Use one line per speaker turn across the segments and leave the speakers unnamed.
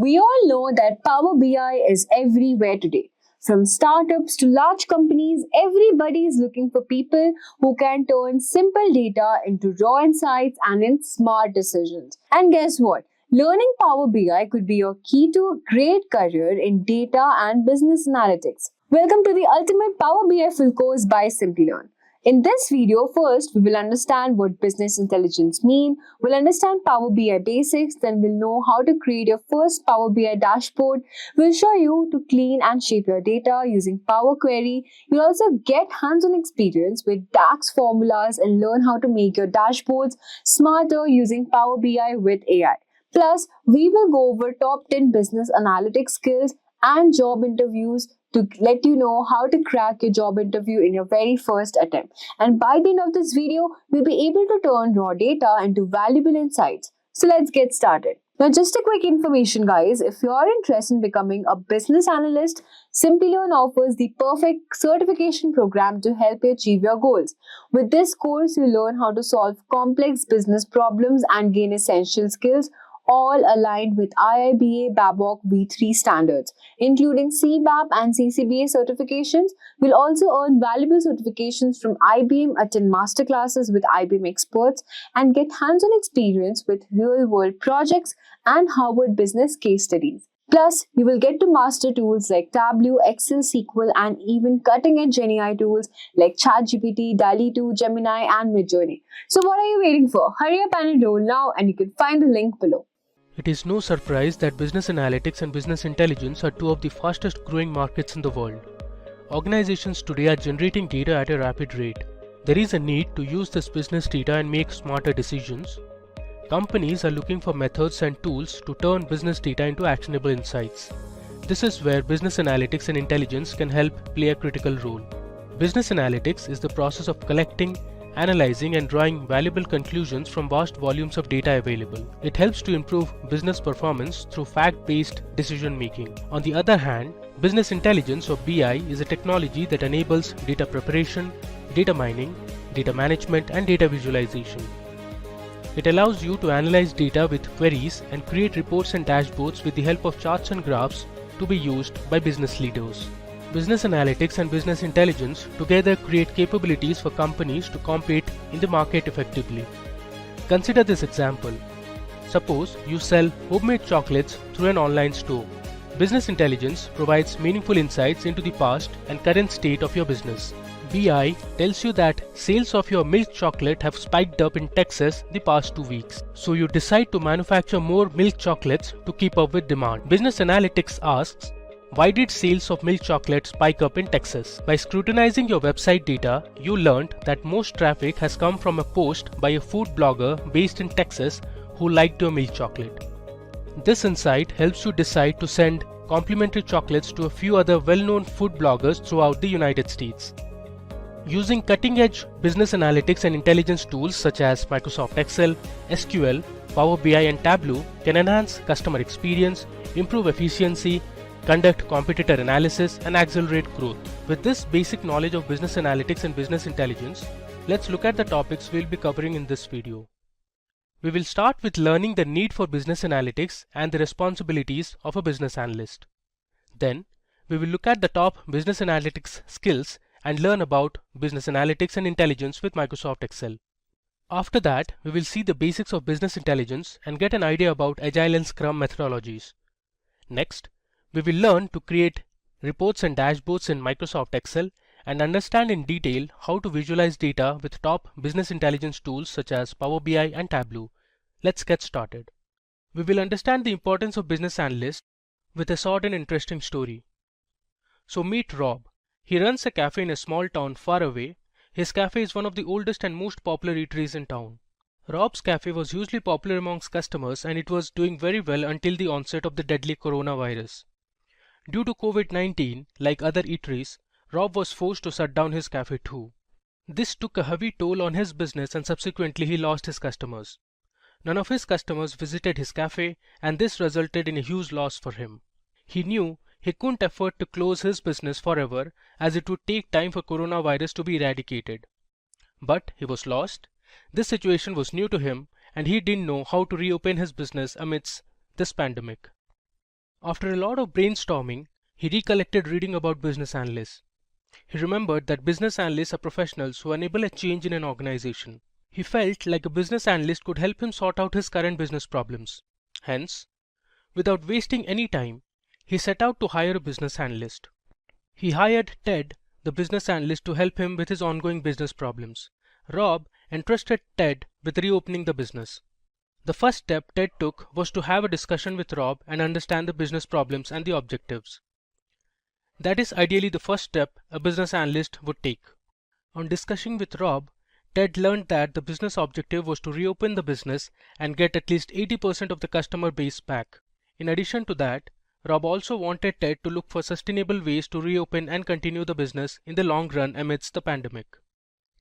We all know that Power BI is everywhere today. From startups to large companies, everybody is looking for people who can turn simple data into raw insights and in smart decisions. And guess what? Learning Power BI could be your key to a great career in data and business analytics. Welcome to the ultimate Power BI full course by Simplilearn. In this video, first we will understand what business intelligence means, we'll understand Power BI basics, then we'll know how to create your first Power BI dashboard, we'll show you to clean and shape your data using Power Query, you'll also get hands-on experience with DAX formulas and learn how to make your dashboards smarter using Power BI with AI. Plus, we will go over top 10 business analytics skills and job interviews to let you know how to crack your job interview in your very first attempt. And by the end of this video, we'll be able to turn raw data into valuable insights. So let's get started. Now, just a quick information, guys. If you are interested in becoming a business analyst, Simplilearn offers the perfect certification program to help you achieve your goals. With this course, you learn how to solve complex business problems and gain essential skills, all aligned with IIBA Babcock V3 standards, including CBAP and CCBA certifications. We'll also earn valuable certifications from IBM, attend masterclasses with IBM experts, and get hands-on experience with real-world projects and Harvard business case studies. Plus, you will get to master tools like Tableau, Excel, SQL, and even cutting-edge GenAI tools like ChatGPT, DALL-E 2, Gemini, and Midjourney. So what are you waiting for? Hurry up and enroll now, and you can find the link below.
It is no surprise that business analytics and business intelligence are two of the fastest growing markets in the world. Organizations today are generating data at a rapid rate. There is a need to use this business data and make smarter decisions. Companies are looking for methods and tools to turn business data into actionable insights. This is where business analytics and intelligence can help play a critical role. Business analytics is the process of collecting, analyzing and drawing valuable conclusions from vast volumes of data available. It helps to improve business performance through fact-based decision making. On the other hand, business intelligence or BI is a technology that enables data preparation, data mining, data management and data visualization. It allows you to analyze data with queries and create reports and dashboards with the help of charts and graphs to be used by business leaders. Business analytics and business intelligence together create capabilities for companies to compete in the market effectively. Consider this example. Suppose you sell homemade chocolates through an online store. Business intelligence provides meaningful insights into the past and current state of your business. BI tells you that sales of your milk chocolate have spiked up in Texas the past 2 weeks. So you decide to manufacture more milk chocolates to keep up with demand. Business analytics asks, why did sales of milk chocolate spike up in Texas? By scrutinizing your website data, you learned that most traffic has come from a post by a food blogger based in Texas who liked your milk chocolate. This insight helps you decide to send complimentary chocolates to a few other well-known food bloggers throughout the United States. Using cutting-edge business analytics and intelligence tools such as Microsoft Excel, SQL, Power BI and Tableau can enhance customer experience, improve efficiency, conduct competitor analysis and accelerate growth. With this basic knowledge of business analytics and business intelligence, let's look at the topics we'll be covering in this video. We will start with learning the need for business analytics and the responsibilities of a business analyst. Then, we will look at the top business analytics skills and learn about business analytics and intelligence with Microsoft Excel. After that, we will see the basics of business intelligence and get an idea about Agile and Scrum methodologies. Next, we will learn to create reports and dashboards in Microsoft Excel and understand in detail how to visualize data with top business intelligence tools such as Power BI and Tableau. Let's get started. We will understand the importance of business analysts with a short and interesting story. So meet Rob. He runs a cafe in a small town far away. His cafe is one of the oldest and most popular eateries in town. Rob's cafe was hugely popular amongst customers and it was doing very well until the onset of the deadly coronavirus. Due to COVID-19, like other eateries, Rob was forced to shut down his cafe too. This took a heavy toll on his business and subsequently he lost his customers. None of his customers visited his cafe and this resulted in a huge loss for him. He knew he couldn't afford to close his business forever as it would take time for coronavirus to be eradicated. But he was lost. This situation was new to him and he didn't know how to reopen his business amidst this pandemic. After a lot of brainstorming, he recollected reading about business analysts. He remembered that business analysts are professionals who enable a change in an organization. He felt like a business analyst could help him sort out his current business problems. Hence, without wasting any time, he set out to hire a business analyst. He hired Ted, the business analyst, to help him with his ongoing business problems. Rob entrusted Ted with reopening the business. The first step Ted took was to have a discussion with Rob and understand the business problems and the objectives. That is ideally the first step a business analyst would take. On discussing with Rob, Ted learned that the business objective was to reopen the business and get at least 80% of the customer base back. In addition to that, Rob also wanted Ted to look for sustainable ways to reopen and continue the business in the long run amidst the pandemic.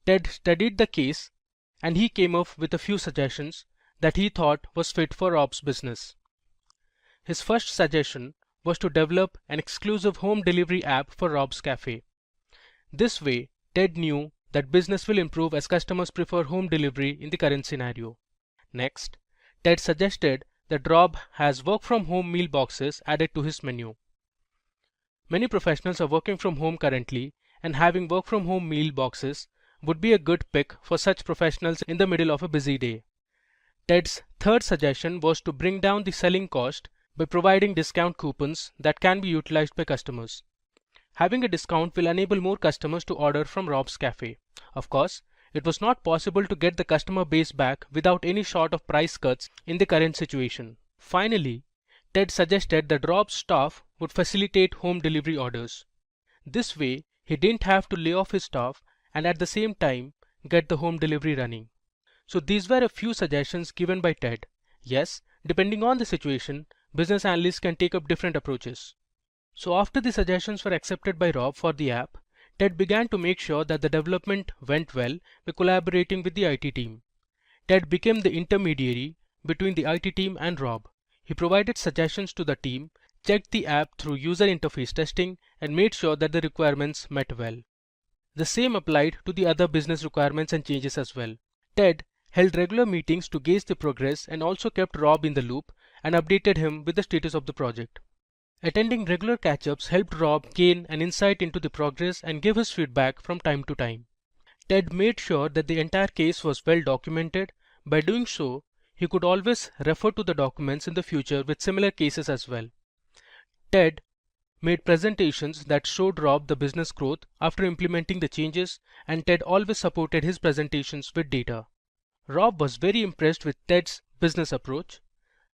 Ted studied the case and he came up with a few suggestions that he thought was fit for Rob's business. His first suggestion was to develop an exclusive home delivery app for Rob's Cafe. This way, Ted knew that business will improve as customers prefer home delivery in the current scenario. Next, Ted suggested that Rob has work from home meal boxes added to his menu. Many professionals are working from home currently, and having work from home meal boxes would be a good pick for such professionals in the middle of a busy day. Ted's third suggestion was to bring down the selling cost by providing discount coupons that can be utilized by customers. Having a discount will enable more customers to order from Rob's Cafe. Of course, it was not possible to get the customer base back without any sort of price cuts in the current situation. Finally, Ted suggested that Rob's staff would facilitate home delivery orders. This way, he didn't have to lay off his staff and at the same time get the home delivery running. So these were a few suggestions given by Ted. Yes, depending on the situation, business analysts can take up different approaches. So after the suggestions were accepted by Rob for the app, Ted began to make sure that the development went well by collaborating with the IT team. Ted became the intermediary between the IT team and Rob. He provided suggestions to the team, checked the app through user interface testing, and made sure that the requirements met well. The same applied to the other business requirements and changes as well. Ted held regular meetings to gauge the progress and also kept Rob in the loop and updated him with the status of the project. Attending regular catch-ups helped Rob gain an insight into the progress and give his feedback from time to time. Ted made sure that the entire case was well documented. By doing so, he could always refer to the documents in the future with similar cases as well. Ted made presentations that showed Rob the business growth after implementing the changes, and Ted always supported his presentations with data. Rob was very impressed with Ted's business approach.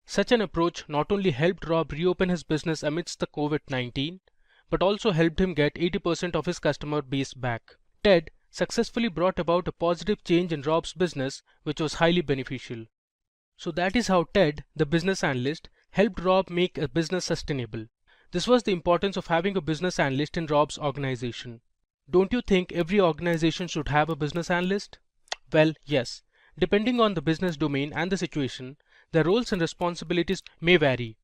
Such an approach not only helped Rob reopen his business amidst the COVID-19, but also helped him get 80% of his customer base back. Ted successfully brought about a positive change in Rob's business, which was highly beneficial. So that is how Ted, the business analyst, helped Rob make a business sustainable. This was the importance of having a business analyst in Rob's organization. Don't you think every organization should have a business analyst? Well, yes. Depending on the business domain and the situation, the roles and responsibilities may vary.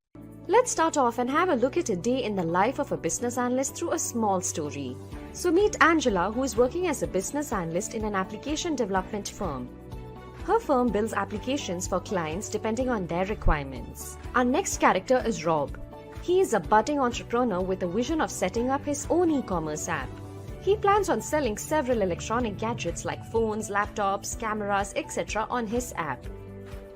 Let's start off and have a look at a day in the life of a business analyst through a small story. So meet Angela, who is working as a business analyst in an application development firm. Her firm builds applications for clients depending on their requirements. Our next character is Rob. He is a budding entrepreneur with a vision of setting up his own e-commerce app. He plans on selling several electronic gadgets like phones, laptops, cameras, etc. on his app.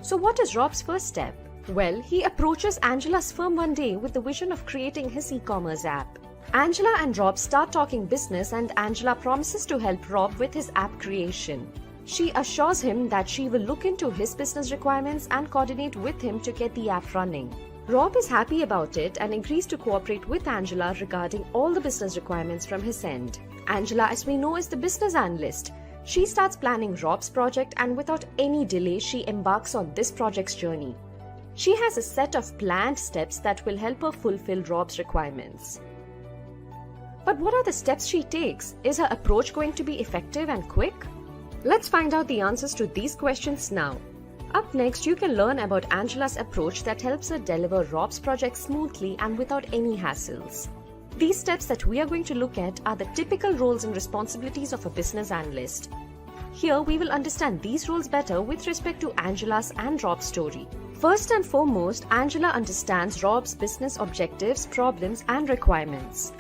So what is Rob's first step? Well, he approaches Angela's firm one day with the vision of creating his e-commerce app. Angela and Rob start talking business, and Angela promises to help Rob with his app creation. She assures him that she will look into his business requirements and coordinate with him to get the app running. Rob is happy about it and agrees to cooperate with Angela regarding all the business requirements from his end. Angela, as we know, is the business analyst. She starts planning Rob's project, and without any delay, she embarks on this project's journey. She has a set of planned steps that will help her fulfill Rob's requirements. But what are the steps she takes? Is her approach going to be effective and quick? Let's find out the answers to these questions now. Up next, you can learn about Angela's approach that helps her deliver Rob's project smoothly and without any hassles. These steps that we are going to look at are the typical roles and responsibilities of a business analyst. Here, we will understand these roles better with respect to Angela's and Rob's story. First and foremost, Angela understands Rob's business objectives, problems, and requirements.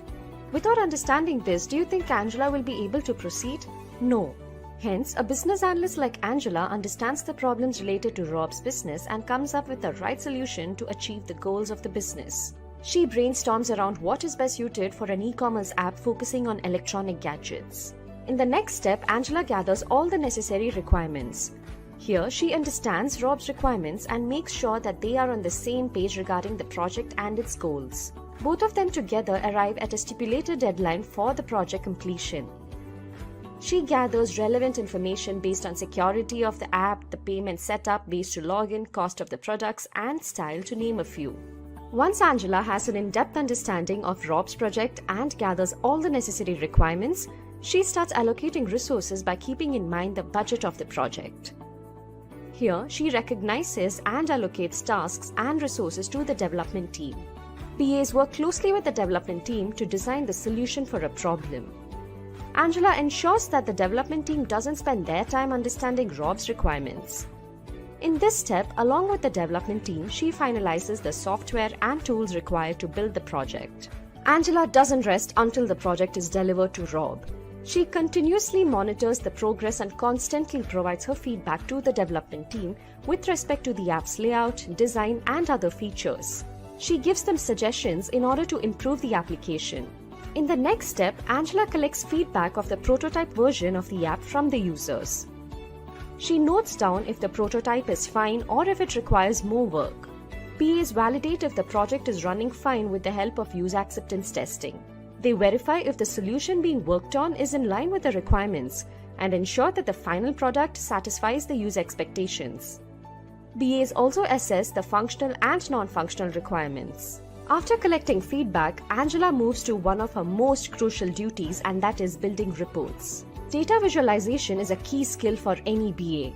Without understanding this, do you think Angela will be able to proceed? No. Hence, a business analyst like Angela understands the problems related to Rob's business and comes up with the right solution to achieve the goals of the business. She brainstorms around what is best suited for an e-commerce app focusing on electronic gadgets. In the next step, Angela gathers all the necessary requirements. Here, she understands Rob's requirements and makes sure that they are on the same page regarding the project and its goals. Both of them together arrive at a stipulated deadline for the project completion. She gathers relevant information based on security of the app, the payment setup, ways to login, cost of the products, and style, to name a few. Once Angela has an in-depth understanding of Rob's project and gathers all the necessary requirements, she starts allocating resources by keeping in mind the budget of the project. Here, she recognizes and allocates tasks and resources to the development team. BAs work closely with the development team to design the solution for a problem. Angela ensures that the development team doesn't spend their time understanding Rob's requirements. In this step, along with the development team, she finalizes the software and tools required to build the project. Angela doesn't rest until the project is delivered to Rob. She continuously monitors the progress and constantly provides her feedback to the development team with respect to the app's layout, design, and other features. She gives them suggestions in order to improve the application. In the next step, Angela collects feedback of the prototype version of the app from the users. She notes down if the prototype is fine or if it requires more work. BAs validate if the project is running fine with the help of user acceptance testing. They verify if the solution being worked on is in line with the requirements and ensure that the final product satisfies the user expectations. BAs also assess the functional and non-functional requirements. After collecting feedback, Angela moves to one of her most crucial duties, and that is building reports. Data visualization is a key skill for any BA.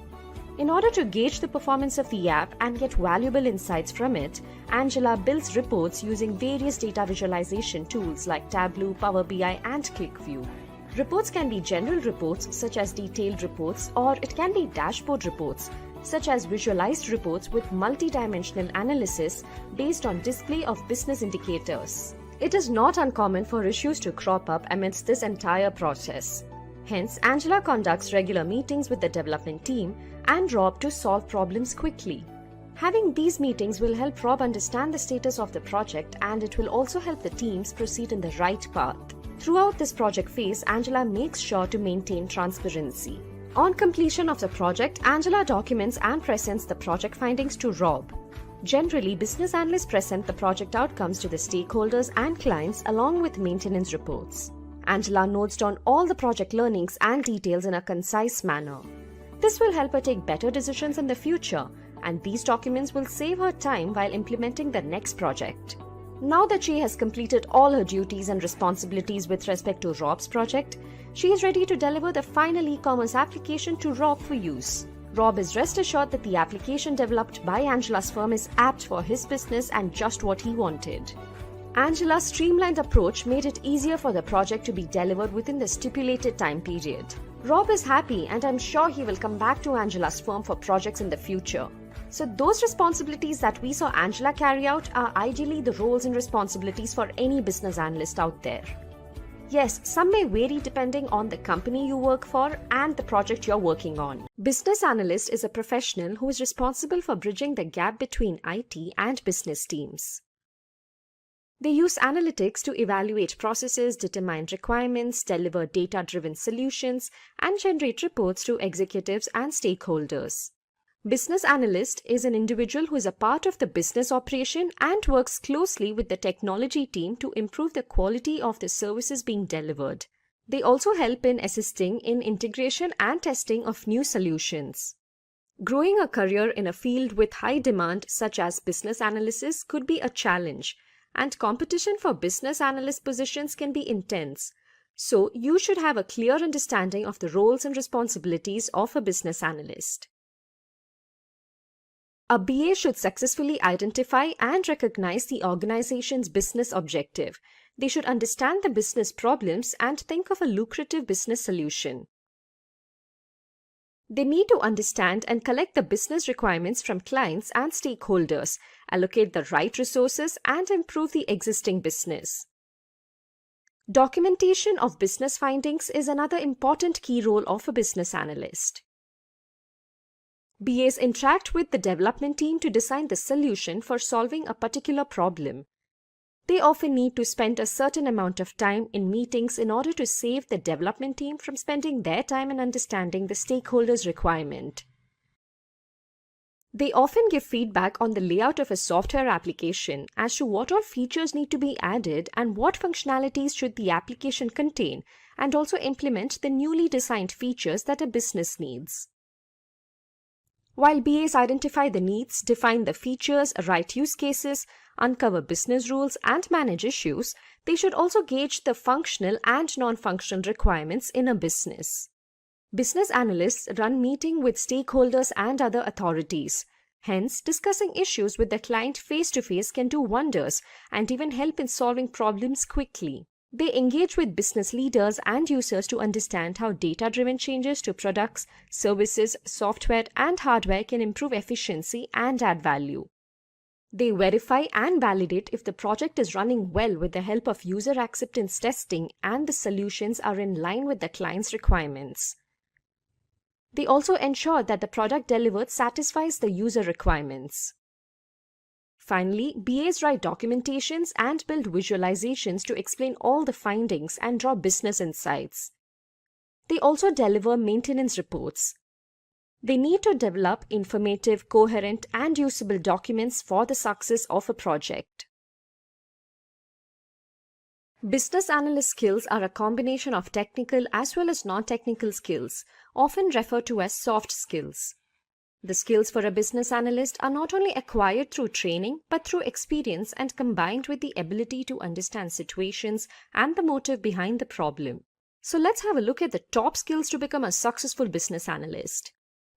In order to gauge the performance of the app and get valuable insights from it, Angela builds reports using various data visualization tools like Tableau, PowerBI, and QlikView. Reports can be general reports such as detailed reports, or it can be dashboard reports such as visualized reports with multi-dimensional analysis based on display of business indicators. It is not uncommon for issues to crop up amidst this entire process. Hence, Angela conducts regular meetings with the development team and Rob to solve problems quickly. Having these meetings will help Rob understand the status of the project, and it will also help the teams proceed in the right path. Throughout this project phase, Angela makes sure to maintain transparency. On completion of the project, Angela documents and presents the project findings to Rob. Generally, business analysts present the project outcomes to the stakeholders and clients along with maintenance reports. Angela notes down all the project learnings and details in a concise manner. This will help her take better decisions in the future, and these documents will save her time while implementing the next project. Now that she has completed all her duties and responsibilities with respect to Rob's project, she is ready to deliver the final e-commerce application to Rob for use. Rob is rest assured that the application developed by Angela's firm is apt for his business and just what he wanted. Angela's streamlined approach made it easier for the project to be delivered within the stipulated time period. Rob is happy, and I'm sure he will come back to Angela's firm for projects in the future. So those responsibilities that we saw Angela carry out are ideally the roles and responsibilities for any business analyst out there. Yes, some may vary depending on the company you work for and the project you're working on. Business analyst is a professional who is responsible for bridging the gap between IT and business teams. They use analytics to evaluate processes, determine requirements, deliver data-driven solutions, and generate reports to executives and stakeholders. Business analyst is an individual who is a part of the business operation and works closely with the technology team to improve the quality of the services being delivered. They also help in assisting in integration and testing of new solutions. Growing a career in a field with high demand such as business analysis could be a challenge, and competition for business analyst positions can be intense. So you should have a clear understanding of the roles and responsibilities of a business analyst. A BA should successfully identify and recognize the organization's business objective. They should understand the business problems and think of a lucrative business solution. They need to understand and collect the business requirements from clients and stakeholders, allocate the right resources, and improve the existing business. Documentation of business findings is another important key role of a business analyst. BAs interact with the development team to design the solution for solving a particular problem. They often need to spend a certain amount of time in meetings in order to save the development team from spending their time in understanding the stakeholders' requirement. They often give feedback on the layout of a software application as to what all features need to be added and what functionalities should the application contain, and also implement the newly designed features that a business needs. While BAs identify the needs, define the features, write use cases, uncover business rules, and manage issues, they should also gauge the functional and non-functional requirements in a business. Business analysts run meetings with stakeholders and other authorities. Hence, discussing issues with the client face-to-face can do wonders and even help in solving problems quickly. They engage with business leaders and users to understand how data-driven changes to products, services, software, and hardware can improve efficiency and add value. They verify and validate if the project is running well with the help of user acceptance testing and the solutions are in line with the client's requirements. They also ensure that the product delivered satisfies the user requirements. Finally, BAs write documentations and build visualizations to explain all the findings and draw business insights. They also deliver maintenance reports. They need to develop informative, coherent, and usable documents for the success of a project. Business analyst skills are a combination of technical as well as non-technical skills, often referred to as soft skills. The skills for a business analyst are not only acquired through training, but through experience and combined with the ability to understand situations and the motive behind the problem. So let's have a look at the top skills to become a successful business analyst.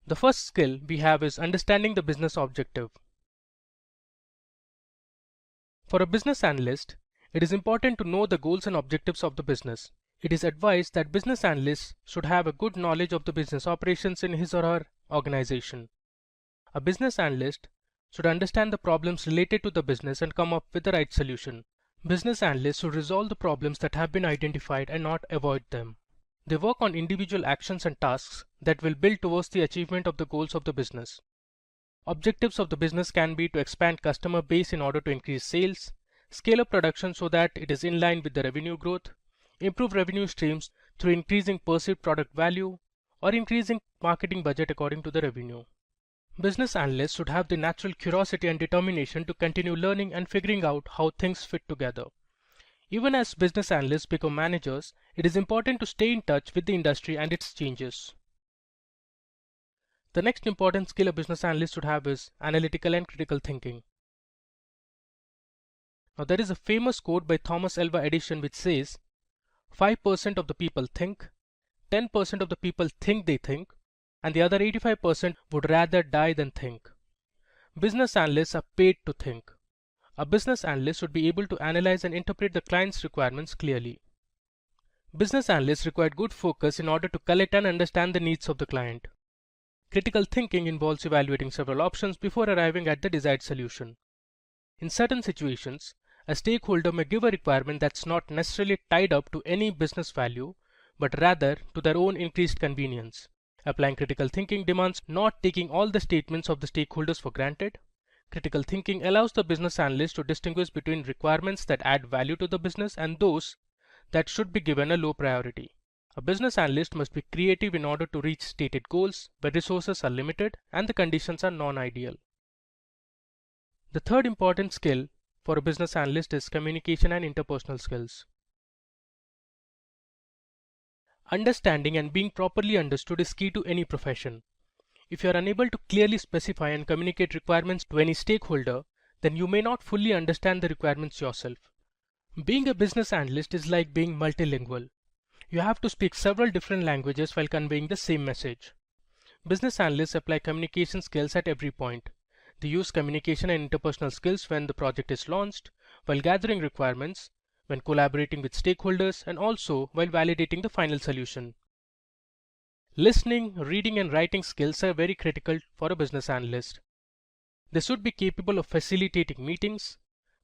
The first skill we have is understanding the business objective. For a business analyst, it is important to know the goals and objectives of the business. It is advised that business analysts should have a good knowledge of the business operations in his or her organization. A business analyst should understand the problems related to the business and come up with the right solution. Business analysts should resolve the problems that have been identified and not avoid them. They work on individual actions and tasks that will build towards the achievement of the goals of the business. Objectives of the business can be to expand customer base in order to increase sales, scale up production so that it is in line with the revenue growth, improve revenue streams through increasing perceived product value, or increasing marketing budget according to the revenue. Business analysts should have the natural curiosity and determination to continue learning and figuring out how things fit together. Even as business analysts become managers, it is important to stay in touch with the industry and its changes. The next important skill a business analyst should have is analytical and critical thinking. Now there is a famous quote by Thomas Alva Edison which says, 5% of the people think, 10% of the people think they think, and the other 85% would rather die than think. Business analysts are paid to think. A business analyst should be able to analyze and interpret the client's requirements clearly. Business analysts require good focus in order to collect and understand the needs of the client. Critical thinking involves evaluating several options before arriving at the desired solution. In certain situations, a stakeholder may give a requirement that's not necessarily tied up to any business value, but rather to their own increased convenience. Applying critical thinking demands not taking all the statements of the stakeholders for granted. Critical thinking allows the business analyst to distinguish between requirements that add value to the business and those that should be given a low priority. A business analyst must be creative in order to reach stated goals where resources are limited and the conditions are non-ideal. The third important skill for a business analyst is communication and interpersonal skills. Understanding and being properly understood is key to any profession. If you are unable to clearly specify and communicate requirements to any stakeholder, then you may not fully understand the requirements yourself. Being a business analyst is like being multilingual. You have to speak several different languages while conveying the same message. Business analysts apply communication skills at every point. They use communication and interpersonal skills when the project is launched, while gathering requirements, when collaborating with stakeholders, and also while validating the final solution. Listening, reading and writing skills are very critical for a business analyst. They should be capable of facilitating meetings.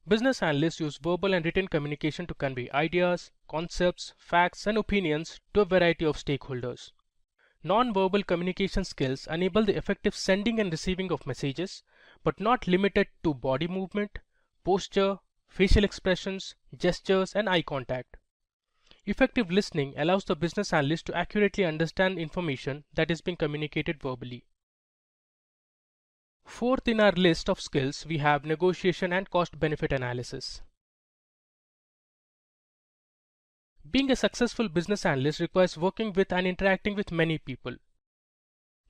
Business analysts use verbal and written communication to convey ideas, concepts, facts and opinions to a variety of stakeholders. Non-verbal communication skills enable the effective sending and receiving of messages, but not limited to body movement, posture, facial expressions, gestures, and eye contact. Effective listening allows the business analyst to accurately understand information that is being communicated verbally. Fourth in our list of skills, we have negotiation and cost-benefit analysis. Being a successful business analyst requires working with and interacting with many people.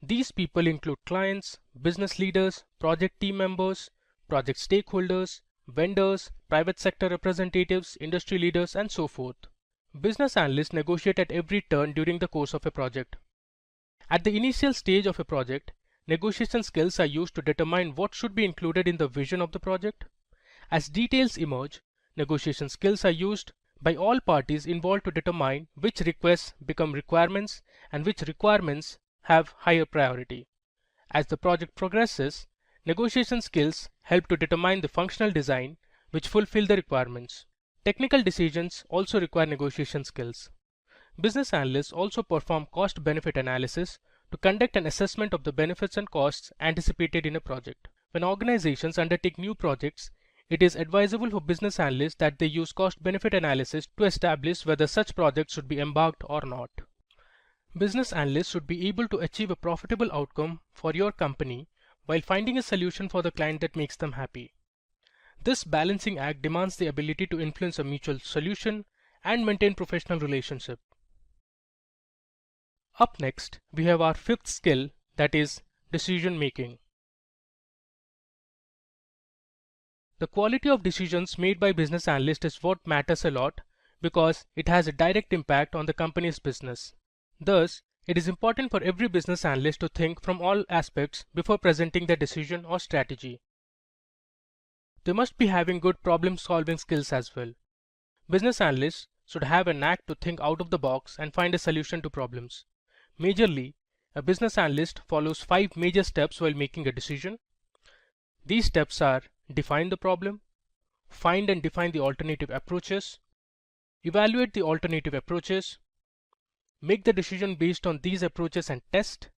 These people include clients, business leaders, project team members, project stakeholders, vendors, private sector representatives, industry leaders, and so forth. Business analysts negotiate at every turn during the course of a project. At the initial stage of a project, negotiation skills are used to determine what should be included in the vision of the project. As details emerge, negotiation skills are used by all parties involved to determine which requests become requirements and which requirements have higher priority. As the project progresses, negotiation skills help to determine the functional design which fulfill the requirements. Technical decisions also require negotiation skills. Business analysts also perform cost-benefit analysis to conduct an assessment of the benefits and costs anticipated in a project. When organizations undertake new projects, it is advisable for business analysts that they use cost-benefit analysis to establish whether such projects should be embarked or not. Business analysts should be able to achieve a profitable outcome for your company while finding a solution for the client that makes them happy. This balancing act demands the ability to influence a mutual solution and maintain professional relationship. Up next, we have our fifth skill, that is decision making. The quality of decisions made by business analysts is what matters a lot because it has a direct impact on the company's business. Thus, it is important for every business analyst to think from all aspects before presenting their decision or strategy. They must be having good problem-solving skills as well. Business analysts should have a knack to think out of the box and find a solution to problems. Majorly, a business analyst follows 5 major steps while making a decision. These steps are: define the problem, find and define the alternative approaches, evaluate the alternative approaches, make the decision based on these approaches and test,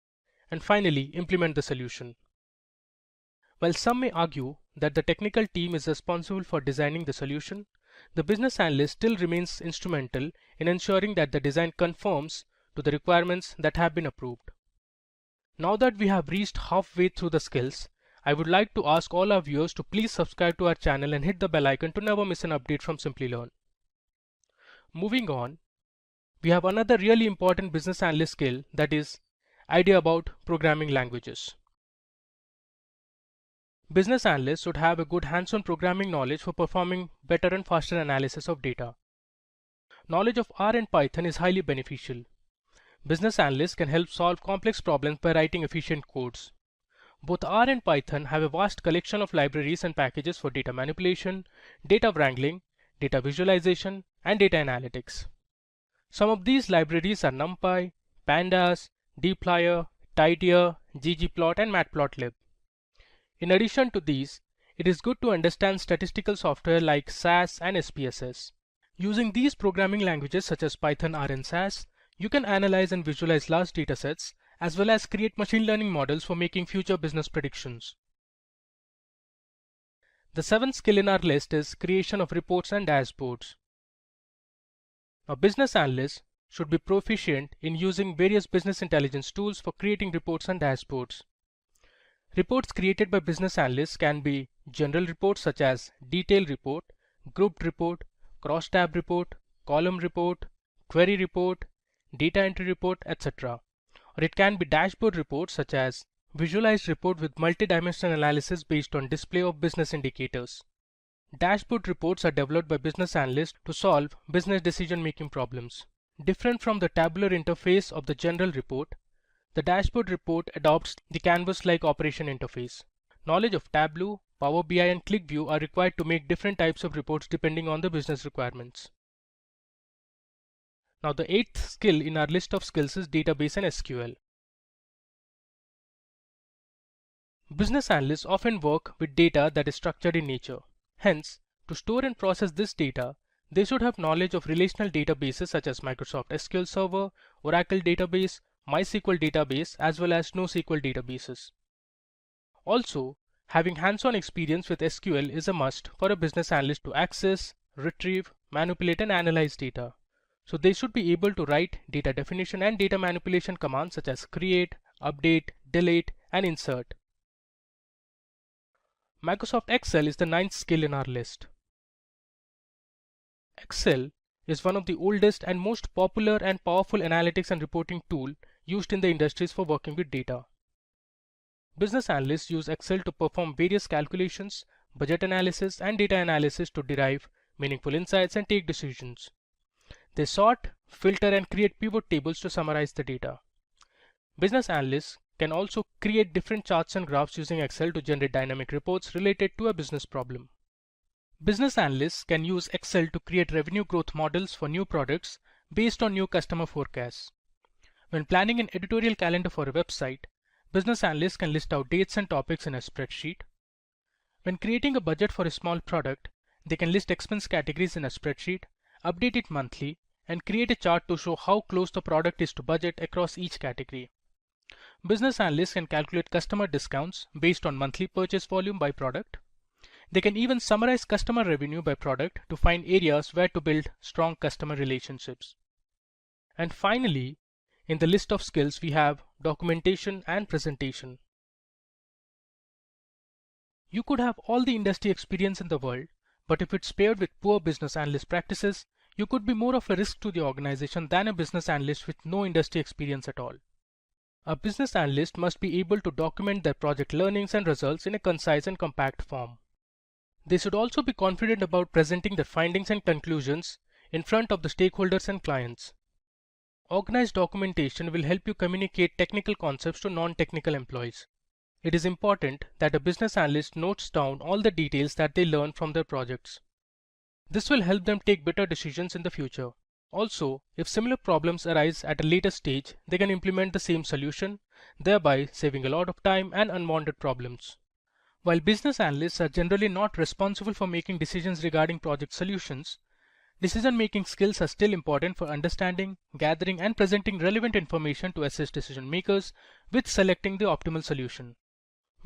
and finally implement the solution. While some may argue that the technical team is responsible for designing the solution, the business analyst still remains instrumental in ensuring that the design conforms to the requirements that have been approved. Now that we have reached halfway through the skills, I would like to ask all our viewers to please subscribe to our channel and hit the bell icon to never miss an update from Simplilearn. Moving on, we have another really important business analyst skill, that is idea about programming languages. Business analysts should have a good hands-on programming knowledge for performing better and faster analysis of data. Knowledge of R and Python is highly beneficial. Business analysts can help solve complex problems by writing efficient codes. Both R and Python have a vast collection of libraries and packages for data manipulation, data wrangling, data visualization, and data analytics. Some of these libraries are NumPy, Pandas, dplyr, tidyr, ggplot, and matplotlib. In addition to these, it is good to understand statistical software like SAS and SPSS. Using these programming languages such as Python, R, and SAS, you can analyze and visualize large datasets as well as create machine learning models for making future business predictions. The seventh skill in our list is creation of reports and dashboards. A business analyst should be proficient in using various business intelligence tools for creating reports and dashboards. Reports created by business analysts can be general reports such as detailed report, grouped report, cross-tab report, column report, query report, data entry report, etc. Or it can be dashboard reports such as visualized report with multi-dimensional analysis based on display of business indicators. Dashboard reports are developed by business analysts to solve business decision-making problems. Different from the tabular interface of the general report, the dashboard report adopts the canvas-like operation interface. Knowledge of Tableau, Power BI, and ClickView are required to make different types of reports depending on the business requirements. Now the eighth skill in our list of skills is database and SQL. Business analysts often work with data that is structured in nature. Hence, to store and process this data, they should have knowledge of relational databases such as Microsoft SQL Server, Oracle Database, MySQL Database, as well as NoSQL databases. Also, having hands-on experience with SQL is a must for a business analyst to access, retrieve, manipulate, and analyze data. So they should be able to write data definition and data manipulation commands such as create, update, delete, and insert. Microsoft Excel is the ninth skill in our list. Excel is one of the oldest and most popular and powerful analytics and reporting tool used in the industries for working with data. Business analysts use Excel to perform various calculations, budget analysis, and data analysis to derive meaningful insights and take decisions. They sort, filter, and create pivot tables to summarize the data. Business analysts can also create different charts and graphs using Excel to generate dynamic reports related to a business problem. Business analysts can use Excel to create revenue growth models for new products based on new customer forecasts. When planning an editorial calendar for a website, business analysts can list out dates and topics in a spreadsheet. When creating a budget for a small product, they can list expense categories in a spreadsheet, update it monthly, and create a chart to show how close the product is to budget across each category. Business analysts can calculate customer discounts based on monthly purchase volume by product. They can even summarize customer revenue by product to find areas where to build strong customer relationships. And finally, in the list of skills, we have documentation and presentation. You could have all the industry experience in the world, but if it's paired with poor business analyst practices, you could be more of a risk to the organization than a business analyst with no industry experience at all. A business analyst must be able to document their project learnings and results in a concise and compact form. They should also be confident about presenting their findings and conclusions in front of the stakeholders and clients. Organized documentation will help you communicate technical concepts to non-technical employees. It is important that a business analyst notes down all the details that they learn from their projects. This will help them take better decisions in the future. Also, if similar problems arise at a later stage, they can implement the same solution, thereby saving a lot of time and unwanted problems. While business analysts are generally not responsible for making decisions regarding project solutions, decision-making skills are still important for understanding, gathering, and presenting relevant information to assist decision makers with selecting the optimal solution.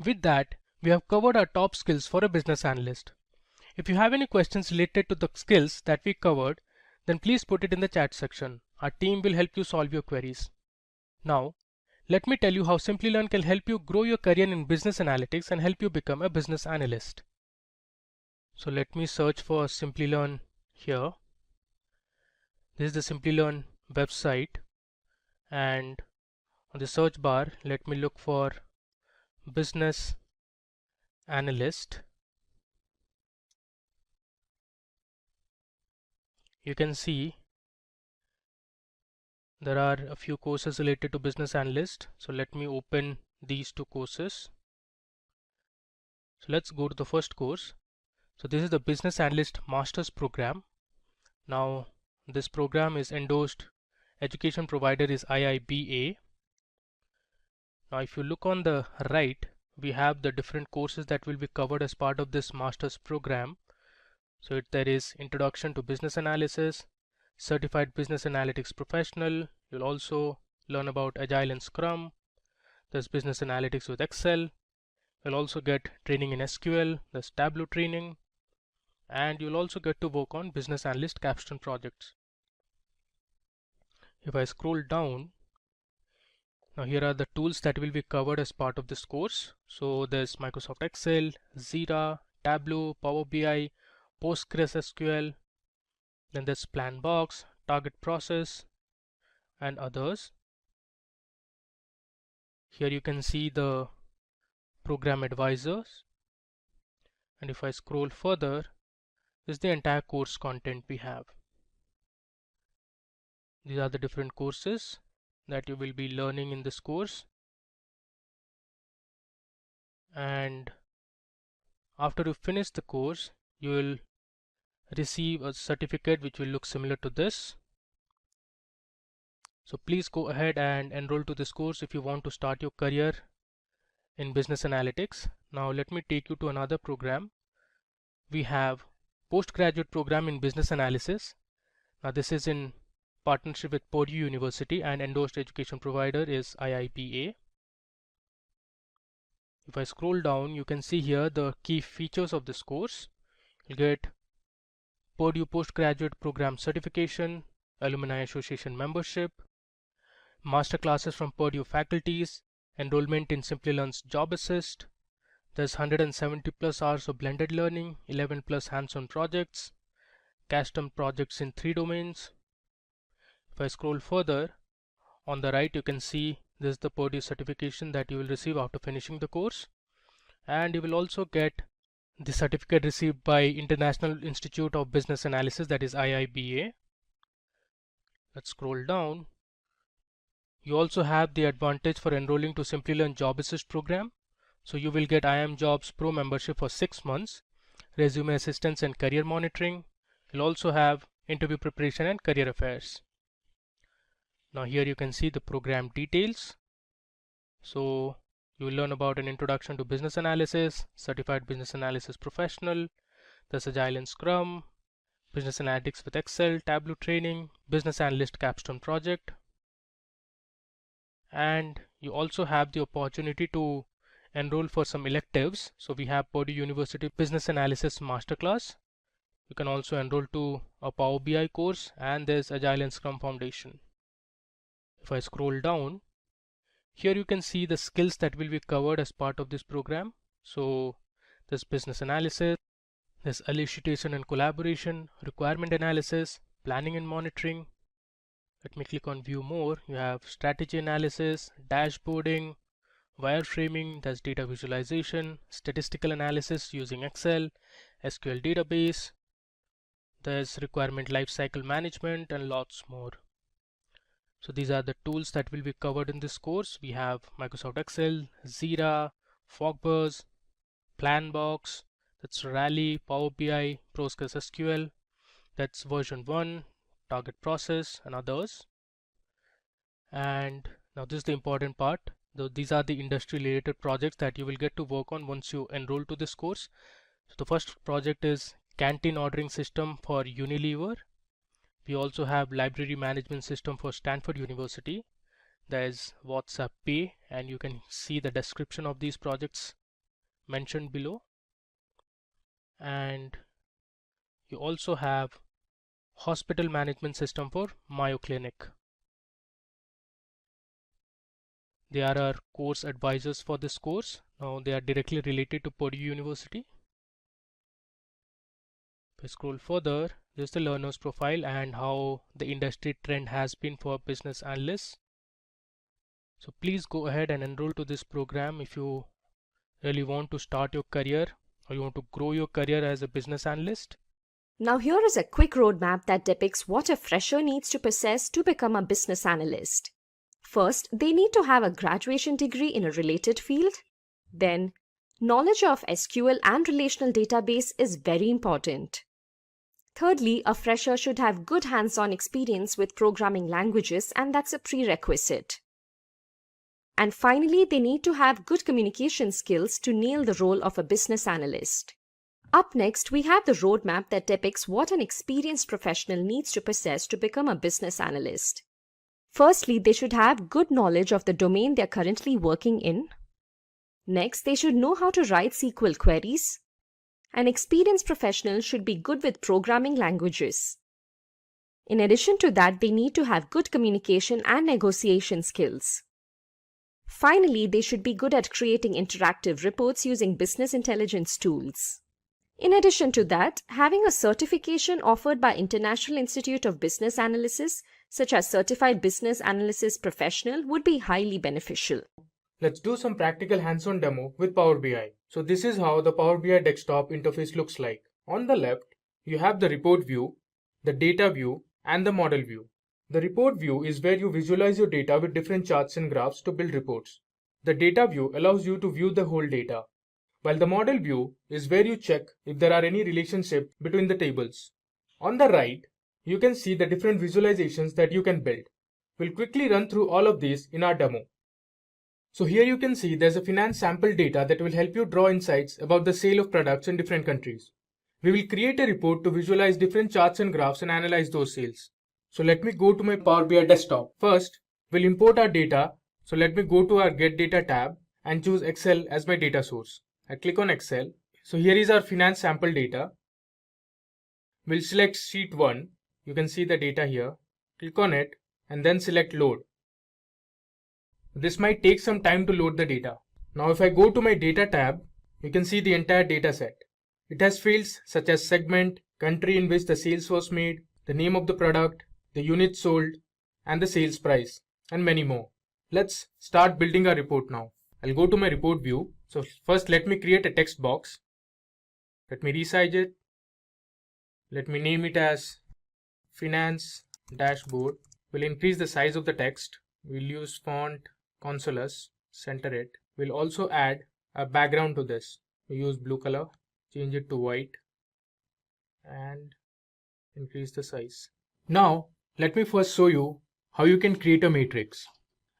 With that, we have covered our top skills for a business analyst. If you have any questions related to the skills that we covered, then please put it in the chat section. Our team will help you solve your queries. Now, let me tell you how Simplilearn can help you grow your career in business analytics and help you become a business analyst. So let me search for Simplilearn here. This is the Simplilearn website, and on the search bar, let me look for business analyst. You can see there are a few courses related to business analyst. So let me open these two courses. So let's go to the first course. So this is the business analyst master's program. Now this program is endorsed. Education provider is IIBA. Now if you look on the right, we have the different courses that will be covered as part of this master's program. So there is Introduction to Business Analysis, Certified Business Analytics Professional. You'll also learn about Agile and Scrum. There's Business Analytics with Excel. You'll also get training in SQL. There's Tableau training. And you'll also get to work on business analyst capstone projects. If I scroll down, now here are the tools that will be covered as part of this course. So there's Microsoft Excel, Zira, Tableau, Power BI, PostgreSQL, then there's Planbox, Target Process, and others. Here you can see the program advisors, and if I scroll further, this is the entire course content we have. These are the different courses that you will be learning in this course, and after you finish the course, you will receive a certificate which will look similar to this. So please go ahead and enroll to this course if you want to start your career in business analytics. Now let me take you to another program. We have postgraduate program in business analysis. Now this is in partnership with Purdue University and endorsed education provider is IIPA. If I scroll down, you can see here the key features of this course. You'll get Purdue Postgraduate Program Certification, Alumni Association membership, master classes from Purdue faculties, enrollment in Simplilearn's Job Assist. There's 170 plus hours of blended learning, 11 plus hands-on projects, custom projects in 3 domains. If I scroll further, on the right you can see this is the Purdue certification that you will receive after finishing the course, and you will also get the certificate received by International Institute of Business Analysis, that is IIBA. Let's scroll down. You also have the advantage for enrolling to Simplilearn Job Assist program. So you will get IIM Jobs Pro membership for 6 months, resume assistance and career monitoring. You'll also have interview preparation and career affairs. Now here you can see the program details. So you will learn about an introduction to business analysis, certified business analysis professional, there's Agile and Scrum, business analytics with Excel, Tableau training, business analyst capstone project. And you also have the opportunity to enroll for some electives. So we have Purdue University Business Analysis Masterclass. You can also enroll to a Power BI course, and there's Agile and Scrum Foundation. If I scroll down, here you can see the skills that will be covered as part of this program. So there's business analysis, there's elicitation and collaboration, requirement analysis, planning and monitoring. Let me click on view more. You have strategy analysis, dashboarding, wireframing, there's data visualization, statistical analysis using Excel, SQL database, there's requirement lifecycle management, and lots more. So these are the tools that will be covered in this course. We have Microsoft Excel, Zira, Fogbuzz, Planbox, that's Rally, Power BI, PostgreSQL, that's version 1, target process, and others. And now this is the important part. These are the industry related projects that you will get to work on once you enroll to this course. So the first project is canteen ordering system for Unilever. We also have library management system for Stanford University. There's WhatsApp Pay, and you can see the description of these projects mentioned below. And you also have hospital management system for Mayo Clinic. They are our course advisors for this course. Now they are directly related to Purdue University. If I scroll further, this is the learner's profile and how the industry trend has been for business analysts. So please go ahead and enroll to this program if you really want to start your career or you want to grow your career as a business analyst.
Now here is a quick roadmap that depicts what a fresher needs to possess to become a business analyst. First, they need to have a graduation degree in a related field. Then, knowledge of SQL and relational database is very important. Thirdly, a fresher should have good hands-on experience with programming languages, and that's a prerequisite. And finally, they need to have good communication skills to nail the role of a business analyst. Up next, we have the roadmap that depicts what an experienced professional needs to possess to become a business analyst. Firstly, they should have good knowledge of the domain they're currently working in. Next, they should know how to write SQL queries. An experienced professional should be good with programming languages. In addition to that, they need to have good communication and negotiation skills. Finally, they should be good at creating interactive reports using business intelligence tools. In addition to that, having a certification offered by International Institute of Business Analysis, such as Certified Business Analysis Professional, would be highly beneficial.
Let's do some practical hands-on demo with Power BI. So this is how the Power BI desktop interface looks like. On the left, you have the report view, the data view, and the model view. The report view is where you visualize your data with different charts and graphs to build reports. The data view allows you to view the whole data, while the model view is where you check if there are any relationships between the tables. On the right, you can see the different visualizations that you can build. We'll quickly run through all of these in our demo. So here you can see there's a finance sample data that will help you draw insights about the sale of products in different countries. We will create a report to visualize different charts and graphs and analyze those sales. So let me go to my Power BI desktop. First, we'll import our data. So let me go to our Get Data tab and choose Excel as my data source. I click on Excel. So here is our finance sample data. We'll select sheet 1. You can see the data here. Click on it and then select load. This might take some time to load the data. Now if I go to my data tab, you can see the entire data set. It has fields such as segment, country in which the sales was made, the name of the product, the units sold, and the sales price, and many more. Let's start building our report now. I'll go to my report view. So first let me create a text box. Let me resize it. Let me name it as Finance Dashboard. We'll increase the size of the text. We'll use font Consolas, center it. We'll also add a background to this. We use blue color, change it to white, and increase the size. Now, let me first show you how you can create a matrix.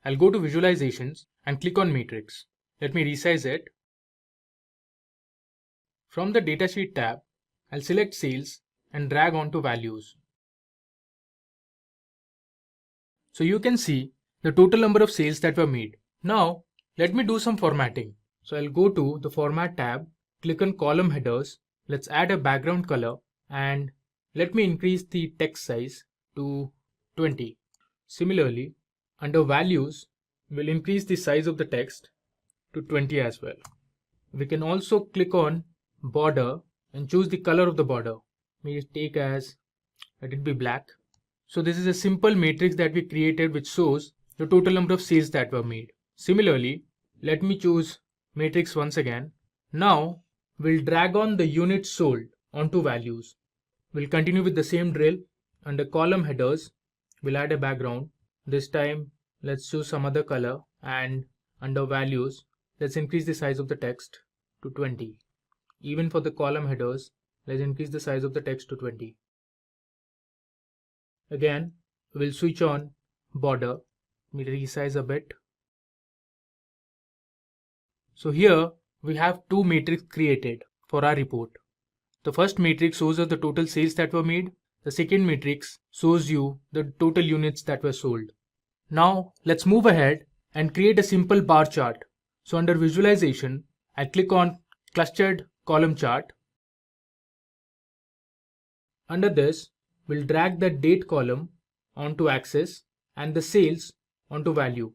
I'll go to Visualizations and click on Matrix. Let me resize it. From the Datasheet tab, I'll select Sales and drag onto Values. So you can see the total number of sales that were made. Now, let me do some formatting. So I'll go to the Format tab, click on Column Headers. Let's add a background color and let me increase the text size to 20. Similarly, under Values, we'll increase the size of the text to 20 as well. We can also click on Border and choose the color of the border. May take as, let it be black. So this is a simple matrix that we created which shows the total number of sales that were made. Similarly, let me choose matrix once again. Now we'll drag on the units sold onto values. We'll continue with the same drill. Under column headers, we'll add a background. This time let's choose some other color, and under values, let's increase the size of the text to 20. Even for the column headers, let's increase the size of the text to 20. Again, we'll switch on border. We'll resize a bit. So here we have two matrices created for our report. The first matrix shows us the total sales that were made. The second matrix shows you the total units that were sold. Now let's move ahead and create a simple bar chart. So under Visualization, I click on Clustered Column Chart. Under this, we'll drag the date column onto axis and the sales onto value.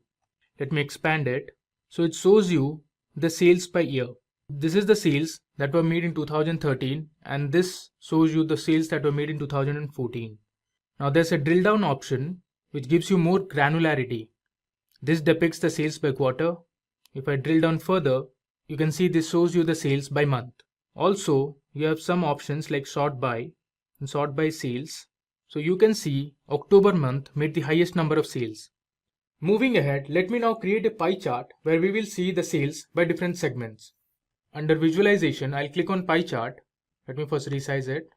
Let me expand it. So it shows you the sales by year. This is the sales that were made in 2013 and this shows you the sales that were made in 2014. Now there's a drill down option which gives you more granularity. This depicts the sales by quarter. If I drill down further, you can see this shows you the sales by month. Also, you have some options like sort by and sort by sales. So you can see October month made the highest number of sales. Moving ahead, let me now create a pie chart where we will see the sales by different segments. Under Visualization, I'll click on Pie Chart. Let me first resize it.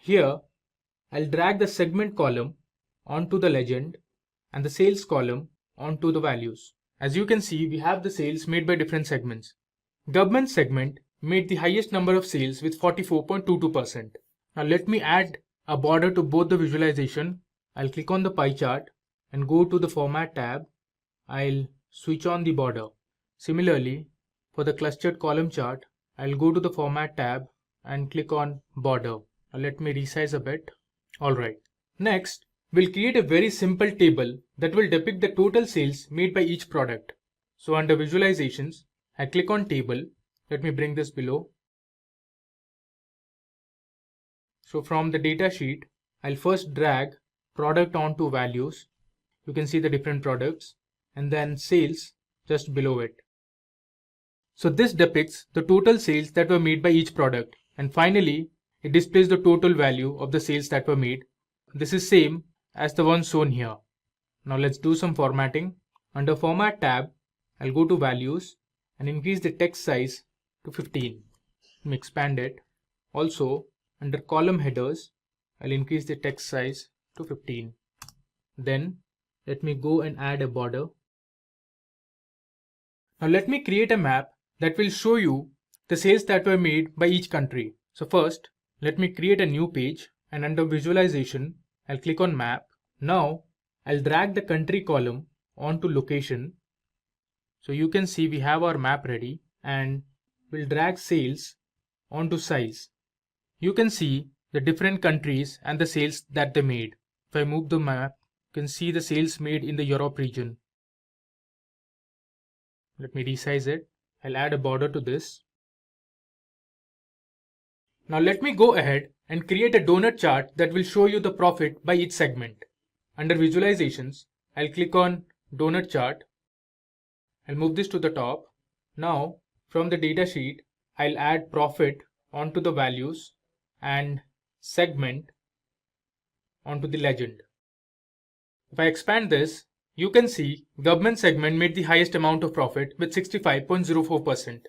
Here, I'll drag the segment column onto the legend and the sales column onto the values. As you can see, we have the sales made by different segments. Government segment made the highest number of sales with 44.22%. Now let me add a border to both the visualization. I'll click on the pie chart and go to the Format tab. I'll switch on the border. Similarly, for the clustered column chart, I'll go to the Format tab and click on Border. Now let me resize a bit. Alright. Next, we'll create a very simple table that will depict the total sales made by each product. So under Visualizations, I click on Table. Let me bring this below. So from the data sheet, I'll first drag product onto values. You can see the different products and then sales just below it. So this depicts the total sales that were made by each product. And finally, it displays the total value of the sales that were made. This is same as the one shown here. Now let's do some formatting. Under Format tab, I'll go to Values and increase the text size to 15. Let me expand it. Also, under Column Headers, I'll increase the text size to 15. Then let me go and add a border. Now let me create a map that will show you the sales that were made by each country. So first, let me create a new page, and under visualization, I'll click on map. Now I'll drag the country column onto location. So you can see we have our map ready, and we'll drag sales onto size. You can see the different countries and the sales that they made. If I move the map, you can see the sales made in the Europe region. Let me resize it. I'll add a border to this. Now let me go ahead and create a donut chart that will show you the profit by each segment. Under visualizations, I'll click on donut chart. I'll move this to the top. Now from the data sheet, I'll add profit onto the values and segment onto the legend. If I expand this, you can see government segment made the highest amount of profit with 65.04%.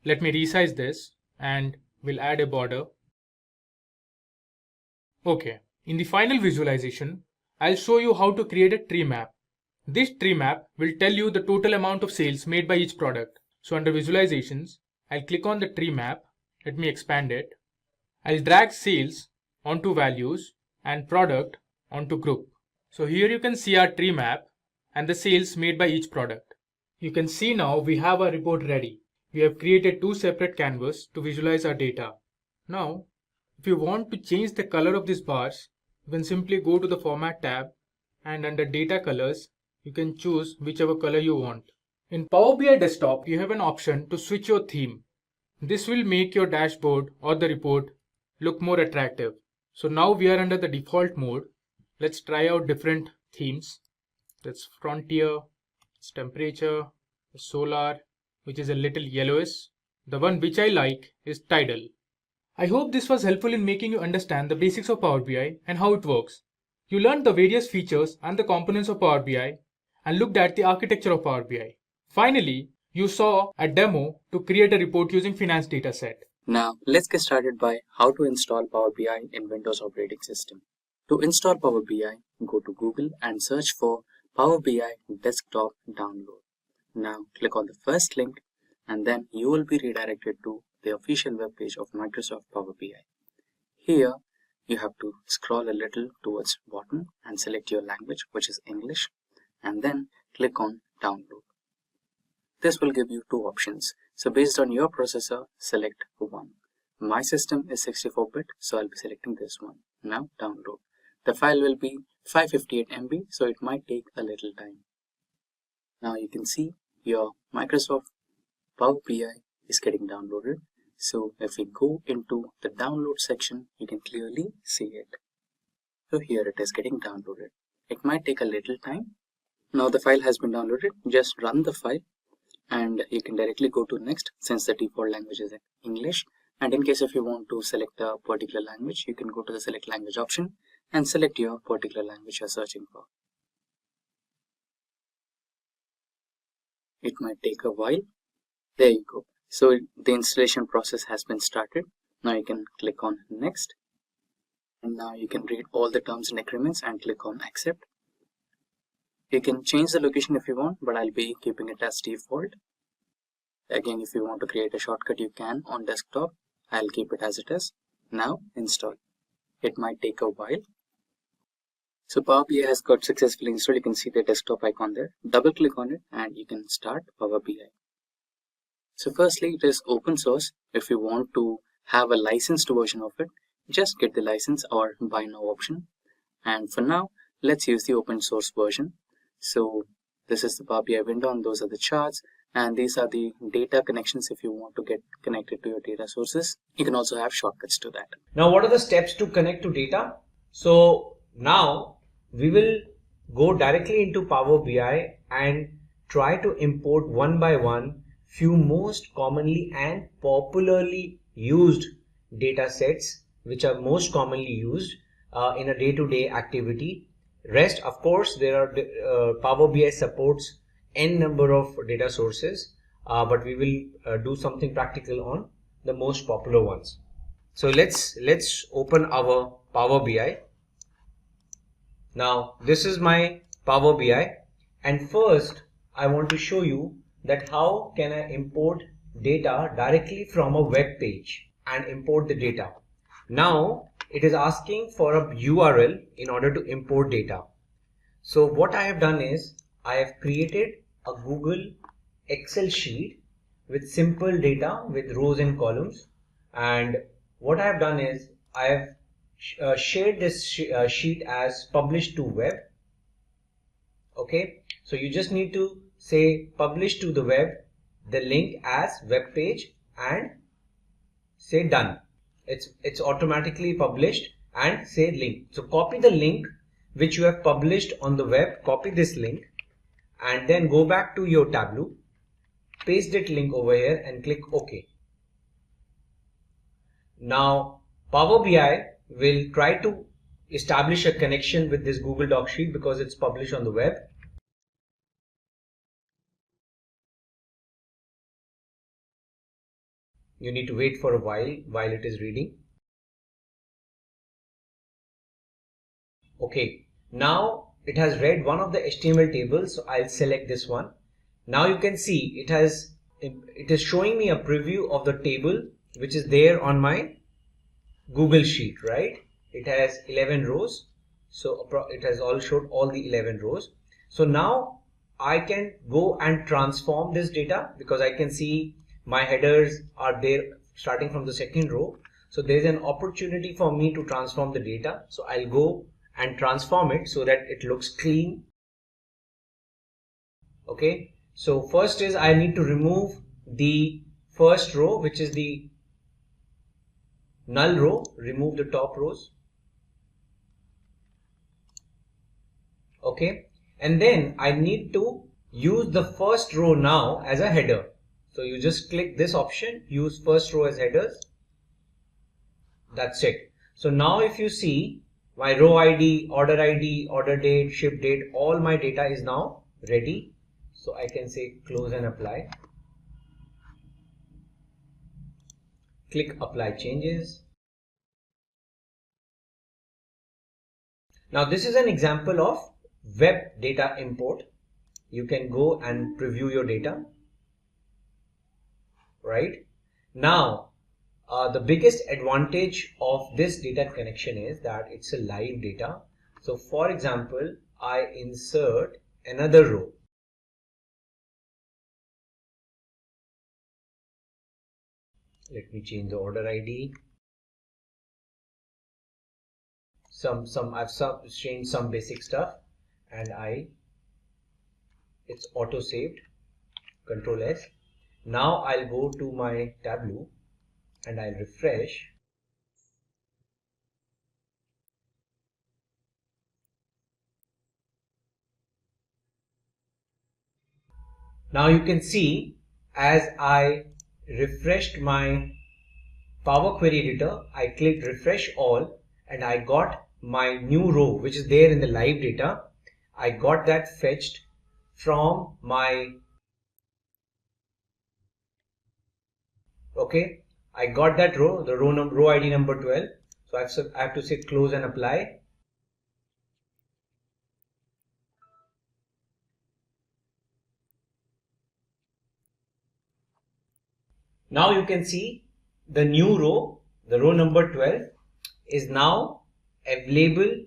Let me resize this and we'll add a border. Okay, in the final visualization, I'll show you how to create a tree map. This tree map will tell you the total amount of sales made by each product. So under visualizations, I'll click on the tree map. Let me expand it. I'll drag sales onto values and product onto group. So here you can see our tree map and the sales made by each product. You can see now we have our report ready. We have created two separate canvases to visualize our data. Now, if you want to change the color of these bars, you can simply go to the Format tab, and under Data Colors, you can choose whichever color you want. In Power BI Desktop, you have an option to switch your theme. This will make your dashboard or the report look more attractive. So now we are under the default mode. Let's try out different themes. That's Frontier, it's Temperature, Solar, which is a little yellowish. The one which I like is Tidal. I hope this was helpful in making you understand the basics of Power BI and how it works. You learned the various features and the components of Power BI and looked at the architecture of Power BI. Finally, you saw a demo to create a report using finance dataset.
Now, let's get started by how to install Power BI in Windows operating system. To install Power BI, go to Google and search for Power BI Desktop Download. Now, click on the first link and then you will be redirected to the official web page of Microsoft Power BI. Here, you have to scroll a little towards bottom and select your language, which is English, and then click on Download. This will give you two options. So based on your processor, select one. My system is 64-bit, so I'll be selecting this one. Now download. The file will be 558 MB, so it might take a little time. Now you can see your Microsoft Power BI is getting downloaded. So if we go into the download section, you can clearly see it. So here it is getting downloaded. It might take a little time. Now the file has been downloaded. Just run the file and you can directly go to next, since the default language is English. And in case if you want to select a particular language, you can go to the select language option and select your particular language you're searching for. It might take a while. There you go. So the installation process has been started. Now you can click on next. And now you can read all the terms and agreements and click on accept. You can change the location if you want, but I'll be keeping it as default. Again, if you want to create a shortcut, you can on desktop. I'll keep it as it is. Now install. It might take a while. So Power BI has got successfully installed. You can see the desktop icon there. Double click on it and you can start Power BI. So firstly, it is open source. If you want to have a licensed version of it, just get the license or buy now option. And for now, let's use the open source version. So this is the Power BI window and those are the charts. And these are the data connections if you want to get connected to your data sources. You can also have shortcuts to that.
Now, what are the steps to connect to data? So now we will go directly into Power BI and try to import one by one few most commonly and popularly used data sets which are most commonly used in a day-to-day activity. Rest, of course, there are Power BI supports n number of data sources, but we will do something practical on the most popular ones. So let's open our Power BI. Now this is my Power BI, and first I want to show you that how can I import data directly from a web page and import the data. Now it is asking for a URL in order to import data. So what I have done is I have created a Google Excel sheet with simple data with rows and columns, and what I have done is I have shared this sheet as published to web. Okay, so you just need to say publish to the web, the link as web page, and say done. It's automatically published, and say link. So copy the link which you have published on the web, copy this link, and then go back to your Tableau, paste that link over here and click OK. Now Power BI will try to establish a connection with this Google Doc sheet because it's published on the web. You need to wait for a while it is reading. Okay, now it has read one of the HTML tables, so I'll select this one. Now you can see it is showing me a preview of the table which is there on my Google sheet, right? It has 11 rows, so it has all showed all the 11 rows. So now I can go and transform this data because I can see my headers are there starting from the second row. So there is an opportunity for me to transform the data. So I'll go and transform it so that it looks clean. Okay, so first is I need to remove the first row, which is the null row. Remove the top rows. Okay, and then I need to use the first row now as a header. So you just click this option, use first row as headers. That's it. So now if you see my row ID, order date, ship date, all my data is now ready. So I can say close and apply. Click apply changes. Now this is an example of web data import. You can go and preview your data. Right now, the biggest advantage of this data connection is that it's a live data. So for example, I insert another row. Let me change the order ID. I've changed some basic stuff, and it's auto saved. Control S. Now I'll go to my Tableau and I'll refresh. Now you can see as I refreshed my Power Query Editor, I clicked refresh all and I got my new row which is there in the live data. I got that fetched from my okay, I got that row, the row ID number 12. So I have to say close and apply. Now you can see the new row, the row number 12 is now available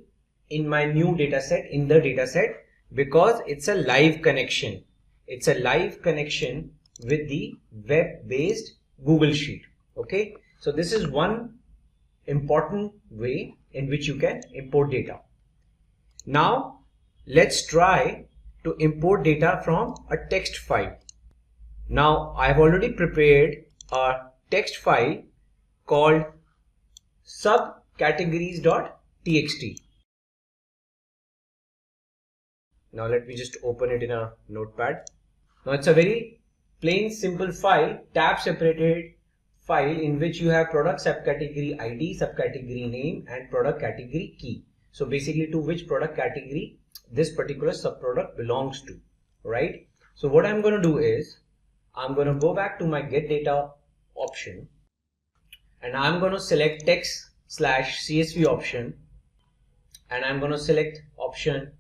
in my new data set, in the data set, because it's a live connection. It's a live connection with the web-based Google Sheet. Okay, so this is one important way in which you can import data. Now let's try to import data from a text file. Now I have already prepared a text file called subcategories.txt. Now let me just open it in a notepad. Now it's a very plain simple file, tab separated file in which you have product subcategory ID, subcategory name and product category key. So basically to which product category this particular subproduct belongs to, right? So what I'm going to do is I'm going to go back to my get data option and I'm going to select text/CSV option and I'm going to select option option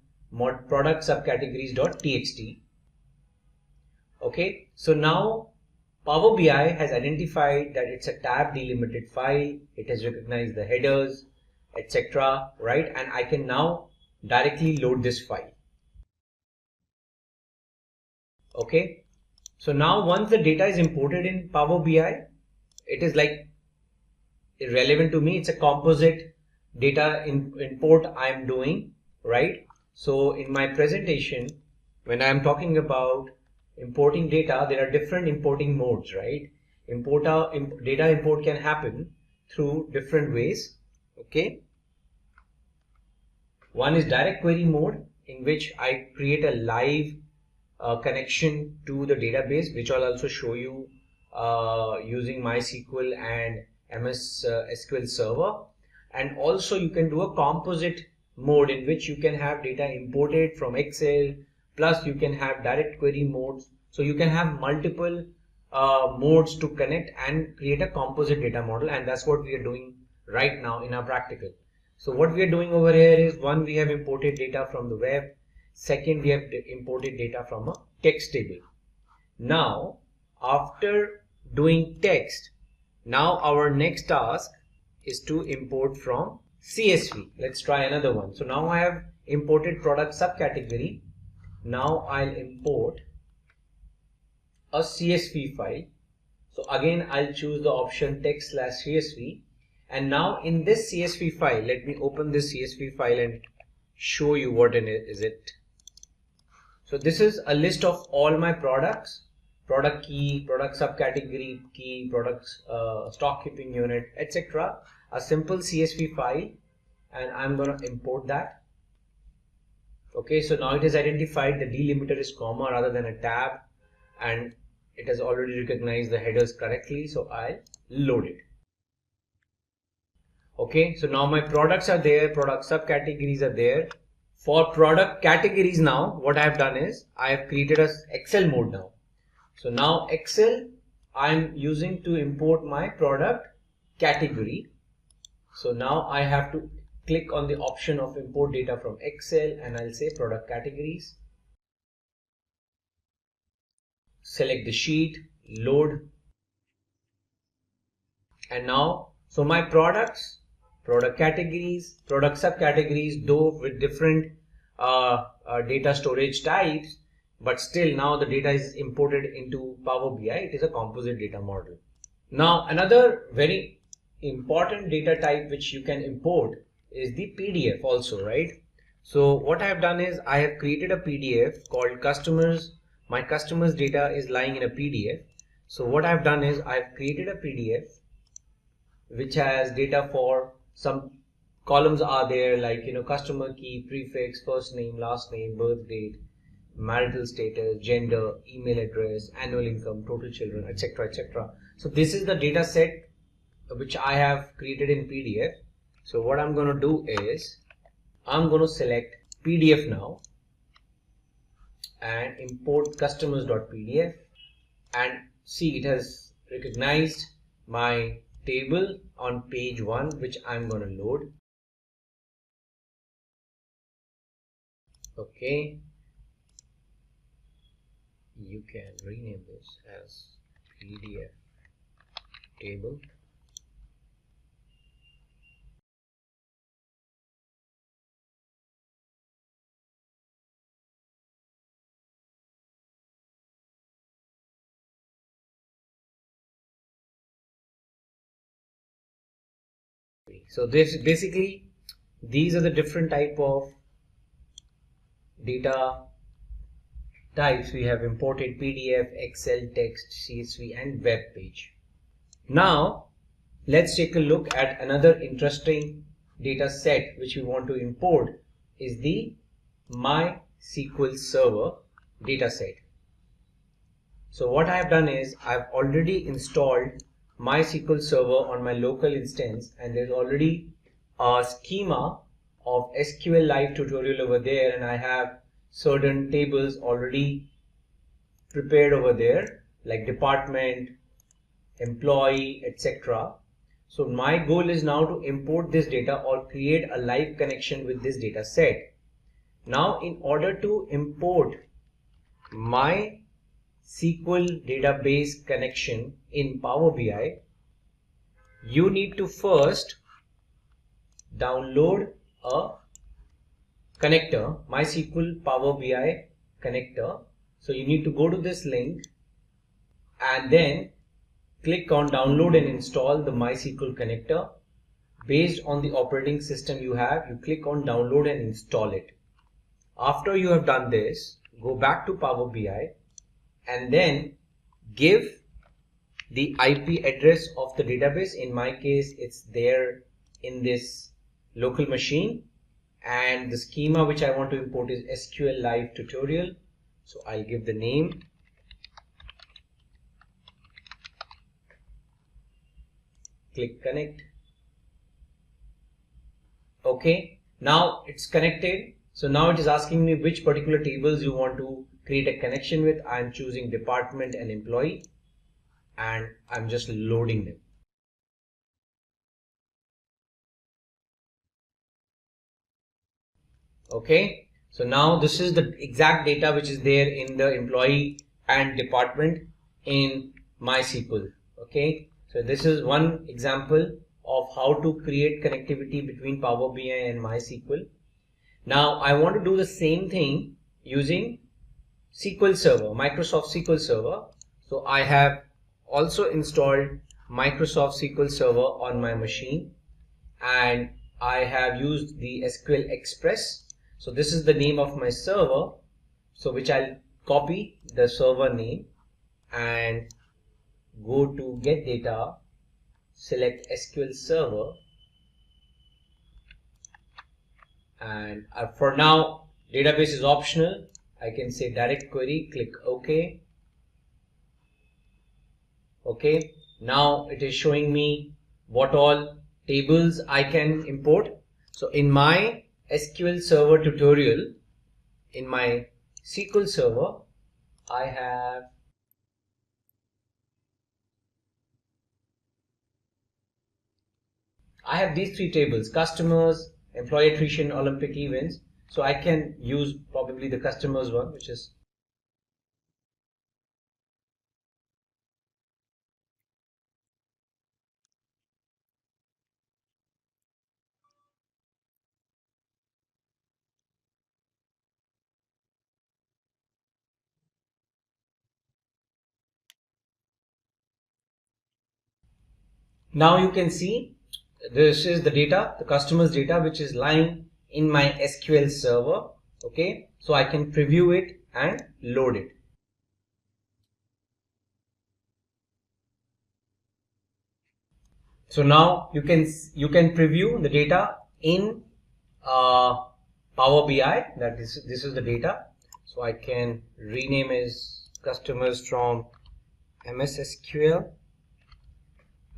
product subcategories.txt. Okay, so now Power BI has identified that it's a tab delimited file. It has recognized the headers, etc. Right, and I can now directly load this file. Okay, so now once the data is imported in Power BI, it is like irrelevant to me. It's a composite data import I am doing, right? So in my presentation, when I am talking about importing data, there are different importing modes, right? Data import can happen through different ways. Okay, one is direct query mode, in which I create a live connection to the database, which I'll also show you using MySQL and MS SQL Server. And also you can do a composite mode, in which you can have data imported from Excel, plus you can have direct query modes. So you can have multiple modes to connect and create a composite data model, and that's what we are doing right now in our practical. So what we are doing over here is, one, we have imported data from the web. Second, we have imported data from a text table. Now, after doing text, now our next task is to import from CSV. Let's try another one. So now I have imported product subcategory. Now I'll import a CSV file. So again, I'll choose the option text/CSV. And now in this CSV file, let me open this CSV file and show you what is it. So this is a list of all my products: product key, product subcategory key, products, stock keeping unit, etc. A simple CSV file, and I'm going to import that. Okay, so now it has identified the delimiter is comma rather than a tab, and it has already recognized the headers correctly, so I'll load it. Okay, so now my products are there, product subcategories are there. For product categories, now what I have done is I have created a Excel mode now. So now Excel I'm using to import my product category. So now I have to click on the option of import data from Excel, and I'll say product categories. Select the sheet, load, and now, so my products, product categories, product subcategories, though with different data storage types, but still now the data is imported into Power BI. It is a composite data model. Now another very important data type which you can import is the PDF also, right? So what I have done is I have created a PDF called customers. My customers data is lying in a PDF. So what I have done is I have created a PDF which has data for some columns are there, like, you know, customer key, prefix, first name, last name, birth date, marital status, gender, email address, annual income, total children, etc., etc. So this is the data set which I have created in PDF. So what I'm going to do is I'm going to select PDF now and import customers.pdf, and see, it has recognized my table on page 1, which I'm going to load. Okay, you can rename this as PDF table. So this basically, these are the different type of data types we have imported: PDF, Excel, text, CSV, and web page. Now let's take a look at another interesting data set which we want to import, is the MySQL Server data set. So what I have done is I've already installed MySQL Server on my local instance, and there's already a schema of SQLite tutorial over there, and I have certain tables already prepared over there, like department, employee, etc. So my goal is now to import this data or create a live connection with this data set. Now in order to import my SQL database connection in Power BI, you need to first download a connector, MySQL Power BI connector. So you need to go to this link and then click on download and install the MySQL connector. Based on the operating system you have, you click on download and install it. After you have done this, go back to Power BI and then give the IP address of the database. In my case, it's there in this local machine, and the schema which I want to import is SQL Live Tutorial. So I'll give the name. Click connect. Okay, now it's connected. So now it is asking me which particular tables you want to create a connection with. I'm choosing department and employee, and I'm just loading them. Okay, so now this is the exact data which is there in the employee and department in MySQL. Okay, so this is one example of how to create connectivity between Power BI and MySQL. Now I want to do the same thing using SQL Server, Microsoft SQL Server. So I have also installed Microsoft SQL Server on my machine, and I have used the SQL Express. So this is the name of my server, so which I'll copy the server name and go to get data, select SQL Server, and for now database is optional. I can say direct query, click OK. Okay, now it is showing me what all tables I can import. So in my SQL Server tutorial, in my SQL Server, I have these three tables: customers, employee attrition, Olympic events. So I can use probably the customers one, which is now you can see this is the data, the customers data, which is lying in my SQL Server. Okay, so I can preview it and load it. So now you can preview the data in Power BI. That this is the data. So I can rename as customers from MS SQL,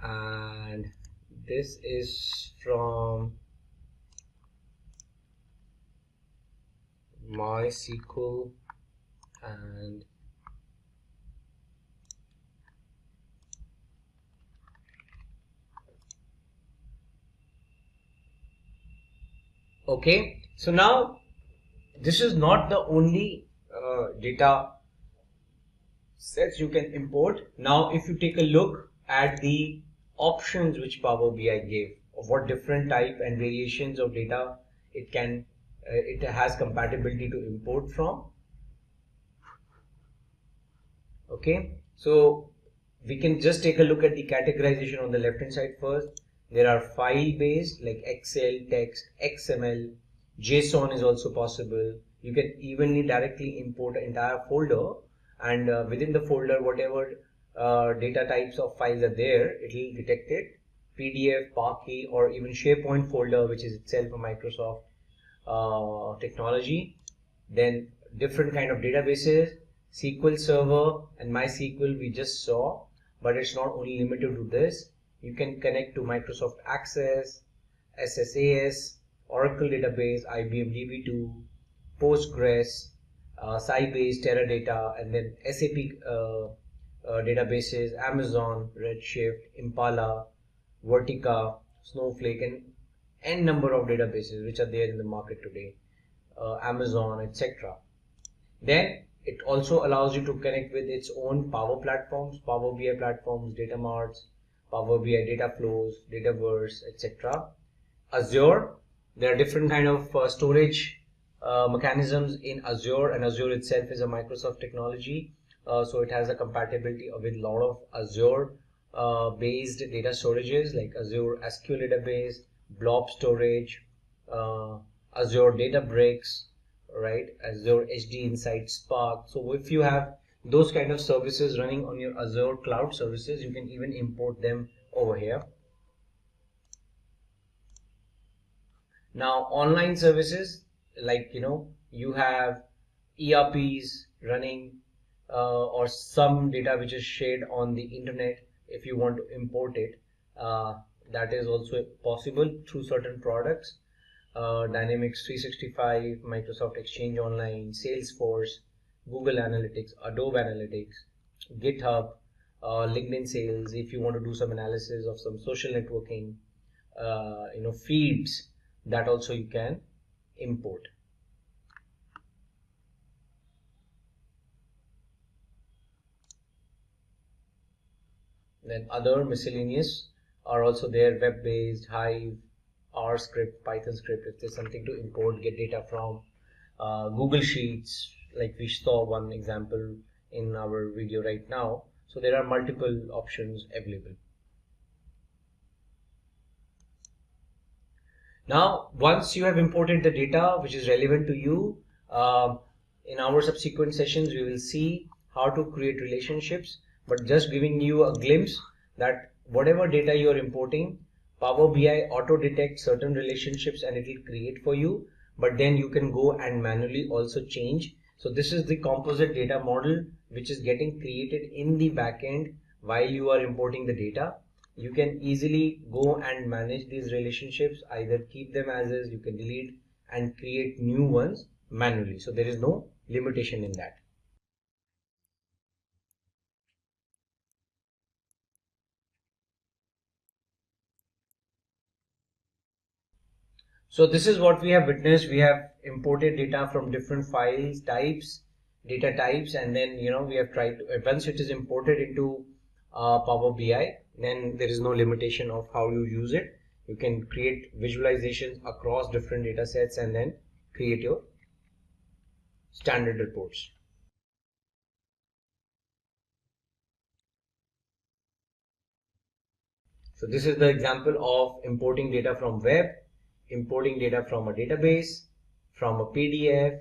and this is from MySQL, and okay. So now this is not the only data sets you can import. Now if you take a look at the options which Power BI gave of what different type and variations of data it can it has compatibility to import from. Okay, so we can just take a look at the categorization on the left hand side first. There are file based like Excel, text, XML, JSON is also possible. You can evenly directly import an entire folder, and within the folder whatever data types of files are there, it will detect it. PDF, Parquet, or even SharePoint folder, which is itself a Microsoft technology. Then different kind of databases, SQL Server and MySQL we just saw, but it's not only limited to this. You can connect to Microsoft Access, SSAS, Oracle database, IBM DB2, Postgres, Sybase, Teradata, and then SAP databases, Amazon, Redshift, Impala, Vertica, Snowflake, and n number of databases which are there in the market today. Amazon, etc. Then it also allows you to connect with its own Power platforms, Power BI platforms, data marts, Power BI data flows, Dataverse, etc. Azure, there are different kind of storage mechanisms in Azure, and Azure itself is a Microsoft technology, so it has a compatibility with a lot of Azure based data storages like Azure SQL database, Blob storage, Azure Databricks, right? Azure HD Insight Spark. So if you have those kind of services running on your Azure cloud services, you can even import them over here. Now online services, like you have ERPs running or some data which is shared on the internet. If you want to import it, that is also possible through certain products. Dynamics 365, Microsoft Exchange Online, Salesforce, Google Analytics, Adobe Analytics, GitHub, LinkedIn Sales. If you want to do some analysis of some social networking, feeds, that also you can import. Then other miscellaneous are also there, web-based, Hive, R script, Python script, if there's something to import, get data from. Google Sheets, like we saw one example in our video right now. So there are multiple options available. Now, once you have imported the data which is relevant to you, in our subsequent sessions, we will see how to create relationships, but just giving you a glimpse that whatever data you are importing, Power BI auto detects certain relationships and it will create for you, but then you can go and manually also change. So this is the composite data model which is getting created in the backend while you are importing the data. You can easily go and manage these relationships, either keep them as is, you can delete and create new ones manually. So there is no limitation in that. So this is what we have witnessed. We have imported data from different files types, data types, and then we have tried to, once it is imported into Power BI, then there is no limitation of how you use it. You can create visualizations across different data sets and then create your standard reports. So this is the example of importing data from web, importing data from a database, from a PDF,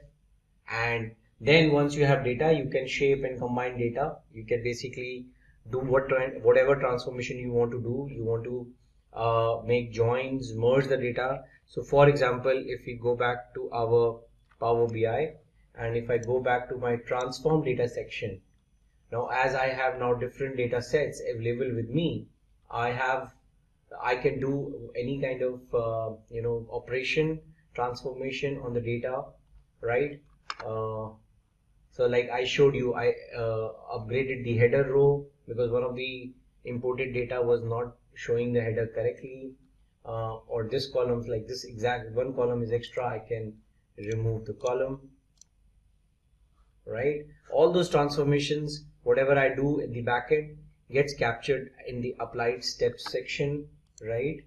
and then once you have data, you can shape and combine data. You can basically do whatever transformation you want to do. You want to make joins, merge the data. So for example, if we go back to our Power BI, and if I go back to my transform data section, now as I have now different data sets available with me, I can do any kind of operation transformation on the data, right? So like I showed you, I upgraded the header row because one of the imported data was not showing the header correctly, or this column, like this exact one column is extra, I can remove the column, right? All those transformations, whatever I do in the backend gets captured in the applied steps section, right?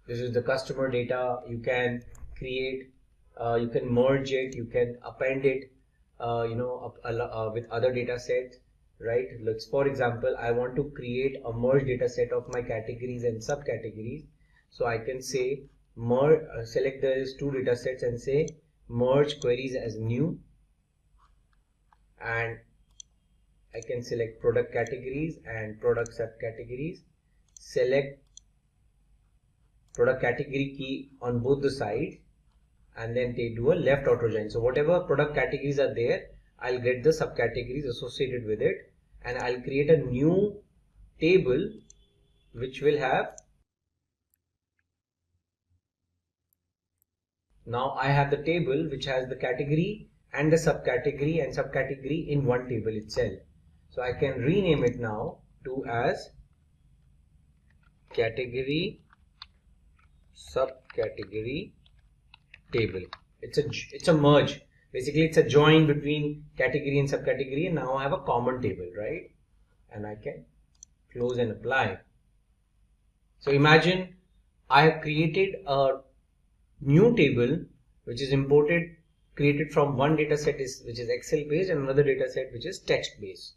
This is the customer data. You can create, you can merge it, you can append it, with other data sets, right? Let's, for example, I want to create a merge data set of my categories and subcategories. So I can say merge, select these two data sets and say merge queries as new, and I can select product categories and product subcategories, select product category key on both the sides, and then they do a left auto join. So whatever product categories are there, I'll get the subcategories associated with it, and I'll create a new table which will have, now I have the table which has the category and the subcategory and subcategory in one table itself. So I can rename it now to as category, subcategory, table. It's a merge. Basically, it's a join between category and subcategory, and now I have a common table, right? And I can close and apply. So imagine I have created a new table which is created from one data set which is Excel based and another data set which is text based.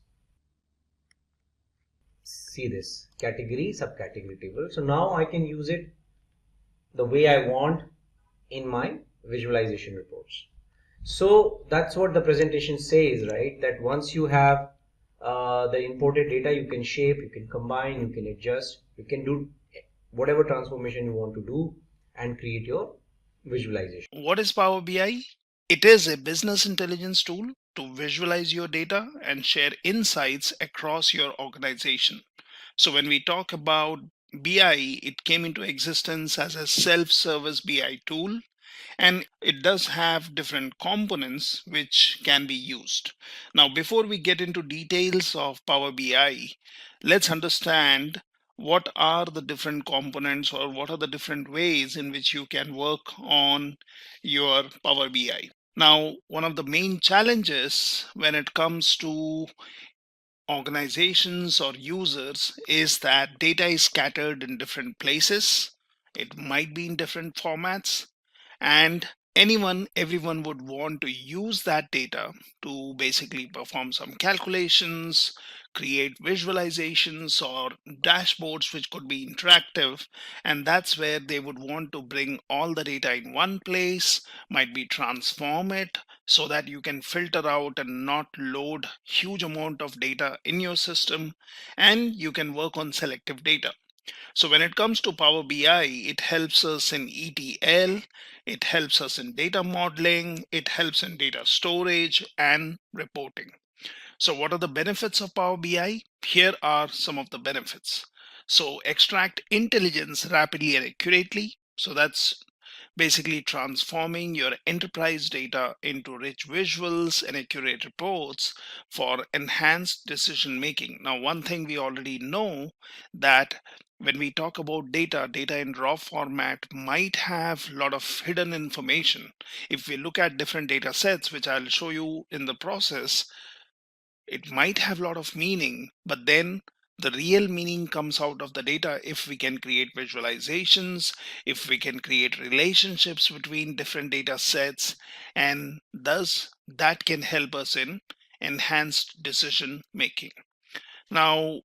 See this category subcategory table. So now I can use it the way I want in my visualization reports. So that's what the presentation says, right? That once you have the imported data, you can shape, you can combine, you can adjust, you can do whatever transformation you want to do and create your visualization.
What is Power BI? It is a business intelligence tool to visualize your data and share insights across your organization. So when we talk about BI, it came into existence as a self-service BI tool, and it does have different components which can be used. Now, before we get into details of Power BI, let's understand what are the different components or what are the different ways in which you can work on your Power BI. Now, one of the main challenges when it comes to organizations or users is that data is scattered in different places. It might be in different formats, and everyone would want to use that data to basically perform some calculations, create visualizations or dashboards which could be interactive, and that's where they would want to bring all the data in one place, might be transform it so that you can filter out and not load huge amount of data in your system, and you can work on selective data. So when it comes to Power BI, it helps us in ETL, it helps us in data modeling, it helps in data storage and reporting. So what are the benefits of Power BI? Here are some of the benefits. So extract intelligence rapidly and accurately. So that's basically transforming your enterprise data into rich visuals and accurate reports for enhanced decision making. Now, one thing we already know that when we talk about data in raw format might have a lot of hidden information. If we look at different data sets, which I'll show you in the process, it might have a lot of meaning, but then the real meaning comes out of the data if we can create visualizations, if we can create relationships between different data sets, and thus that can help us in enhanced decision making. Now,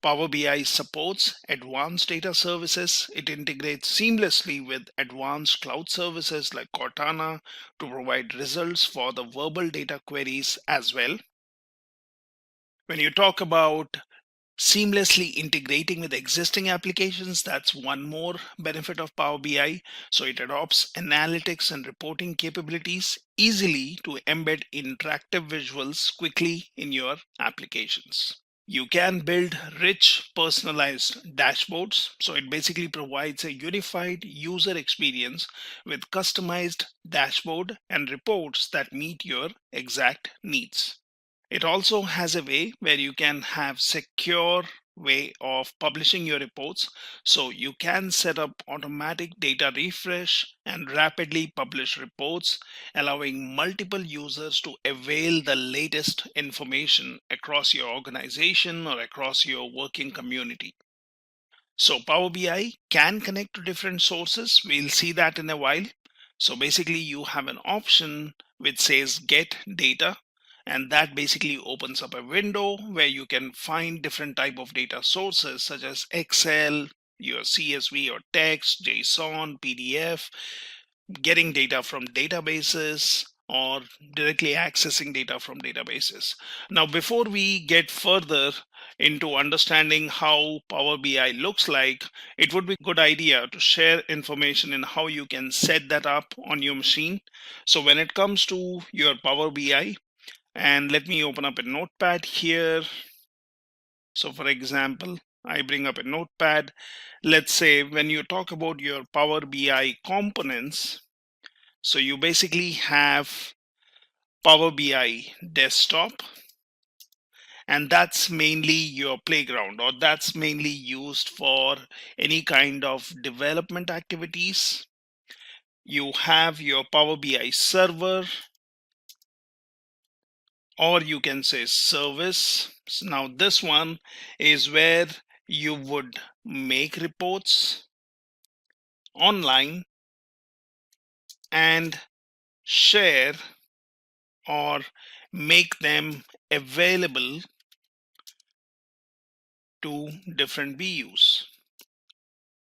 Power BI supports advanced data services. It integrates seamlessly with advanced cloud services like Cortana to provide results for the verbal data queries as well. When you talk about seamlessly integrating with existing applications, that's one more benefit of Power BI. So it adopts analytics and reporting capabilities easily to embed interactive visuals quickly in your applications. You can build rich personalized dashboards. So it basically provides a unified user experience with customized dashboard and reports that meet your exact needs. It also has a way where you can have secure way of publishing your reports. So you can set up automatic data refresh and rapidly publish reports, allowing multiple users to avail the latest information across your organization or across your working community. So Power BI can connect to different sources. We'll see that in a while. So basically you have an option which says get data, and that basically opens up a window where you can find different type of data sources such as Excel, your CSV or text, JSON, PDF, getting data from databases, or directly accessing data from databases. Now, before we get further into understanding how Power BI looks like, it would be a good idea to share information in how you can set that up on your machine. So when it comes to your Power BI, and let me open up a notepad here. So for example, I bring up a notepad. Let's say when you talk about your Power BI components, so you basically have Power BI desktop, and that's mainly your playground, or that's mainly used for any kind of development activities. you have your Power BI server, or you can say service. Now this one is where you would make reports online and share or make them available to different BUs.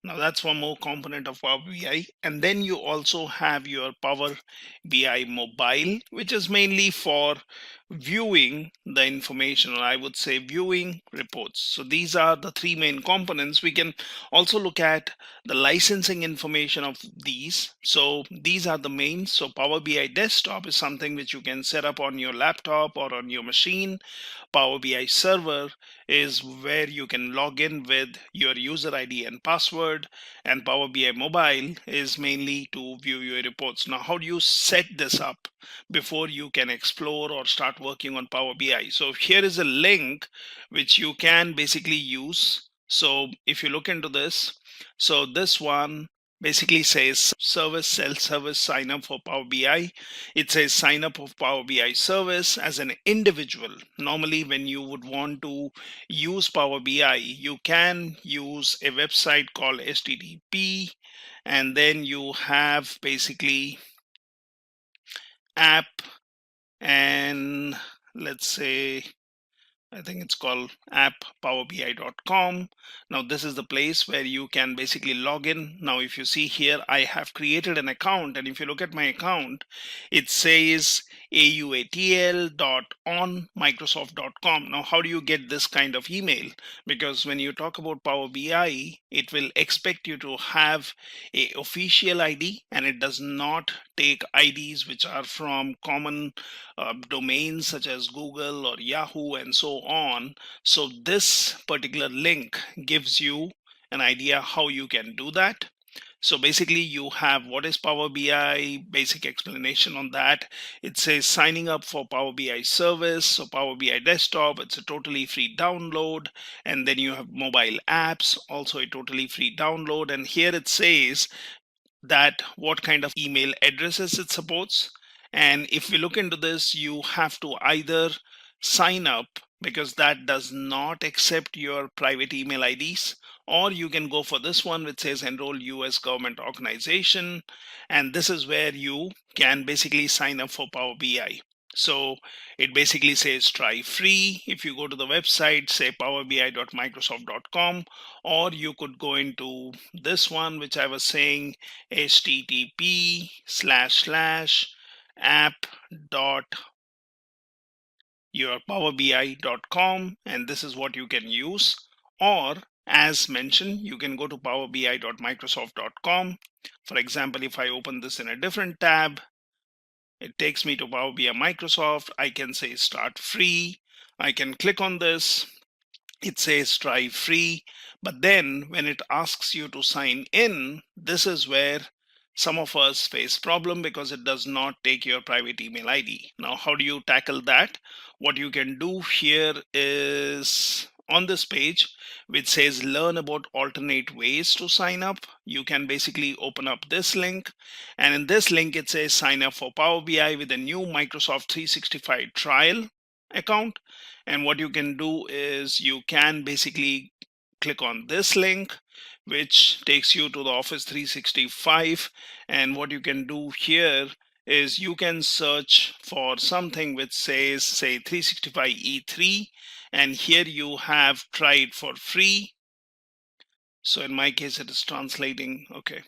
Now that's one more component of Power BI. And then you also have your Power BI mobile, which is mainly for viewing the information, or I would say viewing reports. So these are the three main components. We can also look at the licensing information of these. So these are the main. So Power BI desktop is something which you can set up on your laptop or on your machine. Power BI server is where you can log in with your user ID and password, and Power BI mobile is mainly to view your reports. Now, how do you set this up before you can explore or start working on Power BI? So here is a link which you can basically use. So if you look into this, so this one basically says service, self-service sign up for Power BI. It says sign up of Power BI service as an individual. Normally when you would want to use Power BI, you can use a website called HTTP, and then you have basically app, and let's say I think it's called app.powerbi.com. Now this is the place where you can basically log in. Now if you see here, I have created an account, and if you look at my account, it says auatl.onmicrosoft.com. Now how do you get this kind of email? Because when you talk about Power BI, it will expect you to have a official ID, and it does not take IDs which are from common domains such as Google or Yahoo and so on. So this particular link gives you an idea how you can do that. So basically you have what is Power BI, basic explanation on that. It says signing up for Power BI service. So Power BI desktop, it's a totally free download. And then you have mobile apps, also a totally free download. And here it says that what kind of email addresses it supports. And if we look into this, you have to either sign up, because that does not accept your private email IDs, or you can go for this one which says enroll US government organization, and this is where you can basically sign up for Power BI. So it basically says try free. If you go to the website, say powerbi.microsoft.com, or you could go into this one which I was saying, http://app.yourpowerbi.com, and this is what you can use. Or as mentioned, you can go to powerbi.microsoft.com. For example, if I open this in a different tab, it takes me to Power BI Microsoft. I can say start free. I can click on this. It says try free. But then when it asks you to sign in, this is where some of us face problem, because it does not take your private email ID. Now, how do you tackle that? What you can do here is on this page, which says learn about alternate ways to sign up, you can basically open up this link. And in this link, it says sign up for Power BI with a new Microsoft 365 trial account. And what you can do is you can basically click on this link, which takes you to the Office 365. And what you can do here is you can search for something which says, say, 365 E3, and here you have try it for free. So in my case, it is translating. Okay.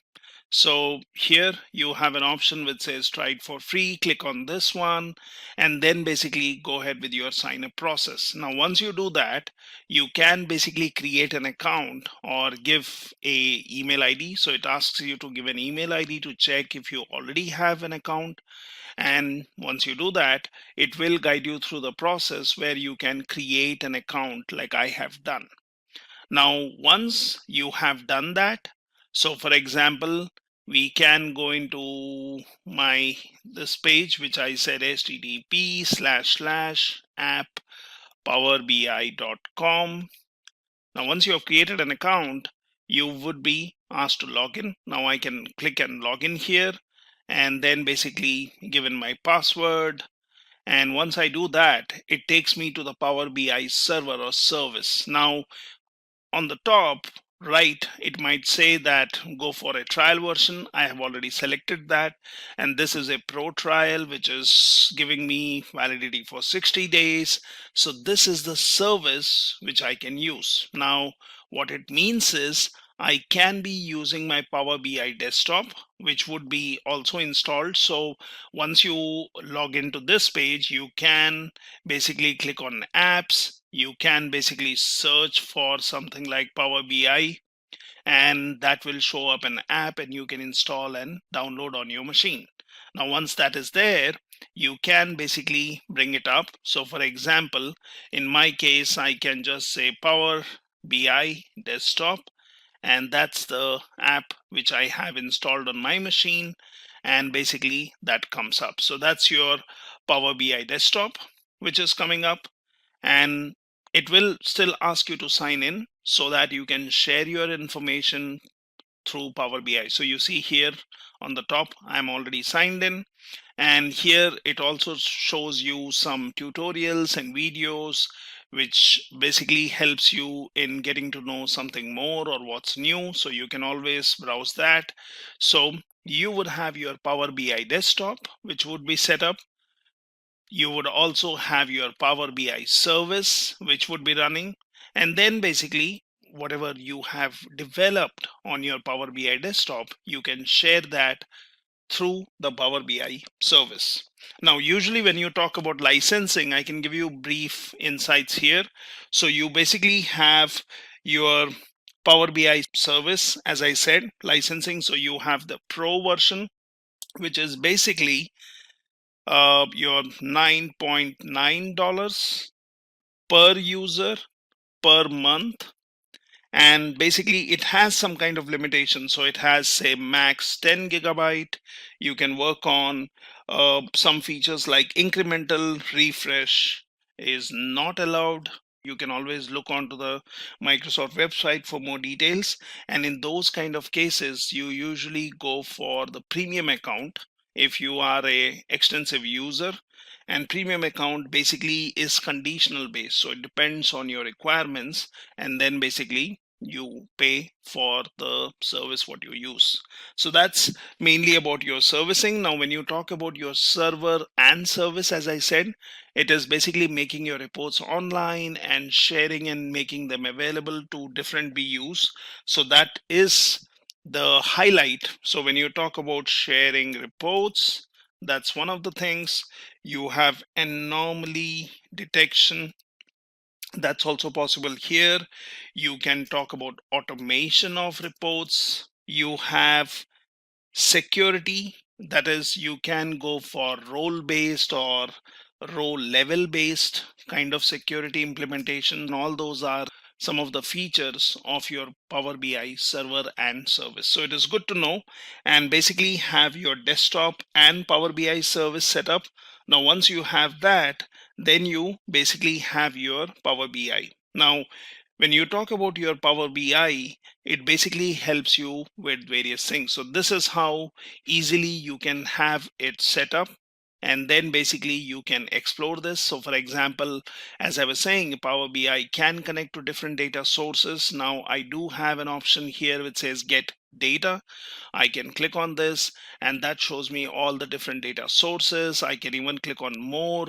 So here you have an option which says try it for free. Click on this one, and then basically go ahead with your sign up process. Now, once you do that, you can basically create an account or give a email ID. So it asks you to give an email ID to check if you already have an account. And once you do that, it will guide you through the process where you can create an account like I have done. Now, once you have done that, so for example, we can go into this page, which I said http://app.powerbi.com. Now, once you have created an account, you would be asked to log in. Now I can click and log in here. and then basically given my password. And once I do that, it takes me to the Power BI server or service. Now, on the top right, it might say that go for a trial version. I have already selected that, and this is a pro trial which is giving me validity for 60 days. So this is the service which I can use. Now what it means is I can be using my Power BI desktop, which would be also installed. So once you log into this page, you can basically click on apps. You can basically search for something like Power BI, and that will show up an app and you can install and download on your machine. Now once that is there, you can basically bring it up. So for example, in my case, I can just say Power BI desktop, and that's the app which I have installed on my machine, and basically that comes up. So that's your Power BI desktop which is coming up, and it will still ask you to sign in so that you can share your information through Power BI. So you see here on the top, I'm already signed in, and here it also shows you some tutorials and videos which basically helps you in getting to know something more or what's new. So you can always browse that. So you would have your Power BI desktop which would be set up. You would also have your Power BI service which would be running, and then basically whatever you have developed on your Power BI desktop, you can share that through the Power BI service. Now, usually when you talk about licensing, I can give you brief insights here. So you basically have your Power BI service, as I said, licensing. So you have the Pro version, which is basically your $9.9 per user per month, and basically it has some kind of limitation. So it has, say, max 10 gigabyte. You can work on some features like incremental refresh is not allowed. You can always look onto the Microsoft website for more details, and in those kind of cases you usually go for the premium account if you are a extensive user. And premium account basically is conditional based, so it depends on your requirements, and then basically you pay for the service what you use. So that's mainly about your servicing. Now when you talk about your server and service, as I said, it is basically making your reports online and sharing and making them available to different BUs. So that is the highlight. So when you talk about sharing reports, that's one of the things. You have anomaly detection, that's also possible here. You can talk about automation of reports. You have security, that is, you can go for role based or role level based kind of security implementation. All those are some of the features of your Power BI server and service. So it is good to know and basically have your desktop and Power BI service set up. Now once you have that, then you basically have your Power BI. Now when you talk about your Power BI, it basically helps you with various things. So this is how easily you can have it set up, and then basically you can explore this. So for example, as I was saying, Power BI can connect to different data sources. Now I do have an option here which says get data. I can click on this and that shows me all the different data sources. I can even click on more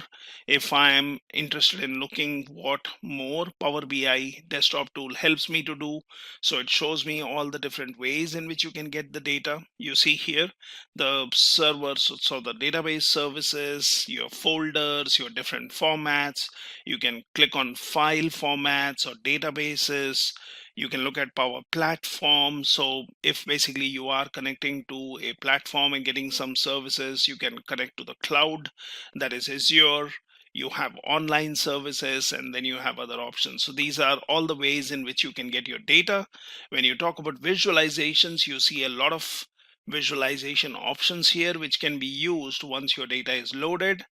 if I am interested in looking what more Power BI desktop tool helps me to do. So it shows me all the different ways in which you can get the data. You see here the servers, so the database services, your folders, your different formats. You can click on file formats or databases. You can look at Power Platform. So if basically you are connecting to a platform and getting some services, you can connect to the cloud, that is Azure. You have online services, and then you have other options. So these are all the ways in which you can get your data. When you talk about visualizations, you see a lot of visualization options here which can be used once your data is loaded,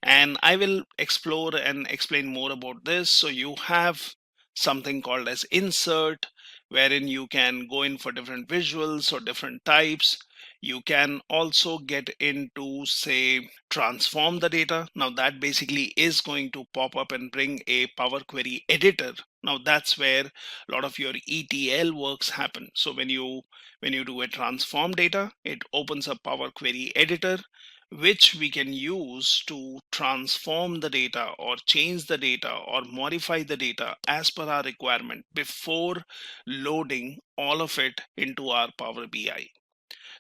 and I will explore and explain more about this. So you have something called as insert, wherein you can go in for different visuals or different types. You can also get into, say, transform the data. Now that basically is going to pop up and bring a Power Query editor. Now that's where a lot of your ETL works happen. So when you do a transform data, it opens up Power Query editor, which we can use to transform the data or change the data or modify the data as per our requirement before loading all of it into our Power BI.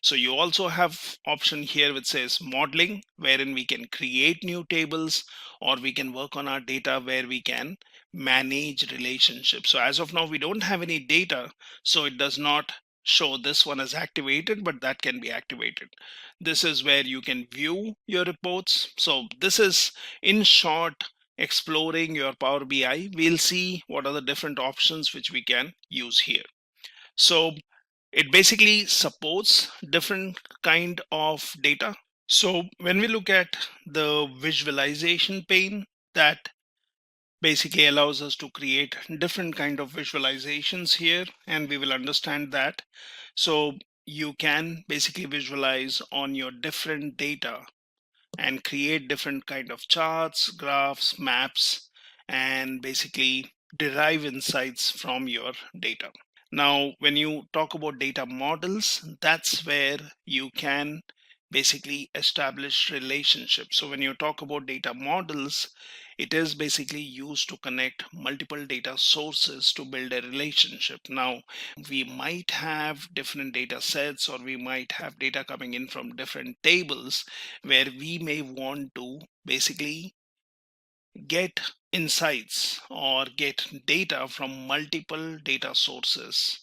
So you also have option here which says modeling, wherein we can create new tables, or we can work on our data where we can manage relationships. So as of now, we don't have any data, so it does not show this one as activated, but that can be activated. This is where you can view your reports. So this is, in short, exploring your Power BI. We'll see what are the different options which we can use here. So it basically supports different kind of data. So when we look at the visualization pane, that basically allows us to create different kind of visualizations here, and we will understand that. So you can basically visualize on your different data and create different kind of charts, graphs, maps, and basically derive insights from your data. Now, when you talk about data models, that's where you can basically establish relationships. So when you talk about data models, it is basically used to connect multiple data sources to build a relationship. Now, we might have different data sets, or we might have data coming in from different tables, where we may want to basically get insights or get data from multiple data sources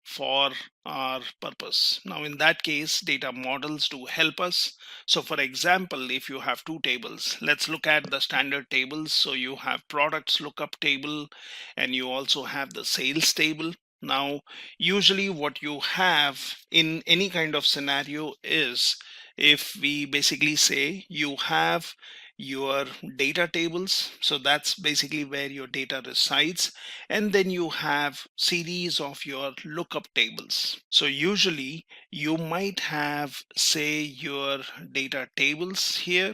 for our purpose. Now, in that case, data models do help us. So for example, if you have two tables, let's look at the standard tables. So you have products lookup table, and you also have the sales table. Now, usually what you have in any kind of scenario is, if we basically say you have your data tables, so that's basically where your data resides, and then you have series of your lookup tables. So usually you might have, say, your data tables here,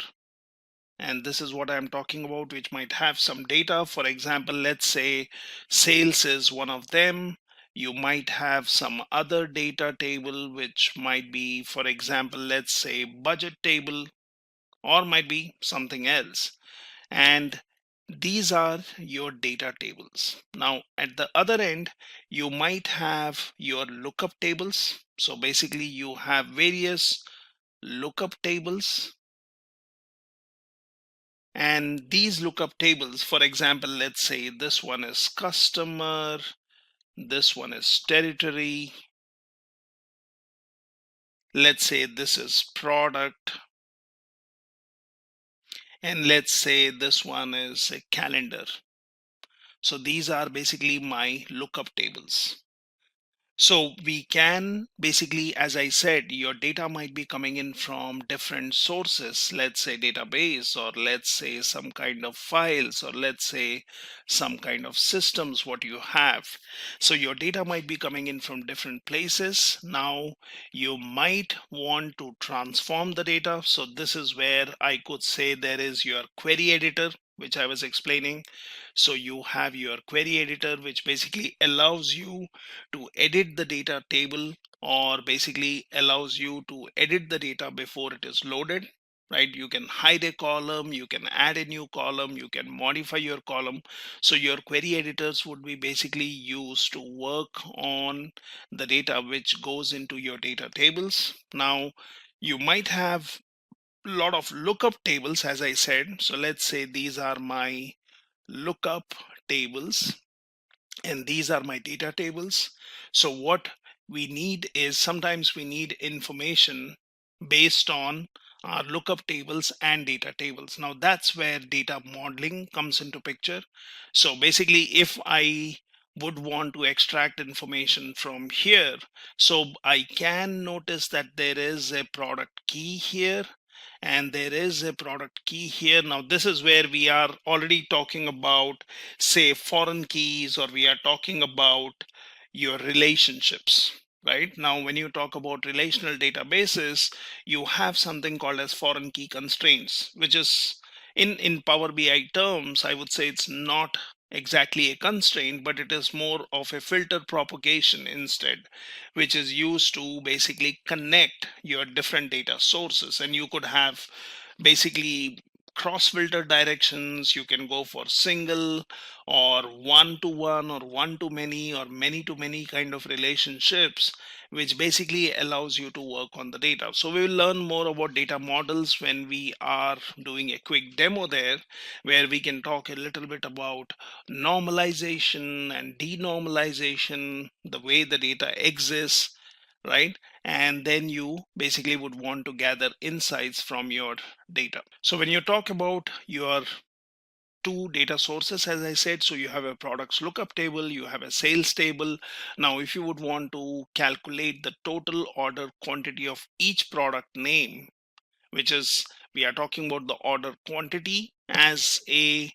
and this is what I'm talking about, which might have some data. For example, let's say sales is one of them. You might have some other data table, which might be, for example, let's say budget table, or might be something else. And these are your data tables. Now, at the other end, you might have your lookup tables. So basically, you have various lookup tables. And these lookup tables, for example, let's say this one is customer, this one is territory. Let's say this is product. And let's say this one is a calendar. So these are basically my lookup tables. So we can basically, as I said, your data might be coming in from different sources, let's say database, or let's say some kind of files, or let's say some kind of systems what you have. So your data might be coming in from different places. Now you might want to transform the data. So this is where I could say there is your query editor, which I was explaining. So you have your query editor, which basically allows you to edit the data table, or basically allows you to edit the data before it is loaded, right? You can hide a column, you can add a new column, you can modify your column. So your query editors would be basically used to work on the data which goes into your data tables. Now, you might have a lot of lookup tables, as I said. So let's say these are my lookup tables, and these are my data tables. So what we need is, sometimes we need information based on our lookup tables and data tables. Now that's where data modeling comes into picture. So basically, if I would want to extract information from here, so I can notice that there is a product key here, and there is a product key here. Now this is where we are already talking about, say, foreign keys, or we are talking about your relationships. Right now, when you talk about relational databases, you have something called as foreign key constraints, which is in Power BI terms, I would say it's not exactly a constraint, but it is more of a filter propagation instead, which is used to basically connect your different data sources. And you could have basically cross filter directions. You can go for single or one to one or one to many or many to many kind of relationships, which basically allows you to work on the data. So we will learn more about data models when we are doing a quick demo there, where we can talk a little bit about normalization and denormalization, the way the data exists, right? And then you basically would want to gather insights from your data. So when you talk about your two data sources, as I said, so you have a products lookup table, you have a sales table. Now if you would want to calculate the total order quantity of each product name, which is, we are talking about the order quantity as a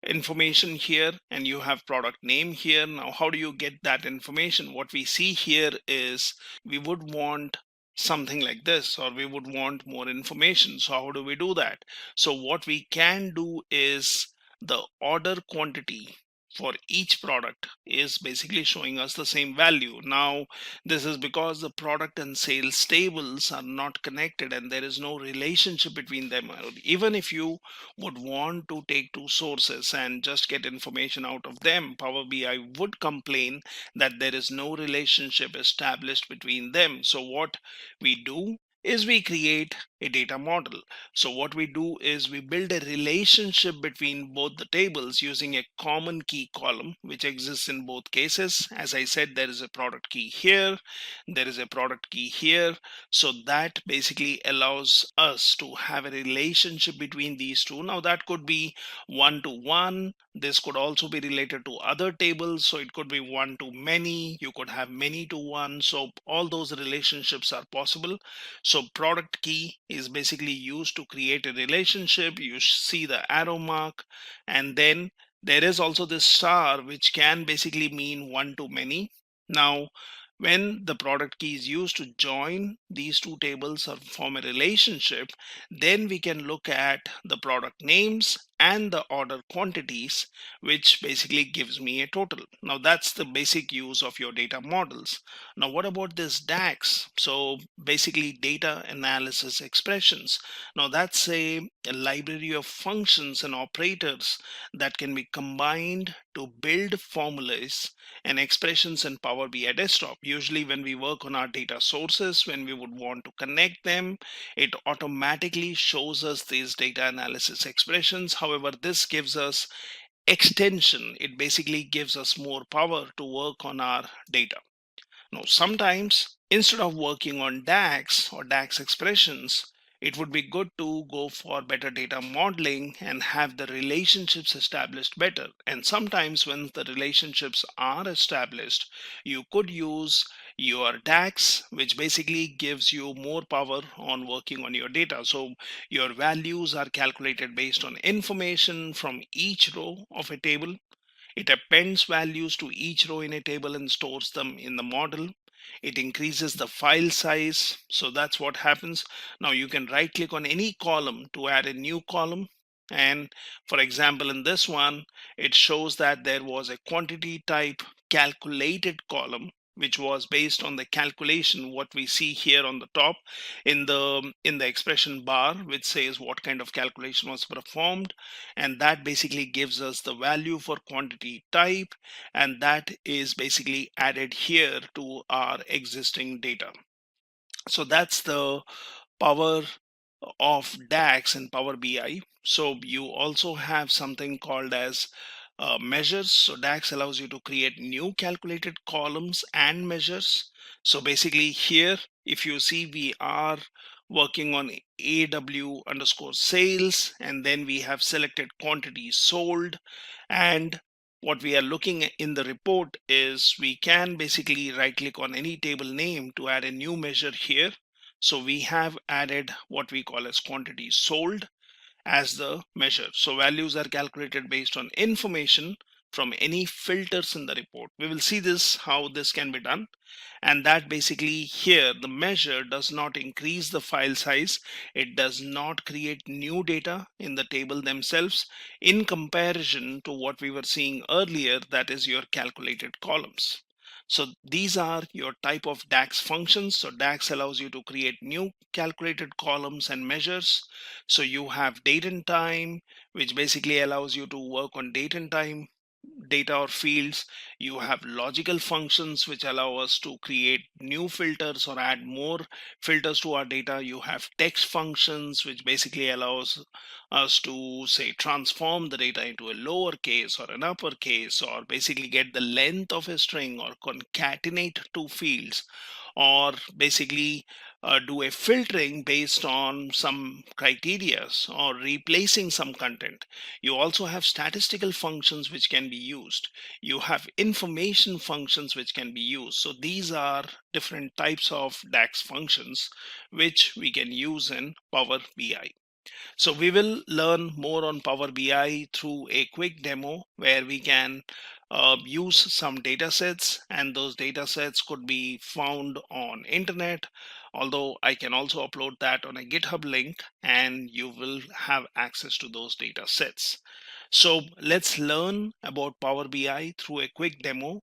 information here, and you have product name here. Now how do you get that information? What we see here is we would want something like this, or we would want more information. So how do we do that? So what we can do is the order quantity for each product is basically showing us the same value. Now this is because the product and sales tables are not connected and there is no relationship between them. Even if you would want to take two sources and just get information out of them, Power BI would complain that there is no relationship established between them. So what we do is we create a data model. So what we do is we build a relationship between both the tables using a common key column, which exists in both cases. As I said, there is a product key here, there is a product key here. So that basically allows us to have a relationship between these two. Now that could be one to one. This could also be related to other tables. So it could be one to many. You could have many to one. So all those relationships are possible. So product key is basically used to create a relationship. You see the arrow mark, and then there is also this star, which can basically mean one to many. Now when the product key is used to join these two tables or form a relationship, then we can look at the product names and the order quantities, which basically gives me a total. Now that's the basic use of your data models. Now what about this DAX? So basically data analysis expressions. Now that's a library of functions and operators that can be combined to build formulas and expressions in Power BI Desktop. Usually when we work on our data sources, when we would want to connect them, it automatically shows us these data analysis expressions. However, this gives us extension. It basically gives us more power to work on our data. Now, sometimes instead of working on DAX or DAX expressions, it would be good to go for better data modeling and have the relationships established better. And sometimes when the relationships are established, you could use your DAX, which basically gives you more power on working on your data. So your values are calculated based on information from each row of a table. It appends values to each row in a table and stores them in the model. It increases the file size. So that's what happens. Now you can right click on any column to add a new column. And for example, in this one, it shows that there was a quantity type calculated column, which was based on the calculation what we see here on the top in the expression bar, which says what kind of calculation was performed. And that basically gives us the value for quantity type, and that is basically added here to our existing data. So that's the power of DAX and Power BI. So you also have something called as measures. So DAX allows you to create new calculated columns and measures. So basically here, if you see, we are working on AW underscore sales, and then we have selected quantities sold. And what we are looking at in the report is we can basically right click on any table name to add a new measure here. So we have added what we call as quantity sold as the measure. So values are calculated based on information from any filters in the report. We will see this, how this can be done. And that basically here, the measure does not increase the file size. It does not create new data in the table themselves in comparison to what we were seeing earlier, that is your calculated columns. So these are your type of DAX functions. So DAX allows you to create new calculated columns and measures. So you have date and time, which basically allows you to work on date and time data or fields. You have logical functions which allow us to create new filters or add more filters to our data. You have text functions which basically allows us to say transform the data into a lowercase or an uppercase, or basically get the length of a string, or concatenate two fields, or basically do a filtering based on some criteria, or replacing some content. You also have statistical functions which can be used. You have information functions which can be used. So these are different types of DAX functions which we can use in Power BI. So we will learn more on Power BI through a quick demo where we can use some data sets, and those data sets could be found on internet, although I can also upload that on a GitHub link and you will have access to those data sets. So let's learn about Power BI through a quick demo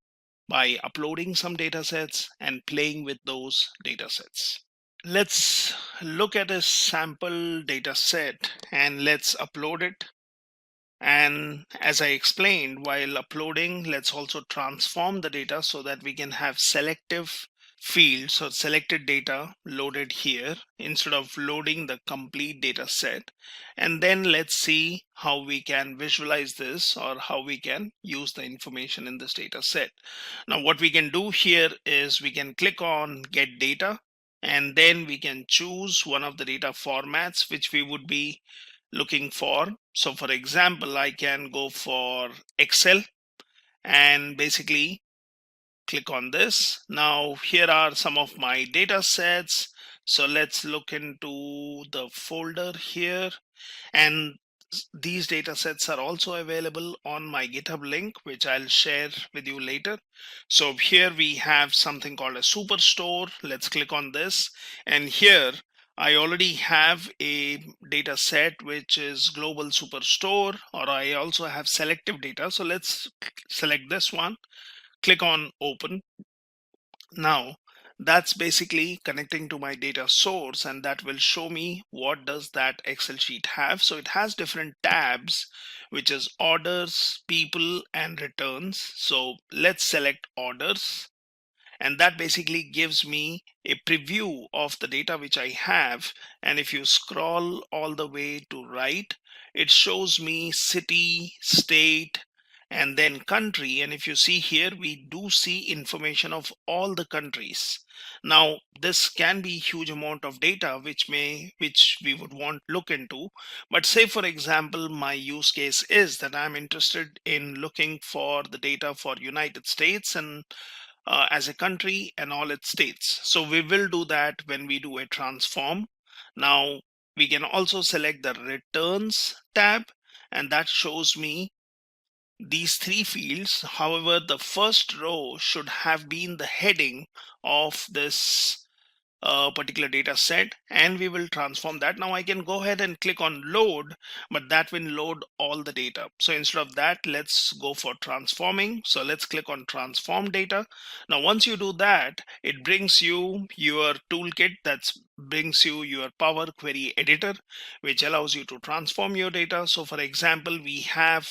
by uploading some data sets and playing with those data sets. Let's look at a sample data set and let's upload it. And as I explained, while uploading, let's also transform the data so that we can have selective fields or selected data loaded here instead of loading the complete data set. And then let's see how we can visualize this, or how we can use the information in this data set. Now what we can do here is we can click on get data, and then we can choose one of the data formats which we would be looking for. So for example, I can go for Excel and basically click on this. Now here are some of my data sets. So let's look into the folder here, and these data sets are also available on my GitHub link, which I'll share with you later. So here we have something called a superstore. Let's click on this, and here I already have a data set which is global superstore, or I also have selective data. So let's select this one, click on open. Now that's basically connecting to my data source, and that will show me what does that Excel sheet have. So it has different tabs, which is orders, people, and returns. So let's select orders, and that basically gives me a preview of the data which I have. And if you scroll all the way to right, it shows me city, state, and then country. And if you see here, we do see information of all the countries. Now this can be huge amount of data which we would want to look into. But say for example, my use case is that I'm interested in looking for the data for United States and as a country and all its states. So we will do that when we do a transform. Now we can also select the returns tab, and that shows me these three fields. However, the first row should have been the heading of this particular data set, and we will transform that. Now I can go ahead and click on load, but that will load all the data. So instead of that, let's go for transforming. So let's click on transform data. Now once you do that, it brings you your toolkit, that brings you your Power Query Editor, which allows you to transform your data. So for example, we have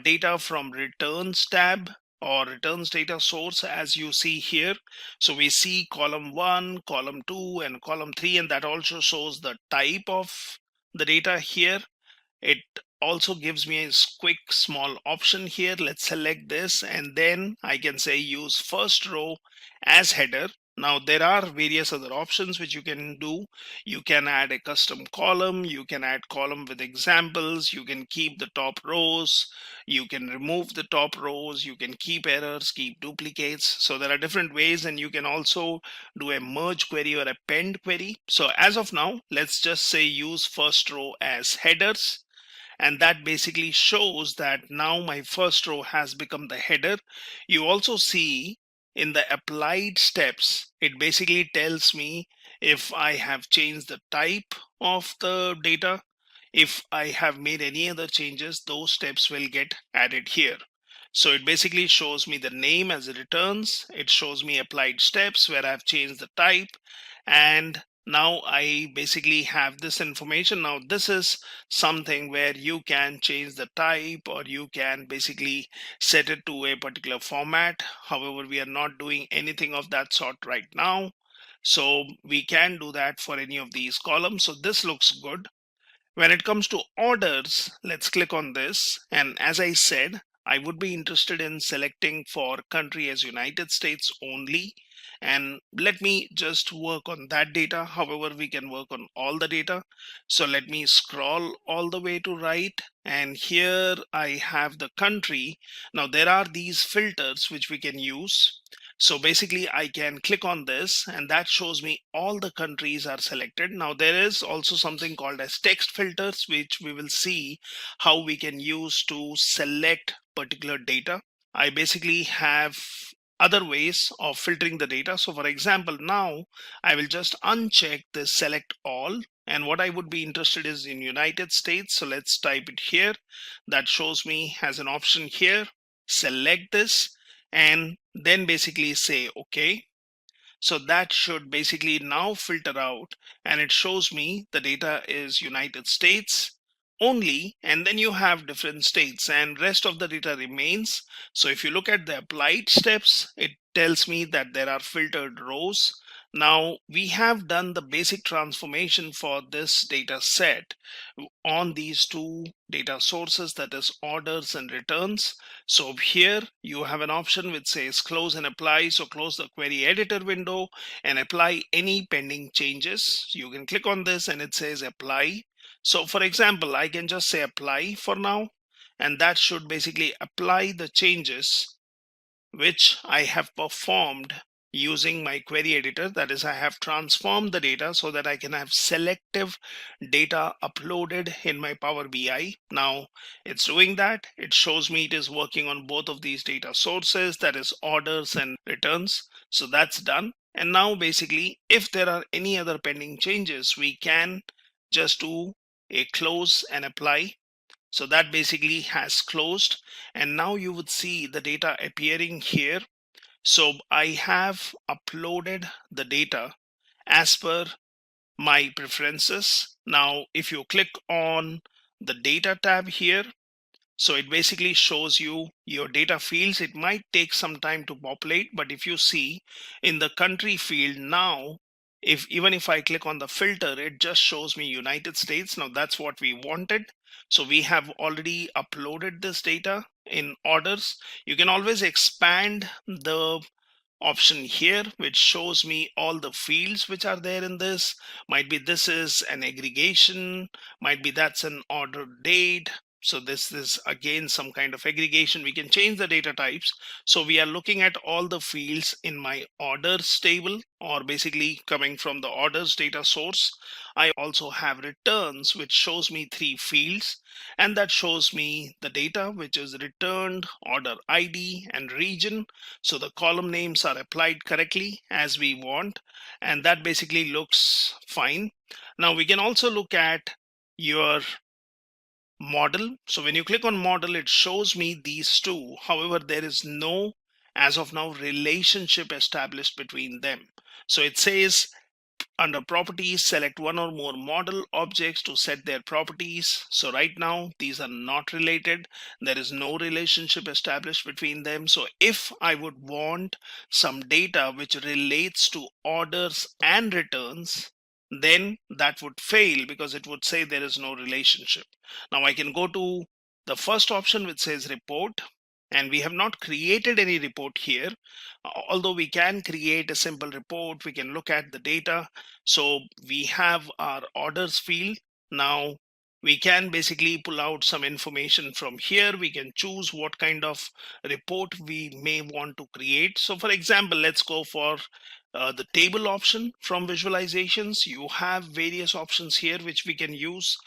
data from returns tab or returns data source, as you see here. So we see column 1, column 2, and column 3, and that also shows the type of the data here. It also gives me a quick small option here. Let's select this, and then I can say use first row as header. Now there are various other options which you can do. You can add a custom column, you can add column with examples, you can keep the top rows, you can remove the top rows, you can keep errors, keep duplicates. So there are different ways, and you can also do a merge query or append query. So as of now, let's just say use first row as headers. and that basically shows that now my first row has become the header. You also see in the applied steps, it basically tells me if I have changed the type of the data. If I have made any other changes, those steps will get added here. So it basically shows me the name as it returns. It shows me applied steps where I've changed the type. And now I basically have this information. Now this is something where you can change the type, or you can basically set it to a particular format. However, we are not doing anything of that sort right now. So we can do that for any of these columns. So this looks good. When it comes to orders, let's click on this. And as I said, I would be interested in selecting for country as United States only. And let me just work on that data. However, we can work on all the data. So let me scroll all the way to right. And here I have the country. Now there are these filters which we can use. So basically I can click on this and that shows me all the countries are selected. Now there is also something called as text filters, which we will see how we can use to select particular data. I basically have other ways of filtering the data. So for example, now I will just uncheck the select all. And what I would be interested is in United States. So let's type it here. That shows me as an option here. Select this and then basically say OK. So that should basically now filter out, and it shows me the data is United States only, and then you have different states and rest of the data remains. So if you look at the applied steps, it tells me that there are filtered rows. Now we have done the basic transformation for this data set on these two data sources, that is orders and returns. So here you have an option which says close and apply. So close the query editor window and apply any pending changes. You can click on this and it says apply. So for example, I can just say apply for now, and that should basically apply the changes which I have performed using my query editor. That is, I have transformed the data so that I can have selective data uploaded in my Power BI. Now it's doing that. It shows me it is working on both of these data sources, that is orders and returns. So that's done. And now basically, if there are any other pending changes, we can just do a close and apply. So that basically has closed, and now you would see the data appearing here. So I have uploaded the data as per my preferences. Now if you click on the data tab here, so it basically shows you your data fields. It might take some time to populate, but if you see in the country field now, even if I click on the filter, it just shows me United States. Now that's what we wanted. So we have already uploaded this data in orders. You can always expand the option here, which shows me all the fields which are there in this. Might be this is an aggregation, might be that's an order date. So this is again some kind of aggregation. We can change the data types. So we are looking at all the fields in my orders table, or basically coming from the orders data source. I also have returns, which shows me 3 fields, and that shows me the data which is returned, order ID and region. So the column names are applied correctly as we want, and that basically looks fine. Now we can also look at your model. So when you click on model, it shows me these two. However, there is no, as of now, relationship established between them. So it says under properties, select one or more model objects to set their properties. So right now, these are not related. There is no relationship established between them. So if I would want some data which relates to orders and returns, then that would fail because it would say there is no relationship. Now I can go to the first option which says report, and we have not created any report here. Although we can create a simple report, we can look at the data. So we have our orders field. Now we can basically pull out some information from here. We can choose what kind of report we may want to create. So for example, let's go for the table option from visualizations. You have various options here which we can use.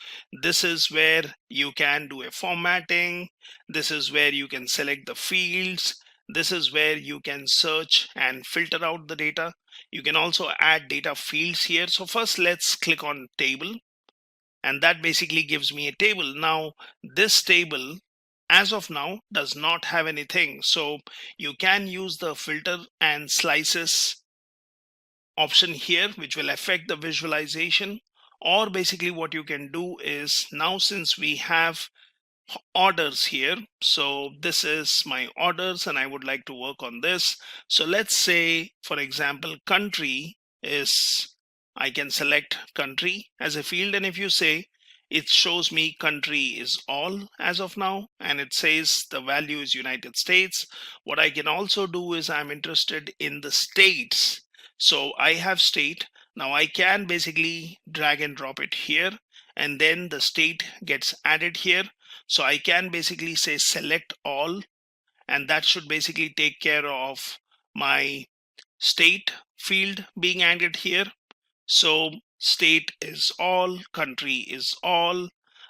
This is where you can do a formatting. This is where you can select the fields. This is where you can search and filter out the data. You can also add data fields here. So first let's click on table, and that basically gives me a table. Now this table as of now does not have anything, so you can use the filter and slices option here, which will affect the visualization. Or basically what you can do is, now since we have orders here, so this is my orders and I would like to work on this. So let's say, for example, country is, I can select country as a field, and if you say, it shows me country is all as of now, and it says the value is United States. What I can also do is, I'm interested in the states, so I have state. Now I can basically drag and drop it here, and then the state gets added here. So I can basically say select all, and that should basically take care of my state field being added here. So state is all, country is all.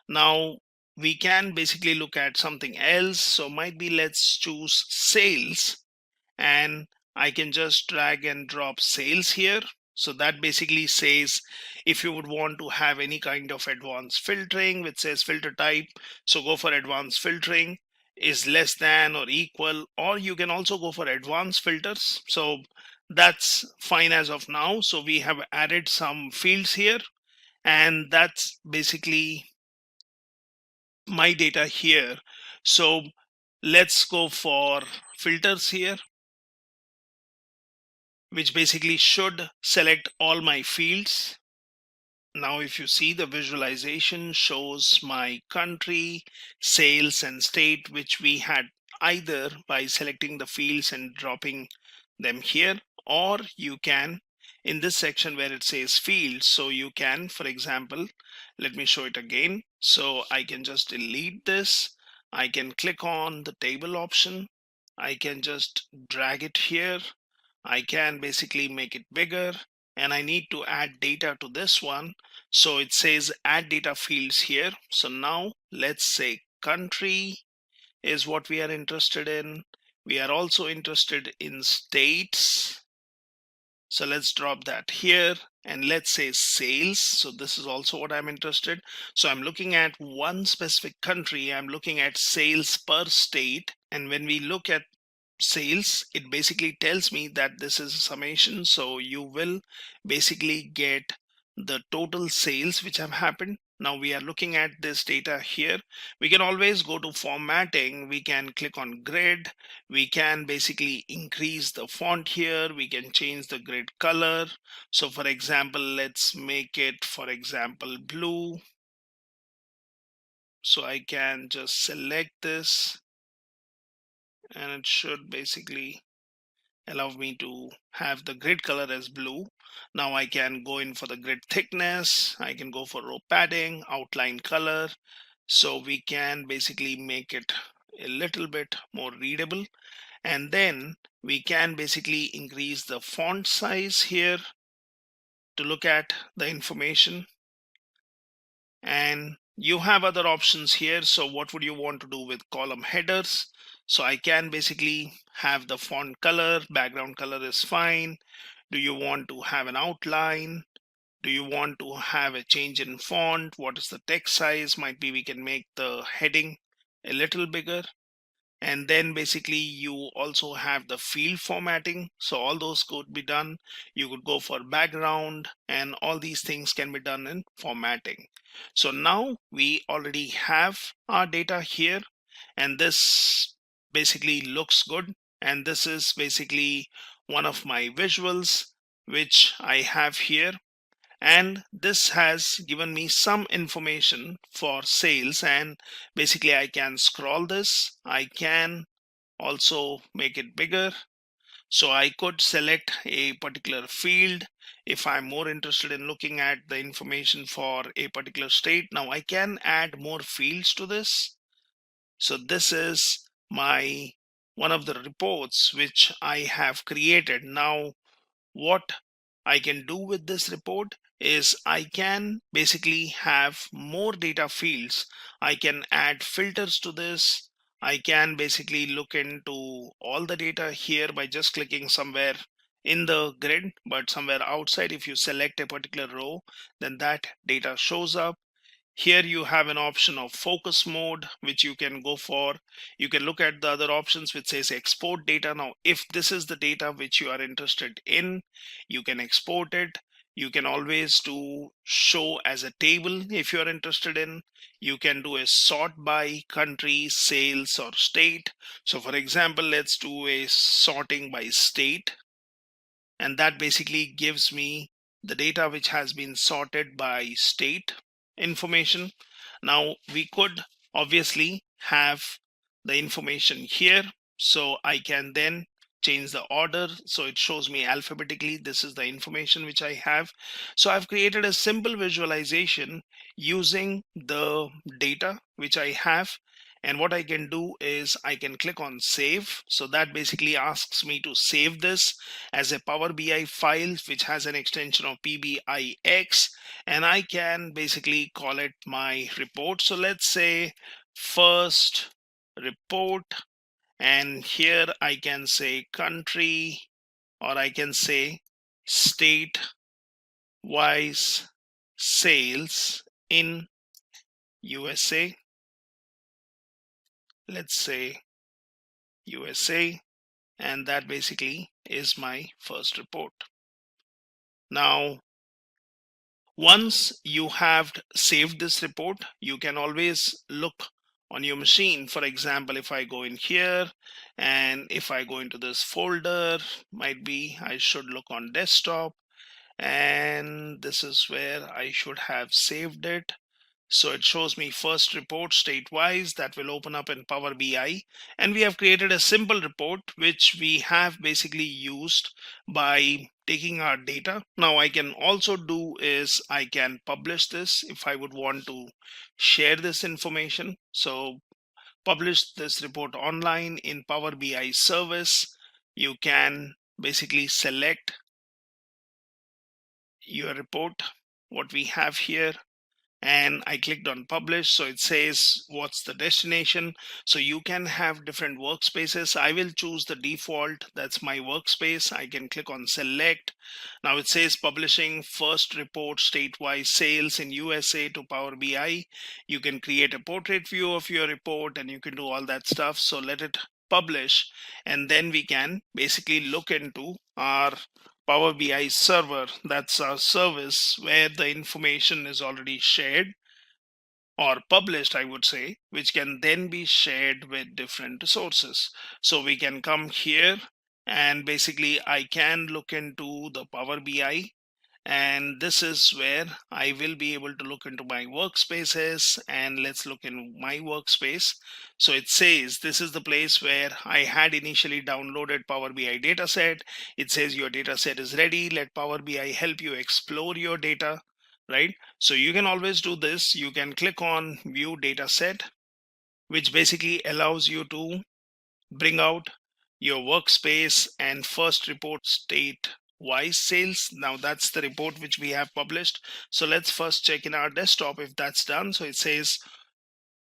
Now we can basically look at something else. So might be, let's choose sales, and I can just drag and drop sales here. So that basically says, if you would want to have any kind of advanced filtering, which says filter type, so go for advanced filtering is less than or equal, or you can also go for advanced filters. So that's fine as of now. So we have added some fields here, and that's basically my data here. So let's go for filters here, which basically should select all my fields. Now if you see, the visualization shows my country, sales, and state, which we had either by selecting the fields and dropping them here, or you can in this section where it says fields. So you can, for example, let me show it again. So I can just delete this. I can click on the table option. I can just drag it here. I can basically make it bigger, and I need to add data to this one. So it says add data fields here. So now let's say country is what we are interested in. We are also interested in states. So let's drop that here, and let's say sales. So this is also what I'm interested. So I'm looking at one specific country. I'm looking at sales per state. And when we look at sales, it basically tells me that this is a summation. So you will basically get the total sales which have happened. Now we are looking at this data here. We can always go to formatting. We can click on grid. We can basically increase the font here. We can change the grid color. So for example, let's make it, for example, blue. So I can just select this, and it should basically allow me to have the grid color as blue. Now I can go in for the grid thickness. I can go for row padding, outline color. So we can basically make it a little bit more readable. And then we can basically increase the font size here to look at the information. And you have other options here. So what would you want to do with column headers? So I can basically have the font color, background color is fine. Do you want to have an outline? Do you want to have a change in font? What is the text size? Might be we can make the heading a little bigger. And then basically you also have the field formatting. So all those could be done. You could go for background, and all these things can be done in formatting. So now we already have our data here, and this basically looks good. And this is basically one of my visuals which I have here. And this has given me some information for sales, and basically I can scroll this. I can also make it bigger. So I could select a particular field if I'm more interested in looking at the information for a particular state. Now I can add more fields to this. So this is my one of the reports which I have created. Now what I can do with this report is I can basically have more data fields. I can add filters to this. I can basically look into all the data here by just clicking somewhere in the grid, but somewhere outside. If you select a particular row, then that data shows up. Here you have an option of focus mode, which you can go for. You can look at the other options which says export data. Now, if this is the data which you are interested in, you can export it. You can always do show as a table if you are interested in. You can do a sort by country, sales, or state. So for example, let's do a sorting by state. And that basically gives me the data which has been sorted by state information. Now we could obviously have the information here, so I can then change the order so it shows me alphabetically. This is the information which I have. So I've created a simple visualization using the data which I have. And what I can do is I can click on save. So that basically asks me to save this as a Power BI file which has an extension of PBIX, and I can basically call it my report. So let's say first report, and here I can say country, or I can say state wise sales in USA. Let's say USA, and that basically is my first report. Now, once you have saved this report, you can always look on your machine. For example, if I go in here and if I go into this folder, might be I should look on desktop, and this is where I should have saved it. So it shows me first report state-wise. That will open up in Power BI. And we have created a simple report which we have basically used by taking our data. Now I can also do is I can publish this if I would want to share this information. So publish this report online in Power BI service. You can basically select your report, what we have here, and I clicked on publish. So it says what's the destination. So you can have different workspaces. I will choose the default, that's my workspace. I can click on select. Now it says publishing first report statewide sales in USA to Power BI. You can create a portrait view of your report and you can do all that stuff. So let it publish, and then we can basically look into our Power BI server. That's our service where the information is already shared or published, I would say, which can then be shared with different sources. So we can come here and basically I can look into the Power BI, and this is where I will be able to look into my workspaces. And let's look in my workspace. So it says this is the place where I had initially downloaded Power BI dataset. It says your dataset is ready. Let Power BI help you explore your data, right? So you can always do this. You can click on view dataset, which basically allows you to bring out your workspace and first report state wise sales. Now that's the report which we have published. So let's first check in our desktop if that's done. So it says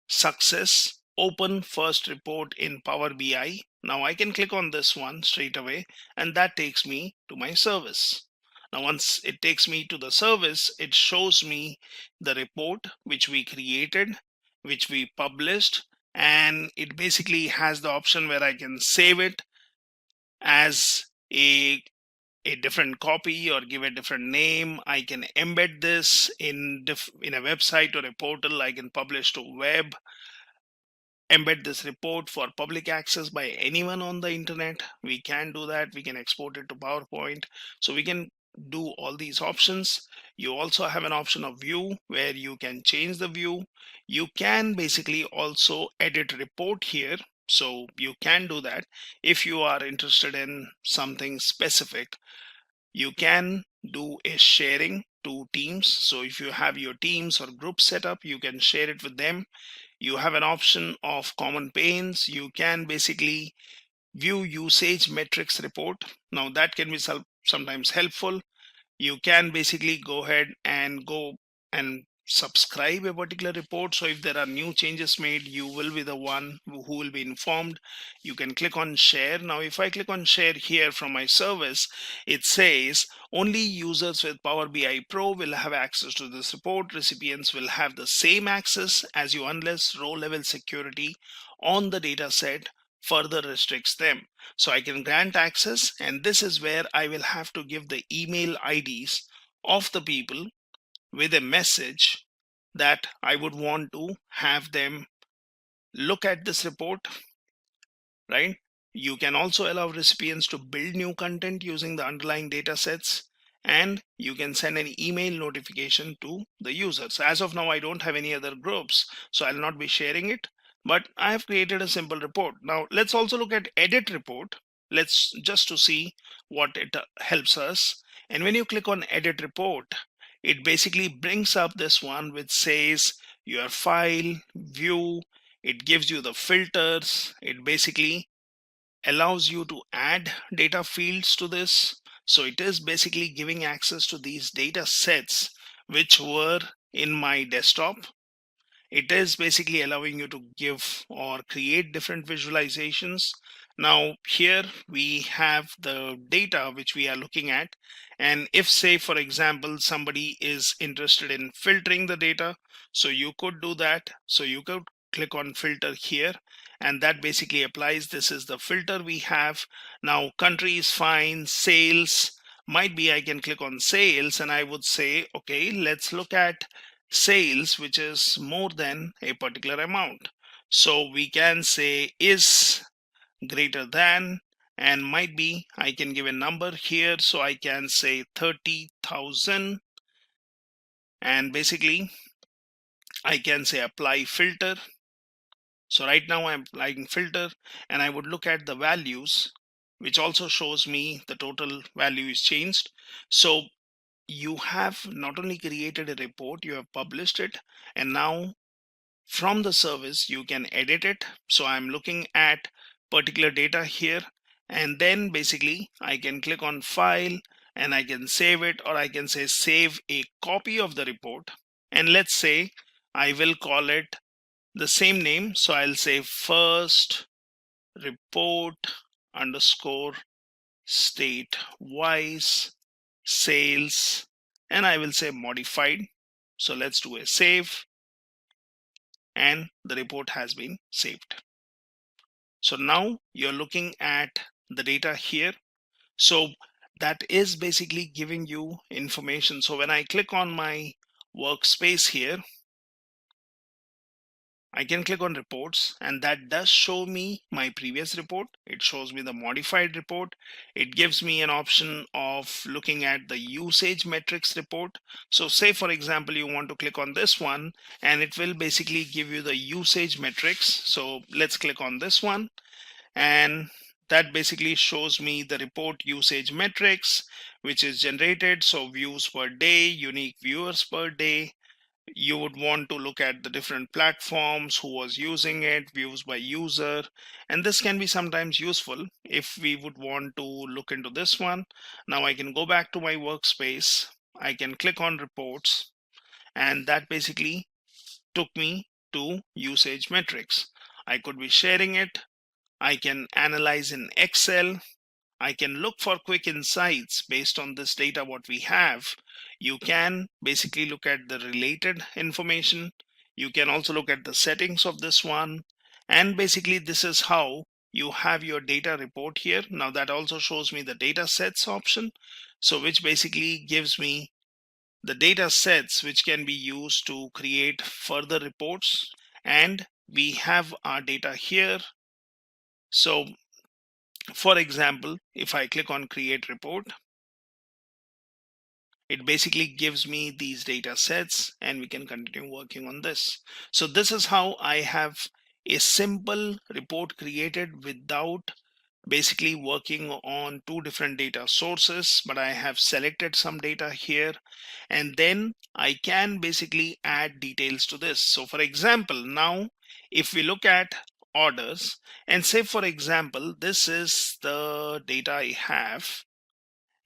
success, open first report in Power BI. Now I can click on this one straight away, and that takes me to my service. Now once it takes me to the service, it shows me the report which we created, which we published, and it basically has the option where I can save it as a different copy or give a different name. I can embed this in a website or a portal. I can publish to web, embed this report for public access by anyone on the internet. We can do that. We can export it to PowerPoint. So we can do all these options. You also have an option of view where you can change the view. You can basically also edit report here. So you can do that if you are interested in something specific. You can do a sharing to teams. So if you have your teams or groups set up, you can share it with them. You have an option of common panes. You can basically view usage metrics report. Now that can be sometimes helpful. You can basically go ahead and go and subscribe a particular report. So if there are new changes made, you will be the one who will be informed. You can click on share. Now if I click on share here from my service, it says only users with Power BI Pro will have access to this report. Recipients will have the same access as you unless row level security on the data set further restricts them. So I can grant access, and this is where I will have to give the email IDs of the people with a message that I would want to have them look at this report, right? You can also allow recipients to build new content using the underlying data sets, and you can send an email notification to the users. As of now, I don't have any other groups, so I'll not be sharing it, but I have created a simple report. Now let's also look at edit report. Let's just to see what it helps us. And when you click on edit report, it basically brings up this one which says your file, view. It gives you the filters. It basically allows you to add data fields to this. So it is basically giving access to these data sets which were in my desktop. It is basically allowing you to give or create different visualizations. Now here we have the data which we are looking at, and if say for example somebody is interested in filtering the data, so you could do that. So you could click on filter here, and that basically applies. This is the filter we have. Now country is fine, sales might be, I can click on sales and I would say okay, let's look at sales which is more than a particular amount. So we can say is greater than, and might be I can give a number here, so I can say 30,000, and basically I can say apply filter. So right now I'm applying filter, and I would look at the values, which also shows me the total value is changed. So you have not only created a report, you have published it, and now from the service you can edit it. So I'm looking at particular data here, and then basically I can click on file and I can save it, or I can say save a copy of the report, and let's say I will call it the same name. So I'll say first report underscore state wise sales, and I will say modified. So let's do a save, and the report has been saved. So now you're looking at the data here. So that is basically giving you information. So when I click on my workspace here, I can click on reports, and that does show me my previous report. It shows me the modified report. It gives me an option of looking at the usage metrics report. So say for example you want to click on this one, and it will basically give you the usage metrics. So let's click on this one, and that basically shows me the report usage metrics which is generated. So views per day, unique viewers per day. You would want to look at the different platforms, who was using it, views by user, and this can be sometimes useful if we would want to look into this one. Now I can go back to my workspace, I can click on reports, and that basically took me to usage metrics. I could be sharing it, I can analyze in Excel, I can look for quick insights based on this data what we have. You can basically look at the related information. You can also look at the settings of this one. And basically this is how you have your data report here. Now that also shows me the data sets option. So which basically gives me the data sets which can be used to create further reports. And we have our data here. So for example, if I click on create report, it basically gives me these data sets, and we can continue working on this. So this is how I have a simple report created without basically working on two different data sources, but I have selected some data here, and then I can basically add details to this. So for example, now if we look at orders and say for example this is the data I have,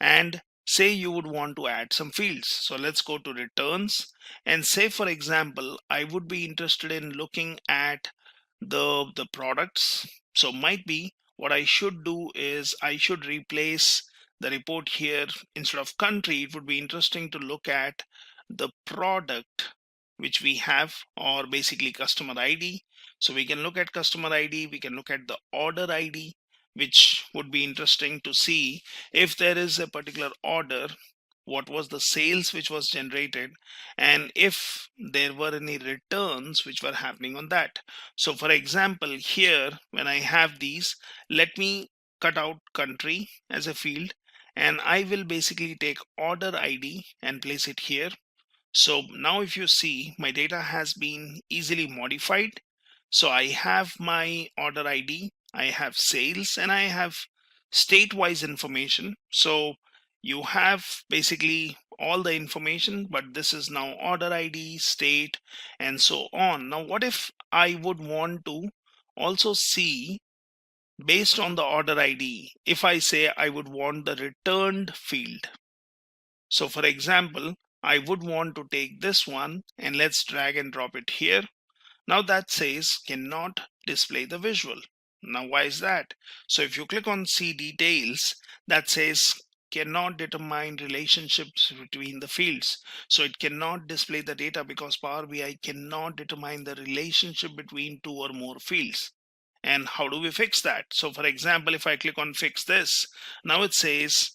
and say you would want to add some fields. So let's go to returns and say, for example, I would be interested in looking at the products. So might be what I should do is I should replace the report here. Instead of country, it would be interesting to look at the product which we have, or basically customer ID. So we can look at customer ID, we can look at the order ID, which would be interesting to see if there is a particular order, what was the sales which was generated, and if there were any returns which were happening on that. So for example, here when I have these, let me cut out country as a field, and I will basically take order ID and place it here. So now if you see, my data has been easily modified. So I have my order ID, I have sales, and I have state-wise information. So you have basically all the information, but this is now order ID, state, and so on. Now, what if I would want to also see based on the order ID, if I say I would want the returned field. So for example, I would want to take this one and let's drag and drop it here. Now that says cannot display the visual. Now why is that? So if you click on see details, that says cannot determine relationships between the fields. So it cannot display the data because Power BI cannot determine the relationship between two or more fields. And how do we fix that? So for example, if I click on fix this, now it says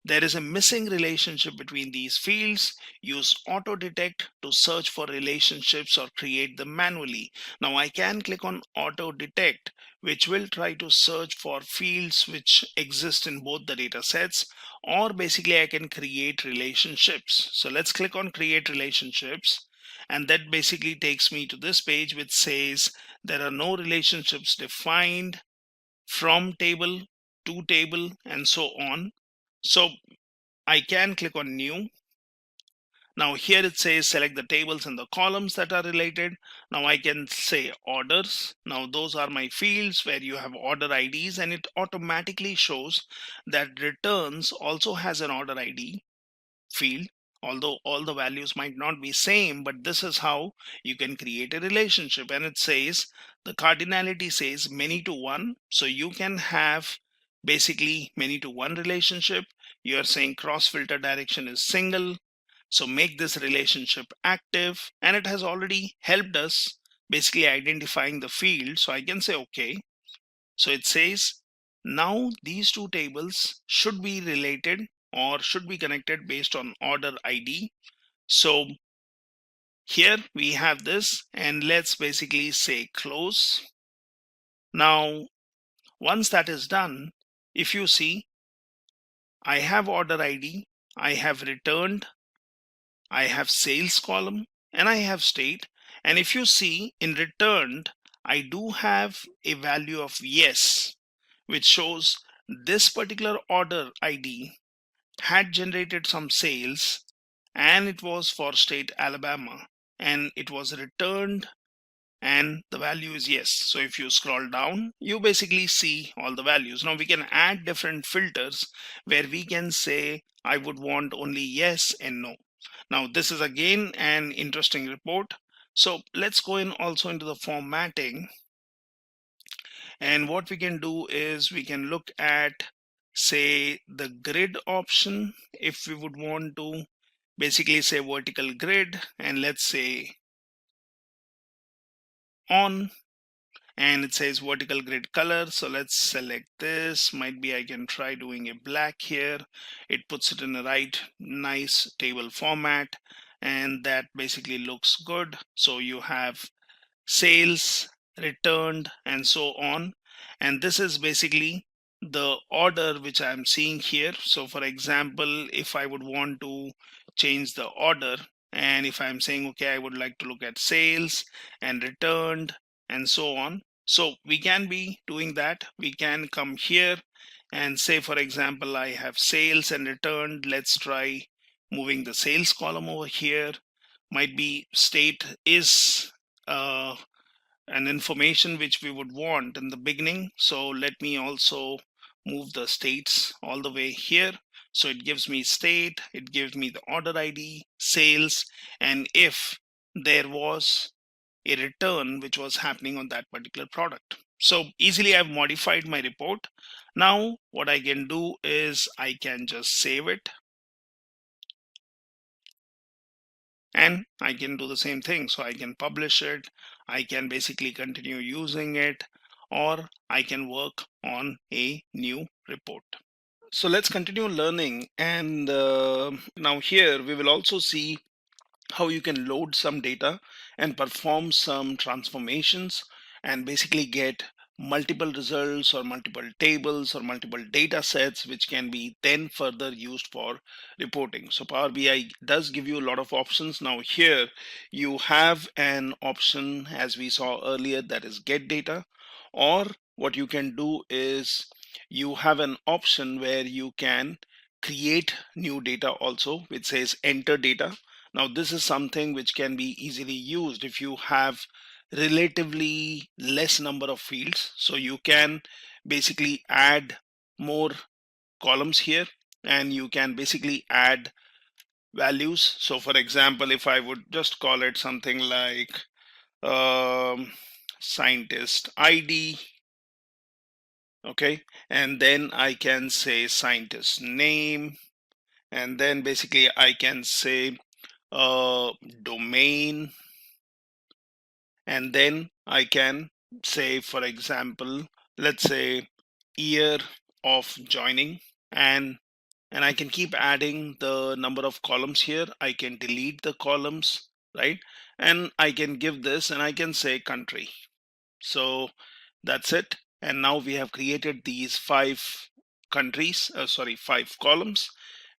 there is a missing relationship between these fields. Use auto detect to search for relationships or create them manually. Now I can click on auto detect, which will try to search for fields which exist in both the data sets, or basically I can create relationships. So let's click on create relationships, and that basically takes me to this page which says there are no relationships defined from table to table and so on. So I can click on new. Now here it says select the tables and the columns that are related. Now I can say orders. Now those are my fields where you have order IDs, and it automatically shows that returns also has an order ID field, although all the values might not be same, but this is how you can create a relationship. And it says the cardinality says many to one, so you can have basically many to one relationship. You are saying cross filter direction is single, so make this relationship active, and it has already helped us basically identifying the field. So I can say okay. So it says now these two tables should be related or should be connected based on order ID. So here we have this, and let's basically say close. Now once that is done, if you see, I have order ID, I have returned, I have sales column, and I have state. And if you see in returned, I do have a value of yes, which shows this particular order ID had generated some sales, and it was for state Alabama, and it was returned, and the value is yes. So if you scroll down, you basically see all the values. Now we can add different filters where we can say I would want only yes and no. Now this is again an interesting report. So let's go in also into the formatting, and what we can do is we can look at, say, the grid option. If we would want to basically say vertical grid, and let's say on, and it says vertical grid color. So let's select this. Might be I can try doing a black here. It puts it in the right nice table format, and that basically looks good. So you have sales, returned, and so on. And this is basically the order which I'm seeing here. So for example, if I would want to change the order, and if I'm saying, okay, I would like to look at sales and returned and so on. So we can be doing that. We can come here and say, for example, I have sales and returned. Let's try moving the sales column over here. Might be state is an information which we would want in the beginning. So let me also move the states all the way here. So it gives me state, it gives me the order ID, sales, and if there was a return which was happening on that particular product. So easily I've modified my report. Now what I can do is I can just save it, and I can do the same thing. So I can publish it, I can basically continue using it, or I can work on a new report. So let's continue learning, and now here we will also see how you can load some data and perform some transformations and basically get multiple results or multiple tables or multiple data sets which can be then further used for reporting. So Power BI does give you a lot of options. Now here you have an option, as we saw earlier, that is get data, or what you can do is you have an option where you can create new data also, which says enter data. Now this is something which can be easily used if you have relatively less number of fields. So you can basically add more columns here, and you can basically add values. So for example, if I would just call it something like scientist ID, okay, and then I can say scientist name, and then basically I can say domain, and then I can say, for example, let's say year of joining, and I can keep adding the number of columns here. I can delete the columns, right? And I can give this, and I can say country. So that's it. And now we have created these five columns,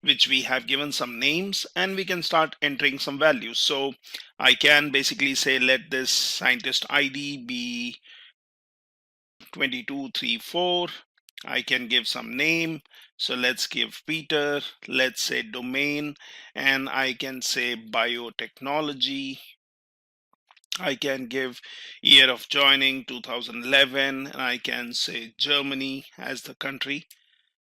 which we have given some names, and we can start entering some values. So I can basically say, let this scientist ID be 2234. I can give some name. So let's give Peter, let's say domain, and I can say biotechnology. I can give year of joining 2011, and I can say Germany as the country.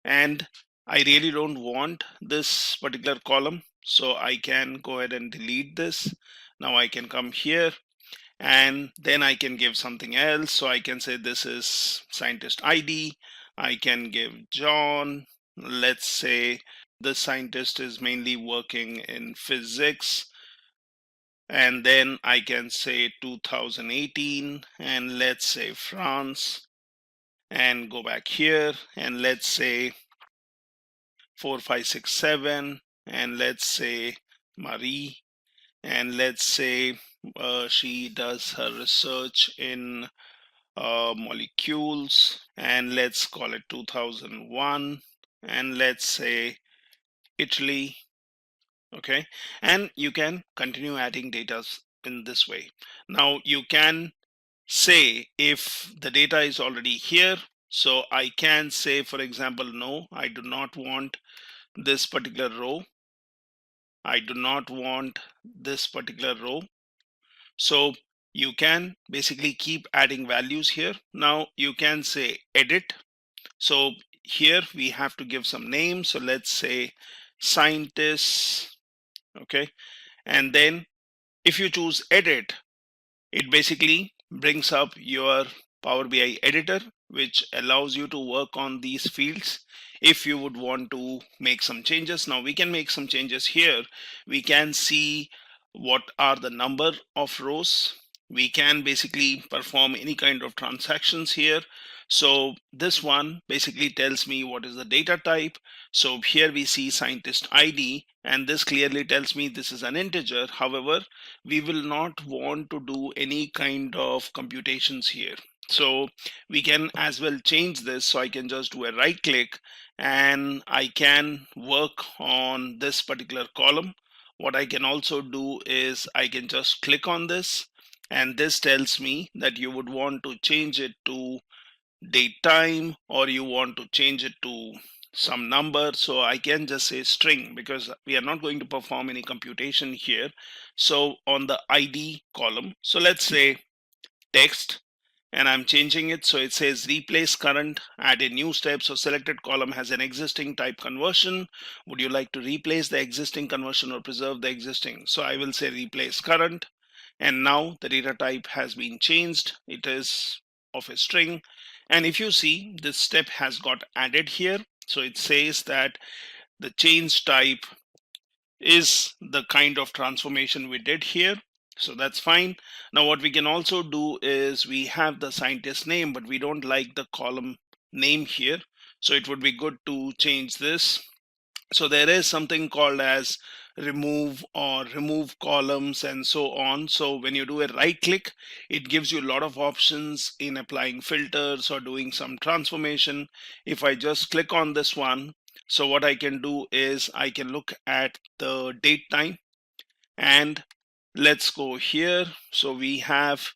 And I really don't want this particular column, so I can go ahead and delete this. Now I can come here, and then I can give something else. So I can say this is scientist ID. I can give John. Let's say the scientist is mainly working in physics, and then I can say 2018, and let's say France, and go back here, and let's say 4567, and let's say Marie, and let's say she does her research in molecules, and let's call it 2001, and let's say Italy. Okay, and you can continue adding data in this way. Now you can say if the data is already here, so I can say, for example, no, I do not want this particular row. I do not want this particular row. So you can basically keep adding values here. Now you can say edit. So here we have to give some names. So let's say scientists. Okay, and then if you choose edit, it basically brings up your Power BI editor, which allows you to work on these fields if you would want to make some changes. Now we can make some changes here. We can see what are the number of rows. We can basically perform any kind of transactions here. So this one basically tells me what is the data type. So here we see scientist ID, and this clearly tells me this is an integer. However, we will not want to do any kind of computations here. So we can as well change this. So I can just do a right click, and I can work on this particular column. What I can also do is I can just click on this, and this tells me that you would want to change it to date time, or you want to change it to some number. So I can just say string, because we are not going to perform any computation here. So on the ID column, so let's say text, and I'm changing it. So it says replace current, add a new step. So selected column has an existing type conversion. Would you like to replace the existing conversion or preserve the existing? So I will say replace current. And now the data type has been changed. It is of a string. And if you see, this step has got added here. So it says that the change type is the kind of transformation we did here. So that's fine. Now what we can also do is we have the scientist name, but we don't like the column name here. So it would be good to change this. So there is something called as remove or remove columns and so on. So when you do a right click, it gives you a lot of options in applying filters or doing some transformation. If I just click on this one, so what I can do is I can look at the date time, and let's go here. So we have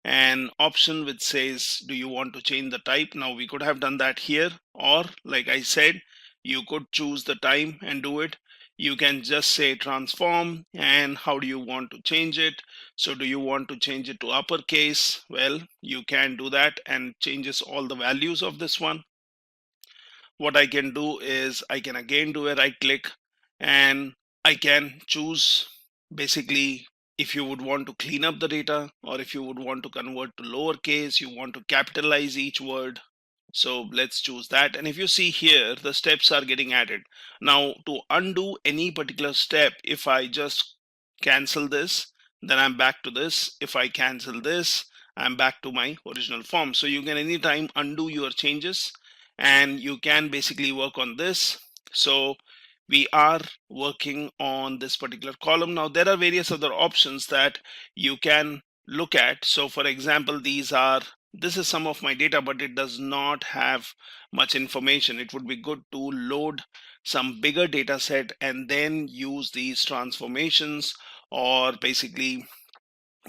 an option which says, do you want to change the type? Now we could have done that here, or like I said, you could choose the time and do it. You can just say transform, and how do you want to change it? So do you want to change it to uppercase? Well, you can do that and changes all the values of this one. What I can do is I can again do a right click, and I can choose basically if you would want to clean up the data, or if you would want to convert to lowercase, you want to capitalize each word. So let's choose that. And if you see here, the steps are getting added. Now to undo any particular step, if I just cancel this, then I'm back to this. If I cancel this, I'm back to my original form. So you can anytime undo your changes, and you can basically work on this. So we are working on this particular column. Now there are various other options that you can look at. So for example, this is some of my data, but it does not have much information. It would be good to load some bigger data set and then use these transformations, or basically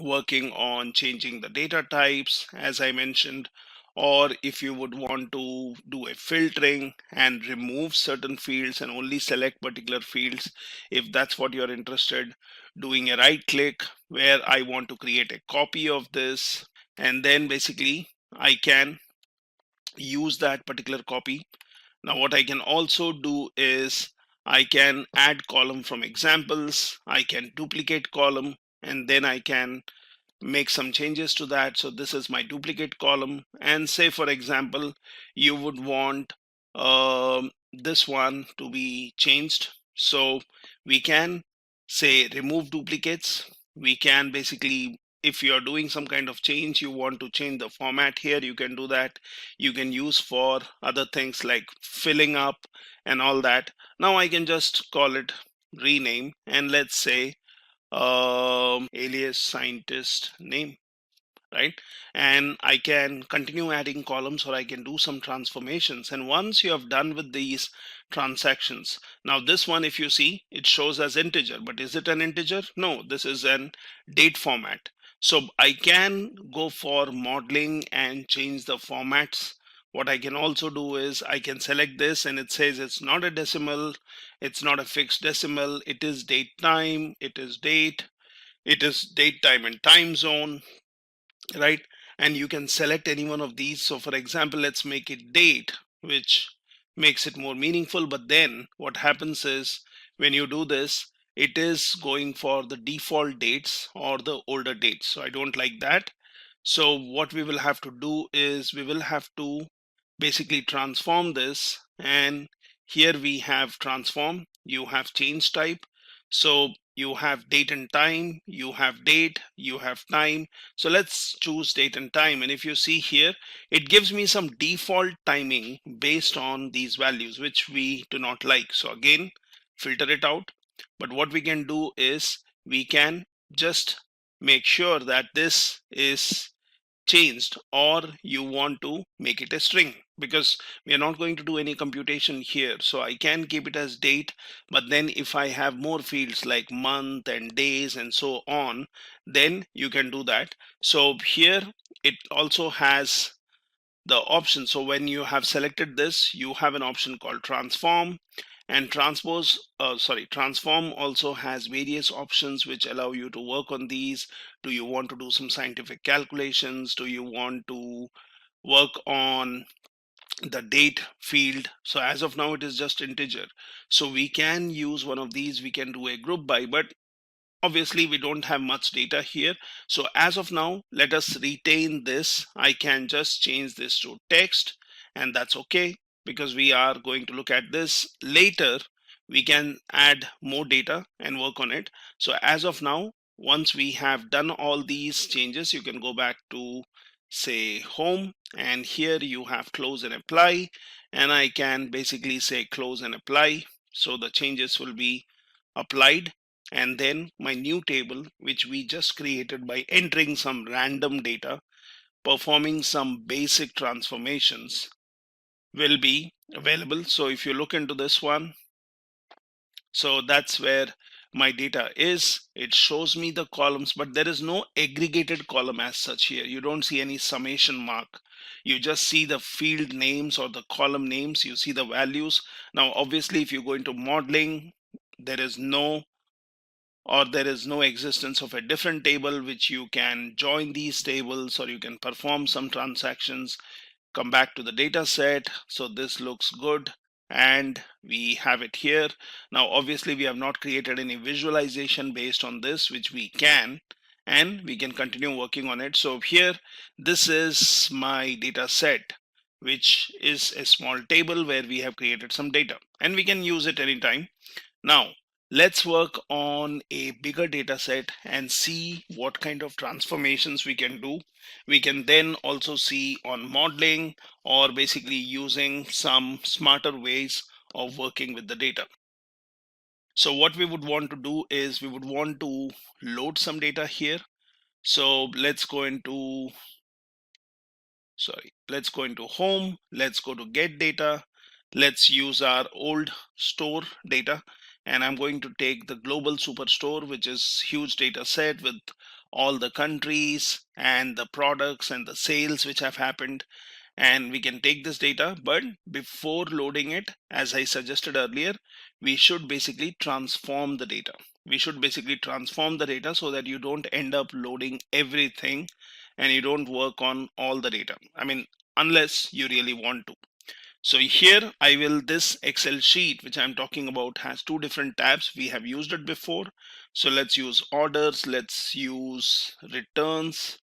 working on changing the data types, as I mentioned. Or if you would want to do a filtering and remove certain fields and only select particular fields, if that's what you're interested, doing a right click where I want to create a copy of this, and then basically I can use that particular copy. Now what I can also do is I can add column from examples, I can duplicate column, and then I can make some changes to that. So this is my duplicate column, and say for example you would want this one to be changed. So we can say remove duplicates. We can basically, if you're doing some kind of change, you want to change the format here, you can do that. You can use for other things like filling up and all that. Now I can just call it rename, and let's say alias scientist name, right? And I can continue adding columns, or I can do some transformations. And once you have done with these transactions, now this one, if you see, it shows as integer, but is it an integer? No, this is an date format. So I can go for modeling and change the formats. What I can also do is I can select this, and it says it's not a decimal, it's not a fixed decimal, it is date time, it is date, it is date time and time zone, right? And you can select any one of these. So for example, let's make it date, which makes it more meaningful. But then what happens is when you do this, it is going for the default dates or the older dates. So I don't like that. So what we will have to do is we will have to basically transform this. And here we have transform, you have change type. So you have date and time, you have date, you have time. So let's choose date and time. And if you see here, it gives me some default timing based on these values, which we do not like. So again, filter it out. But what we can do is we can just make sure that this is changed, or you want to make it a string, because we are not going to do any computation here. So I can keep it as date, but then if I have more fields like month and days and so on, then you can do that. So here it also has the option. So when you have selected this, you have an option called transform, And transform also has various options which allow you to work on these. Do you want to do some scientific calculations? Do you want to work on the date field? So as of now it is just integer, so we can use one of these. We can do a group by, but obviously we don't have much data here. So as of now, let us retain this. I can just change this to text, and that's okay, because we are going to look at this later. We can add more data and work on it. So as of now, once we have done all these changes, you can go back to, say, home, and here you have close and apply, and I can basically say close and apply. So the changes will be applied, and then my new table, which we just created by entering some random data, performing some basic transformations, will be available. So if you look into this one, so that's where my data is. It shows me the columns, but there is no aggregated column as such here. You don't see any summation mark. You just see the field names or the column names. You see the values. Now obviously if you go into modeling, there is no existence of a different table which you can join these tables, or you can perform some transactions. Come back to the data set. So this looks good, and we have it here. Now obviously we have not created any visualization based on this, which we can, and we can continue working on it. So here, this is my data set, which is a small table where we have created some data, and we can use it anytime. Now, let's work on a bigger data set and see what kind of transformations we can do. We can then also see on modeling, or basically using some smarter ways of working with the data. So what we would want to do is we would want to load some data here. So let's go into home. Let's go to get data. Let's use our old store data, and I'm going to take the global superstore, which is huge data set with all the countries and the products and the sales which have happened. And we can take this data, but before loading it, as I suggested earlier, we should basically transform the data. So that you don't end up loading everything and you don't work on all the data. I mean, unless you really want to. So here this Excel sheet which I'm talking about has two different tabs. We have used it before. So let's use orders, let's use returns,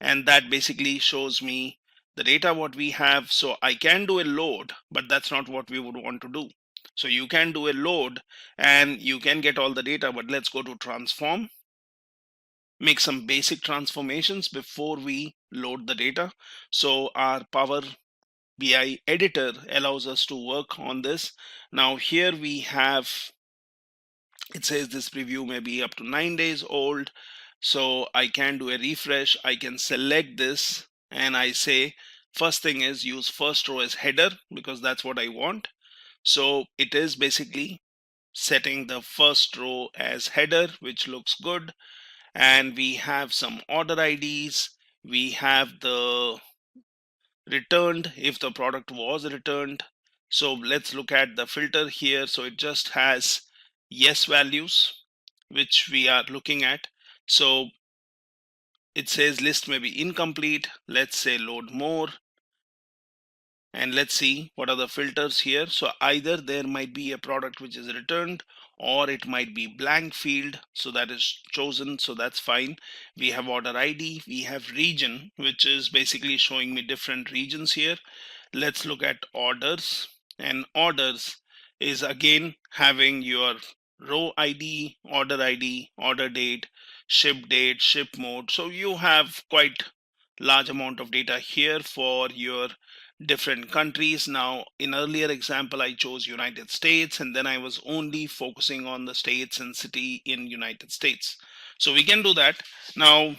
and that basically shows me the data what we have. So I can do a load, but that's not what we would want to do. So you can do a load and you can get all the data, but let's go to transform, make some basic transformations before we load the data. So our Power BI editor allows us to work on this. Now here we have, it says this preview may be up to 9 days old. So I can do a refresh. I can select this and I say, first thing is use first row as header, because that's what I want. So it is basically setting the first row as header, which looks good. And we have some order IDs. We have the returned, if the product was returned. So let's look at the filter here. So it just has yes values, which we are looking at. So it says list may be incomplete. Let's say load more. And let's see what are the filters here. So either there might be a product which is returned, or it might be blank field. So that is chosen. So that's fine. We have order ID. We have region, which is basically showing me different regions here. Let's look at orders, and orders is again having your row ID, order date, ship mode. So you have quite large amount of data here for your different countries. Now in earlier example I chose United States, and then I was only focusing on the states and city in United States. So we can do that. Now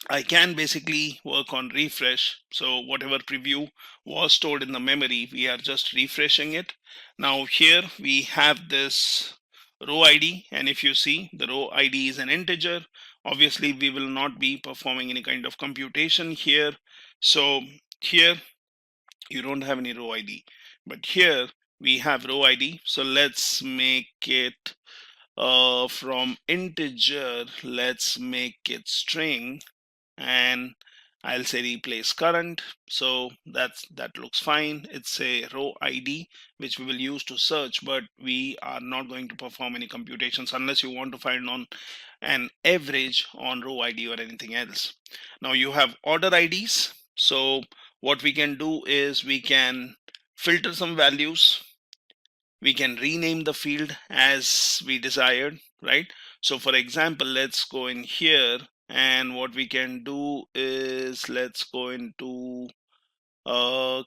I can basically work on refresh. So whatever preview was stored in the memory, we are just refreshing it. Now here we have this row ID, and if you see, the row ID is an integer. Obviously we will not be performing any kind of computation here. So here you don't have any row ID, but here we have row ID. So let's make it from integer, let's make it string, and I'll say replace current. So that looks fine. It's a row ID which we will use to search, but we are not going to perform any computations unless you want to find on an average on row ID or anything else. Now you have order IDs. So what we can do is we can filter some values. We can rename the field as we desired, right? So for example, let's go in here, and what we can do is let's go into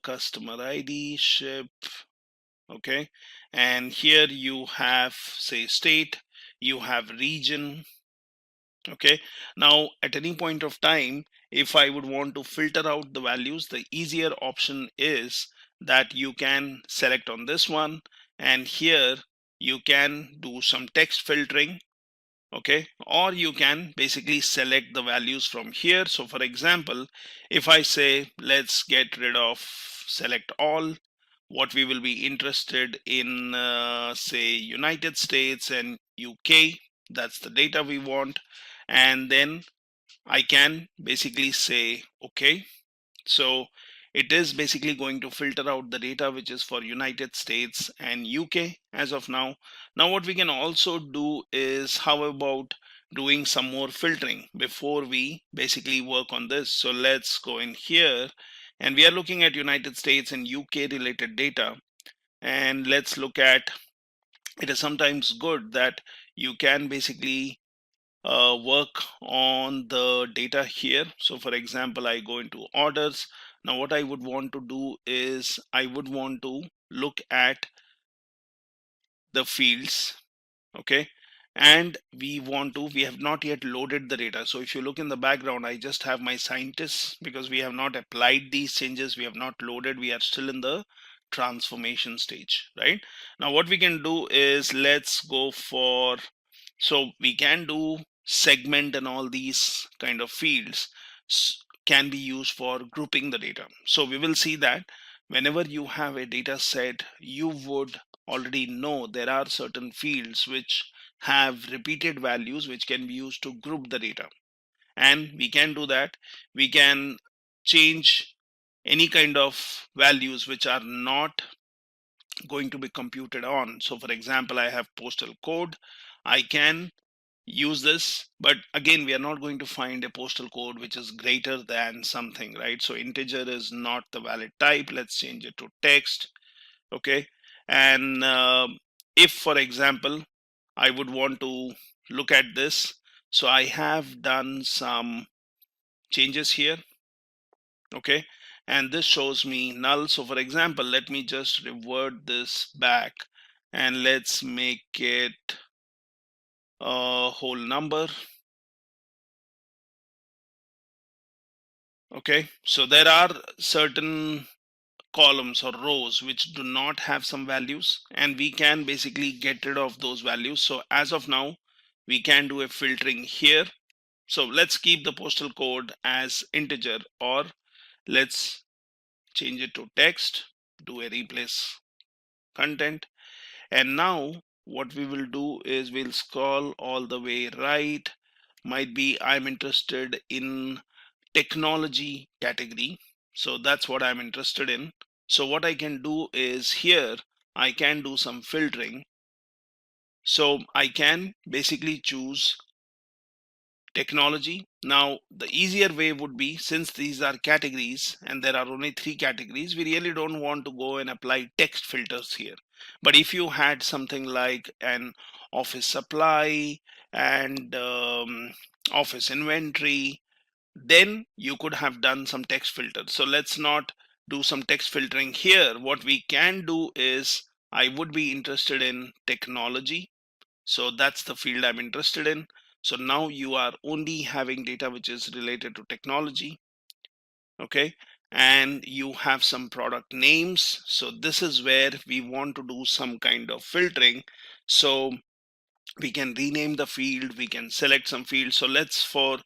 customer ID ship. Okay, and here you have, say, state, you have region. Okay, now at any point of time, if I would want to filter out the values, the easier option is that you can select on this one, and here you can do some text filtering. Okay, or you can basically select the values from here. So for example, if I say let's get rid of select all, what we will be interested in, say United States and UK, that's the data we want, and then I can basically say okay. So it is basically going to filter out the data which is for United States and UK as of now. Now what we can also do is, how about doing some more filtering before we basically work on this. So let's go in here, and we are looking at United States and UK related data, and let's look at, it is sometimes good that you can basically work on the data here. So for example, I go into orders. Now what I would want to do is I would want to look at the fields. Okay, and we have not yet loaded the data. So if you look in the background, I just have my scientists, because we have not applied these changes, we have not loaded, we are still in the transformation stage. Right now what we can do is let's go for, so we can do segment, and all these kind of fields can be used for grouping the data. So we will see that whenever you have a data set, you would already know there are certain fields which have repeated values which can be used to group the data. And we can do that. We can change any kind of values which are not going to be computed on. So for example, I have postal code. I can use this, but again, we are not going to find a postal code which is greater than something, right? So integer is not the valid type. Let's change it to text. Okay, and if for example I would want to look at this, so I have done some changes here. Okay, and this shows me null. So for example, let me just revert this back, and let's make it a whole number. Okay, so there are certain columns or rows which do not have some values, and we can basically get rid of those values. So as of now, we can do a filtering here. So let's keep the postal code as integer, or let's change it to text, do a replace content. And now what we will do is we'll scroll all the way right. Might be I'm interested in technology category, so that's what I'm interested in. So what I can do is here I can do some filtering. So I can basically choose technology. Now the easier way would be, since these are categories and there are only 3 categories, we really don't want to go and apply text filters here. But if you had something like an office supply and office inventory, then you could have done some text filter. So let's not do some text filtering here. What we can do is, I would be interested in technology, so that's the field I'm interested in. So now you are only having data which is related to technology. Okay, and you have some product names. So this is where we want to do some kind of filtering. So we can rename the field, we can select some fields. So let's, for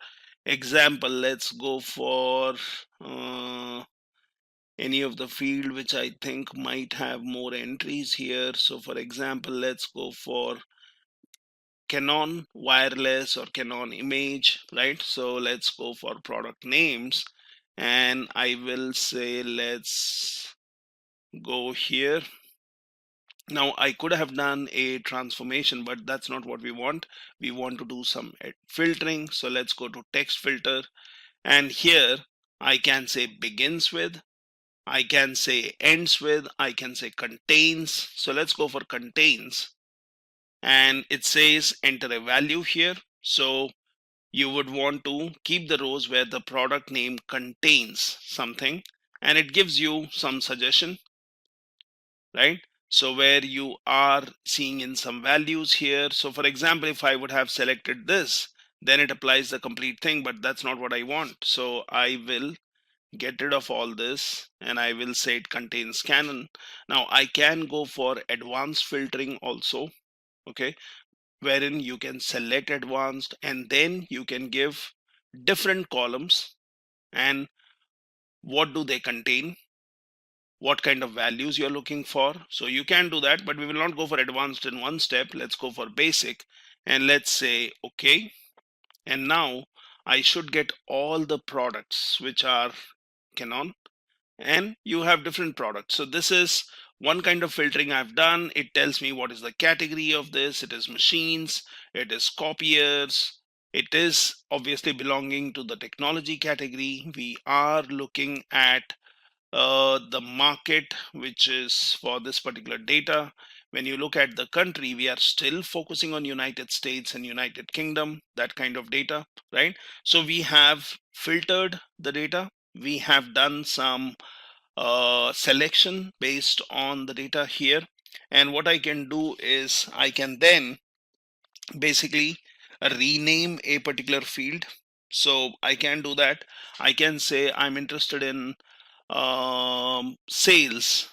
example, let's go for any of the field which I think might have more entries here. So for example, let's go for Canon wireless or Canon image, right? So let's go for product names, and I will say let's go here. Now I could have done a transformation, but that's not what we want. We want to do some filtering. So let's go to text filter, and here I can say begins with, I can say ends with, I can say contains. So let's go for contains, and it says enter a value here. So you would want to keep the rows where the product name contains something, and it gives you some suggestion, right? So where you are seeing in some values here. So for example, if I would have selected this, then it applies the complete thing, but that's not what I want. So I will get rid of all this, and I will say it contains Canon. Now I can go for advanced filtering also, okay, wherein you can select advanced and then you can give different columns and what do they contain, what kind of values you're looking for. So you can do that, but we will not go for advanced in one step. Let's go for basic, and let's say okay. And now I should get all the products which are Canon, and you have different products. So this is one kind of filtering I've done. It tells me what is the category of this. It is machines, it is copiers, it is obviously belonging to the technology category. We are looking at the market which is for this particular data. When you look at the country, we are still focusing on United States and United Kingdom, that kind of data, right? So we have filtered the data, we have done some selection based on the data here, and what I can do is I can then basically rename a particular field. So I can do that. I can say I'm interested in sales,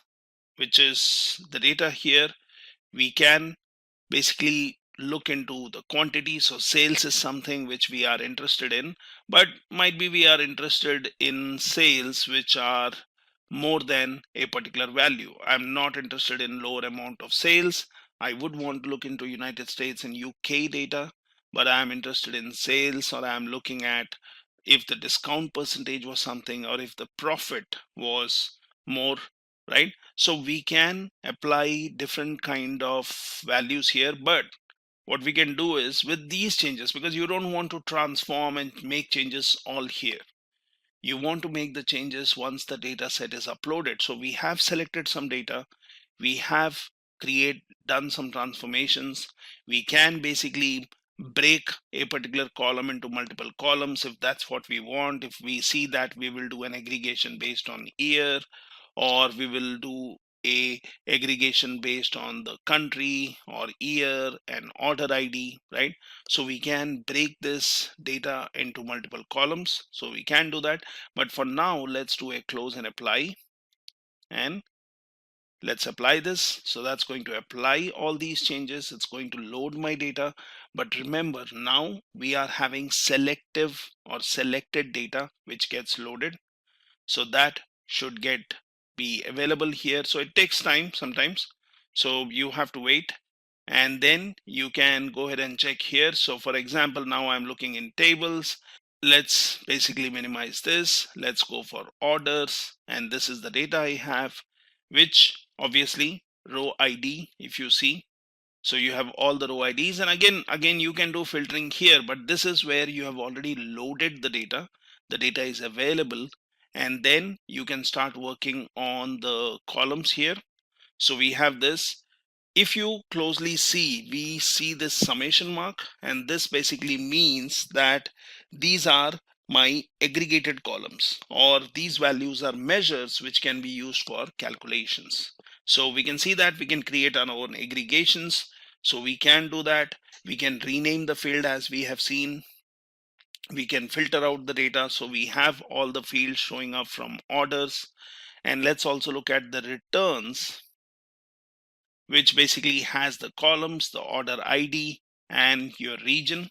which is the data here. We can basically look into the quantity. So sales is something which we are interested in, but might be we are interested in sales which are more than a particular value. I'm not interested in lower amount of sales. I would want to look into United States and UK data, but I'm interested in sales, or I'm looking at if the discount percentage was something, or if the profit was more, right? So we can apply different kind of values here, but what we can do is with these changes, because you don't want to transform and make changes all here, you want to make the changes once the data set is uploaded. So we have selected some data, we have done some transformations. We can basically break a particular column into multiple columns if that's what we want. If we see that, we will do an aggregation based on year, or we will do a aggregation based on the country or year and order ID, right? So we can break this data into multiple columns, so we can do that. But for now, let's do a close and apply, and let's apply this. So that's going to apply all these changes. It's going to load my data. But remember, now we are having selective or selected data which gets loaded. So that should be available here. So it takes time sometimes, so you have to wait, and then you can go ahead and check here. So for example, now I'm looking in tables. Let's basically minimize this. Let's go for orders, and this is the data I have, which obviously row ID, if you see. So you have all the row IDs, and again you can do filtering here, but this is where you have already loaded the data. The data is available, and then you can start working on the columns here. So we have this. If you closely see, we see this summation mark, and this basically means that these are my aggregated columns, or these values are measures which can be used for calculations. So we can see that we can create our own aggregations. So we can do that. We can rename the field as we have seen. We can filter out the data. So we have all the fields showing up from orders. And let's also look at the returns, which basically has the columns, the order ID, and your region.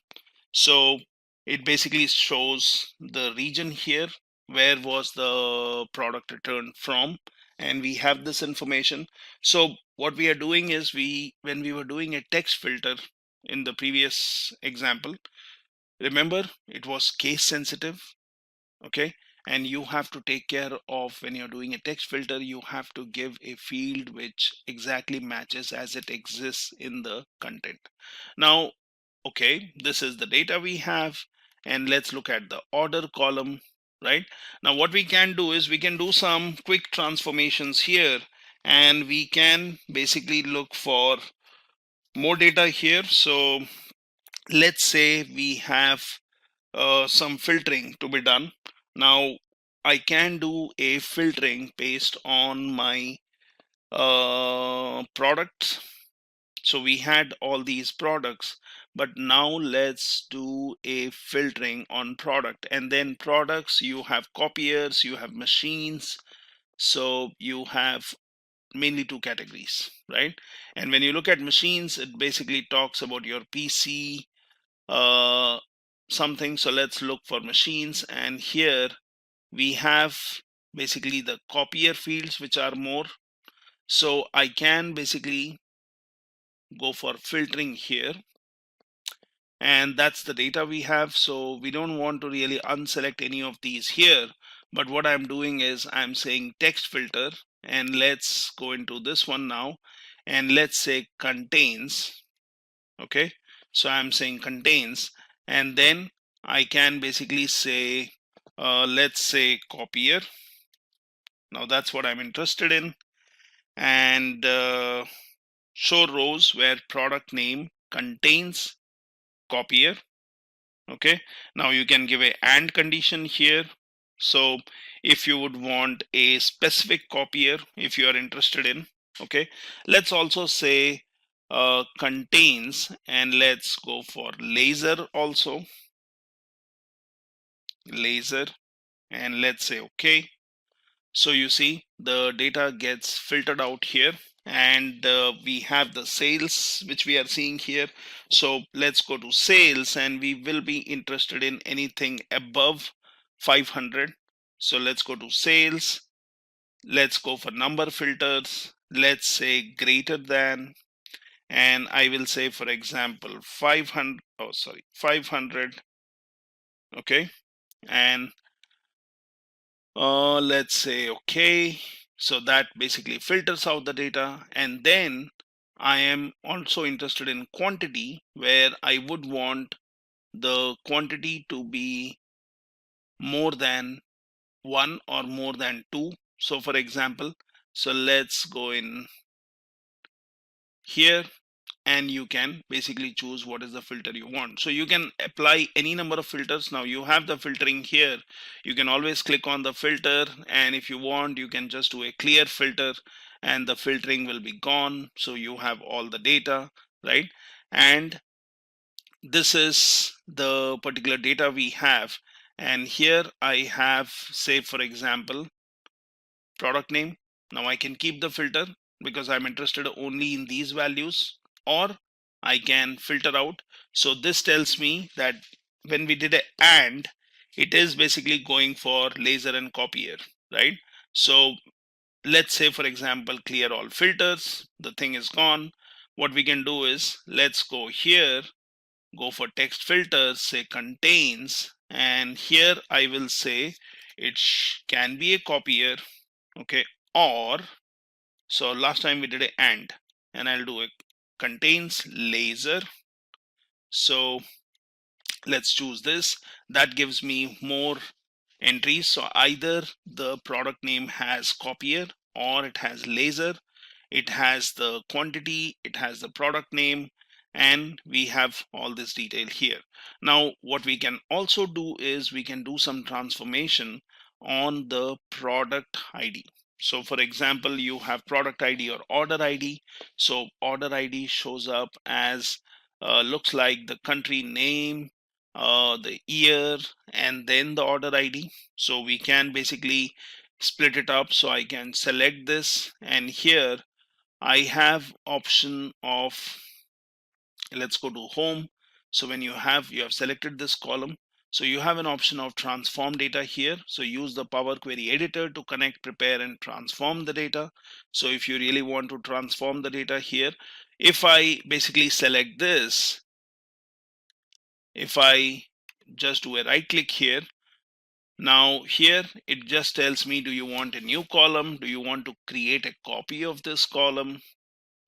So it basically shows the region here, where was the product returned from, and we have this information. So what we are doing is, when we were doing a text filter in the previous example, remember it was case sensitive. Okay, and you have to take care of, when you're doing a text filter, you have to give a field which exactly matches as it exists in the content. Now, okay, this is the data we have, and let's look at the order column. Right now, what we can do is we can do some quick transformations here, and we can basically look for more data here. So let's say we have some filtering to be done. Now I can do a filtering based on my products. So we had all these products, but now let's do a filtering on product. And then products, you have copiers, you have machines, so you have mainly two categories, right? And when you look at machines, it basically talks about your PC, uh, something. So let's look for machines, and here we have basically the copier fields which are more. So I can basically go for filtering here, and that's the data we have. So we don't want to really unselect any of these here, but what I'm doing is I'm saying text filter, and let's go into this one now, and let's say contains. Okay, so I'm saying contains, and then I can basically say let's say copier. Now that's what I'm interested in, and show rows where product name contains copier. Okay, now you can give a and condition here. So if you would want a specific copier, if you are interested in, okay, let's also say contains, and let's go for laser also, laser, and let's say okay. So you see the data gets filtered out here, and we have the sales which we are seeing here. So let's go to sales, and we will be interested in anything above 500. So let's go to sales, let's go for number filters, let's say greater than, and I will say, for example, 500, oh sorry, 500. Okay, and let's say okay. So that basically filters out the data. And then I am also interested in quantity, where I would want the quantity to be more than 1 or more than 2. So for example, so let's go in here, and you can basically choose what is the filter you want. So you can apply any number of filters. Now you have the filtering here, you can always click on the filter, and if you want, you can just do a clear filter, and the filtering will be gone. So you have all the data, right? And this is the particular data we have, and here I have, say for example, product name. Now I can keep the filter because I'm interested only in these values, or I can filter out. So this tells me that when we did a and, it is basically going for laser and copier, right? So let's say for example, clear all filters, the thing is gone. What we can do is, let's go here, go for text filters, say contains, and here I will say it can be a copier. Okay, or, so last time we did a and I'll do it contains laser. So let's choose this. That gives me more entries. So either the product name has copier, or it has laser, it has the quantity, it has the product name, and we have all this detail here. Now what we can also do is we can do some transformation on the product ID. So for example, you have product ID or order ID. So order ID shows up as looks like the country name, the year, and then the order ID. So we can basically split it up. So I can select this, and here I have option of, let's go to home. So when you have selected this column, So you have an option of transform data here. So use the Power Query editor to connect, prepare, and transform the data. So if you really want to transform the data here, if I basically select this, if I just do a right click here, now here it just tells me, do you want a new column? Do you want to create a copy of this column?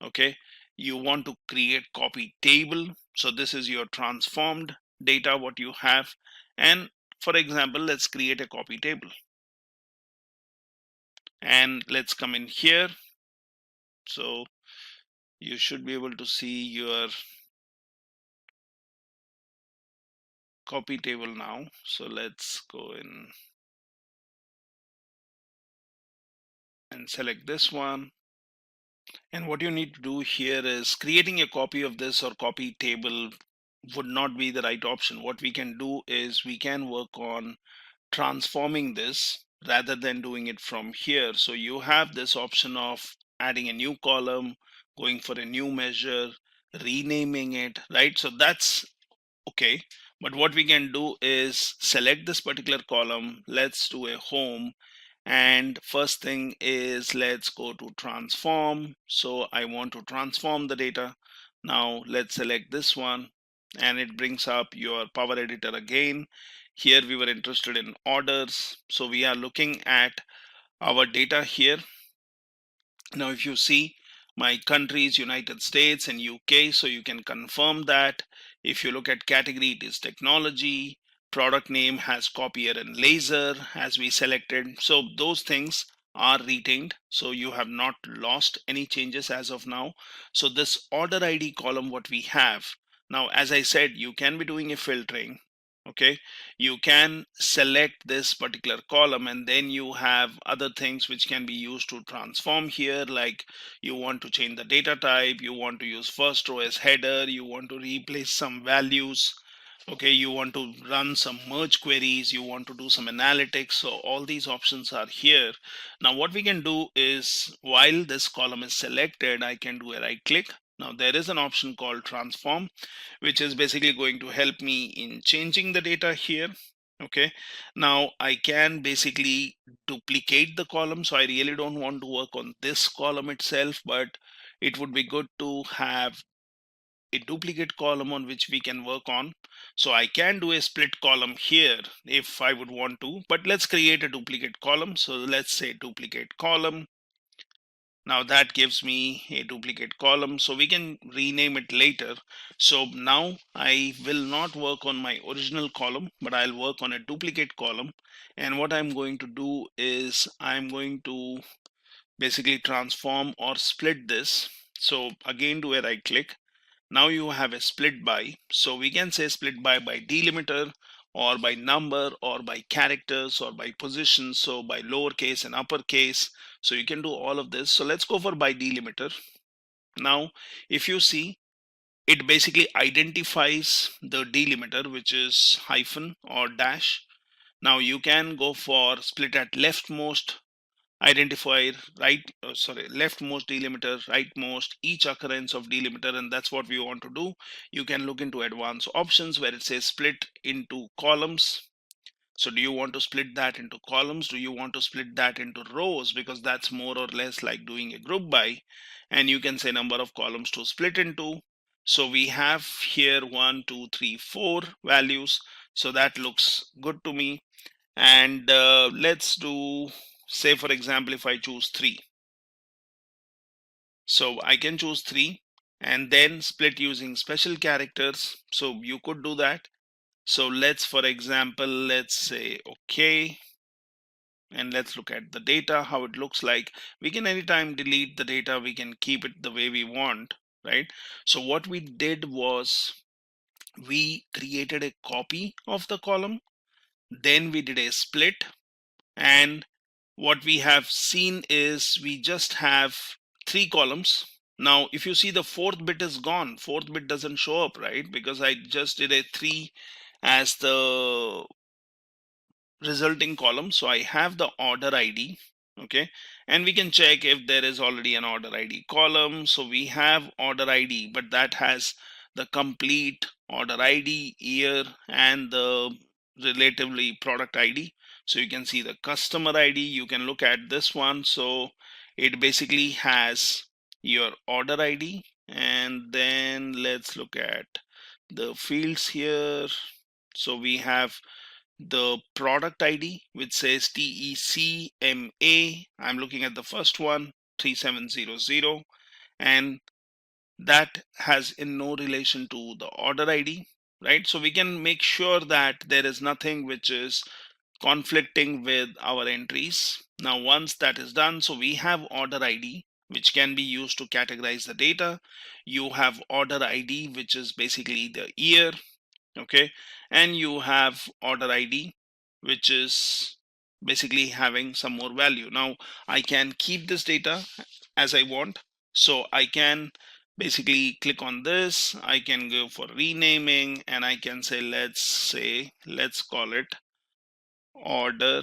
Okay, you want to create copy table. So this is your transformed data what you have. And for example, let's create a copy table. And let's come in here. So you should be able to see your copy table now. So let's go in and select this one. And what you need to do here is creating a copy of this or copy table would not be the right option. What we can do is we can work on transforming this rather than doing it from here. So you have this option of adding a new column, going for a new measure, renaming it, right? So that's okay. But what we can do is select this particular column. Let's do a home. And first thing is let's go to transform. So I want to transform the data. Now let's select this one and it brings up your Power Editor again. Here we were interested in orders. So we are looking at our data here. Now if you see, my country is United States and UK, so you can confirm that. If you look at category, it is technology. Product name has copier and laser as we selected. So those things are retained. So you have not lost any changes as of now. So this order ID column what we have. Now, as I said, you can be doing a filtering. Okay, you can select this particular column and then you have other things which can be used to transform here, like you want to change the data type, you want to use first row as header, you want to replace some values, okay, you want to run some merge queries, you want to do some analytics. So all these options are here. Now what we can do is, while this column is selected, I can do a right click. Now there is an option called transform, which is basically going to help me in changing the data here. Okay, now I can basically duplicate the column. So I really don't want to work on this column itself, but it would be good to have a duplicate column on which we can work on. So I can do a split column here if I would want to, but let's create a duplicate column. So let's say duplicate column. Now that gives me a duplicate column, so we can rename it later. So now I will not work on my original column, but I'll work on a duplicate column. And what I'm going to do is I'm going to basically transform or split this. So again, do a right click. Now you have a split by. So we can say split by delimiter, or by number, or by characters, or by position. So by lowercase and uppercase. So you can do all of this. So let's go for by delimiter. Now, if you see, it basically identifies the delimiter, which is hyphen or dash. Now you can go for split at leftmost, identifier leftmost delimiter, rightmost, each occurrence of delimiter, and that's what we want to do. You can look into advanced options where it says split into columns. So do you want to split that into columns? Do you want to split that into rows? Because that's more or less like doing a group by. And you can say number of columns to split into. So we have here 1, 2, 3, 4 values. So that looks good to me. And let's do, say for example, if I choose 3. So I can choose 3 and then split using special characters. So you could do that. So let's, for example, let's say okay, and let's look at the data, how it looks like. We can anytime delete the data, we can keep it the way we want, right? So what we did was we created a copy of the column, then we did a split, and what we have seen is we just have 3 columns. Now if you see, the fourth bit is gone, fourth bit doesn't show up, right? Because I just did a 3 as the resulting column. So I have the order ID. Okay, and we can check if there is already an order ID column. So we have order ID, but that has the complete order ID, year, and the relatively product ID. So you can see the customer ID. You can look at this one. So it basically has your order ID, and then let's look at the fields here. So we have the product ID, which says TECMA. I'm looking at the first one, 3700, and that has in no relation to the order ID, right? So we can make sure that there is nothing which is conflicting with our entries. Now, once that is done, so we have order ID, which can be used to categorize the data. You have order ID, which is basically the year, okay, and you have order ID, which is basically having some more value. Now I can keep this data as I want, so I can basically click on this. I can go for renaming, and I can say, let's call it order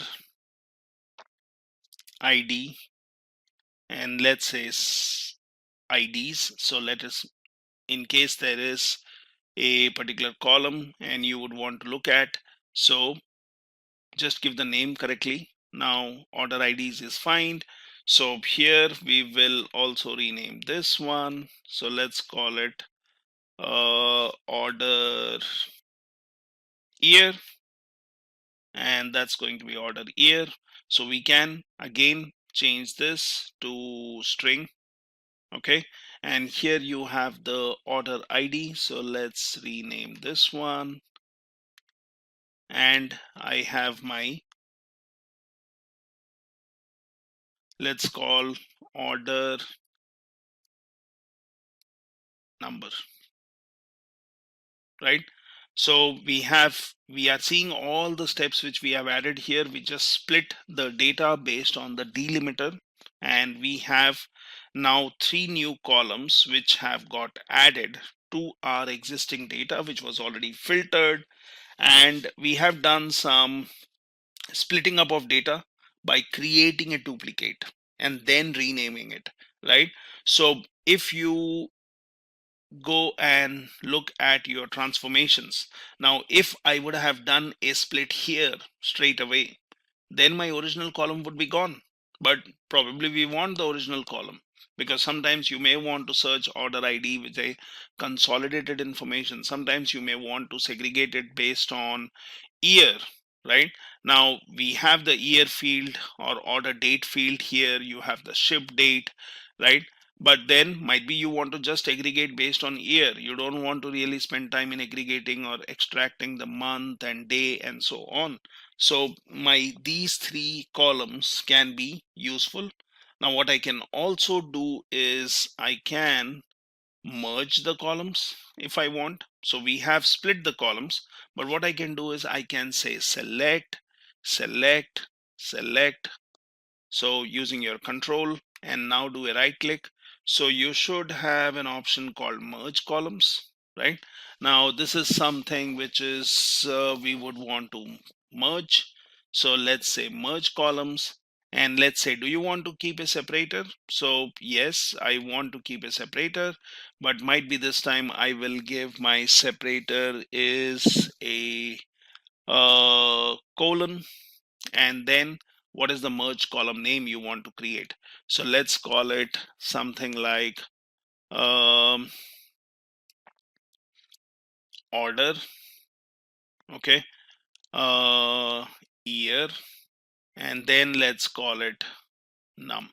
ID, and let's say IDs. So let us, in case there is a particular column and you would want to look at, so just give the name correctly. Now order IDs is fine. So here we will also rename this one. So let's call it order year, and that's going to be order year. So we can again change this to string, okay, and here you have the order ID. So let's rename this one, and I have my, let's call order number, right? So we are seeing all the steps which we have added here. We just split the data based on the delimiter, and we have now 3 new columns which have got added to our existing data, which was already filtered. And we have done some splitting up of data by creating a duplicate and then renaming it, right? So if you go and look at your transformations, now if I would have done a split here straight away, then my original column would be gone. But probably we want the original column, because sometimes you may want to search order ID with a consolidated information. Sometimes you may want to segregate it based on year, right? Now we have the year field or order date field here. You have the ship date, right? But then might be you want to just aggregate based on year. You don't want to really spend time in aggregating or extracting the month and day and so on. So these 3 columns can be useful. Now what I can also do is I can merge the columns if I want. So we have split the columns, but what I can do is I can say select, select, select. So using your control, and now do a right click. So you should have an option called merge columns, right? Now this is something which is we would want to merge. So let's say merge columns, and let's say, do you want to keep a separator? So yes, I want to keep a separator, but might be this time I will give my separator is a colon, and then what is the merge column name you want to create. So let's call it something like order, okay, year, and then let's call it num,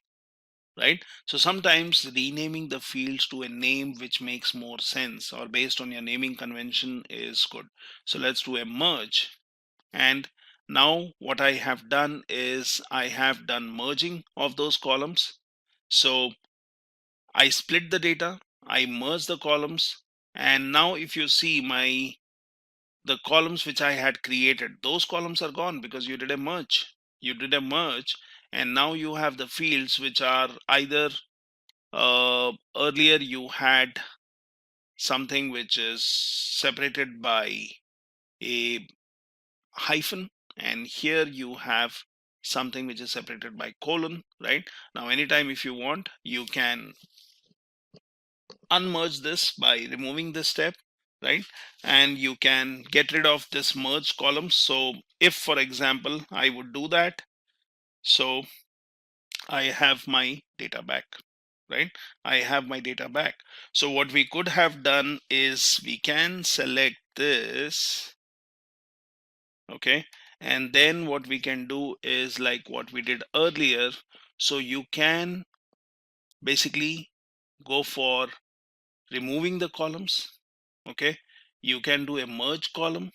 right? So sometimes renaming the fields to a name which makes more sense or based on your naming convention is good. So let's do a merge, and now what I have done is I have done merging of those columns. So I split the data, I merged the columns, and now if you see the columns which I had created, those columns are gone because you did a merge. You did a merge, and now you have the fields which are either earlier you had something which is separated by a hyphen, and here you have something which is separated by colon, right? Now anytime if you want, you can unmerge this by removing this step, right? And you can get rid of this merge column. So if, for example, I would do that, so I have my data back, right? I have my data back. So what we could have done is we can select this, okay? And then what we can do is like what we did earlier. So you can basically go for removing the columns, okay? You can do a merge column,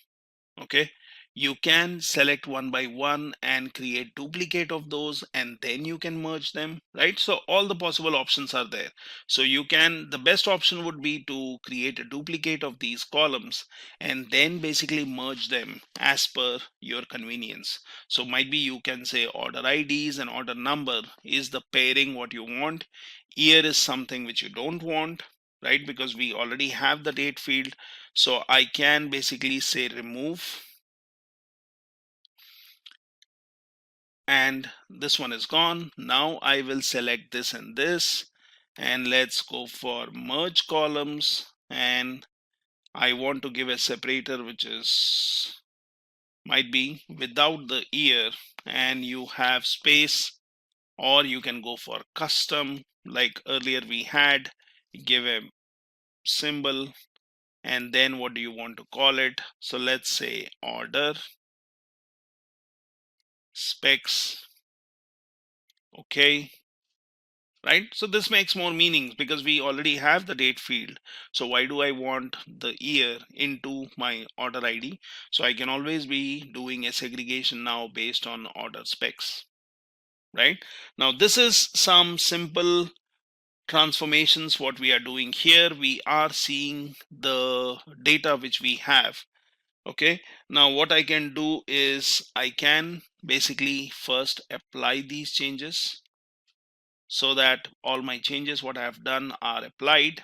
okay? You can select one by one and create duplicate of those, and then you can merge them, right? So all the possible options are there. So you can, the best option would be to create a duplicate of these columns and then basically merge them as per your convenience. So might be you can say order IDs and order number is the pairing what you want. Year is something which you don't want, right? Because we already have the date field. So I can basically say remove, and this one is gone. Now I will select this and this, and let's go for merge columns, and I want to give a separator which is might be without the year, and you have space, or you can go for custom like earlier we had, give a symbol, and then what do you want to call it? So let's say order specs, okay, right? So this makes more meaning because we already have the date field. So why do I want the year into my order ID? So I can always be doing a segregation now based on order specs, right? Now this is some simple transformations what we are doing here. We are seeing the data which we have. Okay, now what I can do is I can basically first apply these changes so that all my changes what I have done are applied,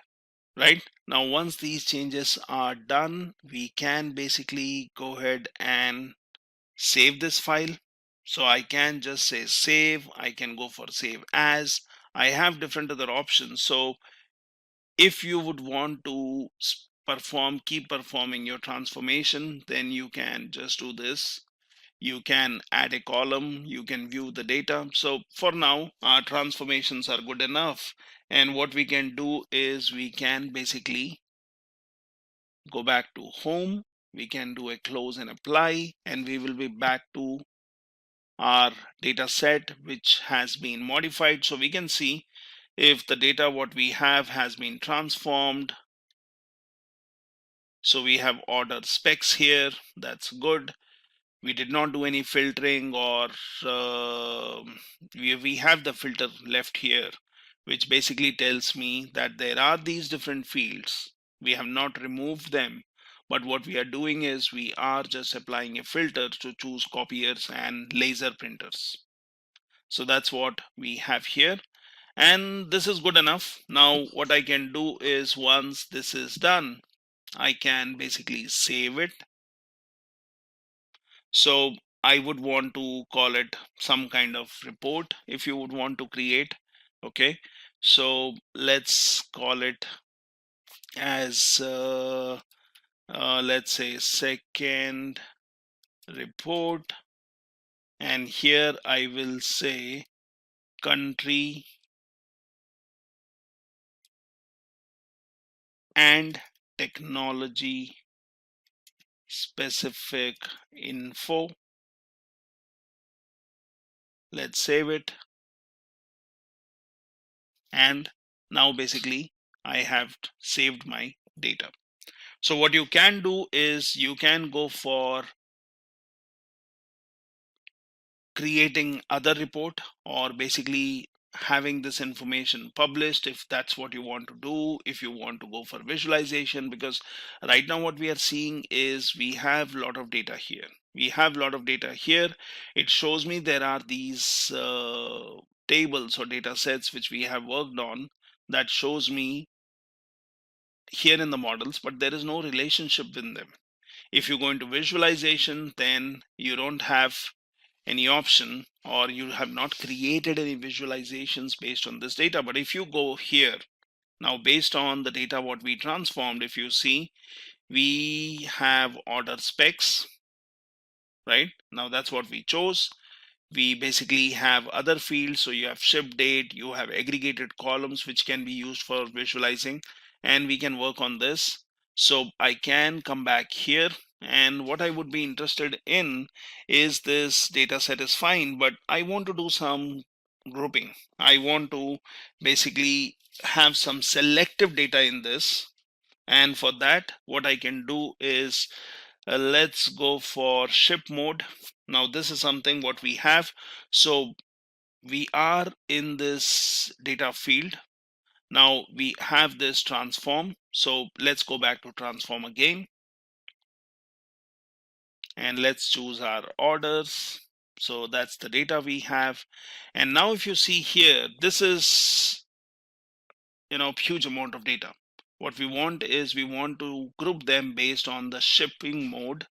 right? Now once these changes are done, we can basically go ahead and save this file. So I can just say save, I can go for save as. I have different other options. So if you would want to keep performing your transformation, then you can just do this. You can add a column, you can view the data. So for now, our transformations are good enough. And what we can do is we can basically go back to home. We can do a close and apply, and we will be back to our data set, which has been modified. So we can see if the data what we have has been transformed. So we have order specs here. That's good. We did not do any filtering, or we have the filter left here, which basically tells me that there are these different fields. We have not removed them, but what we are doing is we are just applying a filter to choose copiers and laser printers. So that's what we have here, and this is good enough. Now what I can do is once this is done, I can basically save it. So I would want to call it some kind of report if you would want to create. Okay, so let's call it as let's say second report, and here I will say country and technology specific info. Let's save it, and now basically I have saved my data. So what you can do is you can go for creating other report, or basically having this information published if that's what you want to do, if you want to go for visualization. Because right now what we are seeing is we have a lot of data here. It shows me there are these tables or data sets which we have worked on, that shows me here in the models, but there is no relationship in them. If you go into visualization, then you don't have any option, or you have not created any visualizations based on this data. But if you go here now, based on the data what we transformed, if you see, we have order specs, right? Now that's what we chose. We basically have other fields. So you have ship date, you have aggregated columns which can be used for visualizing, and we can work on this. So I can come back here, and what I would be interested in is this data set is fine, but I want to do some grouping. I want to basically have some selective data in this, and for that what I can do is let's go for ship mode. Now this is something what we have. So we are in this data field. Now we have this transform. So let's go back to transform again, and let's choose our orders. So that's the data we have. And now if you see here, this is, huge amount of data. What we want is we want to group them based on the shipping mode.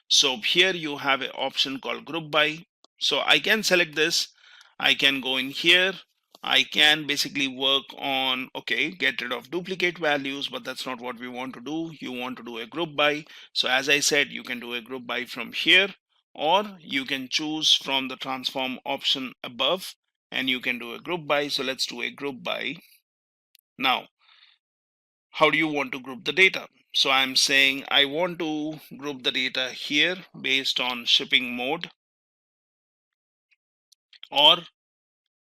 So here you have an option called group by. So I can select this. I can go in here. I can basically work on, okay, get rid of duplicate values, but that's not what we want to do. You want to do a group by. So as I said, you can do a group by from here, or you can choose from the transform option above and you can do a group by. So let's do a group by. Now, how do you want to group the data? So I'm saying I want to group the data here based on shipping mode, or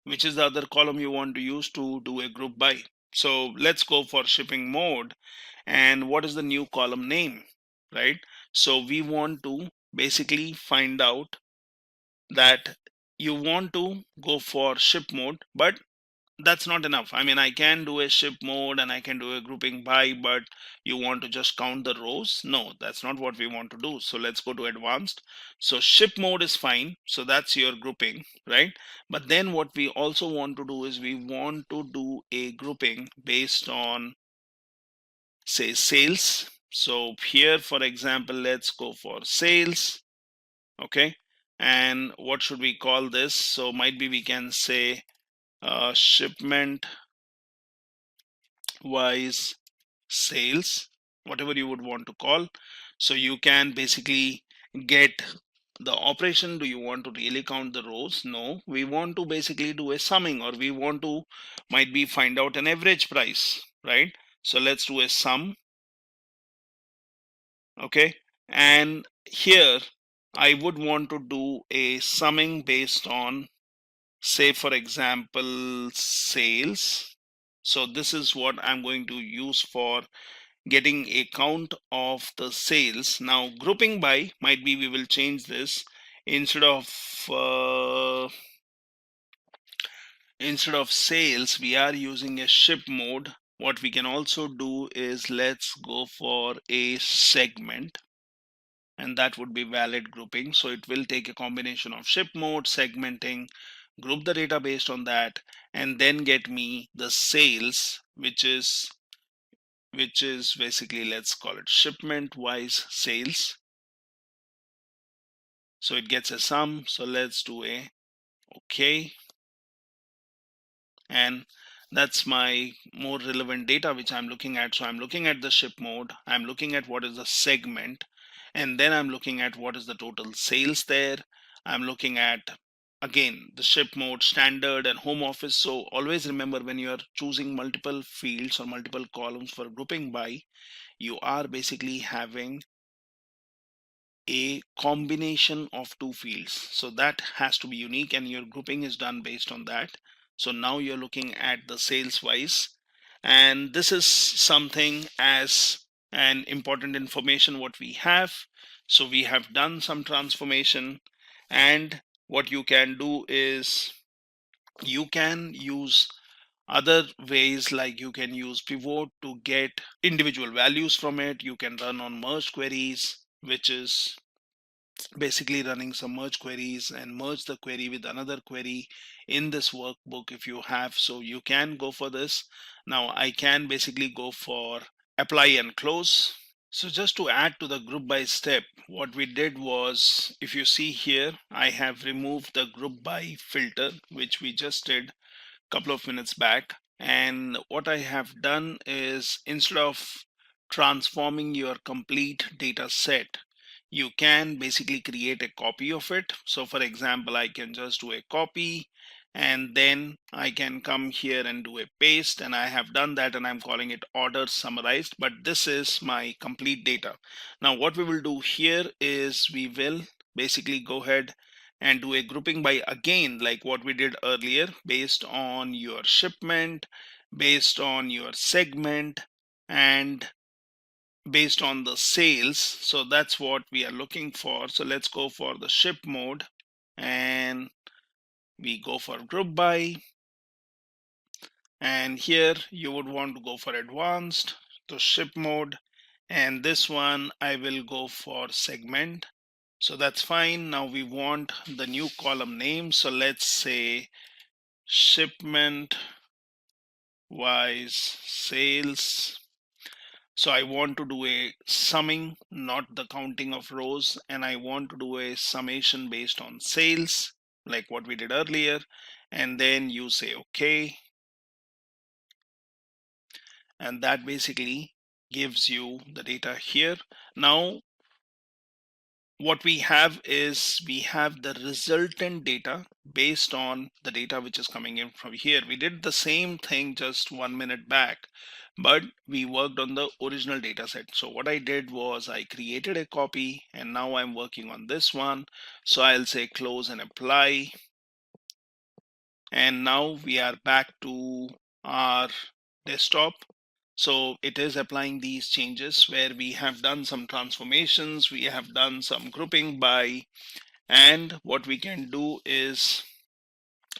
which is the other column you want to use to do a group by. So let's go for shipping mode. And what is the new column name, right? So we want to basically find out that you want to go for ship mode, but that's not enough. I mean, I can do a ship mode and I can do a grouping by, but you want to just count the rows. No, that's not what we want to do. So let's go to advanced. So ship mode is fine. So that's your grouping, right? But then what we also want to do is we want to do a grouping based on, say, sales. So here, for example, let's go for sales. Okay. And what should we call this? So might be we can say shipment wise sales, whatever you would want to call. So you can basically get the operation. Do you want to really count the rows? No, we want to basically do a summing, or we want to might be find out an average price, right? So let's do a sum. Okay, and here I would want to do a summing based on, say, for example, sales. So this is what I'm going to use for getting a count of the sales. Now grouping by might be we will change this. Instead of sales, we are using a ship mode. What we can also do is let's go for a segment, and that would be valid grouping. So it will take a combination of ship mode, segmenting, group the data based on that, and then get me the sales, which is basically, let's call it shipment wise sales. So it gets a sum. So let's do a okay, and that's my more relevant data which I'm looking at. So I'm looking at the ship mode, I'm looking at what is the segment, and then I'm looking at what is the total sales there. I'm looking at again the ship mode, standard, and home office. So always remember, when you are choosing multiple fields or multiple columns for grouping by, you are basically having a combination of two fields. So that has to be unique, and your grouping is done based on that. So now you're looking at the sales wise, and this is something as an important information what we have. So we have done some transformation, and what you can do is you can use other ways, like you can use pivot to get individual values from it. You can run on merge queries, which is basically running some merge queries and merge the query with another query in this workbook if you have. So you can go for this. Now I can basically go for apply and close. So just to add to the group by step, what we did was, if you see here, I have removed the group by filter, which we just did a couple of minutes back. And what I have done is, instead of transforming your complete data set, you can basically create a copy of it. So for example, I can just do a copy and then I can come here and do a paste, and I have done that and I'm calling it order summarized, but this is my complete data. Now what we will do here is we will basically go ahead and do a grouping by, again, like what we did earlier, based on your shipment, based on your segment, and based on the sales. So that's what we are looking for. So let's go for the ship mode and we go for group by, and here you would want to go for advanced to ship mode, and this one I will go for segment. So that's fine. Now we want the new column name, so let's say shipment wise sales. So I want to do a summing, not the counting of rows, and I want to do a summation based on sales, like what we did earlier. And then you say okay, and that basically gives you the data here. Now what we have is we have the resultant data based on the data which is coming in from here. We did the same thing just 1 minute back, but we worked on the original data set. So what I did was I created a copy and now I'm working on this one. So I'll say close and apply, and now we are back to our desktop. So it is applying these changes where we have done some transformations, we have done some grouping by, and what we can do is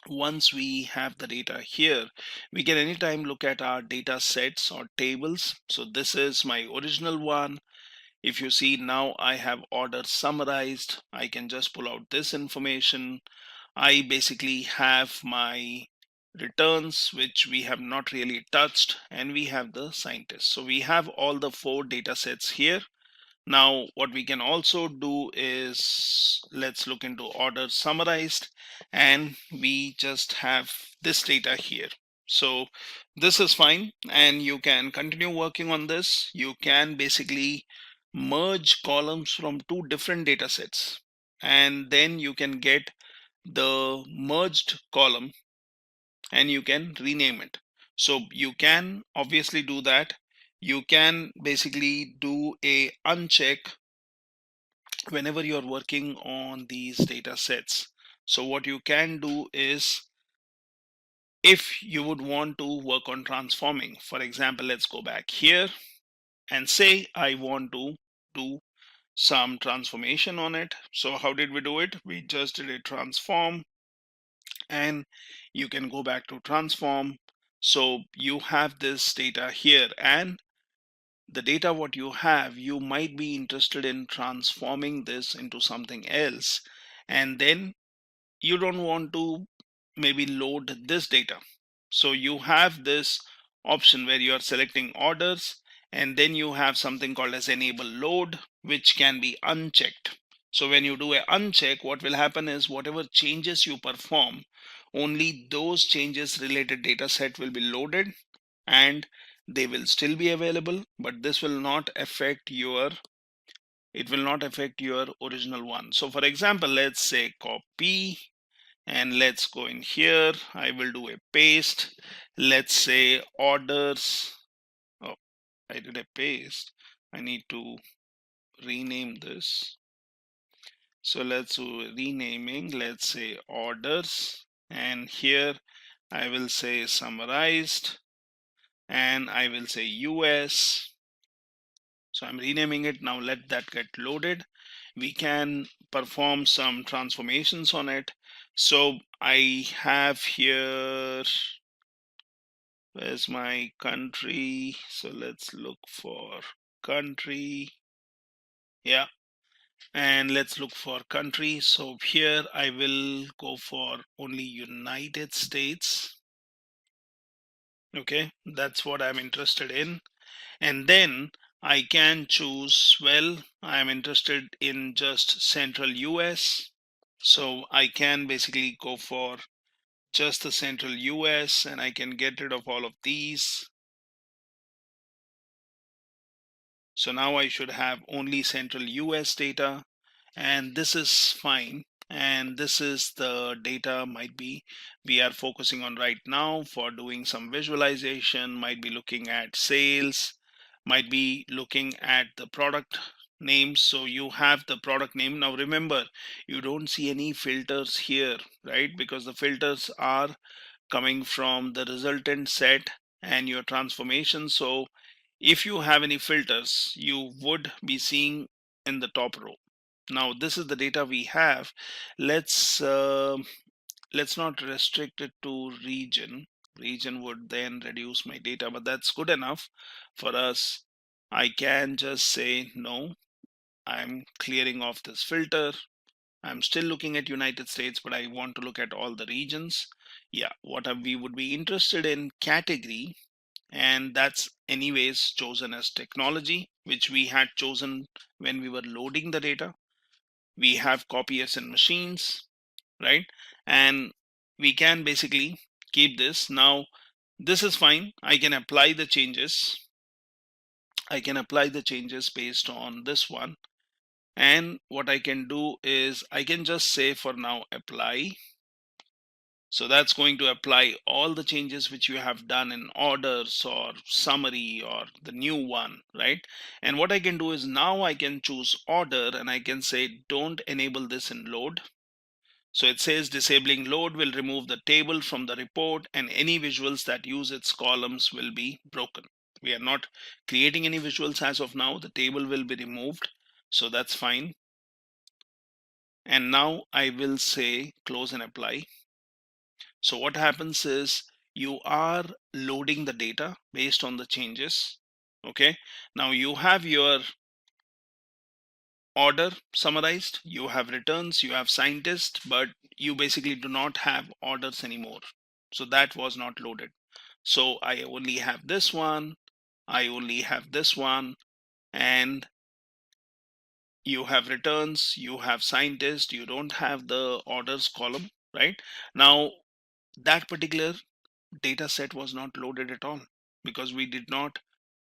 once we have the data here, we can anytime look at our data sets or tables. So this is my original one. If you see, now I have order summarized. I can just pull out this information. I basically have my returns, which we have not really touched, and we have the scientists. So we have all the 4 data sets here. Now what we can also do is let's look into order summarized, and we just have this data here. So this is fine, and you can continue working on this. You can basically merge columns from 2 different data sets, and then you can get the merged column and you can rename it. So you can obviously do that. You can basically do a uncheck whenever you're working on these data sets. So what you can do is, if you would want to work on transforming, for example, let's go back here and say I want to do some transformation on it. So how did we do it? We just did a transform, and you can go back to transform. So you have this data here, and the data what you have, you might be interested in transforming this into something else, and then you don't want to maybe load this data. So you have this option where you are selecting orders, and then you have something called as enable load, which can be unchecked. So when you do a uncheck, what will happen is whatever changes you perform, only those changes related data set will be loaded, and they will still be available, but this will not affect your, it will not affect your original one. So for example, let's say copy, and let's go in here. I will do a paste. Let's say orders. Oh, I did a paste. I need to rename this. So let's do renaming. Let's say orders, and here I will say summarized, and I will say US. So I'm renaming it. Now let that get loaded. We can perform some transformations on it. So I have here, where's my country? So let's look for country. Yeah, and let's look for country. So here I will go for only United States. Okay, that's what I'm interested in. And then I can choose, well, I'm interested in just central US. So I can basically go for just the central US, and I can get rid of all of these. So now I should have only central US data, and this is fine. And this is the data might be we are focusing on right now for doing some visualization, might be looking at sales, might be looking at the product name. So you have the product name. Now remember, you don't see any filters here, right? Because the filters are coming from the resultant set and your transformation. So if you have any filters, you would be seeing in the top row. Now this is the data we have. Let's not restrict it to region. Region would then reduce my data, but that's good enough for us. I can just say no, I'm clearing off this filter. I'm still looking at United States, but I want to look at all the regions. Yeah, we would be interested in category, and that's anyways chosen as technology, which we had chosen when we were loading the data. We have copiers and machines, right? And we can basically keep this. Now this is fine. I can apply the changes. I can apply the changes based on this one. And what I can do is I can just say for now apply. So that's going to apply all the changes which you have done in orders or summary or the new one, right? And what I can do is now I can choose order and I can say don't enable this in load. So it says disabling load will remove the table from the report and any visuals that use its columns will be broken. We are not creating any visuals as of now. The table will be removed. So that's fine. And now I will say close and apply. So what happens is you are loading the data based on the changes. Okay. Now you have your order summarized, you have returns, you have scientists, but you basically do not have orders anymore. So that was not loaded. So I only have this one, I only have this one, and you have returns, you have scientists, you don't have the orders column, right? Now that particular data set was not loaded at all because we did not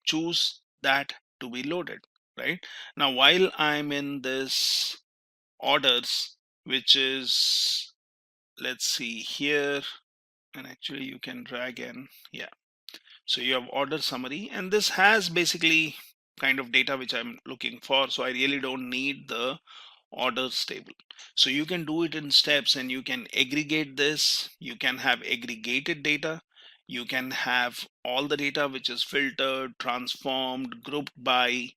choose that to be loaded, right? Now while I'm in this orders, which is, let's see here, and actually you can drag in, yeah. So you have order summary, and this has basically kind of data which I'm looking for. So I really don't need the orders table. So you can do it in steps and you can aggregate this. You can have aggregated data. You can have all the data which is filtered, transformed, grouped by,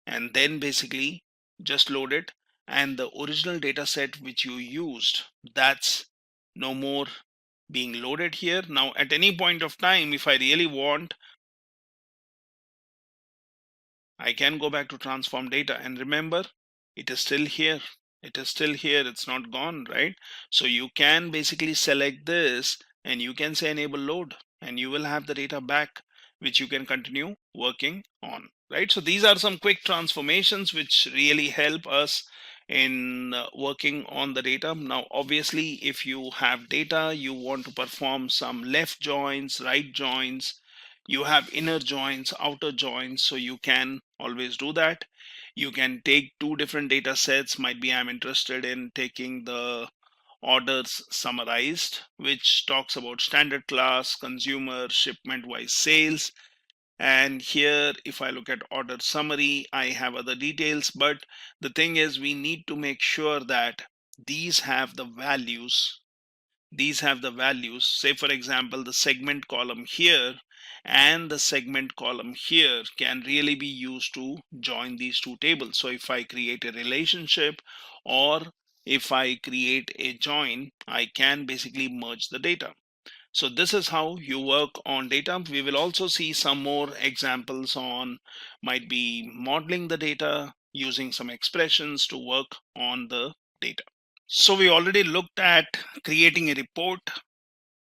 and then basically just load it. And the original data set which you used, that's no more being loaded here. Now at any point of time, if I really want, I can go back to transform data, and remember, it is still here. It is still here. It's not gone, right? So you can basically select this and you can say enable load and you will have the data back, which you can continue working on, right? So these are some quick transformations which really help us in working on the data. Now, obviously, if you have data, you want to perform some left joins, right joins, you have inner joins, outer joins, so you can always do that. You can take two different data sets. Might be I'm interested in taking the orders summarized, which talks about standard class, consumer, shipment wise sales. And here, if I look at order summary, I have other details. But the thing is, we need to make sure that these have the values. These have the values. Say, for example, the segment column here and the segment column here can really be used to join these two tables. So if I create a relationship or if I create a join, I can basically merge the data. So this is how you work on data. We will also see some more examples on might be modeling the data using some expressions to work on the data. So we already looked at creating a report,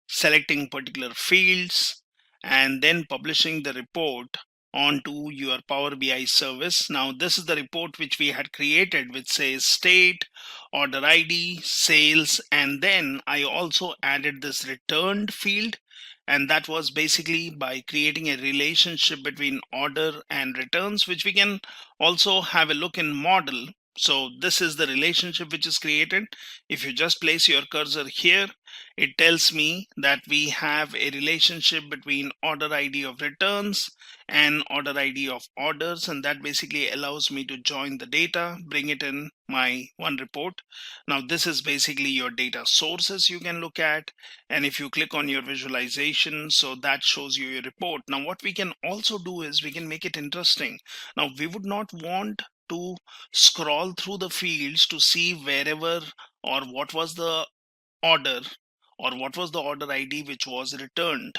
selecting particular fields, and then publishing the report onto your Power BI service. Now this is the report which we had created, which says state, order ID, sales, and then I also added this returned field. And that was basically by creating a relationship between order and returns, which we can also have a look in model. So this is the relationship which is created. If you just place your cursor here, it tells me that we have a relationship between order ID of returns and order ID of orders, and that basically allows me to join the data, bring it in my one report. Now this is basically your data sources you can look at, and if you click on your visualization, so that shows you your report. Now what we can also do is we can make it interesting. Now we would not want to scroll through the fields to see wherever or what was the order or what was the order ID which was returned.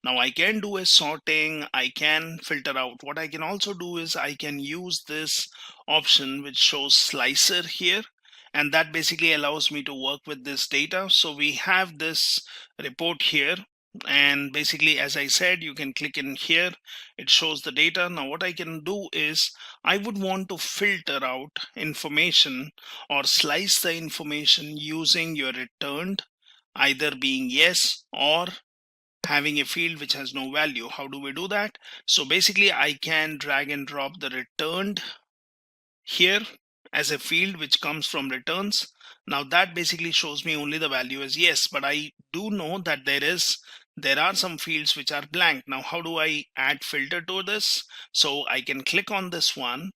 Now I can do a sorting, I can filter out. What I can also do is I can use this option which shows slicer here, and that basically allows me to work with this data. So we have this report here, and basically, as I said, you can click in here, it shows the data. Now what I can do is I would want to filter out information or slice the information using your returned, either being yes or having a field which has no value. How do we do that? So basically I can drag and drop the returned here as a field which comes from returns. Now that basically shows me only the value as yes, but I do know that there are some fields which are blank. Now how do I add filter to this? So I can click on this one,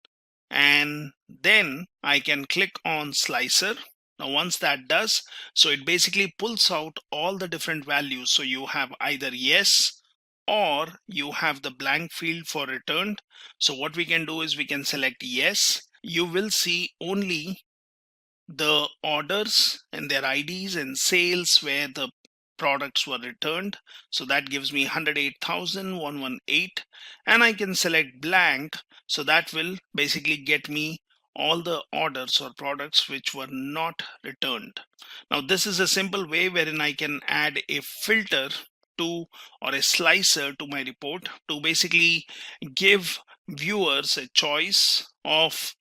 and then I can click on slicer. Now once that does, so it basically pulls out all the different values. So you have either yes or you have the blank field for returned. So what we can do is we can select yes. You will see only the orders and their IDs and sales where the products were returned. So that gives me 108,118, and I can select blank. So that will basically get me all the orders or products which were not returned. Now this is a simple way wherein I can add a filter to or a slicer to my report to basically give viewers a choice of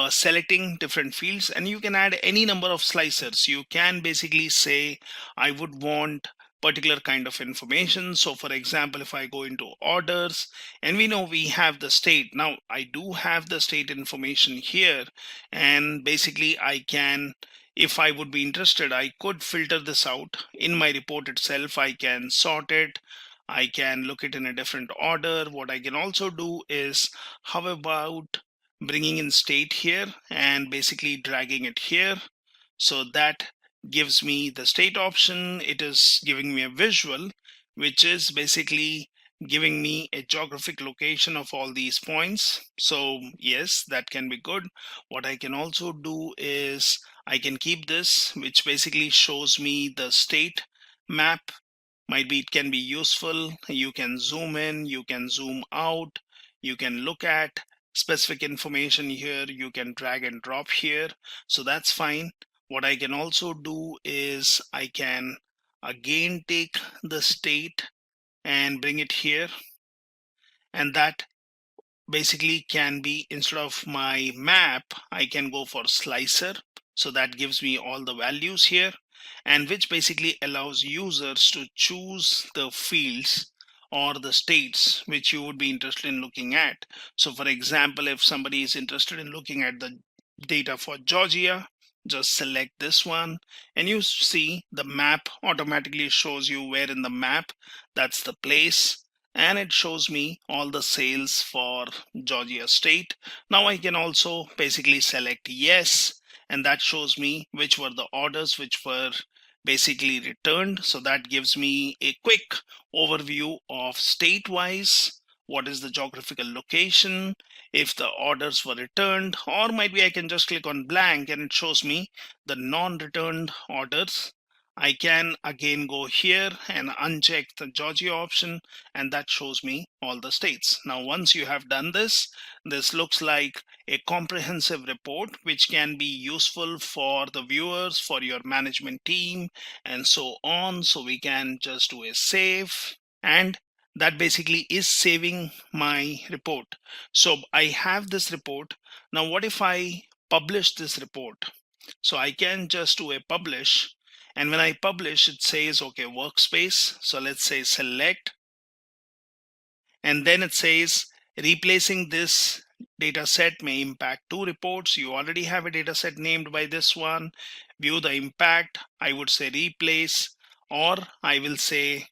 selecting different fields. And you can add any number of slicers. You can basically say I would want particular kind of information. So for example, if I go into orders, and we know we have the state. Now I do have the state information here, and basically I can, if I would be interested, I could filter this out in my report itself. I can sort it, I can look it in a different order. What I can also do is, how about bringing in state here and basically dragging it here? So that gives me the state option. It is giving me a visual, which is basically giving me a geographic location of all these points. So yes, that can be good. What I can also do is I can keep this, which basically shows me the state map. Might be it can be useful. You can zoom in, you can zoom out, you can look at specific information here, you can drag and drop here. So that's fine. What I can also do is I can again take the state and bring it here, and that basically can be, instead of my map, I can go for slicer. So that gives me all the values here, and which basically allows users to choose the fields or the states which you would be interested in looking at. So for example, if somebody is interested in looking at the data for Georgia, just select this one, and you see the map automatically shows you where in the map that's the place, and it shows me all the sales for Georgia state. Now I can also basically select yes, and that shows me which were the orders which were basically returned. So that gives me a quick overview of state wise what is the geographical location, if the orders were returned, or maybe I can just click on blank and it shows me the non-returned orders. I can again go here and uncheck the Georgia option, and that shows me all the states. Now once you have done this, this looks like a comprehensive report which can be useful for the viewers, for your management team, and so on. So we can just do a save, and that basically is saving my report. So I have this report. Now what if I publish this report? So I can just do a publish, And when I publish, it says, okay, workspace. So let's say select, and then it says replacing this data set may impact two reports. You already have a data set named by this one. View the impact. I would say replace, or I will say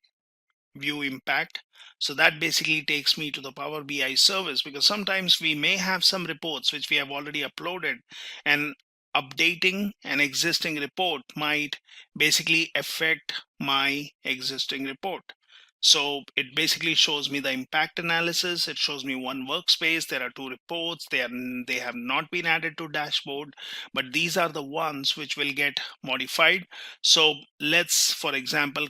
view impact. So that basically takes me to the Power BI service, because sometimes we may have some reports which we have already uploaded, and updating an existing report might basically affect my existing report. So it basically shows me the impact analysis. It shows me one workspace. There are two reports. They have not been added to dashboard, but these are the ones which will get modified. So let's, for example,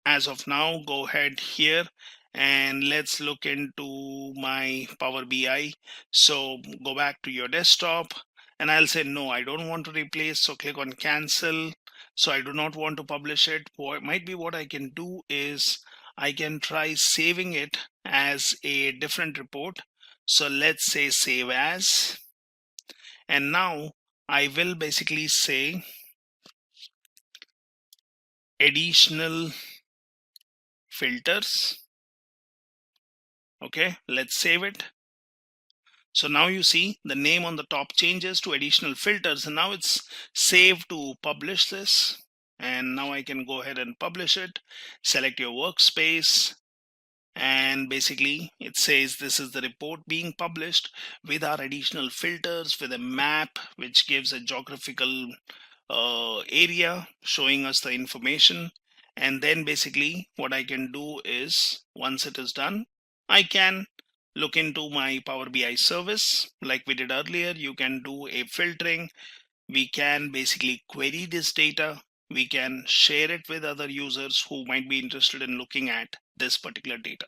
as of now, go ahead here and let's look into my Power BI. So go back to your desktop, and I'll say no, I don't want to replace. So click on cancel. So I do not want to publish it. What might be what I can do is I can try saving it as a different report. So let's say save as, and now I will basically say additional filters. Okay, let's save it. So now you see the name on the top changes to additional filters, and now it's saved to publish this. And now I can go ahead and publish it. Select your workspace, and basically it says this is the report being published with our additional filters, with a map which gives a geographical area showing us the information. And then basically what I can do is, once it is done, I can look into my Power BI service like we did earlier. You can do a filtering. We can basically query this data. We can share it with other users who might be interested in looking at this particular data.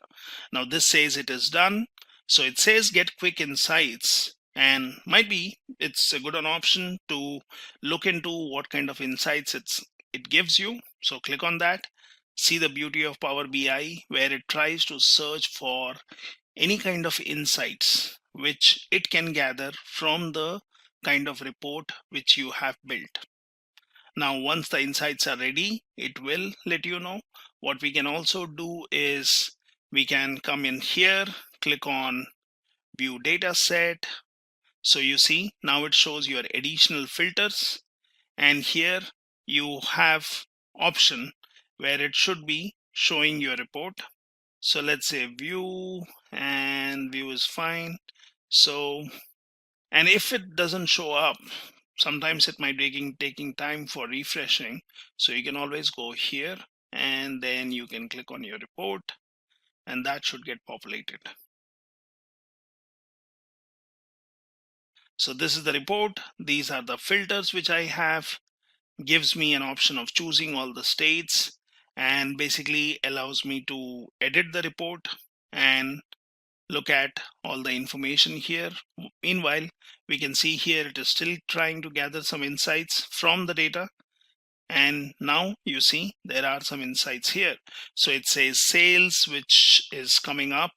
Now this says it is done. So it says get quick insights, and might be it's a good an option to look into what kind of insights it gives you. So click on that. See the beauty of Power BI, where it tries to search for any kind of insights which it can gather from the kind of report which you have built. Now once the insights are ready, it will let you know. What we can also do is we can come in here, click on view data set. So you see now it shows your additional filters, and here you have option where it should be showing your report. So let's say view, and view is fine. So, and if it doesn't show up, sometimes it might be taking time for refreshing. So you can always go here, and then you can click on your report, and that should get populated. So this is the report. These are the filters which I have. Gives me an option of choosing all the states, and basically allows me to edit the report and look at all the information here. Meanwhile, we can see here it is still trying to gather some insights from the data. And now you see there are some insights here. So it says sales, which is coming up,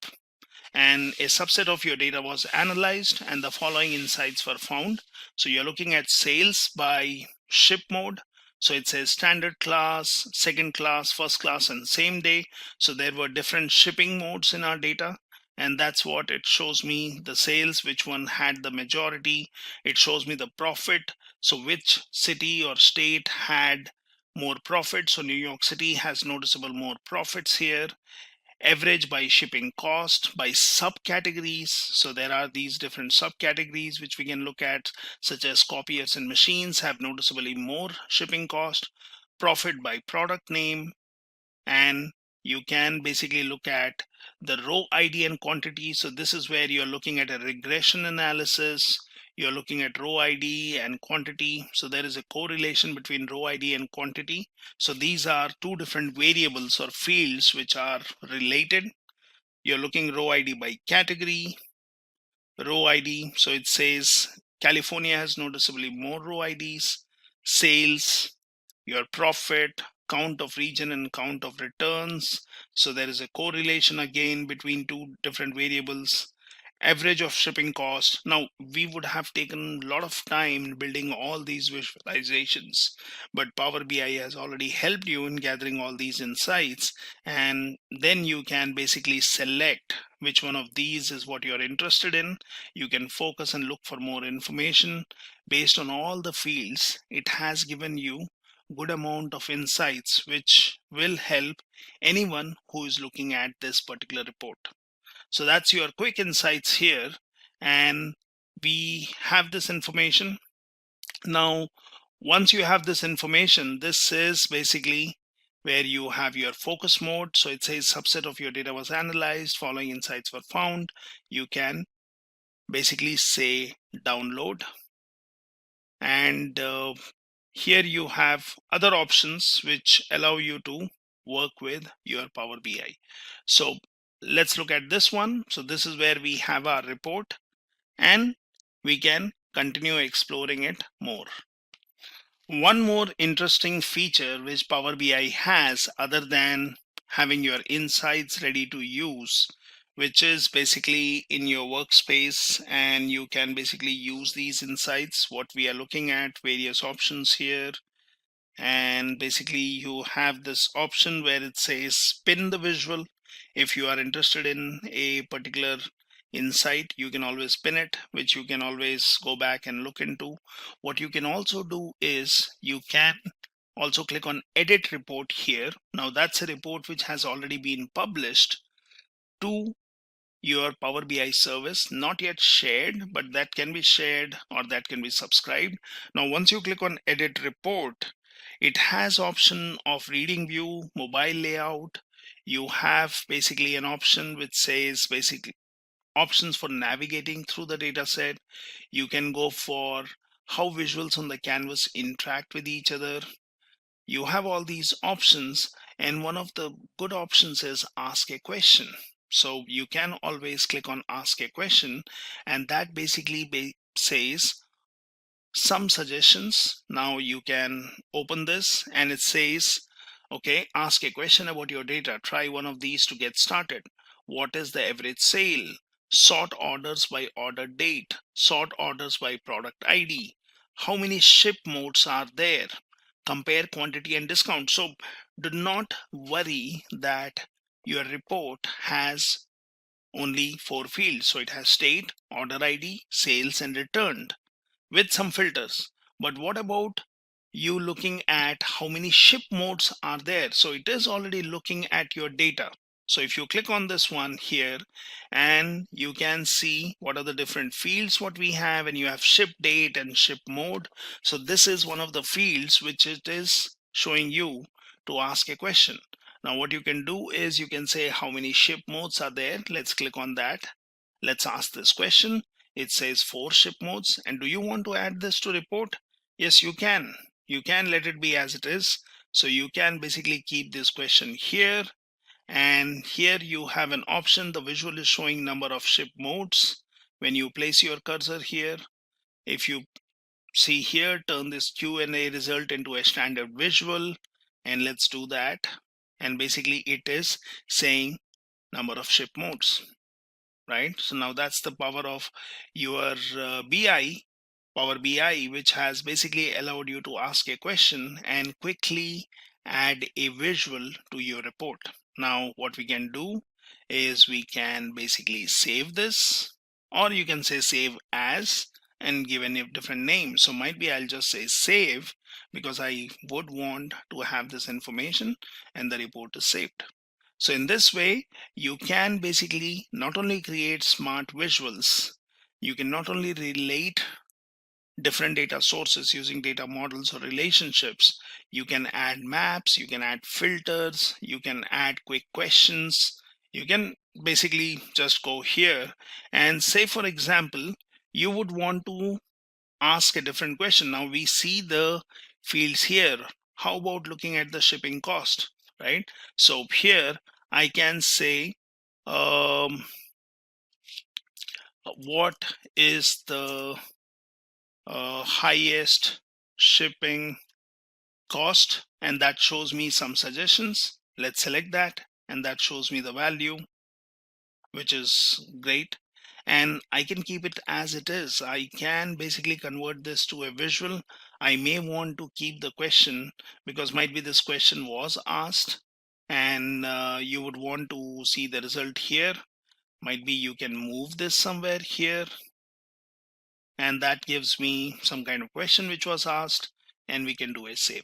and a subset of your data was analyzed and the following insights were found. So you're looking at sales by ship mode. So it says standard class, second class, first class, and same day. So there were different shipping modes in our data, and that's what it shows me, the sales, which one had the majority. It shows me the profit, so which city or state had more profit. So New York City has noticeable more profits here. Average by shipping cost, by subcategories. So there are these different subcategories which we can look at, such as copiers and machines have noticeably more shipping cost. Profit by product name, and you can basically look at the row ID and quantity. So this is where you're looking at a regression analysis. You're looking at row ID and quantity. So there is a correlation between row ID and quantity. So these are two different variables or fields which are related. You're looking row ID by category, row ID. So it says California has noticeably more row IDs, sales, your profit, count of region, and count of returns. So there is a correlation again between two different variables. average of shipping cost. Now, we would have taken a lot of time building all these visualizations, but Power BI has already helped you in gathering all these insights, and then you can basically select which one of these is what you're interested in. You can focus and look for more information based on all the fields. It has given you good amount of insights which will help anyone who is looking at this particular report. So that's your quick insights here, and we have this information. Now, once you have this information, this is basically where you have your focus mode. So it says subset of your data was analyzed, following insights were found. You can basically say download, and here you have other options which allow you to work with your Power BI. So let's look at this one. So this is where we have our report, and we can continue exploring it more. One more interesting feature which Power BI has, other than having your insights ready to use, which is basically in your workspace, and you can basically use these insights. What we are looking at, various options here, and basically you have this option where it says spin the visual. If you are interested in a particular insight, you can always pin it, which you can always go back and look into. What you can also do is you can also click on edit report here. Now that's a report which has already been published to your Power BI service, not yet shared, but that can be shared or that can be subscribed. Now once you click on edit report, it has option of reading view, mobile layout. You have basically an option which says basically options for navigating through the data set. You can go for how visuals on the canvas interact with each other. You have all these options, and one of the good options is ask a question. So you can always click on ask a question, and that basically says some suggestions. Now you can open this and it says, okay, ask a question about your data. Try one of these to get started. What is the average sale? Sort orders by order date. Sort orders by product ID. How many ship modes are there? Compare quantity and discount. So do not worry that your report has only 4 fields. So it has date, order ID, sales, and returned with some filters. But what about you looking at how many ship modes are there? So it is already looking at your data. So if you click on this one here, and you can see what are the different fields what we have, and you have ship date and ship mode. So this is one of the fields which it is showing you to ask a question. Now what you can do is you can say how many ship modes are there. Let's click on that. Let's ask this question. It says 4 ship modes. And do you want to add this to report? Yes, you can. You can let it be as it is. So you can basically keep this question here. And here you have an option. The visual is showing number of ship modes. When you place your cursor here, if you see here, turn this Q&A result into a standard visual. And let's do that. And basically it is saying number of ship modes. Right? So now that's the power of your Power BI, which has basically allowed you to ask a question and quickly add a visual to your report. Now what we can do is we can basically save this, or you can say save as and give any different name. So might be I'll just say save, because I would want to have this information and the report is saved. So in this way, you can basically not only create smart visuals, you can not only relate different data sources using data models or relationships, you can add maps, you can add filters, you can add quick questions. You can basically just go here and say, for example, you would want to ask a different question. Now we see the fields here. How about looking at the shipping cost, right? So here I can say, what is the highest shipping cost? And that shows me some suggestions. Let's select that, and that shows me the value, which is great. and I can keep it as it is. I can basically convert this to a visual. I may want to keep the question because might be this question was asked, and you would want to see the result here. Might be you can move this somewhere here, and that gives me some kind of question which was asked, and we can do a save.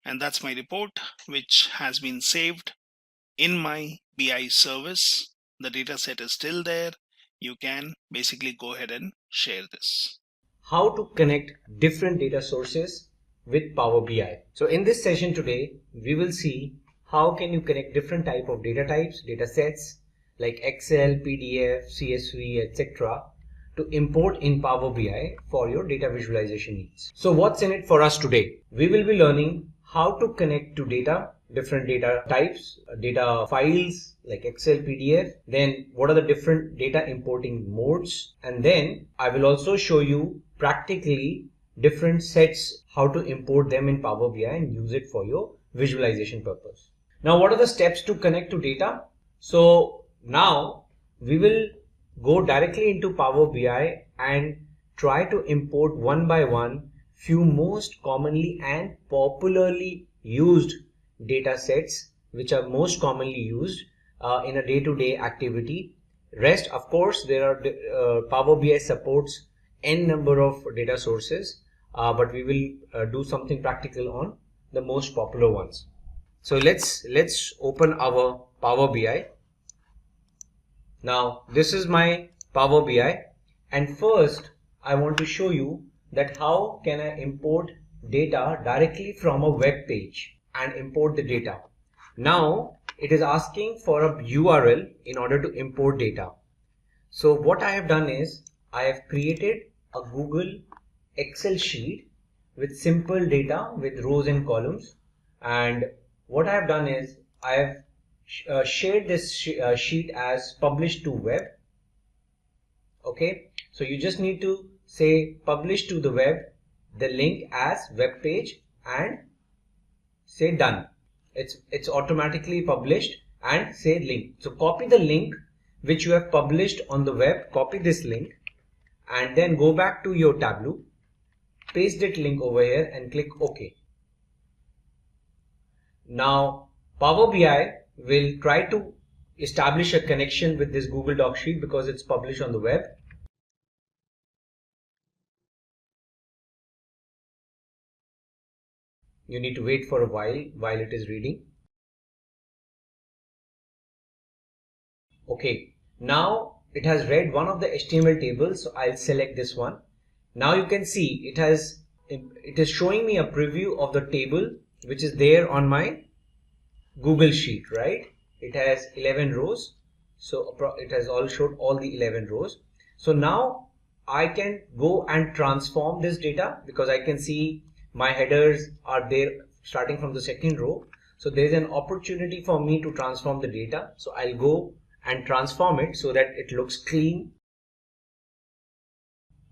And that's my report, which has been saved in my BI service. The data set is still there. You can basically go ahead and share this.
How to connect different data sources with Power BI. So in this session today, we will see how can you connect different type of data types, data sets like Excel, PDF, CSV, etc. to import in Power BI for your data visualization needs. So what's in it for us today? We will be learning how to connect to data, different data types, data files like Excel, PDF, then what are the different data importing modes, and then I will also show you practically different sets, how to import them in Power BI and use it for your visualization purpose. Now what are the steps to connect to data? So now we will go directly into Power BI and try to import one by one few most commonly and popularly used data sets which are most commonly used in a day-to-day activity. Rest, of course, there are Power BI supports n number of data sources, but we will do something practical on the most popular ones. So let's open our Power BI. Now this is my Power BI, and first I want to show you that how can I import data directly from a web page and import the data. Now it is asking for a URL in order to import data. So what I have done is I have created a Google Excel sheet with simple data with rows and columns, and what I have done is I have shared this sheet as published to web. Okay, so you just need to say publish to the web, the link as web page, and say done. It's automatically published, and say link. So copy the link which you have published on the web, copy this link, and then go back to your Tableau, paste that link over here and click OK. Now Power BI will try to establish a connection with this Google Doc sheet because it's published on the web. You need to wait for a while it is reading. Okay, now it has read one of the HTML tables, so I'll select this one. Now you can see it is showing me a preview of the table which is there on my Google sheet, right? It has 11 rows, so it has all showed all the 11 rows. So now I can go and transform this data because I can see my headers are there starting from the second row. So there is an opportunity for me to transform the data. So I'll go and transform it so that it looks clean.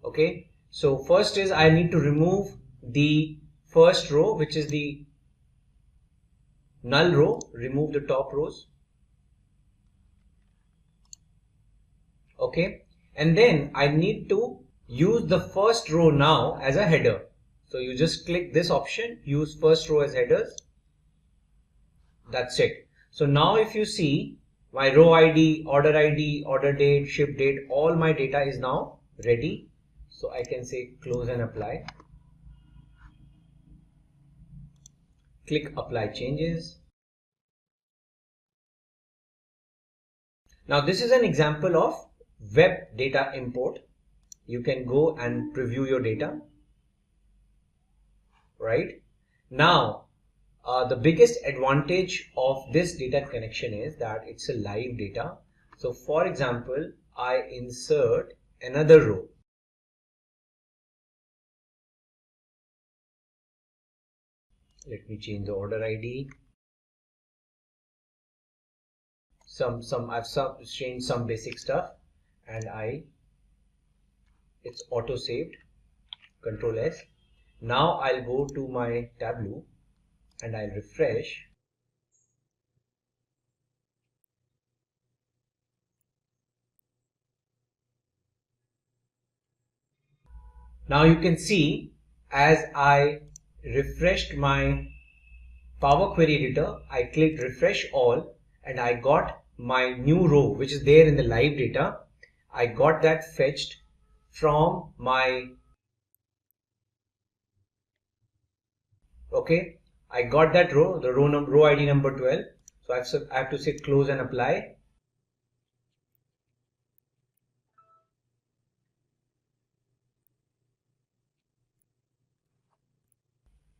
Okay, so first is I need to remove the first row, which is the null row. Remove the top rows. Okay, and then I need to use the first row now as a header. So you just click this option, use first row as headers. That's it. So now if you see my row ID, order date, ship date, all my data is now ready. So I can say close and apply. Click apply changes. Now this is an example of web data import. You can go and preview your data. Right now, the biggest advantage of this data connection is that it's a live data. So for example, I insert another row. Let me change the order ID. I've changed some basic stuff, and it's auto saved. Control S. Now I'll go to my Tableau and I'll refresh. Now you can see as I refreshed my Power Query Editor, I clicked refresh all and I got my new row which is there in the live data. I got that fetched from my, okay, I got that row, the row ID number 12. So I have to say close and apply.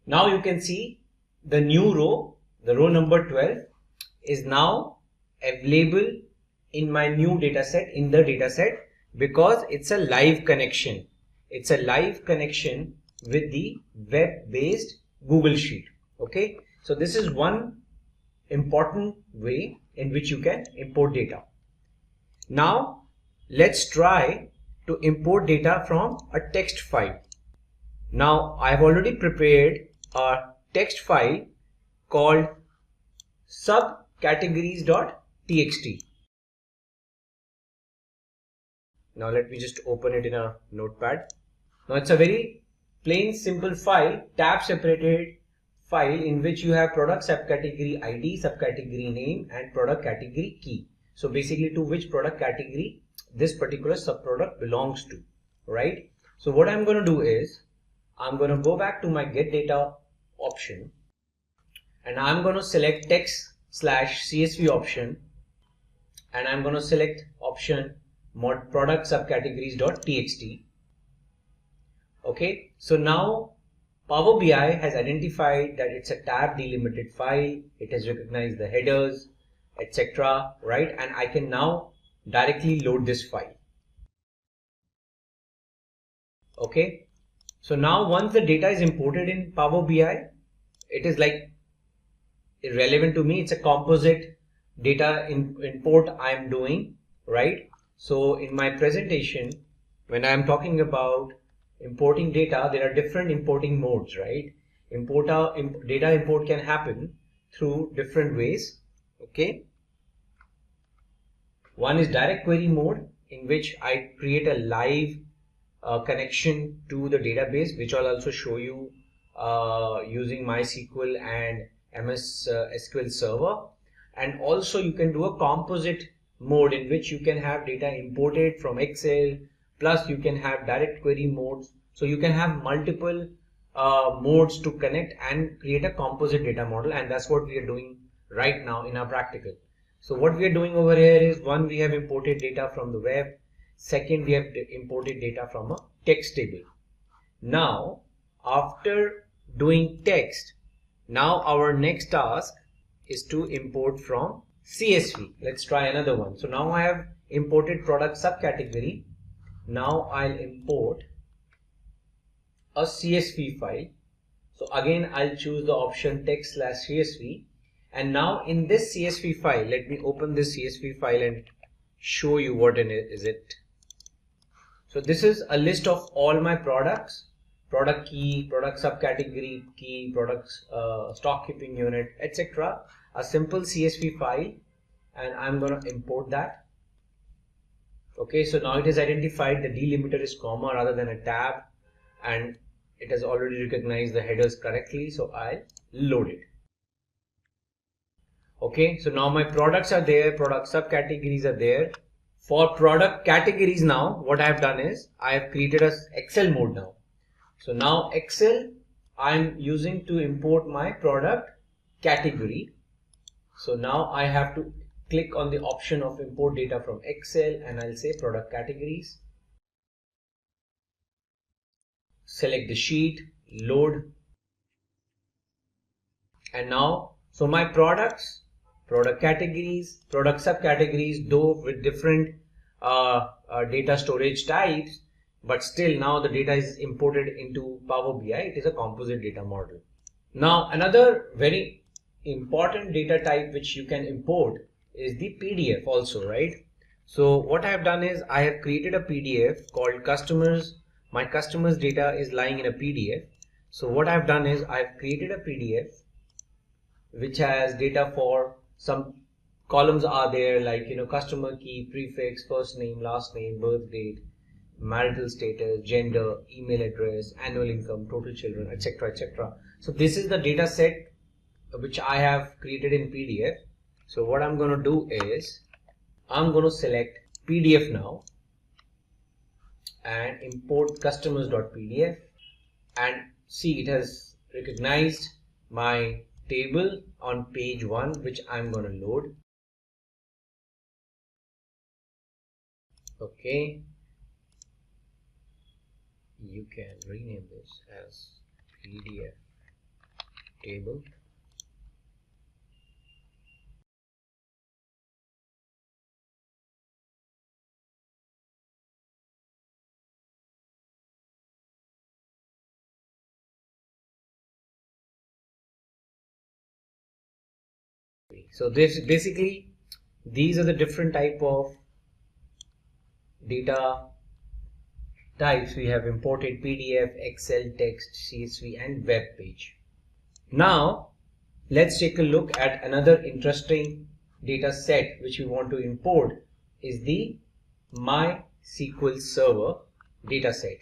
Now you can see the new row, the row number 12 is now available in my new data set, in the data set, because it's a live connection. It's a live connection with the web-based Google Sheet. Okay, so this is one important way in which you can import data. Now let's try to import data from a text file. Now I have already prepared a text file called subcategories.txt. Now let me just open it in a notepad. Now it's a very plain simple file, tab separated file in which you have product subcategory ID, subcategory name and product category key. So basically to which product category this particular subproduct belongs to, right? So what I'm going to do is I'm going to go back to my get data option and I'm going to select text/CSV option and I'm going to select option mod product subcategories.txt. Okay, so now Power BI has identified that it's a tab delimited file, it has recognized the headers, etc. right, and I can now directly load this file. Okay, so now once the data is imported in Power BI, it is like irrelevant to me, it's a composite data import I am doing, right? So in my presentation, when I am talking about importing data, there are different importing modes, right? Data import can happen through different ways. Okay, one is direct query mode, in which I create a live connection to the database, which I'll also show you using MySQL and MS SQL Server. And also you can do a composite mode in which you can have data imported from Excel, plus you can have direct query modes. So you can have multiple modes to connect and create a composite data model, and that's what we are doing right now in our practical. So what we are doing over here is, one, we have imported data from the web. Second, we have imported data from a text table. Now after doing text, now our next task is to import from CSV. Let's try another one. So now I have imported product subcategory. Now I'll import a CSV file. So again I'll choose the option text/CSV, and now in this CSV file, let me open this CSV file and show you what is it. So this is a list of all my products, product key, product subcategory key, products stock keeping unit, etc. A simple CSV file, and I'm going to import that. Okay, so now it has identified the delimiter is comma rather than a tab, and it has already recognized the headers correctly, so I'll load it. Okay, so now my products are there, product subcategories are there. For product categories, now what I have done is I have created a Excel mode now. So now Excel I'm using to import my product category. So now I have to click on the option of import data from Excel, and I'll say product categories. Select the sheet, load, and now so my products, product categories, product subcategories, though with different data storage types, but still now the data is imported into Power BI. It is a composite data model. Now another very important data type which you can import is the PDF also, right? So what I have done is I have created a PDF called customers. My customers data is lying in a PDF. So what I have done is I have created a PDF which has data for some columns are there, like customer key, prefix, first name, last name, birth date, marital status, gender, email address, annual income, total children, etc., etc. So this is the data set which I have created in PDF. So what I'm going to do is I'm going to select PDF now and import customers.pdf, and see, it has recognized my table on page 1 which I'm going to load. Okay, you can rename this as PDF table. So this basically, these are the different type of data types we have imported: PDF, Excel, text, CSV, and web page. Now let's take a look at another interesting data set which we want to import, is the MySQL Server data set.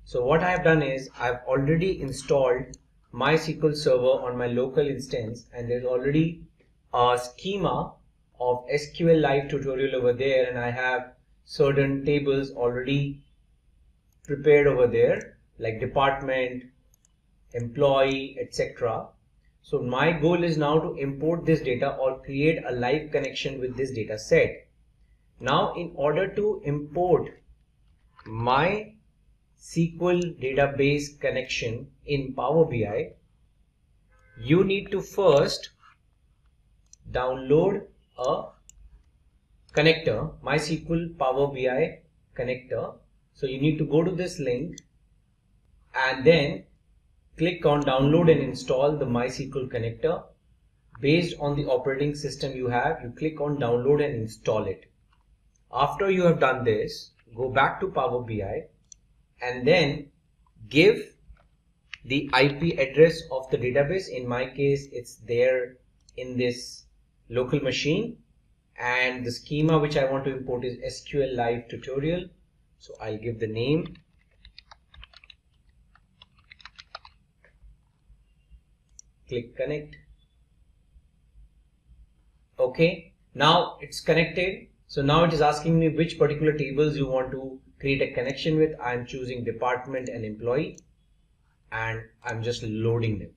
So what I have done is I've already installed MySQL Server on my local instance, and there's already a schema of SQLite tutorial over there, and I have certain tables already prepared over there like department, employee, etc. So my goal is now to import this data or create a live connection with this data set. Now in order to import my SQL database connection in Power BI, you need to first download a connector, MySQL Power BI connector. So you need to go to this link and then click on download and install the MySQL connector. Based on the operating system you have, you click on download and install it. After you have done this, go back to Power BI and then give the IP address of the database. In my case, it's there in this local machine, and the schema which I want to import is SQLite tutorial. So I'll give the name, click connect. Okay, now it's connected. So now it is asking me which particular tables you want to create a connection with. I'm choosing department and employee, and I'm just loading them.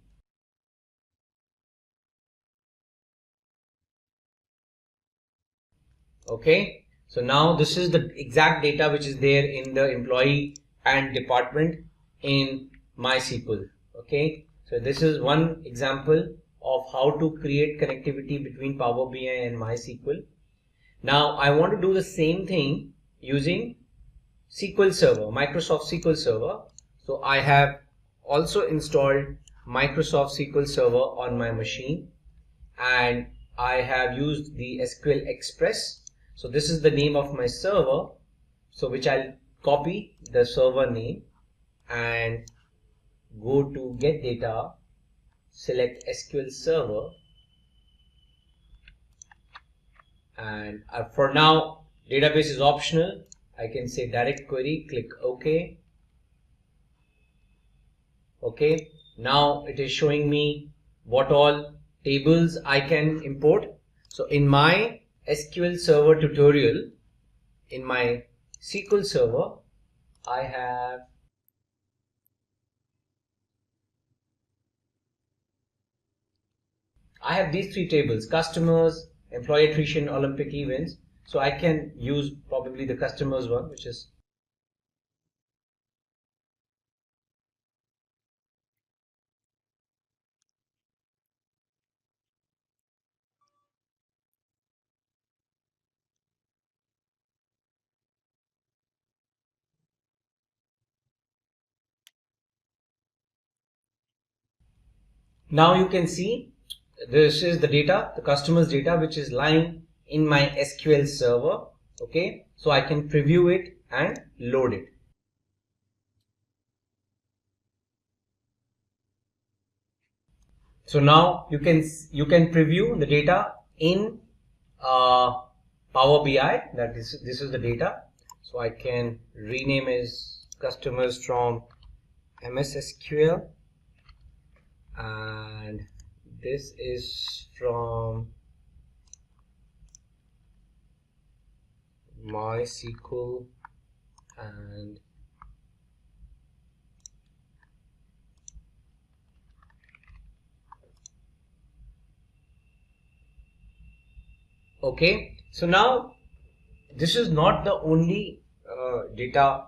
Okay, so now this is the exact data which is there in the employee and department in MySQL. Okay, so this is one example of how to create connectivity between Power BI and MySQL. Now I want to do the same thing using SQL Server, Microsoft SQL Server. So I have also installed Microsoft SQL Server on my machine, and I have used the SQL Express. So this is the name of my server, so which I'll copy the server name and go to get data, select SQL Server, and for now database is optional. I can say direct query, click OK. Okay, now it is showing me what all tables I can import. So in my SQL Server tutorial, in my SQL Server, I have these three tables: customers, employee attrition, Olympic events. So I can use probably the customers one, which is now you can see this is the data, the customers data, which is lying in my SQL Server. Okay, so I can preview it and load it. So now you can preview the data in Power BI. That this is the data. So I can rename as customers from MS SQL, and this is from MySQL, and okay. So now this is not the only data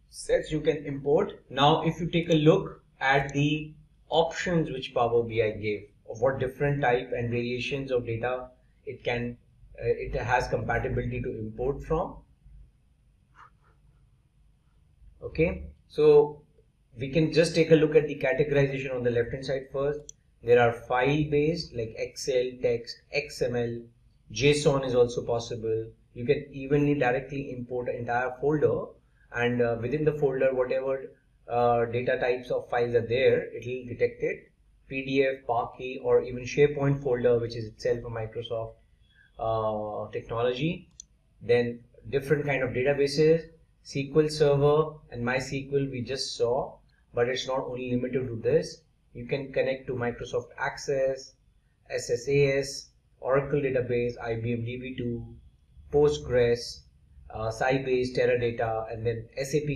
sets you can import. Now if you take a look at the options which Power BI gave of what different type and variations of data it has compatibility to import from. Okay, so we can just take a look at the categorization on the left hand side first. There are file based like Excel, text, XML, JSON is also possible. You can evenly directly import an entire folder, and within the folder whatever data types of files are there, it will detect it. PDF, Parquet, or even SharePoint folder, which is itself a Microsoft technology. Then different kind of databases, SQL Server and MySQL we just saw, but it's not only limited to this. You can connect to Microsoft Access, SSAS, Oracle database, IBM DB2, Postgres, Sybase, Teradata, and then SAP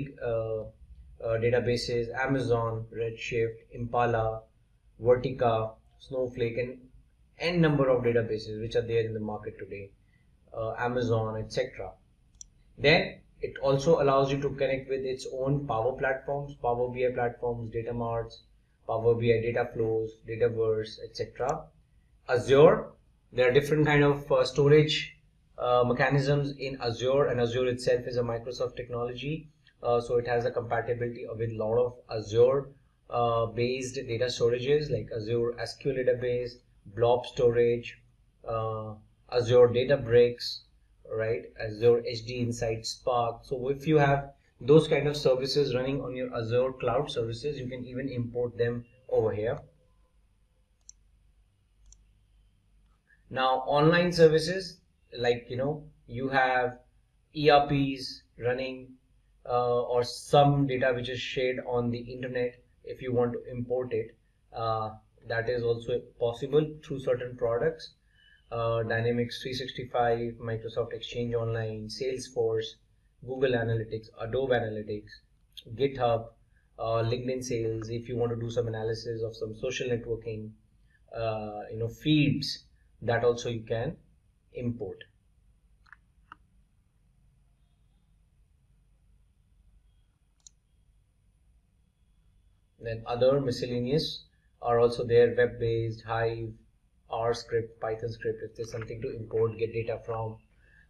databases, Amazon, Redshift, Impala, Vertica, Snowflake, and n number of databases which are there in the market today, Amazon, etc. Then it also allows you to connect with its own Power platforms, Power BI platforms, data marts, Power BI data flows, Dataverse, etc. Azure, there are different kind of storage mechanisms in Azure, and Azure itself is a Microsoft technology, so it has a compatibility with a lot of Azure based data storages like Azure SQL database, blob storage, Azure Databricks, right, Azure HD Insight Spark. So if you have those kind of services running on your Azure cloud services, you can even import them over here. Now online services, like you have ERPs running or some data which is shared on the internet. If you want to import it, that is also possible through certain products. Dynamics 365, Microsoft Exchange Online, Salesforce, Google Analytics, Adobe Analytics, GitHub, LinkedIn Sales. If you want to do some analysis of some social networking, feeds, that also you can import. Then other miscellaneous are also there, web-based, Hive, R script, Python script, if there's something to import, get data from.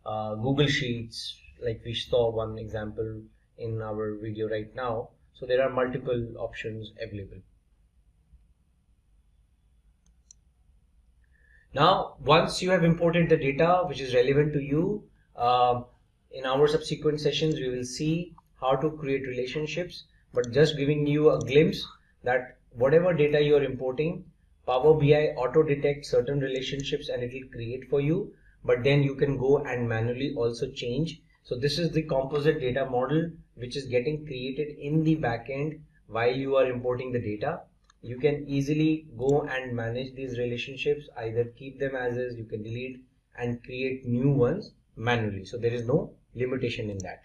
Google Sheets, like we saw one example in our video right now. So there are multiple options available. Now, once you have imported the data which is relevant to you, in our subsequent sessions, we will see how to create relationships, but just giving you a glimpse that whatever data you are importing, Power BI auto detects certain relationships and it will create for you, but then you can go and manually also change. So this is the composite data model which is getting created in the backend while you are importing the data. You can easily go and manage these relationships, either keep them as is, you can delete and create new ones manually. So there is no limitation in that.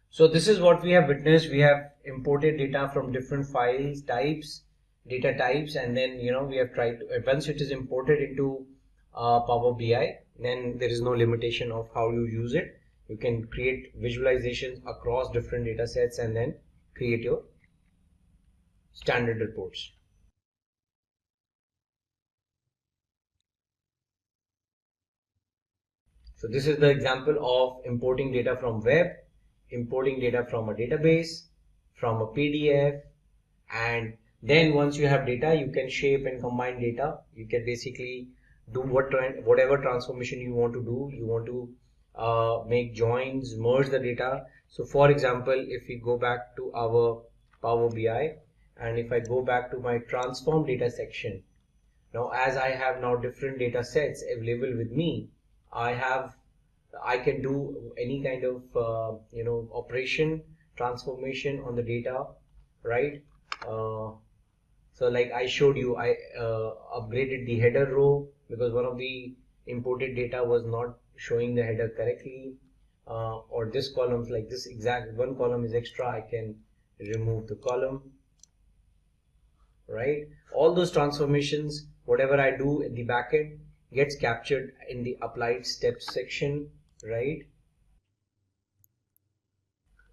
So this is what we have witnessed. We have imported data from different files types, data types, and then we have tried to, once it is imported into Power BI, then there is no limitation of how you use it. You can create visualizations across different data sets and then create your standard reports. So this is the example of importing data from web, importing data from a database, from a PDF, and then once you have data, you can shape and combine data. You can basically do whatever transformation you want to do. You want to make joins, merge the data. So for example, if we go back to our Power BI And if I go back to my transform data section, now as I have now different data sets available with me, I can do any kind of operation, transformation on the data, right? So like I showed you, I upgraded the header row because one of the imported data was not showing the header correctly, or this column, like this exact one column is extra, I can remove the column, right? All those transformations, whatever I do in the backend, gets captured in the applied steps section, right?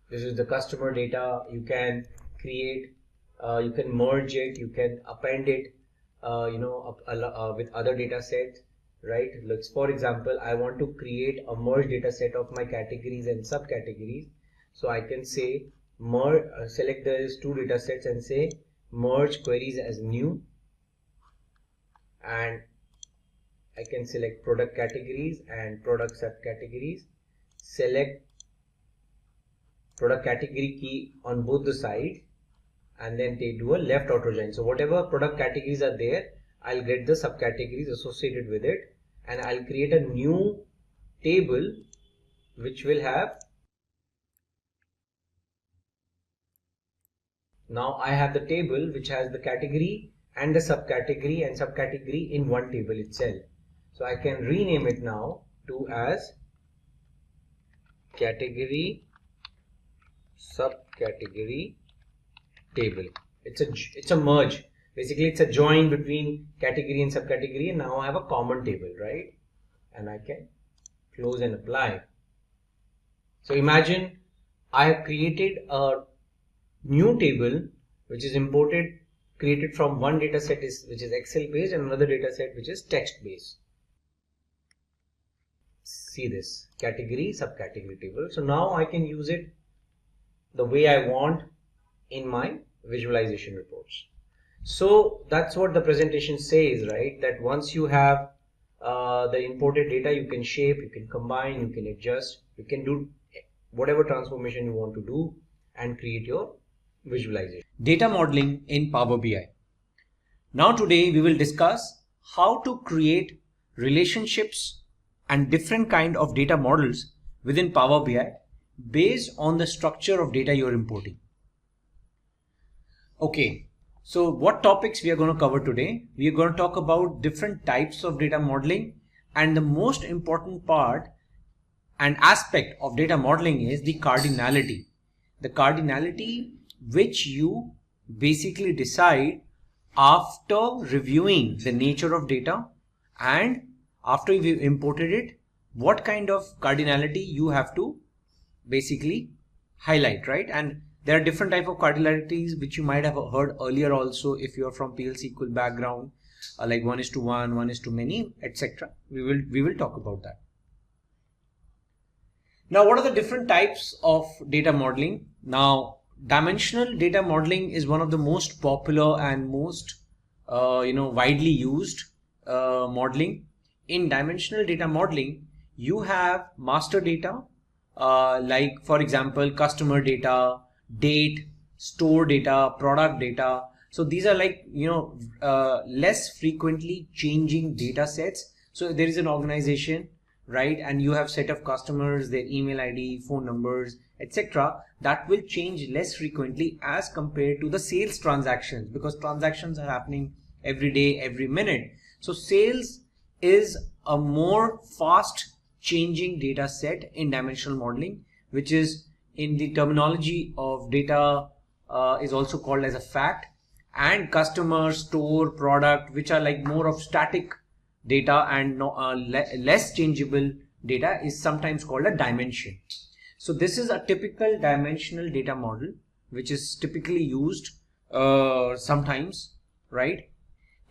This is the customer data. You can create, you can merge it, you can append it, with other data sets, right? Let's, for example, I want to create a merge data set of my categories and subcategories. So I can say merge, select those two data sets and say merge queries as new, and I can select product categories and product subcategories, select product category key on both the sides, and then they do a left auto join. So whatever product categories are there, I'll get the subcategories associated with it, and I'll create a new table which will have, now I have the table which has the category and the subcategory in one table itself. So I can rename it now to as category subcategory table. It's a merge. Basically, it's a join between category and subcategory, and now I have a common table, right? And I can close and apply. So imagine I have created a new table which is created from one data set which is Excel based, and another data set which is text based. See this category subcategory table. So now I can use it the way I want in my visualization reports. So that's what the presentation says, right? That once you have the imported data, you can shape, you can combine, you can adjust, you can do whatever transformation you want to do and create your visualization.
Data modeling in Power BI. Now today we will discuss how to create relationships and different kind of data models within Power BI based on the structure of data you're importing. Okay, so what topics we are going to cover today? We are going to talk about different types of data modeling, and the most important part and aspect of data modeling is the cardinality. The cardinality which you basically decide after reviewing the nature of data, and after you've imported it, what kind of cardinality you have to basically highlight, right? And there are different type of cardinalities which you might have heard earlier also if you're from PL SQL background, like 1:1, 1:many, etc. We will talk about that. Now, what are the different types of data modeling? Now, dimensional data modeling is one of the most popular and most widely used modeling. In dimensional data modeling, you have master data, like for example customer data, date, store data, product data. So these are like less frequently changing data sets. So there is an organization, right, and you have set of customers, their email ID, phone numbers, etc. that will change less frequently as compared to the sales transactions, because transactions are happening every day, every minute. So sales is a more fast changing data set in dimensional modeling, which is in the terminology of data is also called as a fact, and customer, store, product, which are like more of static data and less changeable data, is sometimes called a dimension. So this is a typical dimensional data model which is typically used sometimes, right?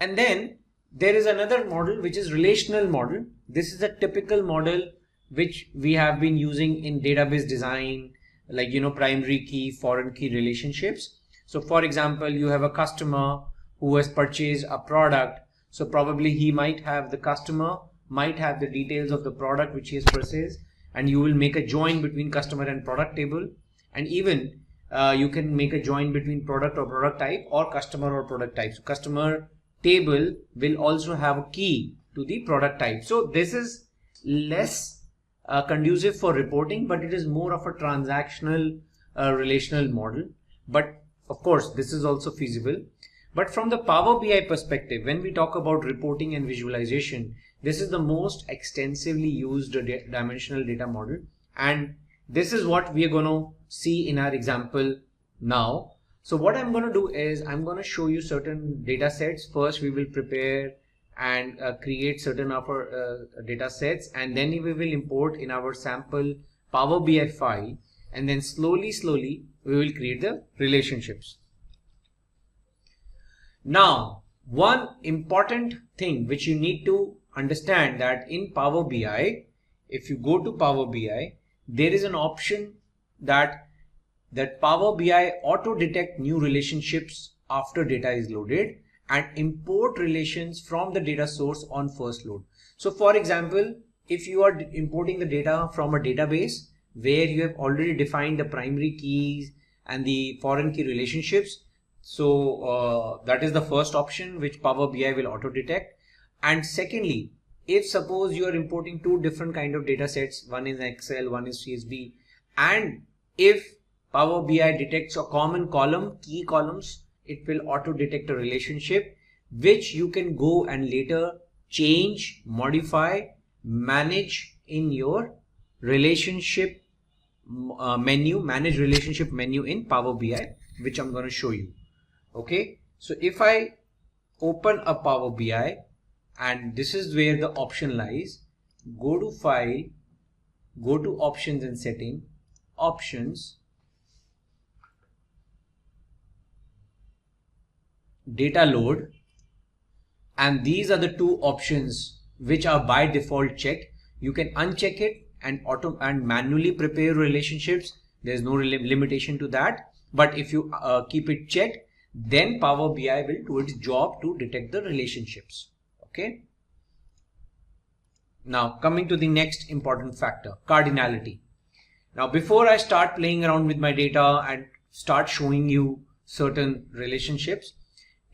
And then there is another model which is relational model. This is a typical model which we have been using in database design, like primary key, foreign key relationships. So for example, you have a customer who has purchased a product. So probably the customer might have the details of the product which he has purchased, and you will make a join between customer and product table. And even you can make a join between product or product type or customer or product type. So customer table will also have a key to the product type. So this is less conducive for reporting, but it is more of a transactional relational model. But of course, this is also feasible. But from the Power BI perspective, when we talk about reporting and visualization, this is the most extensively used dimensional data model. And this is what we are going to see in our example now. So what I'm going to do is I'm going to show you certain data sets. First, we will prepare and create certain of our data sets, and then we will import in our sample Power BI file, and then slowly we will create the relationships. Now, one important thing which you need to understand, that in Power BI, if you go to Power BI, there is an option that Power BI auto detect new relationships after data is loaded and import relations from the data source on first load. So for example, if you are importing the data from a database where you have already defined the primary keys and the foreign key relationships, so that is the first option which Power BI will auto detect. And secondly, if suppose you are importing two different kind of data sets, one is Excel, one is CSV, and if Power BI detects a common column, key columns, it will auto detect a relationship which you can go and later change, modify, manage in your relationship menu, manage relationship menu in Power BI, which I'm going to show you. Okay, so if I open a Power BI, and this is where the option lies, go to File, go to Options and Setting, Options, Data Load, and these are the two options which are by default checked. You can uncheck it and manually prepare relationships. There is no limitation to that, but if you keep it checked, then Power BI will do its job to detect the relationships. Okay. Now coming to the next important factor, cardinality. Now before I start playing around with my data and start showing you certain relationships,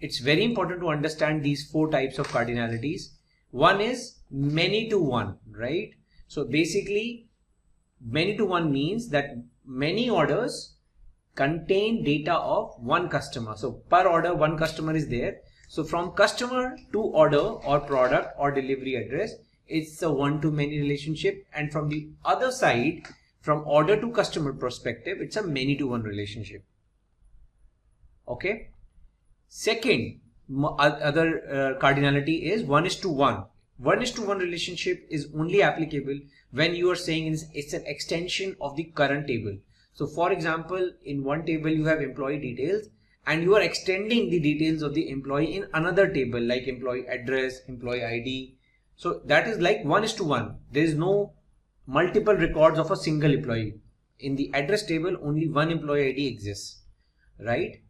it's very important to understand these four types of cardinalities. One is many to one, right? So basically many to one means that many orders contain data of one customer. So per order, one customer is there. So from customer to order or product or delivery address, it's a one-to-many relationship. And from the other side, from order to customer perspective, it's a many-to-one relationship. Okay. Second, other cardinality is 1:1. 1:1 relationship is only applicable when you are saying it's an extension of the current table. So for example, in one table you have employee details and you are extending the details of the employee in another table like employee address, employee ID. So that is like 1:1. There is no multiple records of a single employee. In the address table, only one employee ID exists, right?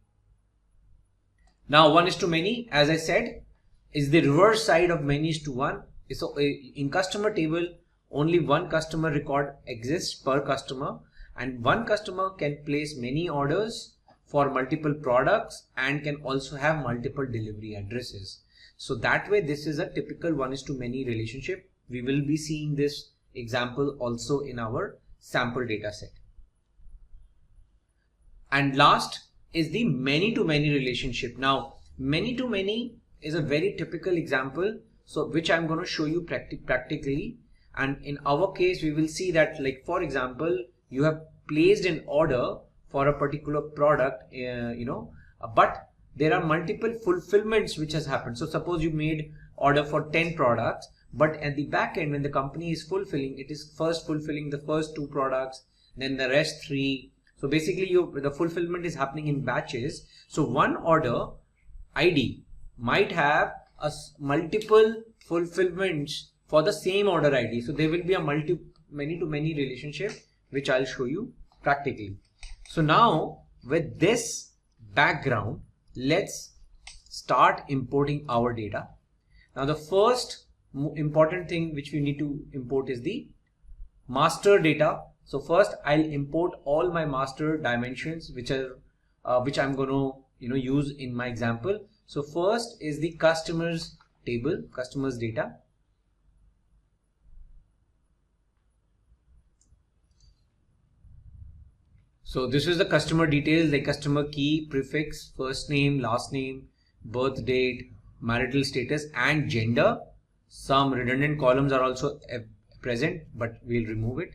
Now 1:many, as I said, is the reverse side of many:1. So in customer table, only one customer record exists per customer, and one customer can place many orders for multiple products and can also have multiple delivery addresses. So that way, this is a typical 1:many relationship. We will be seeing this example also in our sample data set. And last is the many-to-many relationship. Now, many-to-many is a very typical example, so which I'm going to show you practically. And in our case, we will see that, like for example, you have placed an order for a particular product, but there are multiple fulfillments which has happened. So suppose you made order for 10 products, but at the back end, when the company is fulfilling, it is first fulfilling the first 2 products, then the rest 3. So basically the fulfillment is happening in batches. So one order ID might have multiple fulfillments for the same order ID. So there will be a many-to-many relationship, which I'll show you practically. So now with this background, let's start importing our data. Now the first important thing which we need to import is the master data. So first I'll import all my master dimensions which I'm going to use in my example. So first is the customers table, customers data. So this is the customer details like customer key, prefix, first name, last name, birth date, marital status and gender. Some redundant columns are also present, but we'll remove it.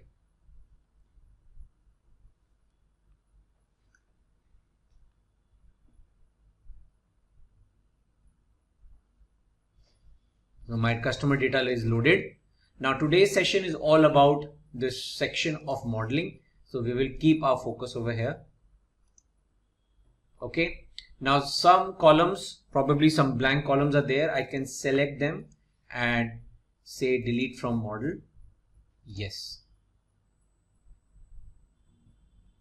So my customer data is loaded. Now today's session is all about this section of modeling. So we will keep our focus over here. Okay. Now some columns, probably some blank columns are there. I can select them and say delete from model. Yes.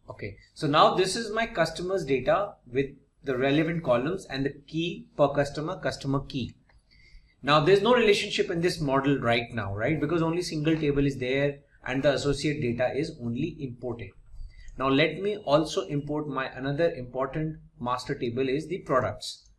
Okay. So now this is my customers data with the relevant columns and the key per customer, customer key. Now there's no relationship in this model right now, right? Because only single table is there and the associate data is only imported. Now let me also import my another important master table is the products.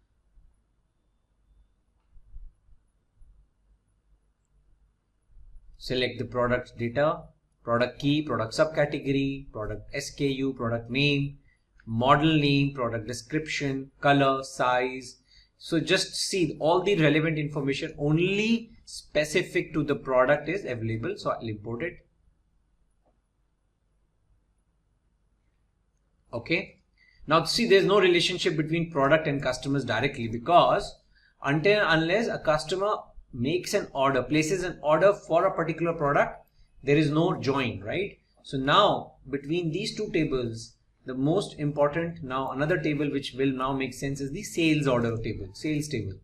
Select the product data, product key, product subcategory, product SKU, product name, model name, product description, color, size. So just see all the relevant information only specific to the product is available. So I'll import it. Okay. Now see, there's no relationship between product and customers directly because unless a customer makes an order, places an order for a particular product, there is no join, right? So now between these two tables, the most important now another table which will now make sense is the sales order table, sales table.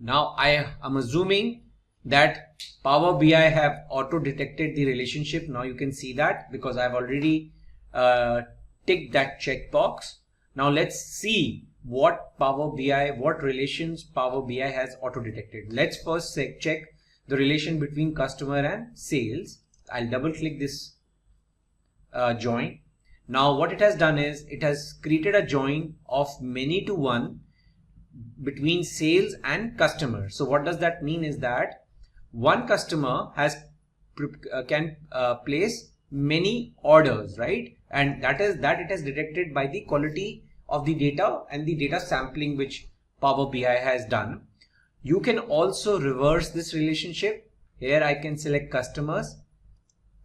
Now I am assuming that Power BI have auto detected the relationship. Now you can see that because I've already ticked that checkbox. Now let's see what relations Power BI has auto detected. Let's first check the relation between customer and sales. I'll double click this join. Now what it has done is it has created a join of many to one between sales and customer. So what does that mean is that one customer can place many orders, right? And that it has detected by the quality of the data and the data sampling which Power BI has done. You can also reverse this relationship. Here I can select customers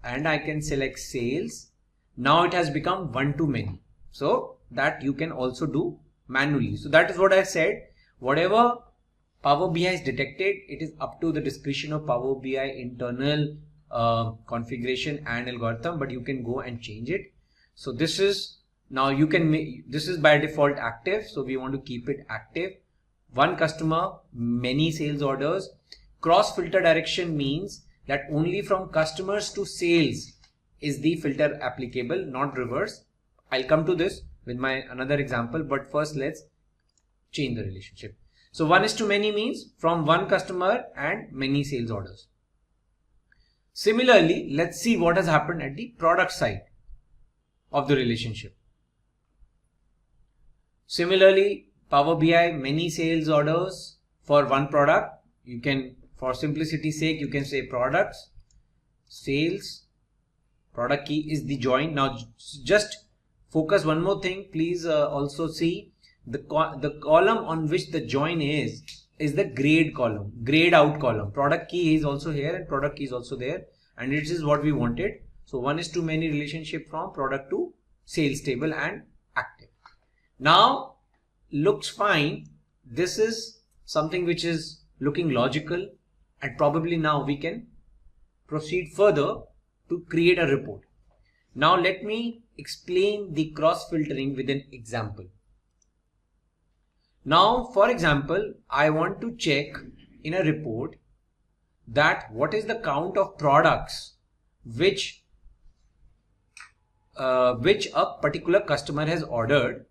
and I can select sales. Now it has become one to many. So that you can also do manually. So that is what I said. Whatever Power BI has detected, it is up to the discretion of Power BI internal configuration and algorithm, but you can go and change it. So this is now you can make this is by default active. So we want to keep it active. One customer, many sales orders. Cross filter direction means that only from customers to sales is the filter applicable, not reverse. I'll come to this with my another example, but first let's change the relationship. So 1:many means from one customer and many sales orders. Similarly, let's see what has happened at the product side of the relationship. Similarly, Power BI many sales orders for one product. You can, for simplicity's sake, you can say products, sales, product key is the join. Now just focus one more thing. Please also see the column on which the join is the grade column, grade out column. Product key is also here and product key is also there, and it is what we wanted. So 1:many relationship from product to sales table and active. Now looks fine. This is something which is looking logical, and probably now we can proceed further to create a report. Now let me explain the cross filtering with an example. Now, for example, I want to check in a report that what is the count of products which a particular customer has ordered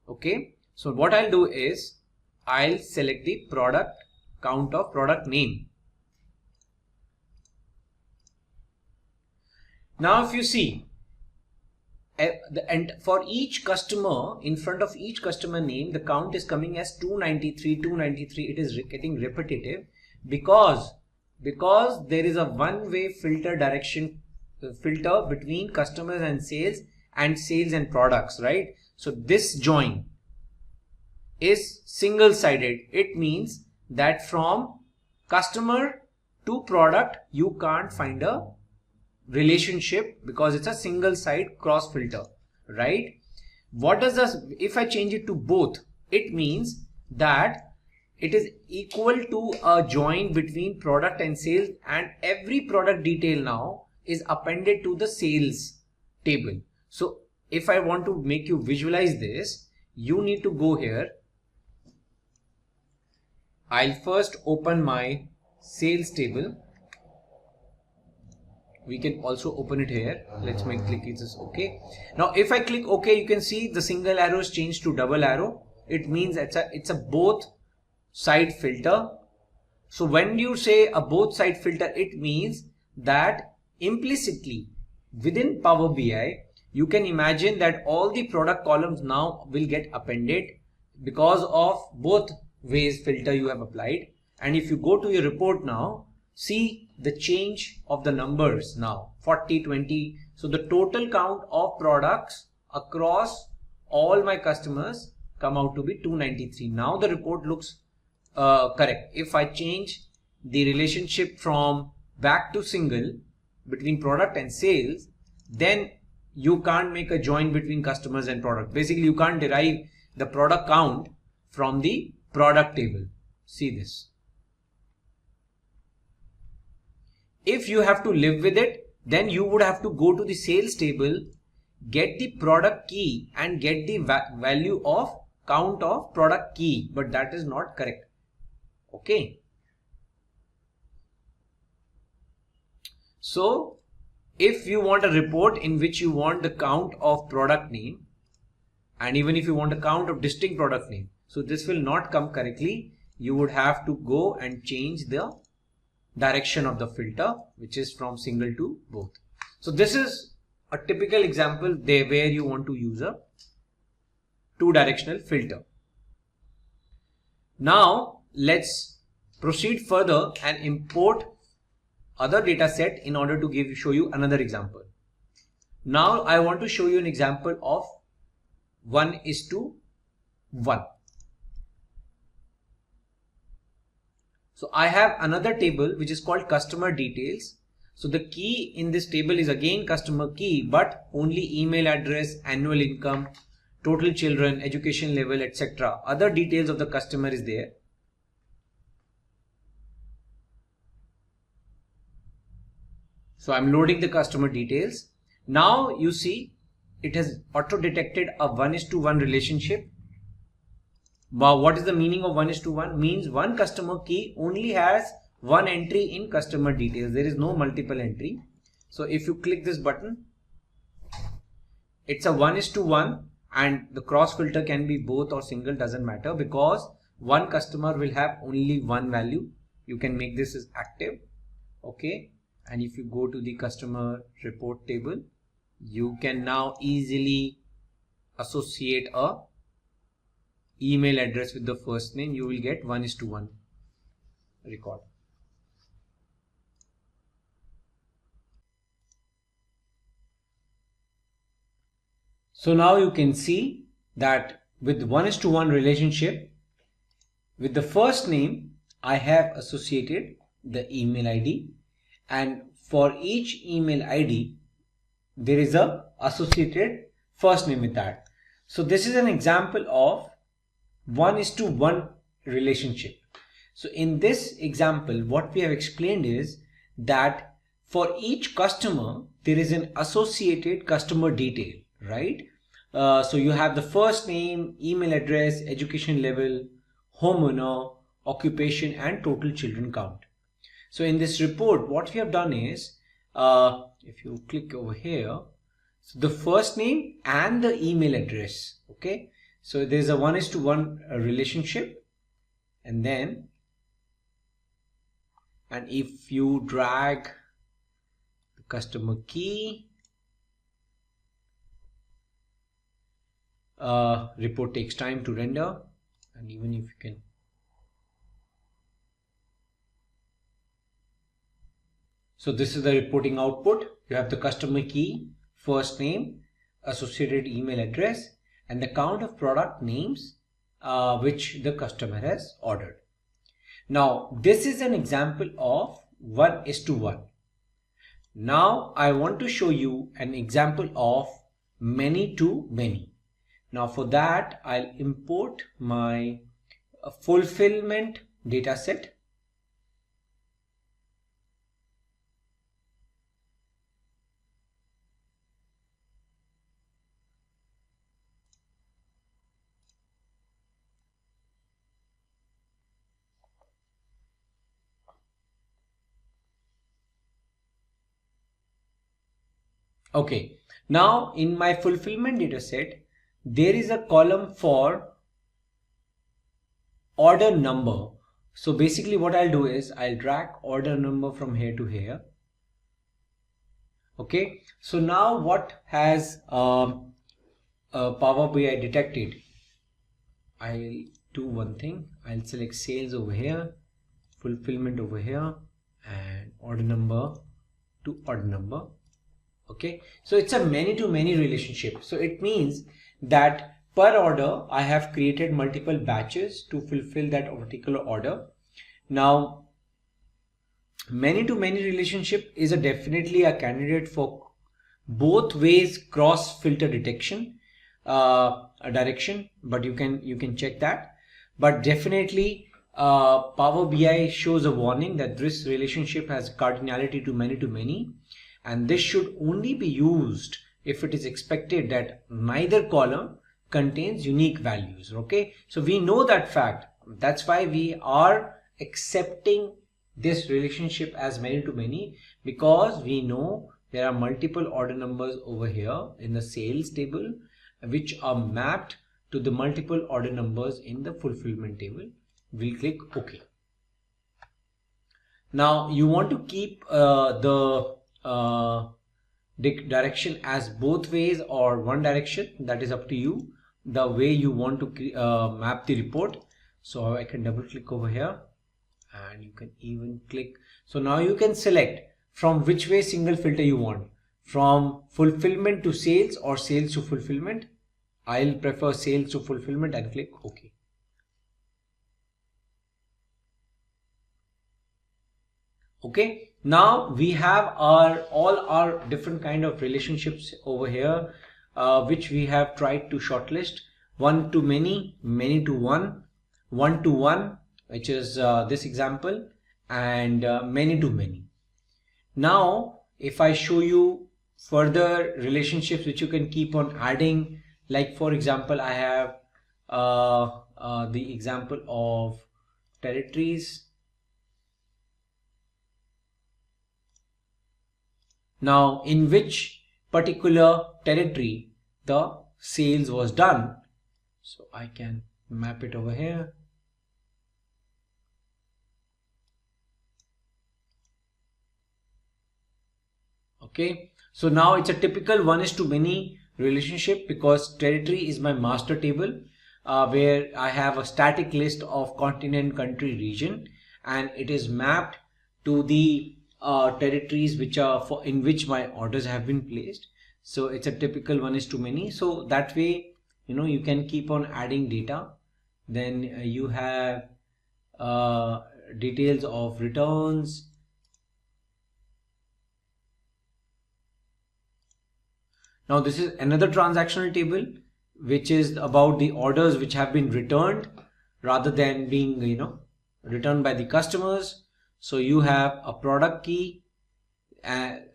Okay, so what I'll do is I'll select the product count of product name. Now if you see, and for each customer, in front of each customer name, the count is coming as 293, 293. It is getting repetitive because there is a one-way filter between customers and sales and products, right? So this join is single-sided. It means that from customer to product, you can't find a relationship because it's a single side cross filter, right? What does this, if I change it to both, it means that it is equal to a join between product and sales, and every product detail now is appended to the sales table. So if I want to make you visualize this, you need to go here. I'll first open my sales table. We can also open it here. Let's make click this OK. Now if I click OK, you can see the single arrow is changed to double arrow. It means it's a both side filter. So when you say a both side filter, it means that implicitly within Power BI, you can imagine that all the product columns now will get appended because of both ways filter you have applied. And if you go to your report now, see the change of the numbers now, 40, 20. So the total count of products across all my customers come out to be 293. Now the report looks correct. If I change the relationship from back to single between product and sales, then you can't make a join between customers and product. Basically, you can't derive the product count from the product table. See this. If you have to live with it, then you would have to go to the sales table, get the product key and get the value of count of product key, but that is not correct. Okay. So if you want a report in which you want the count of product name, and even if you want a count of distinct product name, so this will not come correctly. You would have to go and change the direction of the filter, which is from single to both. So this is a typical example there where you want to use a two-directional filter. Now let's proceed further and import other data set in order to show you another example. Now I want to show you an example of 1:1. So I have another table which is called customer details. So the key in this table is again customer key, but only email address, annual income, total children, education level, etc. Other details of the customer is there. So I'm loading the customer details. Now you see it has auto detected a 1:1 relationship. Now what is the meaning of 1:1? Means one customer key only has one entry in customer details. There is no multiple entry. So if you click this button, it's a 1:1 and the cross filter can be both or single, doesn't matter, because one customer will have only one value. You can make this as active. Okay. And if you go to the customer report table, you can now easily associate a email address with the first name. You will get 1:1 record. So now you can see that with 1:1 relationship, with the first name, I have associated the email ID, and for each email ID, there is a associated first name with that. So this is an example of 1:1 relationship. So in this example, what we have explained is that for each customer, there is an associated customer detail, right? So you have the first name, email address, education level, homeowner, occupation, and total children count. So in this report, what we have done is, if you click over here, so the first name and the email address. Okay. So there's a 1:1 relationship, and if you drag the customer key, report takes time to render, and even if you can, so this is the reporting output. You have the customer key, first name, associated email address, and the count of product names which the customer has ordered. Now this is an example of 1:1. Now I want to show you an example of many to many. Now for that, I'll import my fulfillment dataset. Okay, now in my fulfillment dataset, there is a column for order number. So basically what I'll do is I'll drag order number from here to here. Okay, so now what has Power BI detected? I'll do one thing. I'll select sales over here, fulfillment over here, and order number to order number. Okay, so it's a many to many relationship. So it means that per order I have created multiple batches to fulfill that particular order. Now many to many relationship is definitely a candidate for both ways cross filter detection direction, but you can check that. But definitely Power BI shows a warning that this relationship has cardinality to many, and this should only be used if it is expected that neither column contains unique values. Okay, so we know that fact. That's why we are accepting this relationship as many to many, because we know there are multiple order numbers over here in the sales table which are mapped to the multiple order numbers in the fulfillment table. We'll click OK. Now you want to keep the direction as both ways or one direction. That is up to you, the way you want to map the report. So I can double click over here, and you can even click. So now you can select from which way single filter you want, from fulfillment to sales or sales to fulfillment. I'll prefer sales to fulfillment and click OK. Okay, now we have all our different kind of relationships over here, which we have tried to shortlist. One to many, many to one, one to one, which is this example, and many to many. Now if I show you further relationships which you can keep on adding, like for example I have the example of territories. Now in which particular territory the sales was done, so I can map it over here. Okay, so now it's a typical 1:many relationship, because territory is my master table where I have a static list of continent, country, region, and it is mapped to the territories which are in which my orders have been placed. So it's a typical 1:many. So that way, you can keep on adding data. Then you have details of returns. Now this is another transactional table which is about the orders which have been returned rather than being returned by the customers. So you have a product key,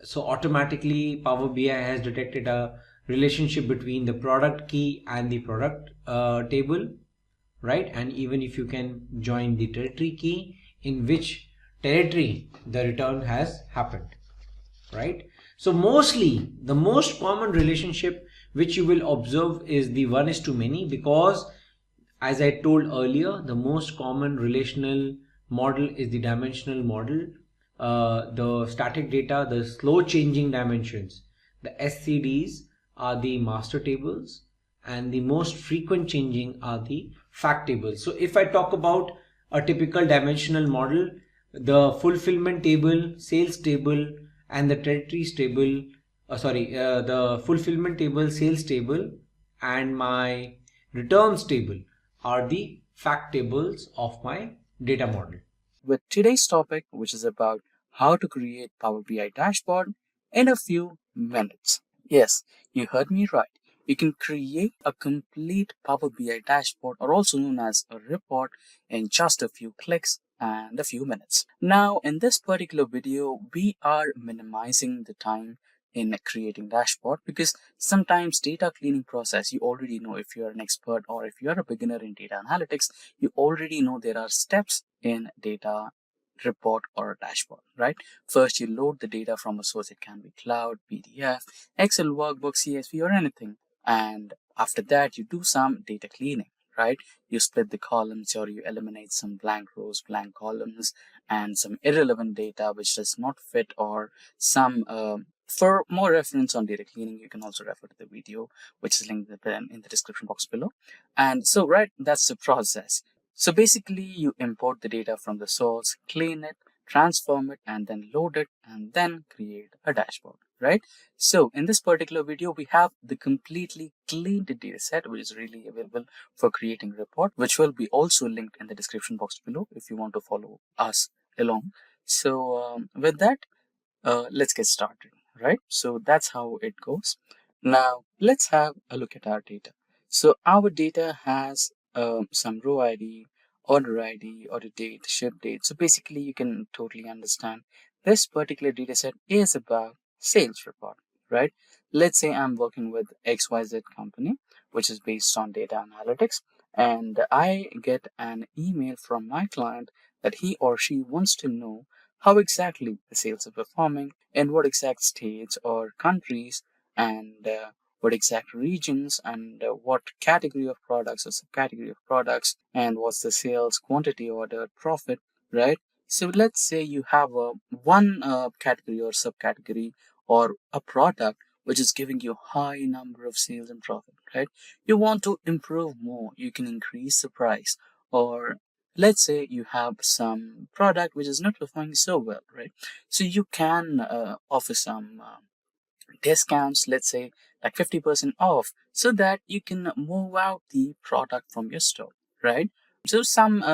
so automatically Power BI has detected a relationship between the product key and the product table, right? And even if you can join the territory key, in which territory the return has happened, right? So mostly the most common relationship which you will observe is the 1:many, because as I told earlier, the most common relational model is the dimensional model. The static data, the slow changing dimensions, the SCDs are the master tables, and the most frequent changing are the fact tables. So if I talk about a typical dimensional model, the fulfillment table, sales table, and the territories table, the fulfillment table, sales table, and my returns table are the fact tables of my data model.
With today's topic, which is about how to create Power BI dashboard in a few minutes. Yes, you heard me right. You can create a complete Power BI dashboard, or also known as a report, in just a few clicks and a few minutes. Now, in this particular video, we are minimizing the time in creating dashboard, because sometimes data cleaning process, you already know, if you're an expert or if you're a beginner in data analytics, you already know there are steps in data report or a dashboard, right? First, you load the data from a source. It can be cloud, PDF, Excel workbook, CSV, or anything. And after that, you do some data cleaning, right? You split the columns, or you eliminate some blank rows, blank columns, and some irrelevant data which does not fit, or some for more reference on data cleaning, you can also refer to the video, which is linked in the description box below. And so, right, that's the process. So basically, you import the data from the source, clean it, transform it, and then load it, and then create a dashboard, right? So in this particular video, we have the completely cleaned data set, which is really available for creating report, which will be also linked in the description box below if you want to follow us along. So with that, let's get started, right? So that's how it goes. Now, let's have a look at our data. So our data has some row ID, order date, ship date. So basically, you can totally understand this particular data set is about sales report, right? Let's say I'm working with XYZ company, which is based on data analytics, and I get an email from my client that he or she wants to know how exactly the sales are performing, in what exact states or countries, and what exact regions, and what category of products or subcategory of products, and what's the sales quantity, order, profit, right? So let's say you have a one category or subcategory or a product which is giving you a high number of sales and profit, right? You want to improve more, you can increase the price, or let's say you have some product which is not performing so well, right? So you can offer some discounts, let's say like 50% off, so that you can move out the product from your store, right? So some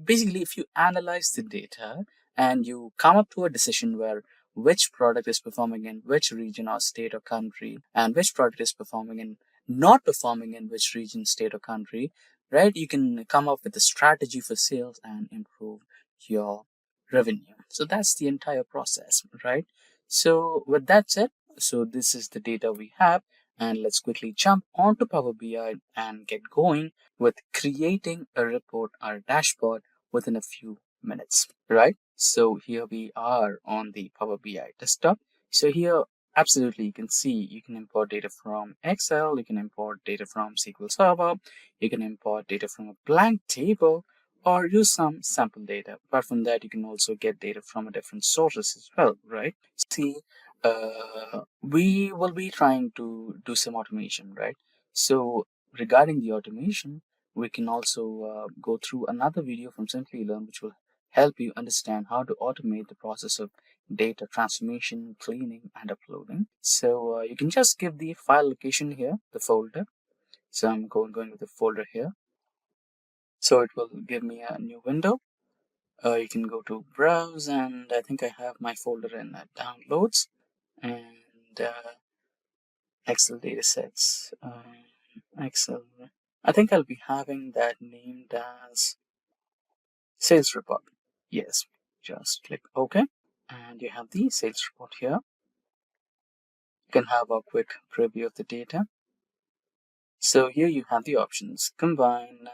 basically, if you analyze the data and you come up to a decision where which product is performing in which region or state or country, and which product is performing in not performing in which region, state or country, right? You can come up with a strategy for sales and improve your revenue. So that's the entire process, right? So with that said, so this is the data we have, and let's quickly jump onto Power BI and get going with creating a report or dashboard within a few minutes, right? So here we are on the Power BI desktop. So here, absolutely, you can see you can import data from Excel, you can import data from SQL Server, you can import data from a blank table, or use some sample data. Apart from that, you can also get data from different sources as well, right? See, we will be trying to do some automation, right? So regarding the automation, we can also go through another video from Simplilearn, which will help you understand how to automate the process of data transformation, cleaning, and uploading. So you can just give the file location here, the folder. So I'm going with the folder here. So it will give me a new window. You can go to browse, and I think I have my folder in downloads, and Excel datasets. Excel. I think I'll be having that named as sales report. Yes, just click OK, and you have the sales report here. You can have a quick preview of the data. So here you have the options: combine,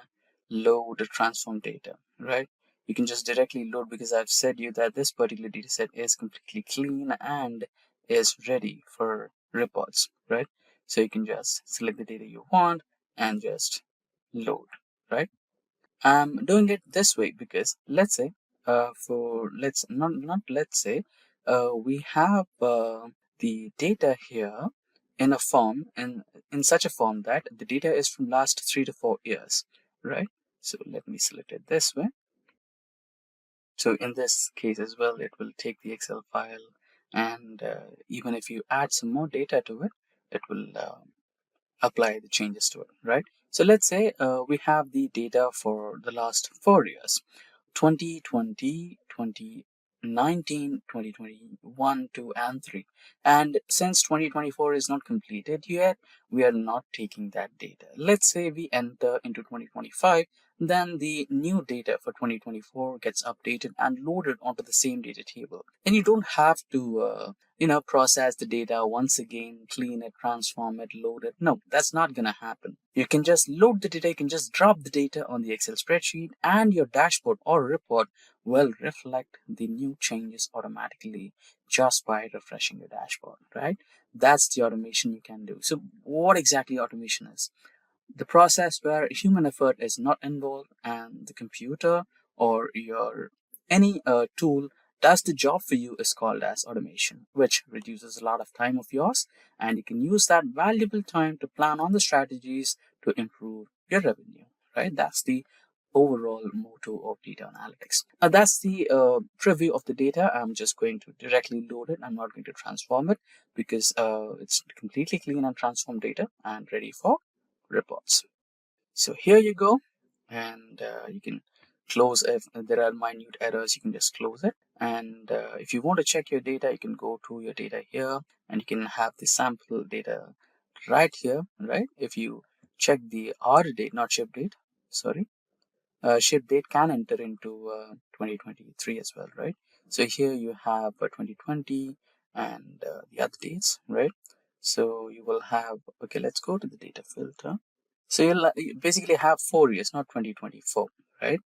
load, transform data, right? You can just directly load, because I've said you that this particular data set is completely clean and is ready for reports, right? So you can just select the data you want and just load, right? I'm doing it this way because let's say we have the data here in a form in such a form that the data is from last 3 to 4 years, right? So let me select it this way. So in this case as well, it will take the Excel file, and even if you add some more data to it, it will apply the changes to it, right? So let's say we have the data for the last 4 years, 2020, 2019, 2021, 2, and 3. And since 2024 is not completed yet, we are not taking that data. Let's say we enter into 2025, then the new data for 2024 gets updated and loaded onto the same data table. And you don't have to process the data once again, clean it, transform it, load it. No, that's not gonna happen. You can just load the data, you can just drop the data on the Excel spreadsheet, and your dashboard or report will reflect the new changes automatically just by refreshing your dashboard, right? That's the automation you can do. So what exactly automation is? The process where human effort is not involved and the computer or your any tool does the job for you is called as automation, which reduces a lot of time of yours, and you can use that valuable time to plan on the strategies to improve your revenue, right? That's the overall motto of data analytics. Now that's the preview of the data. I'm just going to directly load it. I'm not going to transform it because it's completely clean and transformed data and ready for reports. So here you go, and you can close if there are minute errors. You can just close it, and if you want to check your data, you can go to your data here, and you can have the sample data right here, right? If you check the R date, not ship date, sorry, ship date can enter into 2023 as well, right? So here you have 2020 and the other dates, right? So you will have, okay, let's go to the data filter. So you basically have 4 years, not 2024, right?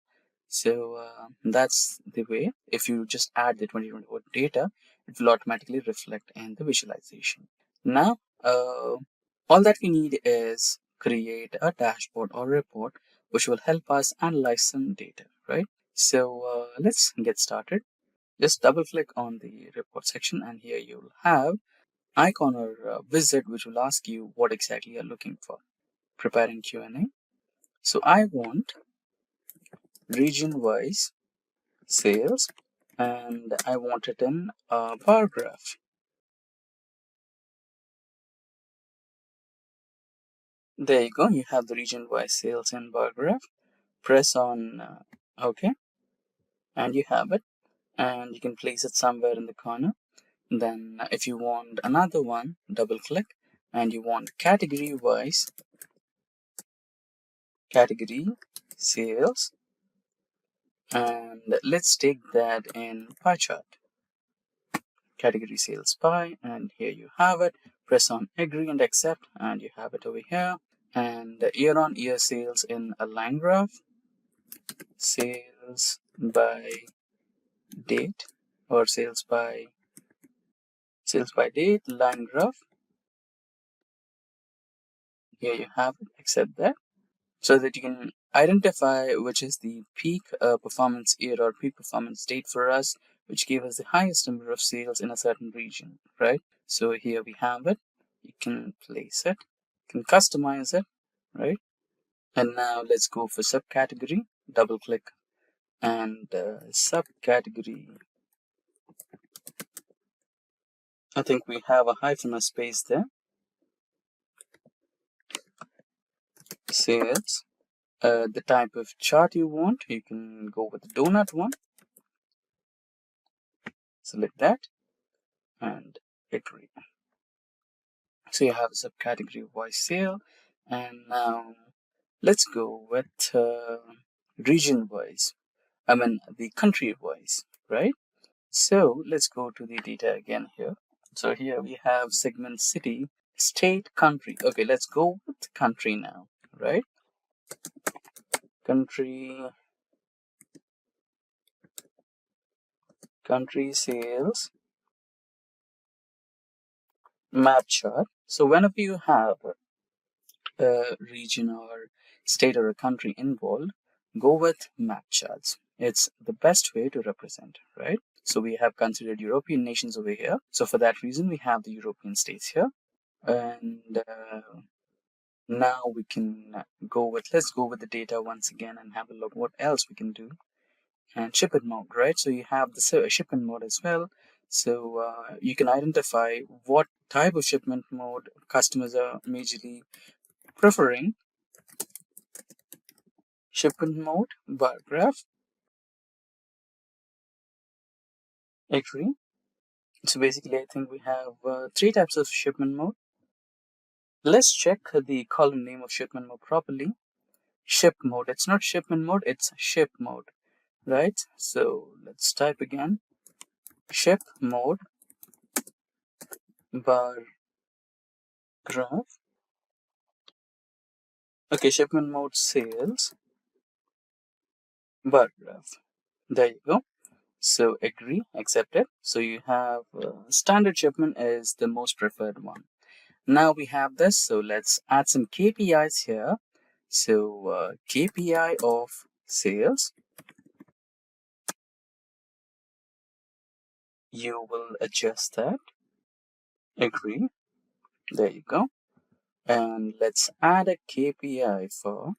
So that's the way. If you just add the 2024 data, it will automatically reflect in the visualization. Now, all that we need is create a dashboard or report which will help us analyze some data, right? So let's get started. Just double click on the report section, and here you'll have icon or wizard which will ask you what exactly you're looking for. Preparing Q&A. So I want region-wise sales, and I want it in a bar graph. There you go. You have the region-wise sales in bar graph. Press on OK, and you have it. And you can place it somewhere in the corner. Then if you want another one, double click, and you want category-wise category sales, and let's take that in pie chart. Category sales pie, and here you have it. Press on agree and accept, and you have it over here. And year-on-year sales in a line graph, sales by date, or sales by date line graph. Here you have it. Accept that, so that you can identify which is the peak performance year or peak performance date for us, which gave us the highest number of sales in a certain region, right? So here we have it. You can place it, you can customize it, right? And now let's go for subcategory. Double click, and subcategory. I think we have a hyphen or space there. Sales. The type of chart you want, you can go with the donut one. Select that and agree. So you have a subcategory wise sale, and now let's go with region wise. I mean the country wise, right? So let's go to the data again here. So here we have segment city, state, country. Okay, let's go with country now, right? Country sales map chart. So whenever you have a region or state or a country involved, go with map charts. It's the best way to represent, right? So we have considered European nations over here. So for that reason, we have the European states here. And now we can let's go with the data once again and have a look what else we can do. And shipment mode, right? So you have the shipment mode as well. So you can identify what type of shipment mode customers are majorly preferring. Shipment mode, bar graph, agree. So basically, I think we have three types of shipment mode. Let's check the column name of shipment mode properly. Ship mode. It's not shipment mode, it's ship mode, right? So let's type again. Ship mode, bar graph. Okay, shipment mode sales, bar graph. There you go. So agree, accepted. So you have standard shipment is the most preferred one. Now we have this, so let's add some KPIs here. So KPI of sales, you will adjust that, agree, there you go. And let's add a KPI for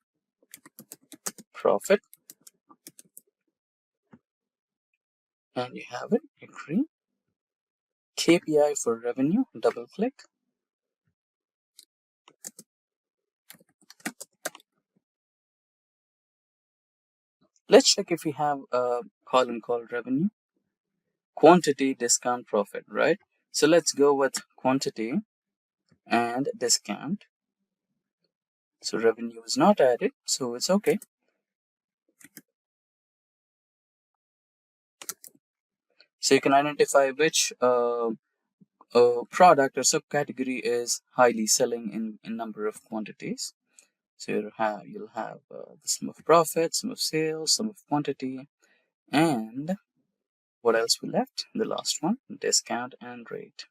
profit, and you have it, agree. KPI for revenue, double click. Let's check if we have a column called revenue. Quantity, discount, profit, right? So let's go with quantity and discount. So revenue is not added, so it's okay. So you can identify which product or subcategory is highly selling in number of quantities. So you'll have the sum of profit, sum of sales, sum of quantity, and what else we left? The last one, discount and rate.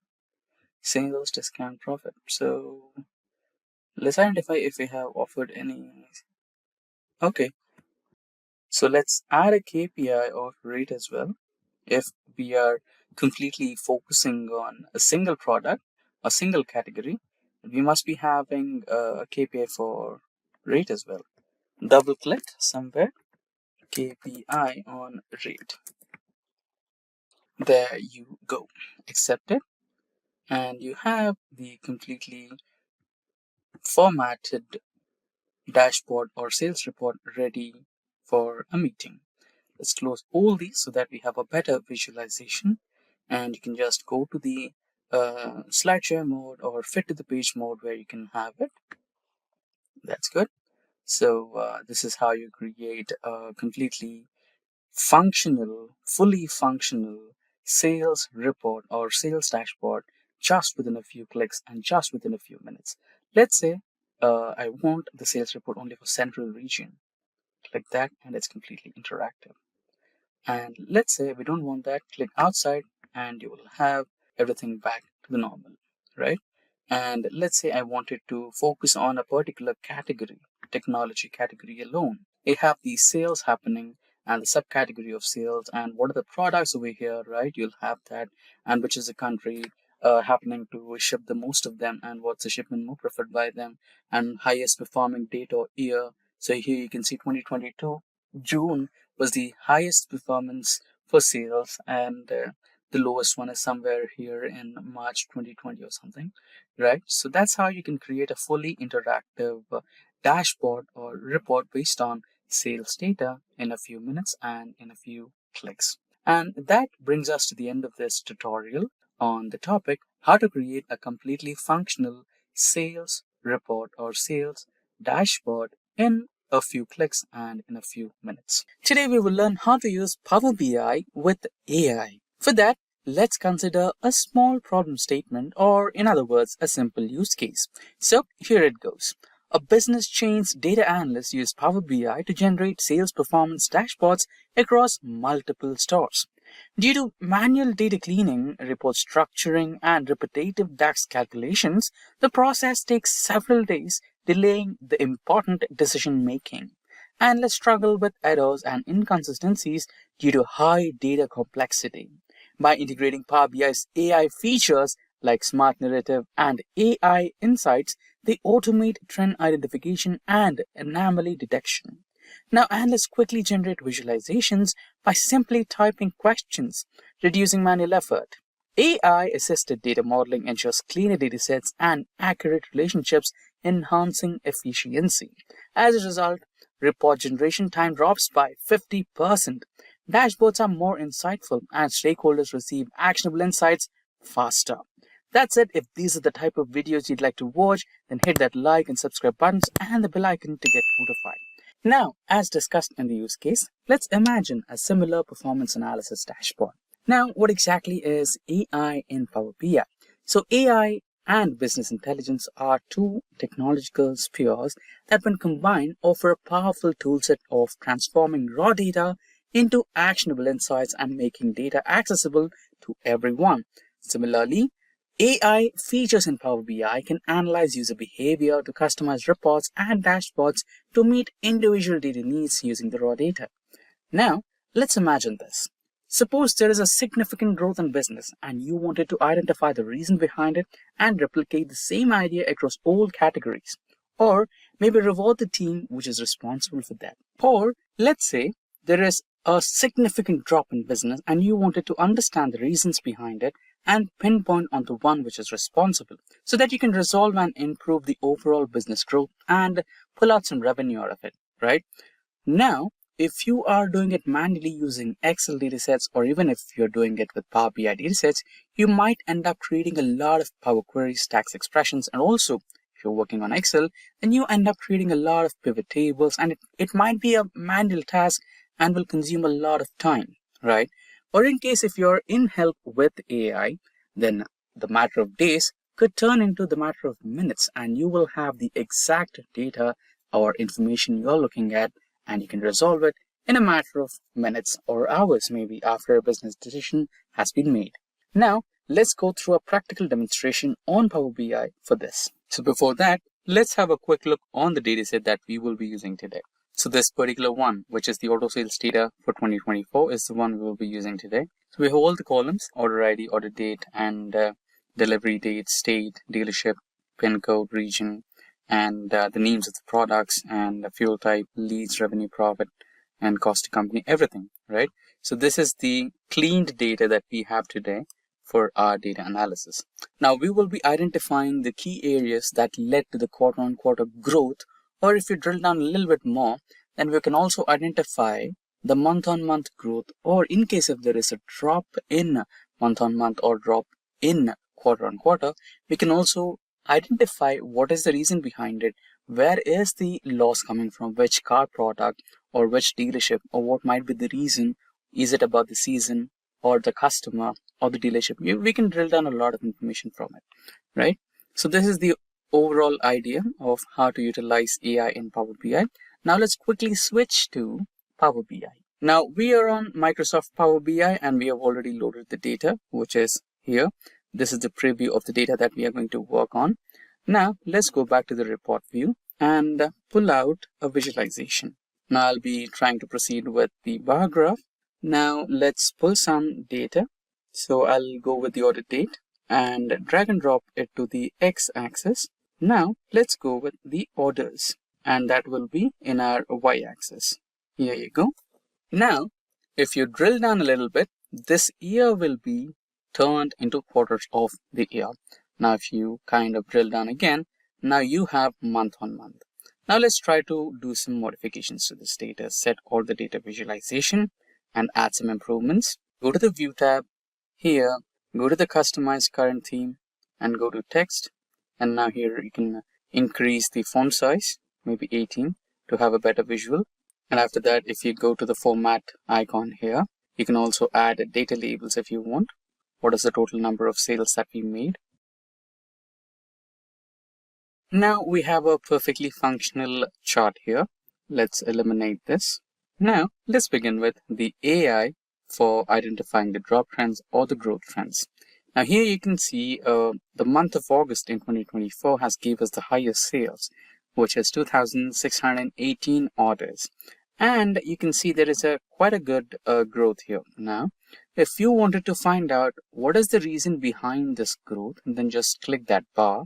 Sales, discount, profit. So let's identify if we have offered any. Okay. So let's add a KPI of rate as well. If we are completely focusing on a single product, a single category, we must be having a KPI for rate as well. Double click somewhere, KPI on rate. There you go. Accept it. And you have the completely formatted dashboard or sales report ready for a meeting. Let's close all these so that we have a better visualization, and you can just go to the slideshare mode or fit to the page mode where you can have it. That's good. So this is how you create a completely fully functional sales report or sales dashboard just within a few clicks and just within a few minutes. Let's say I want the sales report only for central region. Click that and it's completely interactive. And let's say we don't want that, click outside and you will have everything back to the normal, right? And let's say I wanted to focus on a particular category, technology category alone. I have the sales happening and the subcategory of sales and what are the products over here, right? You'll have that, and which is the country happening to ship the most of them, and what's the shipment more preferred by them, and highest performing date or year. So here you can see 2022 June was the highest performance for sales, and the lowest one is somewhere here in March 2020 or something, right? So that's how you can create a fully interactive dashboard or report based on sales data in a few minutes and in a few clicks. And that brings us to the end of this tutorial on the topic how to create a completely functional sales report or sales dashboard in a few clicks and in a few minutes. Today we will learn how to use Power BI with AI. For that, let's consider a small problem statement, or in other words, a simple use case. So here it goes. A business chain's data analysts use Power BI to generate sales performance dashboards across multiple stores. Due to manual data cleaning, report structuring, and repetitive DAX calculations, the process takes several days, delaying the important decision making. Analysts struggle with errors and inconsistencies due to high data complexity. By integrating Power BI's AI features like Smart Narrative and AI Insights, they automate trend identification and anomaly detection. Now, analysts quickly generate visualizations by simply typing questions, reducing manual effort. AI assisted data modeling ensures cleaner datasets and accurate relationships, enhancing efficiency. As a result, report generation time drops by 50%. Dashboards are more insightful and stakeholders receive actionable insights faster. That's it. If these are the type of videos you'd like to watch, then hit that like and subscribe buttons and the bell icon to get notified. Now, as discussed in the use case, let's imagine a similar performance analysis dashboard. Now, what exactly is AI in Power BI? So, AI and business intelligence are two technological spheres that, when combined, offer a powerful toolset of transforming raw data into actionable insights and making data accessible to everyone. Similarly, AI features in Power BI can analyze user behavior to customize reports and dashboards to meet individual data needs using the raw data. Now, let's imagine this. Suppose there is a significant growth in business and you wanted to identify the reason behind it and replicate the same idea across all categories. Or maybe reward the team which is responsible for that. Or let's say there is a significant drop in business and you wanted to understand the reasons behind it and pinpoint on the one which is responsible so that you can resolve and improve the overall business growth and pull out some revenue out of it, right? Now, if you are doing it manually using Excel datasets, or even if you're doing it with Power BI datasets, you might end up creating a lot of Power Queries, tax expressions, and also if you're working on Excel, then you end up creating a lot of pivot tables, and it might be a manual task and will consume a lot of time, right? Or in case if you're in help with AI, then the matter of days could turn into the matter of minutes, and you will have the exact data or information you're looking at, and you can resolve it in a matter of minutes or hours, maybe after a business decision has been made. Now, let's go through a practical demonstration on Power BI for this. So before that, let's have a quick look on the dataset that we will be using today. So this particular one, which is the auto sales data for 2024, is the one we will be using today. So we have all the columns: order ID, order date, and delivery date, state, dealership, pin code, region, and the names of the products, and the fuel type, leads, revenue, profit, and cost to company, everything, right? So this is the cleaned data that we have today for our data analysis. Now we will be identifying the key areas that led to the quarter-on-quarter growth, or if you drill down a little bit more, then we can also identify the month-on-month growth, or in case if there is a drop in month-on-month or drop in quarter-on-quarter, we can also identify what is the reason behind it, where is the loss coming from, which car product or which dealership, or what might be the reason. Is it about the season or the customer or the dealership? We can drill down a lot of information from it, right? So this is the overall idea of how to utilize AI in Power BI. Now let's quickly switch to Power BI. Now we are on Microsoft Power BI and we have already loaded the data, which is here. This is the preview of the data that we are going to work on. Now let's go back to the report view and pull out a visualization. Now I'll be trying to proceed with the bar graph. Now let's pull some data. So I'll go with the order date and drag and drop it to the x-axis. Now let's go with the orders, and that will be in our y-axis. Here you go. Now if you drill down a little bit, this year will be turned into quarters of the year. Now if you kind of drill down again, now you have month on month. Now let's try to do some modifications to this data, set all the data visualization and add some improvements. Go to the view tab here, go to the customize current theme and go to text, and now here you can increase the font size, maybe 18, to have a better visual. And after that, if you go to the format icon here, you can also add data labels if you want. What is the total number of sales that we made? Now we have a perfectly functional chart here. Let's eliminate this. Now let's begin with the AI for identifying the drop trends or the growth trends. Now here you can see the month of August in 2024 has gave us the highest sales, which is 2,618 orders. And you can see there is quite a good growth here. Now, if you wanted to find out what is the reason behind this growth, then just click that bar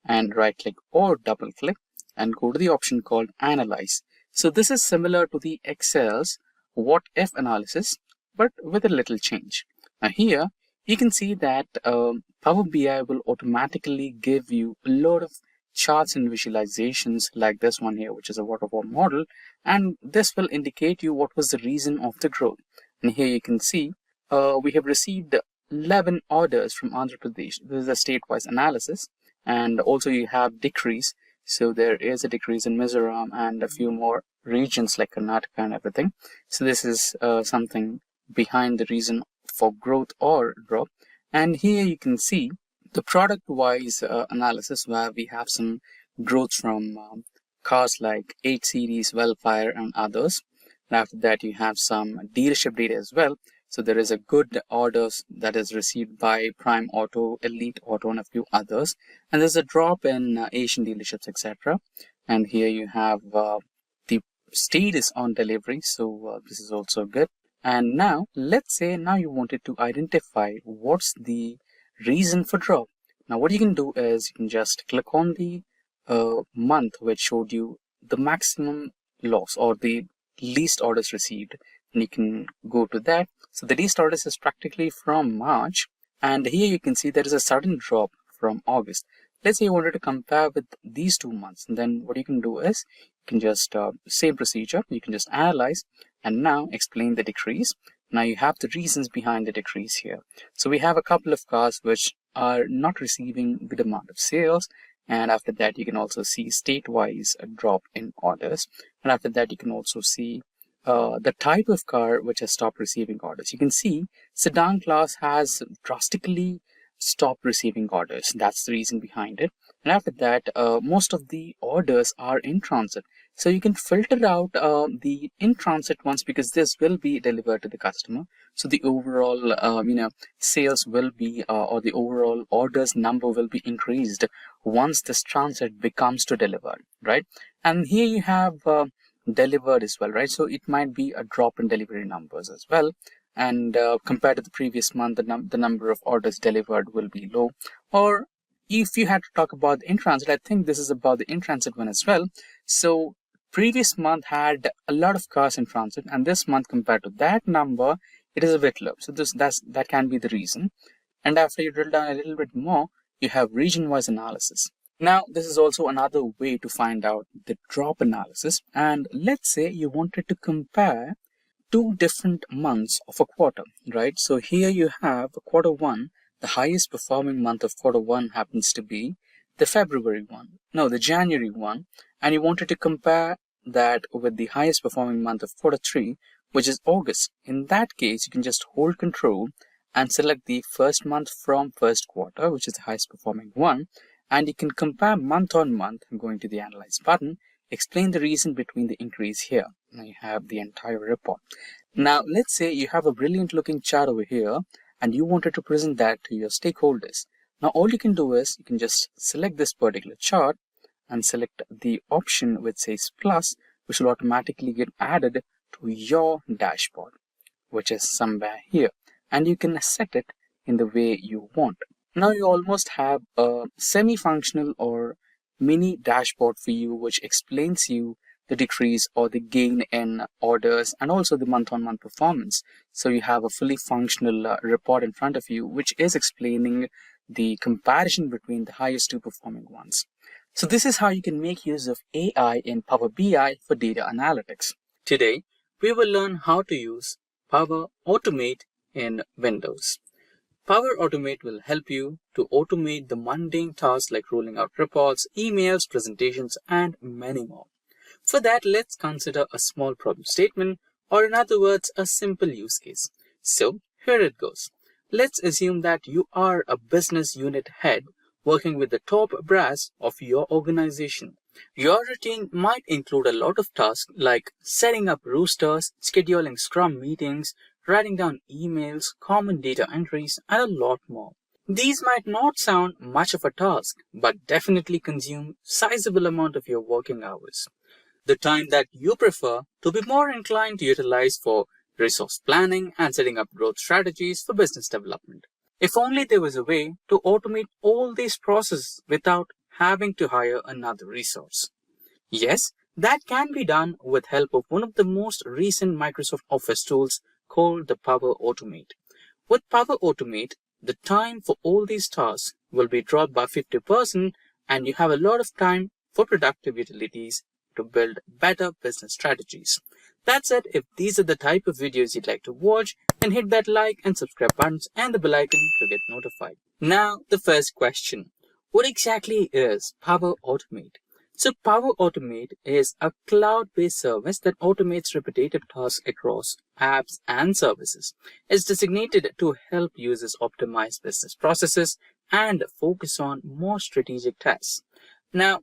and right click or double click and go to the option called Analyze. So this is similar to the Excel's what if analysis, but with a little change. Now here you can see that Power BI will automatically give you a lot of charts and visualizations like this one here, which is a waterfall model, and this will indicate you what was the reason of the growth. And here you can see we have received 11 orders from Andhra Pradesh. This is a state-wise analysis, and also you have decrease. So there is a decrease in Mizoram and a few more regions like Karnataka and everything. So this is something behind the reason for growth or drop. And here you can see the product-wise analysis where we have some growth from cars like 8 Series, Wellfire and others. And after that you have some dealership data as well. So there is a good orders that is received by Prime Auto, Elite Auto and a few others. And there's a drop in Asian dealerships, etc. And here you have the status on delivery. So this is also good. And now let's say now you wanted to identify what's the reason for drop. Now what you can do is you can just click on the month which showed you the maximum loss or the least orders received, and you can go to that. So the least orders is practically from March, and here you can see there is a sudden drop from August. Let's say you wanted to compare with these 2 months, and then what you can do is you can just same procedure, you can just analyze and now explain the decrease. Now you have the reasons behind the decrease here. So we have a couple of cars which are not receiving good amount of sales, and after that you can also see state-wise a drop in orders, and after that you can also see the type of car which has stopped receiving orders. You can see sedan class has drastically stopped receiving orders. That's the reason behind it. And after that most of the orders are in transit. So you can filter out the in-transit ones because this will be delivered to the customer. So the overall, sales will be, or the overall orders number will be increased once this transit becomes to delivered, right? And here you have delivered as well, right? So it might be a drop in delivery numbers as well. And compared to the previous month, the number of orders delivered will be low. Or if you had to talk about the in-transit, I think this is about the in-transit one as well. So previous month had a lot of cars in transit, and this month compared to that number, it is a bit low. So that can be the reason. And after you drill down a little bit more, you have region-wise analysis. Now, this is also another way to find out the drop analysis. And let's say you wanted to compare 2 different months of a quarter, right? So here you have quarter 1. The highest performing month of quarter 1 happens to be the the January one, and you wanted to compare that with the highest performing month of quarter 3, which is August. In that case, you can just hold control and select the first month from first quarter, which is the highest performing one, and you can compare month on month. Going to the Analyze button, explain the reason between the increase here. Now you have the entire report. Now let's say you have a brilliant looking chart over here and you wanted to present that to your stakeholders. Now all you can do is you can just select this particular chart and select the option which says plus, which will automatically get added to your dashboard, which is somewhere here, and you can set it in the way you want. Now you almost have a semi-functional or mini dashboard for you, which explains you the decrease or the gain in orders and also the month-on-month performance. So you have a fully functional report in front of you, which is explaining the comparison between the highest 2 performing ones. So this is how you can make use of AI in Power BI for data analytics. Today, we will learn how to use Power Automate in Windows. Power Automate will help you to automate the mundane tasks like rolling out reports, emails, presentations, and many more. For that, let's consider a small problem statement, or in other words, a simple use case. So here it goes. Let's assume that you are a business unit head working with the top brass of your organization. Your routine might include a lot of tasks like setting up rosters, scheduling Scrum meetings, writing down emails, common data entries, and a lot more. These might not sound much of a task, but definitely consume sizable amount of your working hours. The time that you prefer to be more inclined to utilize for resource planning and setting up growth strategies for business development. If only there was a way to automate all these processes without having to hire another resource. Yes, that can be done with help of one of the most recent Microsoft Office tools called the Power Automate. With Power Automate, the time for all these tasks will be dropped by 50% and you have a lot of time for productive utilities to build better business strategies. That's it. If these are the type of videos you'd like to watch, then hit that like and subscribe buttons and the bell icon to get notified. Now, the first question. What exactly is Power Automate? So Power Automate is a cloud-based service that automates repetitive tasks across apps and services. It's designated to help users optimize business processes and focus on more strategic tasks. Now,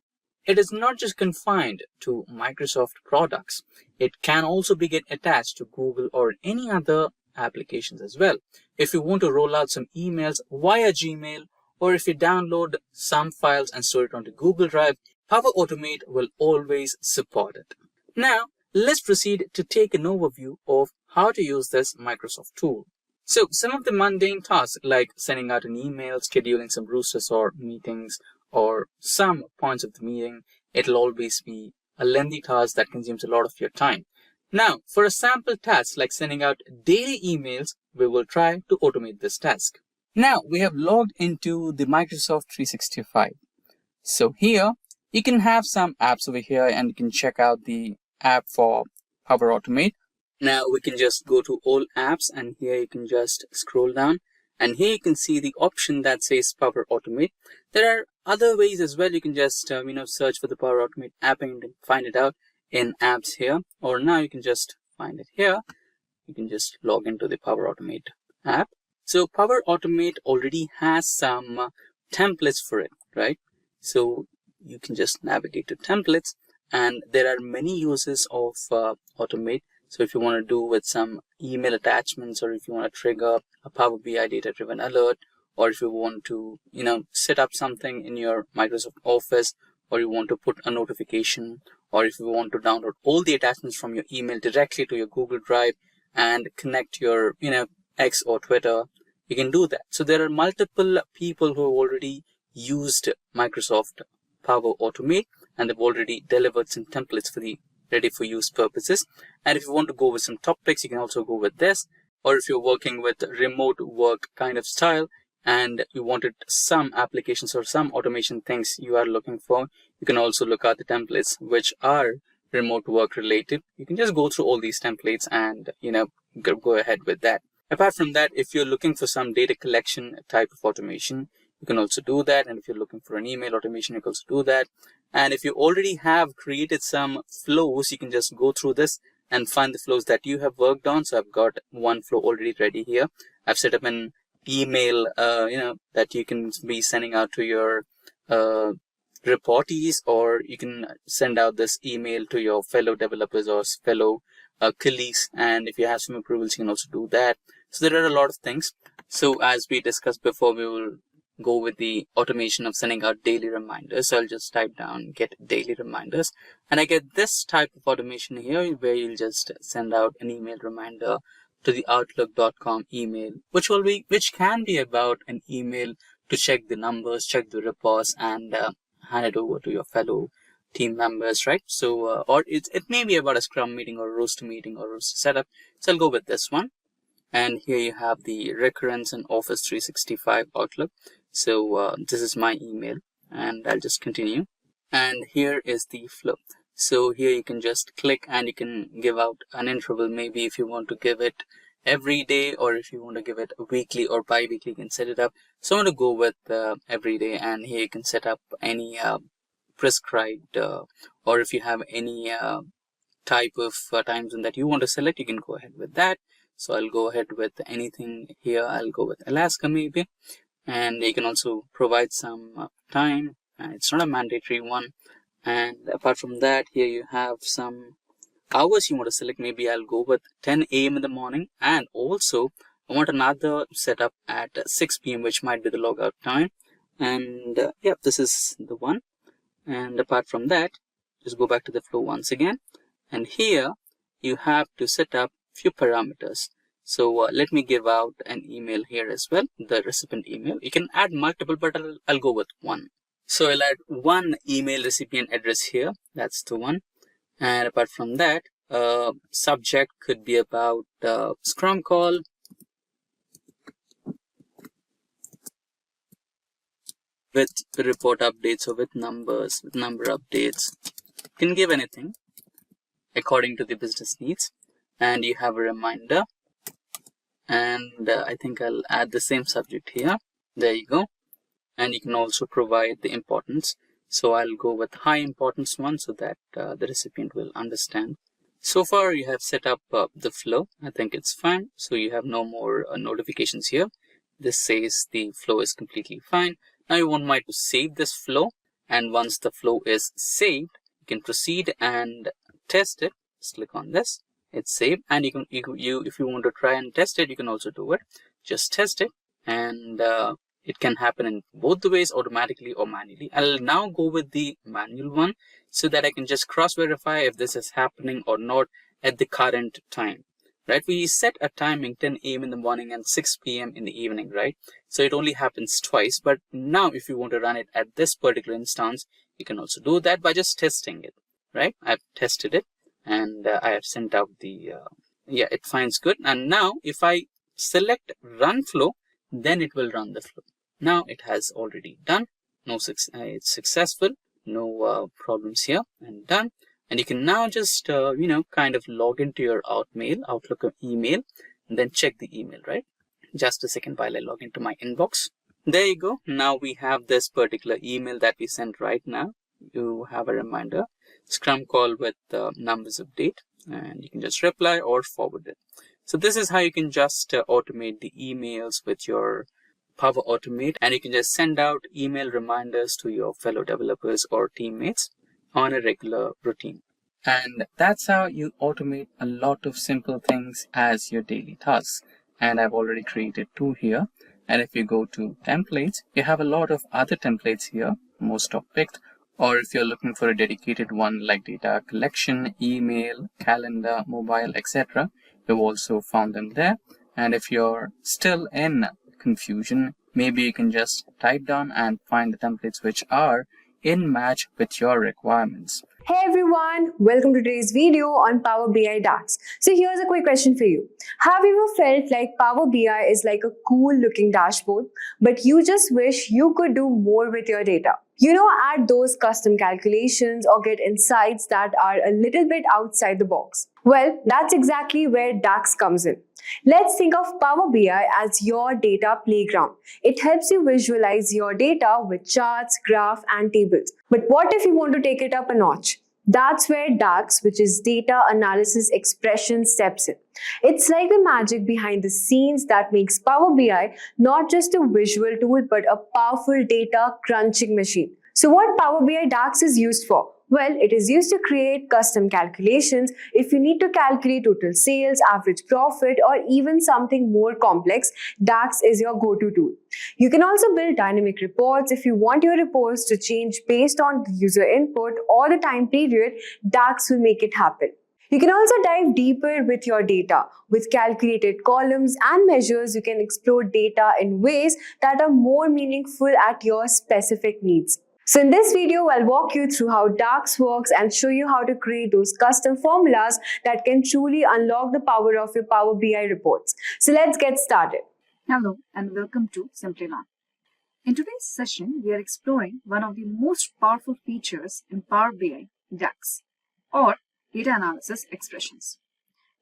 it is not just confined to Microsoft products. It can also be attached to Google or any other applications as well. If you want to roll out some emails via Gmail, or if you download some files and store it onto Google Drive, Power Automate will always support it. Now, let's proceed to take an overview of how to use this Microsoft tool. So, some of the mundane tasks like sending out an email, scheduling some roosters or meetings, or some points of the meeting, it'll always be a lengthy task that consumes a lot of your time. Now, for a sample task like sending out daily emails, we will try to automate this task. Now, we have logged into the Microsoft 365. So here, you can have some apps over here and you can check out the app for Power Automate. Now we can just go to all apps and here you can just scroll down and here you can see the option that says Power Automate. There are other ways as well. You can just search for the Power Automate app and you can find it out in apps here, or now you can just find it here. You can just log into the Power Automate app. So Power Automate already has some templates for it, right? So you can just navigate to templates and there are many uses of Automate. So if you want to do with some email attachments, or if you want to trigger a Power BI data driven alert, or if you want to, set up something in your Microsoft Office, or you want to put a notification, or if you want to download all the attachments from your email directly to your Google Drive and connect your, X or Twitter, you can do that. So there are multiple people who have already used Microsoft Power Automate and they've already delivered some templates for the ready for use purposes. And if you want to go with some topics, you can also go with this. Or if you're working with remote work kind of style and you wanted some applications or some automation things you are looking for, you can also look at the templates which are remote work related. You can just go through all these templates and go ahead with that. Apart from that, if you're looking for some data collection type of automation, you can also do that. And if you're looking for an email automation, you can also do that. And if you already have created some flows, you can just go through this and find the flows that you have worked on. So I've got one flow already ready here. I've set up an email, that you can be sending out to your reportees, or you can send out this email to your fellow developers or fellow colleagues. And if you have some approvals, you can also do that. So there are a lot of things. So as we discussed before, we will go with the automation of sending out daily reminders. So I'll just type down get daily reminders and I get this type of automation here where you'll just send out an email reminder to the outlook.com email, which can be about an email to check the numbers, check the reports, and hand it over to your fellow team members, right? So or it may be about a scrum meeting or a roster meeting or roster setup. So I'll go with this one. And here you have the recurrence in Office 365 Outlook. So this is my email and I'll just continue. And here is the flow. So here you can just click and you can give out an interval. Maybe if you want to give it every day, or if you want to give it weekly or bi-weekly, you can set it up. So I'm going to go with every day, and here you can set up any prescribed or if you have any type of time zone that you want to select, you can go ahead with that. So I'll go ahead with anything here. I'll go with Alaska maybe. And you can also provide some time. It's not a mandatory one. And apart from that, here you have some hours you want to select. Maybe I'll go with 10 a.m. in the morning, and also I want another setup at 6 p.m. which might be the logout time. And yeah, this is the one. And apart from that, just go back to the flow once again, and here you have to set up few parameters. So let me give out an email here as well, the recipient email. You can add multiple, but I'll go with one. So I'll add one email recipient address here. That's the one. And apart from that, subject could be about Scrum call. With report updates or with numbers, with number updates. You can give anything according to the business needs. And you have a reminder. And I think I'll add the same subject here. There you go. And you can also provide the importance. So I'll go with high importance one so that the recipient will understand. So far you have set up the flow. I think it's fine. So you have no more notifications here. This says the flow is completely fine. Now you want to save this flow, and once the flow is saved, you can proceed and test it. Just click on this. It's saved, and if you want to try and test it, you can also do it. Just test it, and it can happen in both the ways, automatically or manually. I'll now go with the manual one so that I can just cross-verify if this is happening or not at the current time. Right, we set a timing 10 a.m. in the morning and 6 p.m. in the evening, right? So it only happens twice. But now if you want to run it at this particular instance, you can also do that by just testing it, right? I've tested it, and I have sent out the, yeah, it finds good. And now if I select run flow, then it will run the flow. Now it has already done. No, it's successful. No problems here, and done. And you can now just, kind of log into your Outlook email, and then check the email, right? Just a second while I log into my inbox. There you go. Now we have this particular email that we sent right now. You have a reminder, Scrum call with numbers of date, and you can just reply or forward it. So this is how you can just automate the emails with your Power Automate, and you can just send out email reminders to your fellow developers or teammates on a regular routine. And that's how you automate a lot of simple things as your daily tasks. And I've already created two here. And if you go to templates, you have a lot of other templates here, most are picked. Or if you're looking for a dedicated one like data collection, email, calendar, mobile, etc., you've also found them there. And if you're still in confusion, maybe you can just type down and find the templates which are in match with your requirements.
Hey everyone, welcome to today's video on Power BI DAX. So here's a quick question for you. Have you ever felt like Power BI is like a cool looking dashboard, but you just wish you could do more with your data? Add those custom calculations or get insights that are a little bit outside the box. Well, that's exactly where DAX comes in. Let's think of Power BI as your data playground. It helps you visualize your data with charts, graphs, and tables. But what if you want to take it up a notch? That's where DAX, which is Data Analysis Expression, steps in. It's like the magic behind the scenes that makes Power BI not just a visual tool, but a powerful data crunching machine. So what Power BI DAX is used for? Well, it is used to create custom calculations if you need to calculate total sales, average profit, or even something more complex. DAX is your go-to tool. You can also build dynamic reports if you want your reports to change based on the user input or the time period. DAX will make it happen. You can also dive deeper with your data. With calculated columns and measures, you can explore data in ways that are more meaningful at your specific needs. So in this video, I'll walk you through how DAX works and show you how to create those custom formulas that can truly unlock the power of your Power BI reports. So let's get started.
Hello and welcome to Simplilearn. In today's session, we are exploring one of the most powerful features in Power BI DAX, or data analysis expressions.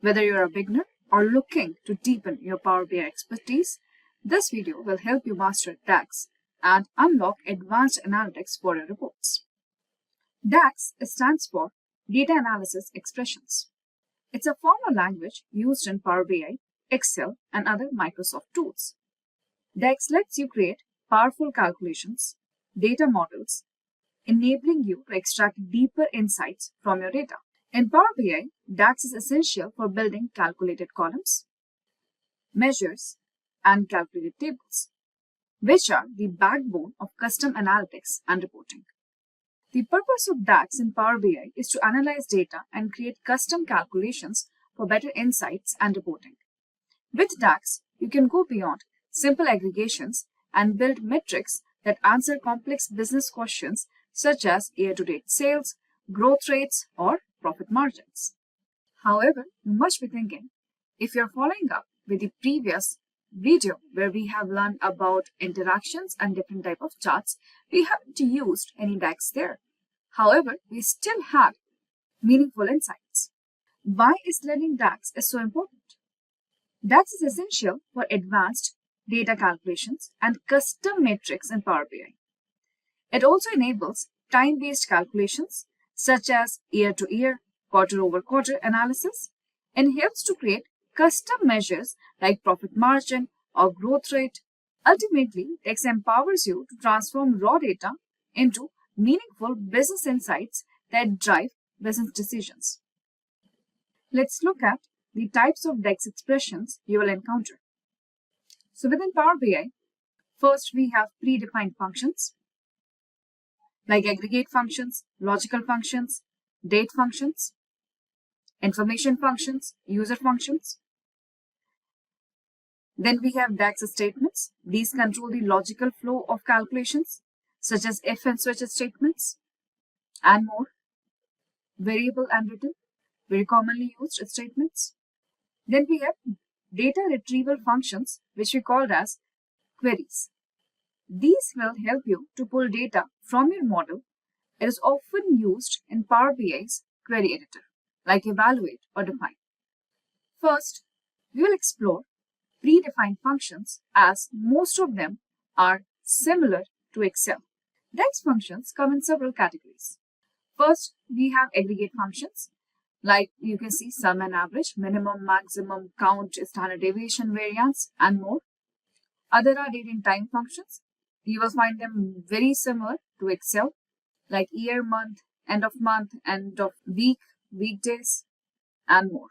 Whether you're a beginner or looking to deepen your Power BI expertise, this video will help you master DAX and unlock advanced analytics for your reports. DAX stands for Data Analysis Expressions. It's a formal language used in Power BI, Excel, and other Microsoft tools. DAX lets you create powerful calculations, data models, enabling you to extract deeper insights from your data. In Power BI, DAX is essential for building calculated columns, measures, and calculated tables, which are the backbone of custom analytics and reporting. The purpose of DAX in Power BI is to analyze data and create custom calculations for better insights and reporting. With DAX, you can go beyond simple aggregations and build metrics that answer complex business questions such as year-to-date sales, growth rates, or profit margins. However, you must be thinking, if you're following up with the previous video where we have learned about interactions and different type of charts, we haven't used any DAX there. However, we still had meaningful insights. Why is learning DAX is so important? DAX is essential for advanced data calculations and custom metrics in Power BI. It also enables time-based calculations such as year-to-year, quarter-over-quarter analysis, and helps to create custom measures like profit margin or growth rate. Ultimately, DAX empowers you to transform raw data into meaningful business insights that drive business decisions. Let's look at the types of DAX expressions you will encounter. So within Power BI, first we have predefined functions like aggregate functions, logical functions, date functions, information functions, user functions. Then we have DAX statements. These control the logical flow of calculations, such as if and switch statements, and more. Variable and written, very commonly used statements. Then we have data retrieval functions, which we call as queries. These will help you to pull data from your model. It is often used in Power BI's query editor, like evaluate or define. First, we will explore predefined functions as most of them are similar to Excel. DAX functions come in several categories. First, we have aggregate functions, like you can see sum and average, minimum, maximum, count, standard deviation, variance, and more. Other are date and time functions. You will find them very similar to Excel, like year, month, end of week, weekdays, and more.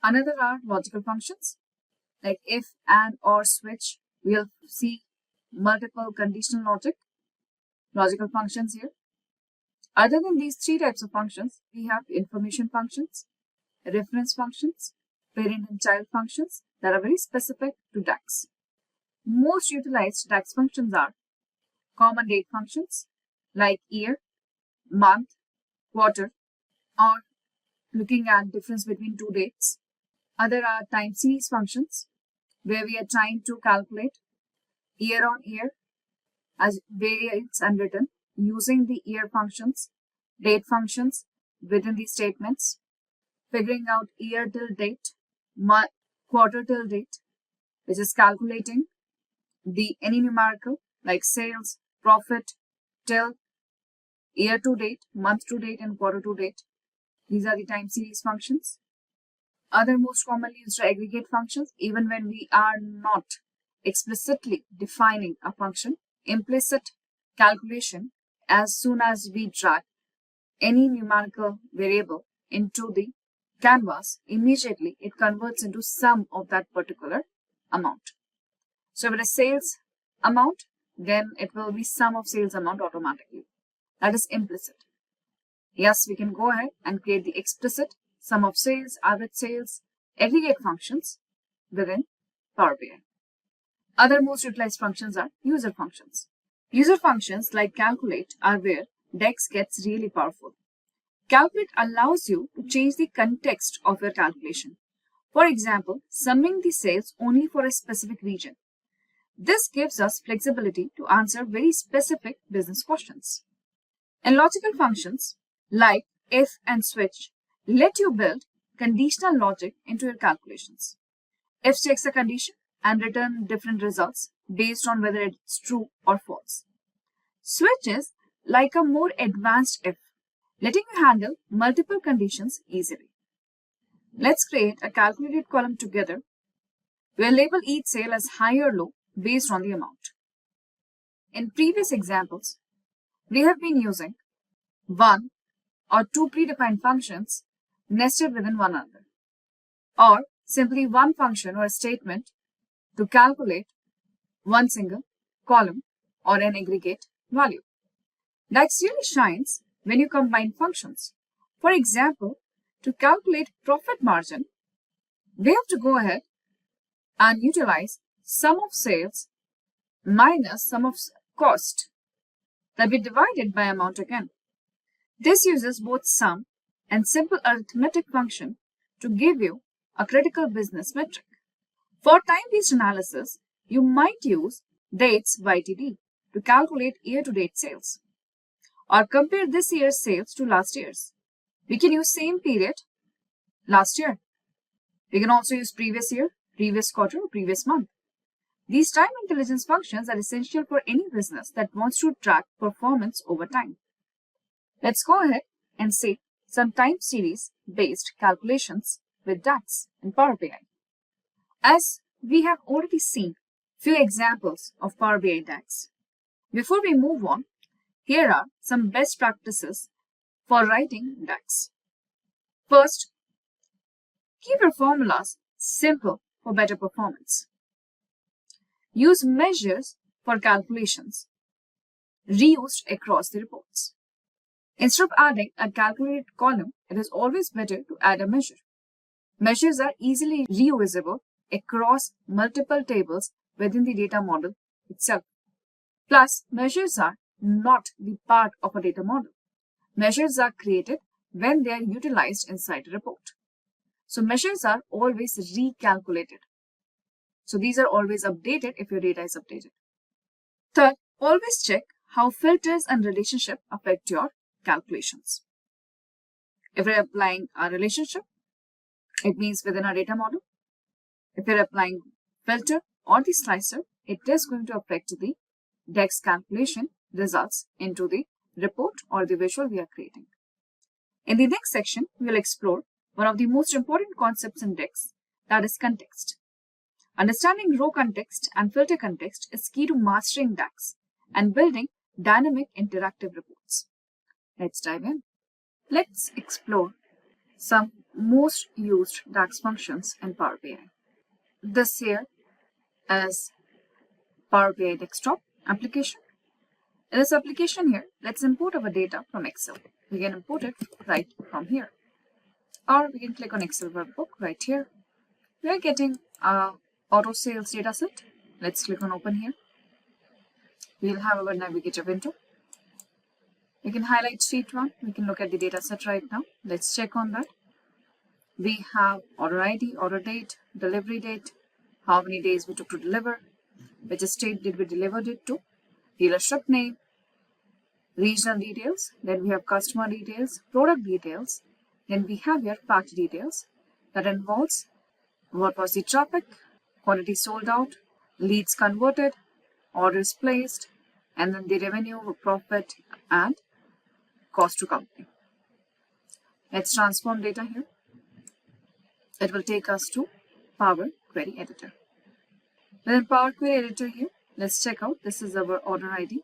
Another are logical functions, like if, and, or, switch. We'll see multiple conditional logical functions here. Other than these three types of functions, we have information functions, reference functions, parent and child functions that are very specific to DAX. Most utilized DAX functions are common date functions like year, month, quarter, or looking at difference between two dates. Other are time series functions where we are trying to calculate year on year as variance and written using the year functions, date functions within these statements, figuring out year till date, quarter till date, which is calculating any numerical like sales, profit, till, year to date, month to date, and quarter to date. These are the time series functions. Other most commonly used are aggregate functions, even when we are not explicitly defining a function. Implicit calculation, as soon as we drag any numerical variable into the canvas, immediately it converts into sum of that particular amount. So with a sales amount, then it will be sum of sales amount automatically. That is implicit. Yes, we can go ahead and create the explicit sum of sales, average sales, aggregate functions within Power BI. Other most utilized functions are user functions. User functions like calculate are where DAX gets really powerful. Calculate allows you to change the context of your calculation. For example, summing the sales only for a specific region. This gives us flexibility to answer very specific business questions. And logical functions like if and switch let you build conditional logic into your calculations. If checks a condition and return different results based on whether it's true or false. Switch is like a more advanced if, letting you handle multiple conditions easily. Let's create a calculated column together. We'll label each sale as high or low based on the amount. In previous examples, we have been using 1, or two predefined functions nested within one another, or simply one function or a statement to calculate one single column or an aggregate value. DAX really shines when you combine functions. For example, to calculate profit margin, we have to go ahead and utilize sum of sales minus sum of cost that we divided by amount again. This uses both sum and simple arithmetic function to give you a critical business metric. For time-based analysis, you might use dates YTD to calculate year-to-date sales or compare this year's sales to last year's. We can use same period last year. We can also use previous year, previous quarter, or previous month. These time intelligence functions are essential for any business that wants to track performance over time. Let's go ahead and see some time series based calculations with DAX and Power BI. As we have already seen few examples of Power BI DAX. Before we move on, here are some best practices for writing DAX. First, keep your formulas simple for better performance. Use measures for calculations reused across the reports. Instead of adding a calculated column, it is always better to add a measure. Measures are easily reusable across multiple tables within the data model itself. Plus, measures are not the part of a data model. Measures are created when they are utilized inside a report. So measures are always recalculated. So these are always updated if your data is updated. Third, always check how filters and relationship affect your calculations. If you're applying a relationship, it means within a data model. If you're applying filter or the slicer, it is going to affect the DAX calculation results into the report or the visual we are creating. In the next section, we will explore one of the most important concepts in DAX, that is context. Understanding row context and filter context is key to mastering DAX and building dynamic interactive reports. Let's dive in. Let's explore some most used DAX functions in Power BI. This here is Power BI desktop application. In this application here, let's import our data from Excel. We can import it right from here. Or we can click on Excel workbook right here. We are getting a auto sales data set. Let's click on open here. We'll have our navigator window. We can highlight sheet 1. We can look at the data set right now. Let's check on that. We have order ID, order date, delivery date, how many days we took to deliver, which state did we deliver it to, dealership name, regional details, then we have customer details, product details, then we have here fact details that involves what was the traffic, quantity sold out, leads converted, orders placed, and then the revenue, profit, and cost to company. Let's transform data here. It will take us to Power Query Editor. Within Power Query Editor here, let's check out. This is our order ID.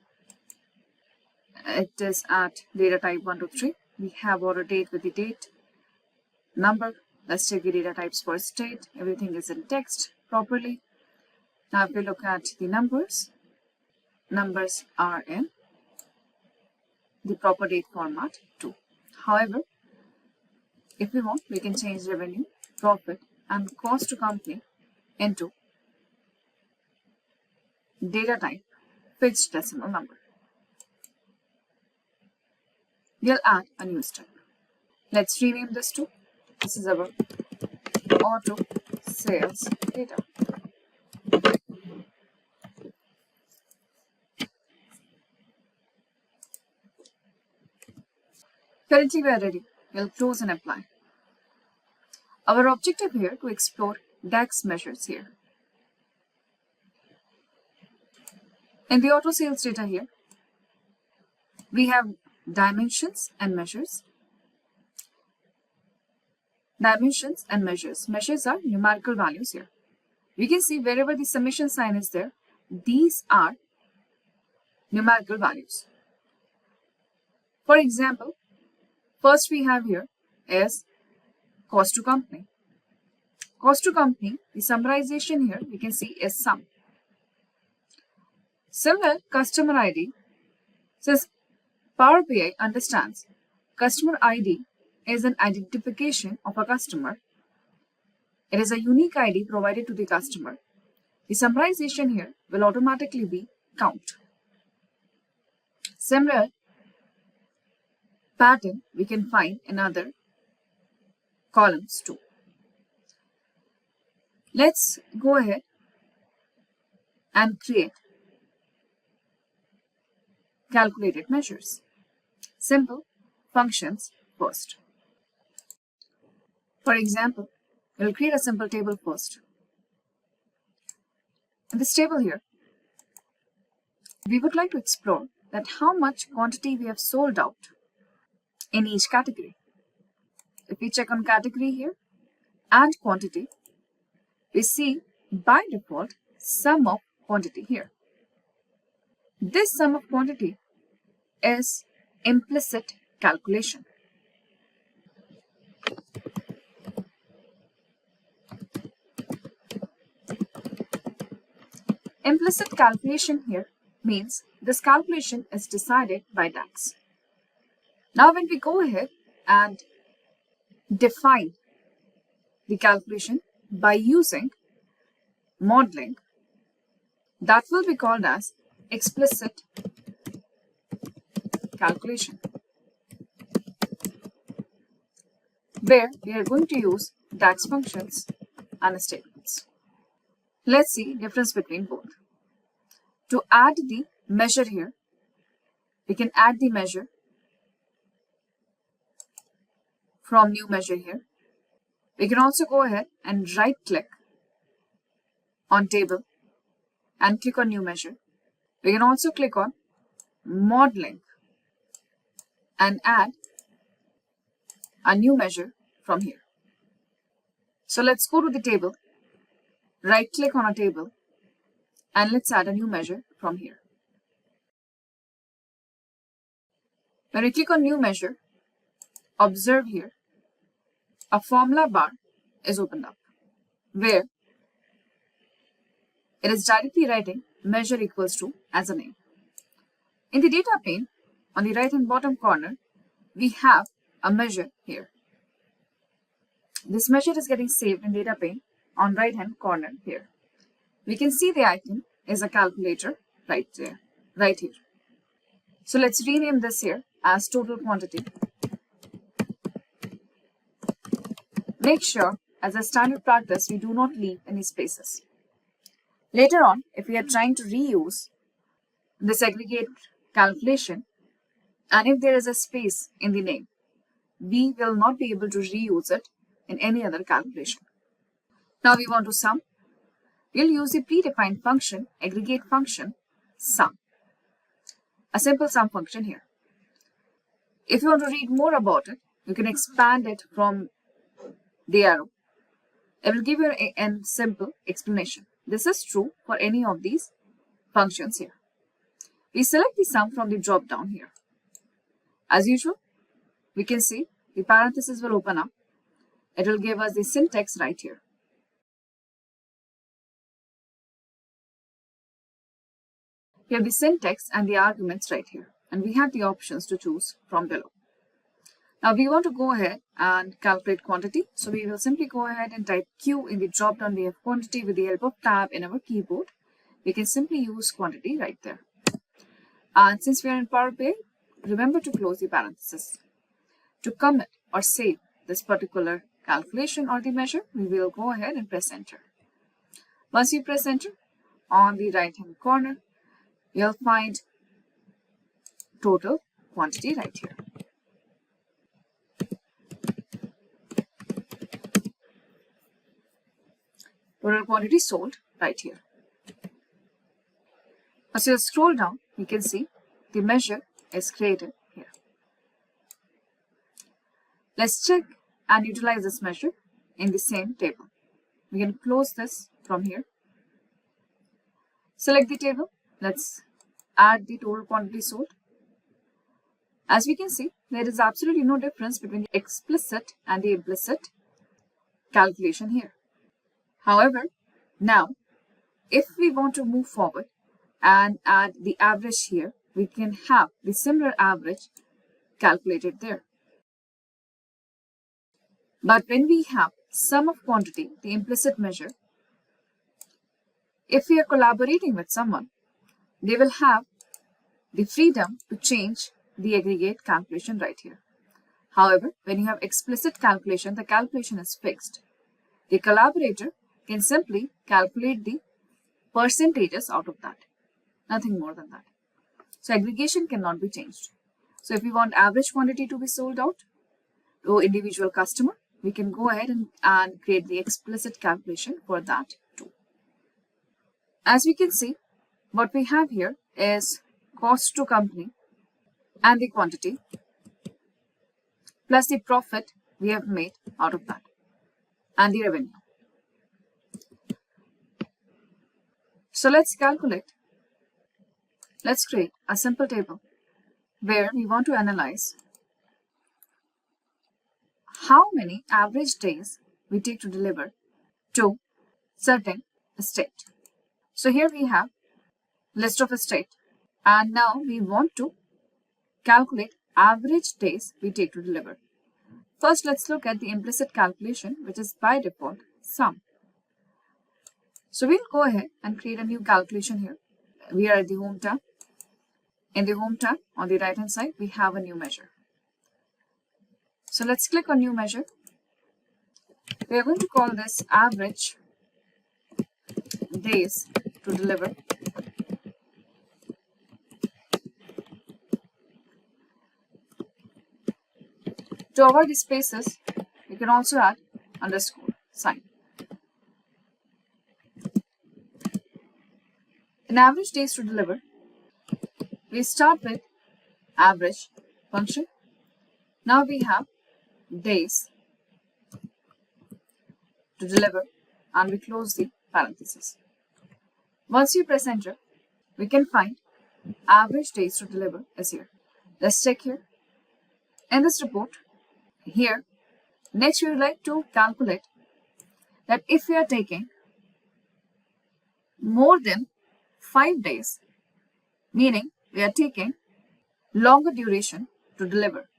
It is at data type 1 to 3. We have order date with the date, number. Let's check the data types for state. Everything is in text properly. Now if we look at the numbers are in the proper date format too. However, if we want, we can change revenue, profit, and cost to company into data type fixed decimal number. We'll add a new step. Let's rename this to, this is our auto sales data. Currently we are ready. We'll close and apply. Our objective here to explore DAX measures here. In the auto sales data here, we have dimensions and measures. Dimensions and measures. Measures are numerical values here. We can see wherever the summation sign is there, these are numerical values. For example, First we have here is cost to company. Cost to company, the summarization here we can see is sum. Similar customer ID, since Power BI understands customer ID is an identification of a customer. It is a unique ID provided to the customer. The summarization here will automatically be count. Similar pattern we can find in other columns too. Let's go ahead and create calculated measures. Simple functions first. For example, we'll create a simple table first. In this table here, we would like to explore that how much quantity we have sold out in each category. If we check on category here and quantity, we see by default sum of quantity here. This sum of quantity is implicit calculation. Implicit calculation here means this calculation is decided by DAX. Now when we go ahead and define the calculation by using modeling, that will be called as explicit calculation, where we are going to use DAX functions and statements. Let's see difference between both. To add the measure here, we can add the measure from new measure here. We can also go ahead and right click on table and click on new measure. We can also click on modeling and add a new measure from here. So let's go to the table, right click on a table, and let's add a new measure from here. When we click on new measure, observe here, a formula bar is opened up where it is directly writing measure equals to as a name. In the data pane, on the right hand bottom corner, we have a measure here. This measure is getting saved in data pane on right hand corner here. We can see the item is a calculator right there, right here. So let's rename this here as total quantity. Make sure, as a standard practice, we do not leave any spaces. Later on, if we are trying to reuse this aggregate calculation, and if there is a space in the name, we will not be able to reuse it in any other calculation. Now we want to sum. We'll use the predefined function, aggregate function, sum. A simple sum function here. If you want to read more about it, you can expand it from the arrow. It will give you a simple explanation. This is true for any of these functions here. We select the sum from the drop down here. As usual, we can see the parenthesis will open up. It will give us the syntax right here. We have the syntax and the arguments right here, and we have the options to choose from below. Now we want to go ahead and calculate quantity, so we will simply go ahead and type Q in the drop down. We have quantity with the help of tab in our keyboard. We can simply use quantity right there. And since we are in Power BI, remember to close the parenthesis. To commit or save this particular calculation or the measure, we will go ahead and press enter. Once you press enter, on the right hand corner, you'll find total quantity right here. Total quantity sold right here. As you scroll down, you can see the measure is created here. Let's check and utilize this measure in the same table. We can close this from here. Select the table. Let's add the total quantity sold. As we can see, there is absolutely no difference between the explicit and the implicit calculation here. However, now, if we want to move forward and add the average here, we can have the similar average calculated there. But when we have sum of quantity, the implicit measure, if we are collaborating with someone, they will have the freedom to change the aggregate calculation right here. However, when you have explicit calculation, the calculation is fixed. The collaborator can simply calculate the percentages out of that, nothing more than that. So aggregation cannot be changed. So if we want average quantity to be sold out to individual customer, we can go ahead and create the explicit calculation for that too. As we can see, what we have here is cost to company and the quantity plus the profit we have made out of that and the revenue. So let's calculate. Let's create a simple table where we want to analyze how many average days we take to deliver to certain estate. So here we have list of estate, and now we want to calculate average days we take to deliver. First, let's look at the implicit calculation, which is by default sum. So we'll go ahead and create a new calculation here. We are at the Home tab. In the Home tab, on the right hand side, we have a new measure. So let's click on new measure. We are going to call this average days to deliver. To avoid the spaces, you can also add underscore sign. In average days to deliver, we start with average function. Now we have days to deliver, and we close the parenthesis. Once you press enter, we can find average days to deliver is here. Let's check here. In this report, here, next we would like to calculate that if we are taking more than 5 days, meaning we are taking longer duration to deliver.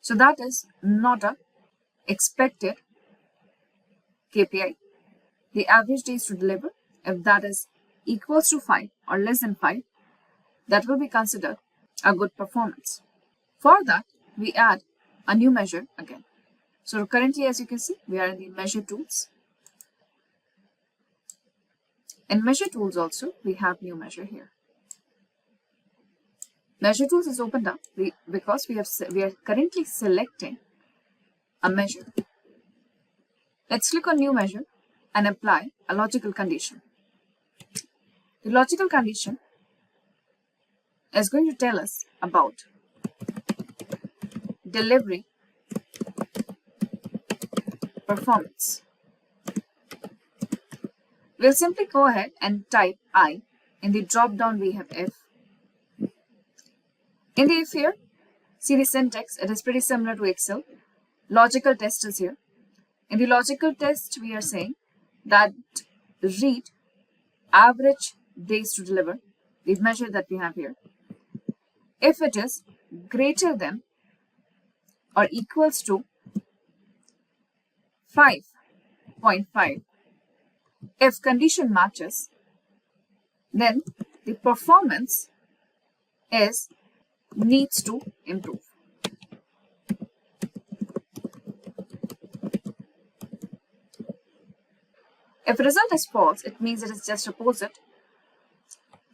So that is not a expected KPI. The average days to deliver, if that is equals to 5 or less than 5, that will be considered a good performance. For that, we add a new measure again. So currently, as you can see, we are in the measure tools. In measure tools also, we have new measure here. Measure tools is opened up because we are currently selecting a measure. Let's click on new measure and apply a logical condition. The logical condition is going to tell us about delivery performance. We'll simply go ahead and type I. In the drop down we have if. In the if here, see the syntax, it is pretty similar to Excel. Logical test is here. In the logical test, we are saying that read average days to deliver, the measure that we have here, if it is greater than or equals to 5.5. If condition matches, then the performance needs to improve. If result is false, it means it is just opposite,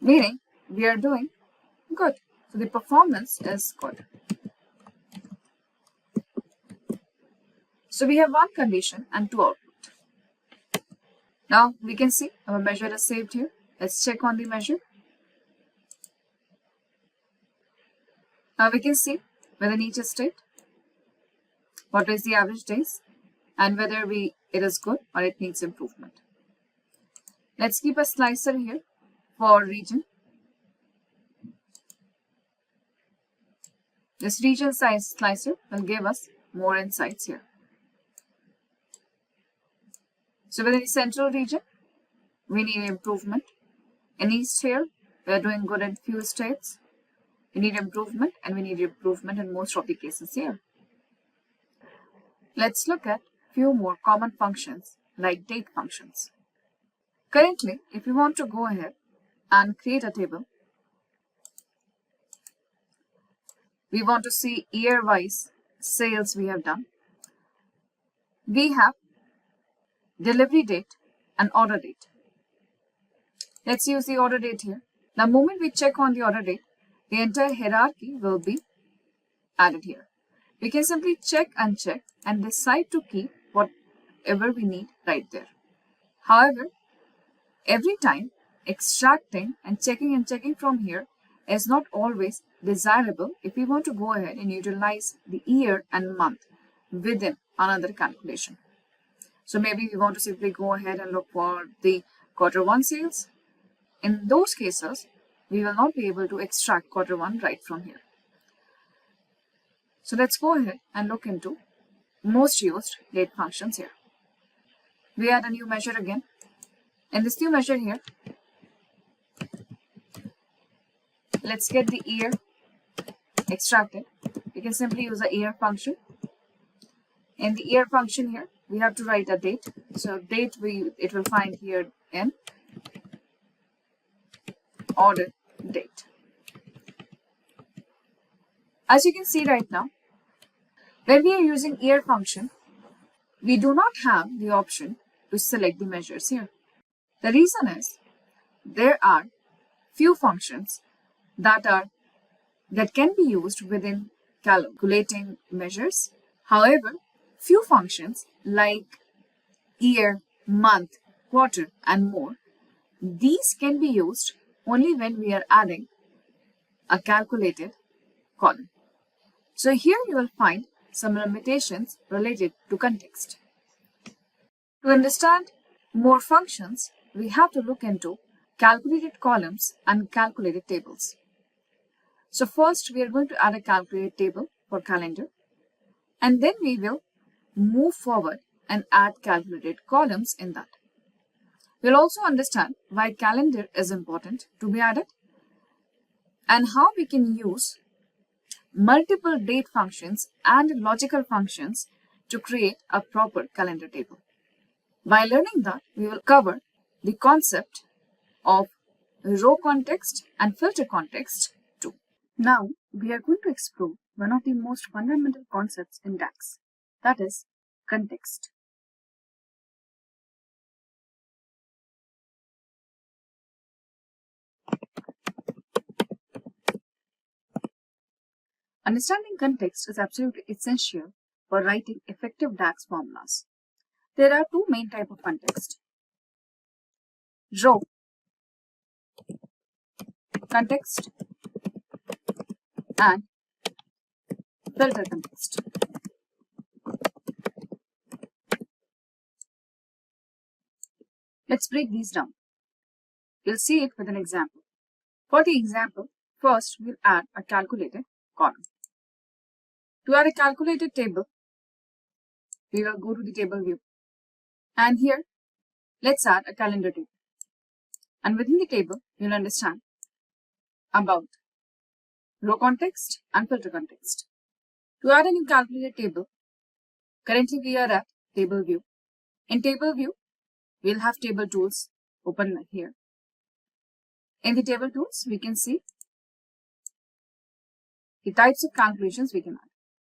meaning we are doing good. So the performance is good. So we have one condition and two output. Now we can see our measure is saved here. Let's check on the measure. Now we can see whether in each state, what is the average days, and whether it is good or it needs improvement. Let's keep a slicer here for region. This region size slicer will give us more insights here. So within the central region, we need improvement. In East here, we are doing good in few states. We need improvement, and we need improvement in most of the cases here. Let's look at few more common functions like date functions. Currently, if you want to go ahead and create a table, we want to see year-wise sales we have done. We have delivery date and order date. Let's use the order date here. The moment we check on the order date, the entire hierarchy will be added here. We can simply check and decide to keep whatever we need right there. However, every time extracting and checking from here is not always desirable if we want to go ahead and utilize the year and month within another calculation. So maybe we want to simply go ahead and look for the Q1 sales. In those cases, we will not be able to extract Q1 right from here. So let's go ahead and look into most used date functions here. We add a new measure again. In this new measure here, let's get the year extracted. We can simply use a year function. In the year function here, we have to write a date. So date it will find here in order date. As you can see right now, when we are using year function, we do not have the option to select the measures here. The reason is there are few functions that can be used within calculating measures. However, few functions like year, month, quarter, and more, these can be used only when we are adding a calculated column. So here you will find some limitations related to context. To understand more functions, we have to look into calculated columns and calculated tables. So first we are going to add a calculated table for calendar, and then we will move forward and add calculated columns in that. We'll also understand why calendar is important to be added and how we can use multiple date functions and logical functions to create a proper calendar table. By learning that, we will cover the concept of row context and filter context too. Now, we are going to explore one of the most fundamental concepts in DAX, that is context. Understanding context is absolutely essential for writing effective DAX formulas. There are two main types of context: row context and filter context. Let's break these down. We'll see it with an example. For the example, first we'll add a calculated column. To add a calculated table, we will go to the table view. And here, let's add a calendar table. And within the table, you'll understand about row context and filter context. To add a new calculated table, currently we are at table view. In table view, we'll have table tools open here. In the table tools, we can see the types of calculations we can add.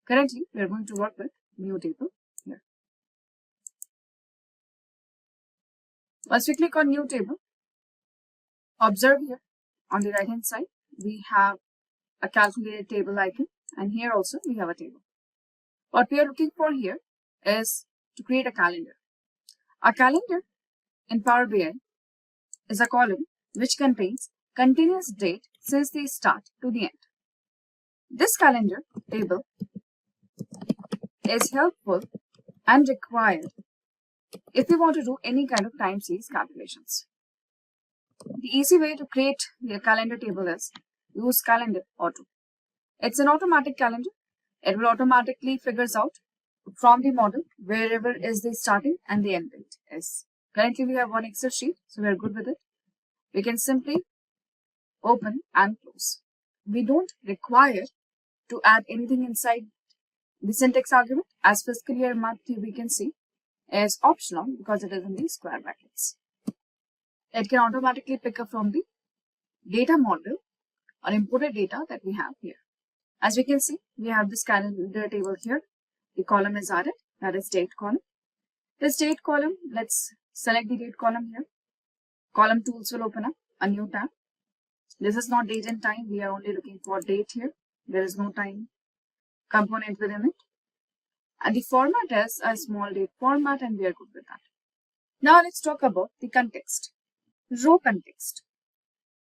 Currently, we are going to work with new table here. Once we click on new table, observe here on the right hand side, we have a calculated table icon, and here also we have a table. What we are looking for here is to create a calendar. A calendar in Power BI is a column which contains continuous date since the start to the end. This calendar table is helpful and required if we want to do any kind of time series calculations. The easy way to create the calendar table is use calendar auto. It's an automatic calendar. It will automatically figures out from the model wherever is the starting and the end date is. Currently, we have one Excel sheet, so we are good with it. We can simply open and close. We don't require to add anything inside the syntax argument, as fiscal year month we can see is optional because it is in the square brackets. It can automatically pick up from the data model or imported data that we have here. As we can see, we have this calendar table here. The column is added, that is date column. This date column, let's select the date column here. Column tools will open up a new tab. This is not date and time. We are only looking for date here. There is no time component within it. And the format is a small date format, and we are good with that. Now let's talk about the context. Row context.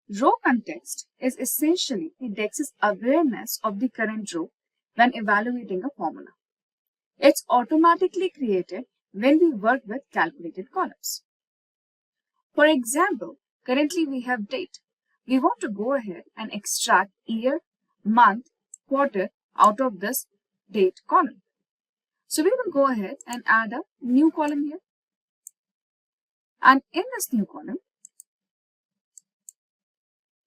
Row context is essentially the DAX's awareness of the current row when evaluating a formula. It's automatically created when we work with calculated columns. For example, currently we have date. We want to go ahead and extract year, month, quarter out of this date column. So we will go ahead and add a new column here. And in this new column,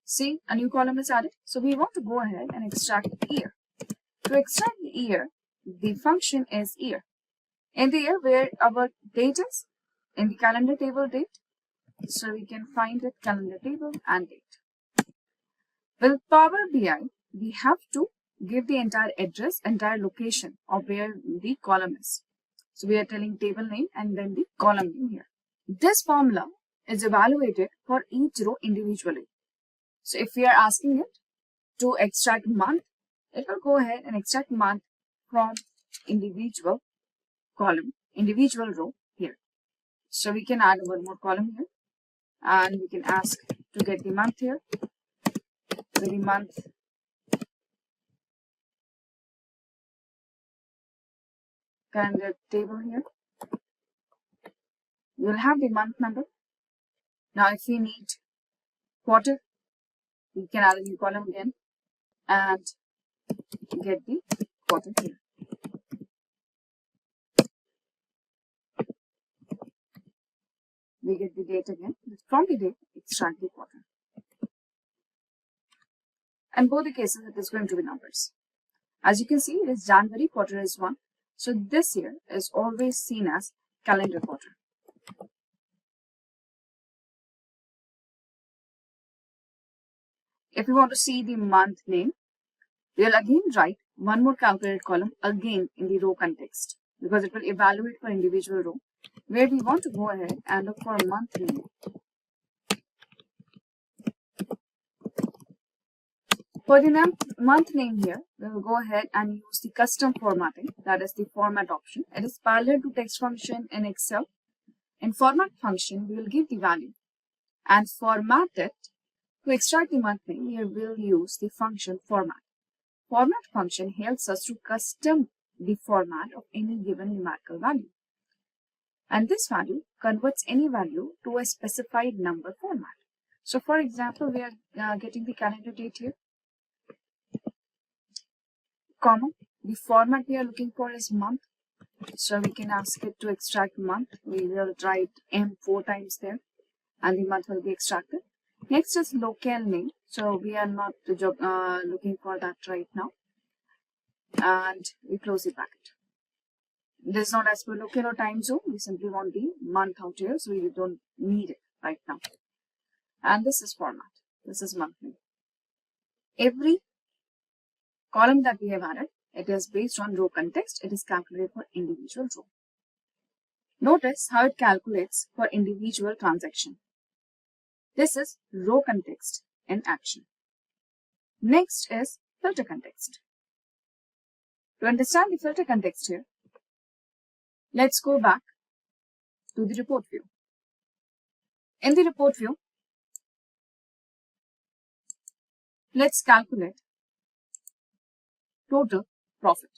see, a new column is added. So we want to go ahead and extract year. To extract the year, the function is year. In the year where our date is, in the calendar table date, so we can find it calendar table and date. With Power BI, we have to give the entire address, entire location of where the column is. So we are telling table name and then the column name here. This formula is evaluated for each row individually. So if we are asking it to extract month, it will go ahead and extract month from individual column, individual row here. So we can add one more column here and we can ask to get the month here. So the month calendar table here. You will have the month number. Now if we need quarter, we can add a new column again and get the quarter here. We get the date again. From the date, extract the quarter. And both the cases, it is going to be numbers. As you can see, it is January, quarter is 1. So this year is always seen as calendar quarter. If we want to see the month name, we will again write one more calculated column again in the row context because it will evaluate for individual row where we want to go ahead and look for a month name. For the month name here, we will go ahead and use the custom formatting, that is the format option. It is parallel to text function in Excel. In format function, we will give the value and format it. To extract the month name, we will use the function format. Format function helps us to custom the format of any given numerical value. And this value converts any value to a specified number format. So for example, we are getting the calendar date here, comma, the format we are looking for is month. So we can ask it to extract month. We will write M 4 times there and the month will be extracted. Next is local name. So we are not looking for that right now. And we close the bracket. This is not as per local or time zone. We simply want the month out here. So we don't need it right now. And this is format. This is month name. Every column that we have added, it is based on row context. It is calculated for individual row. Notice how it calculates for individual transaction. This is row context in action. Next is filter context. To understand the filter context here, let's go back to the report view. In the report view, let's calculate total profit.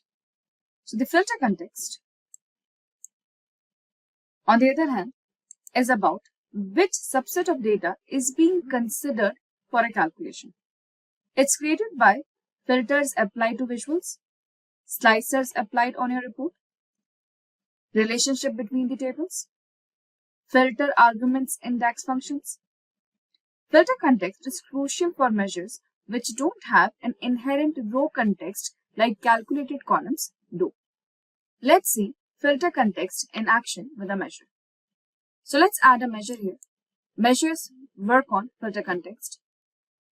So the filter context, on the other hand, is about which subset of data is being considered for a calculation. It's created by filters applied to visuals, slicers applied on your report, relationship between the tables, filter arguments in DAX functions. Filter context is crucial for measures which don't have an inherent row context like calculated columns do. Let's see filter context in action with a measure. So let's add a measure here. Measures work on filter context.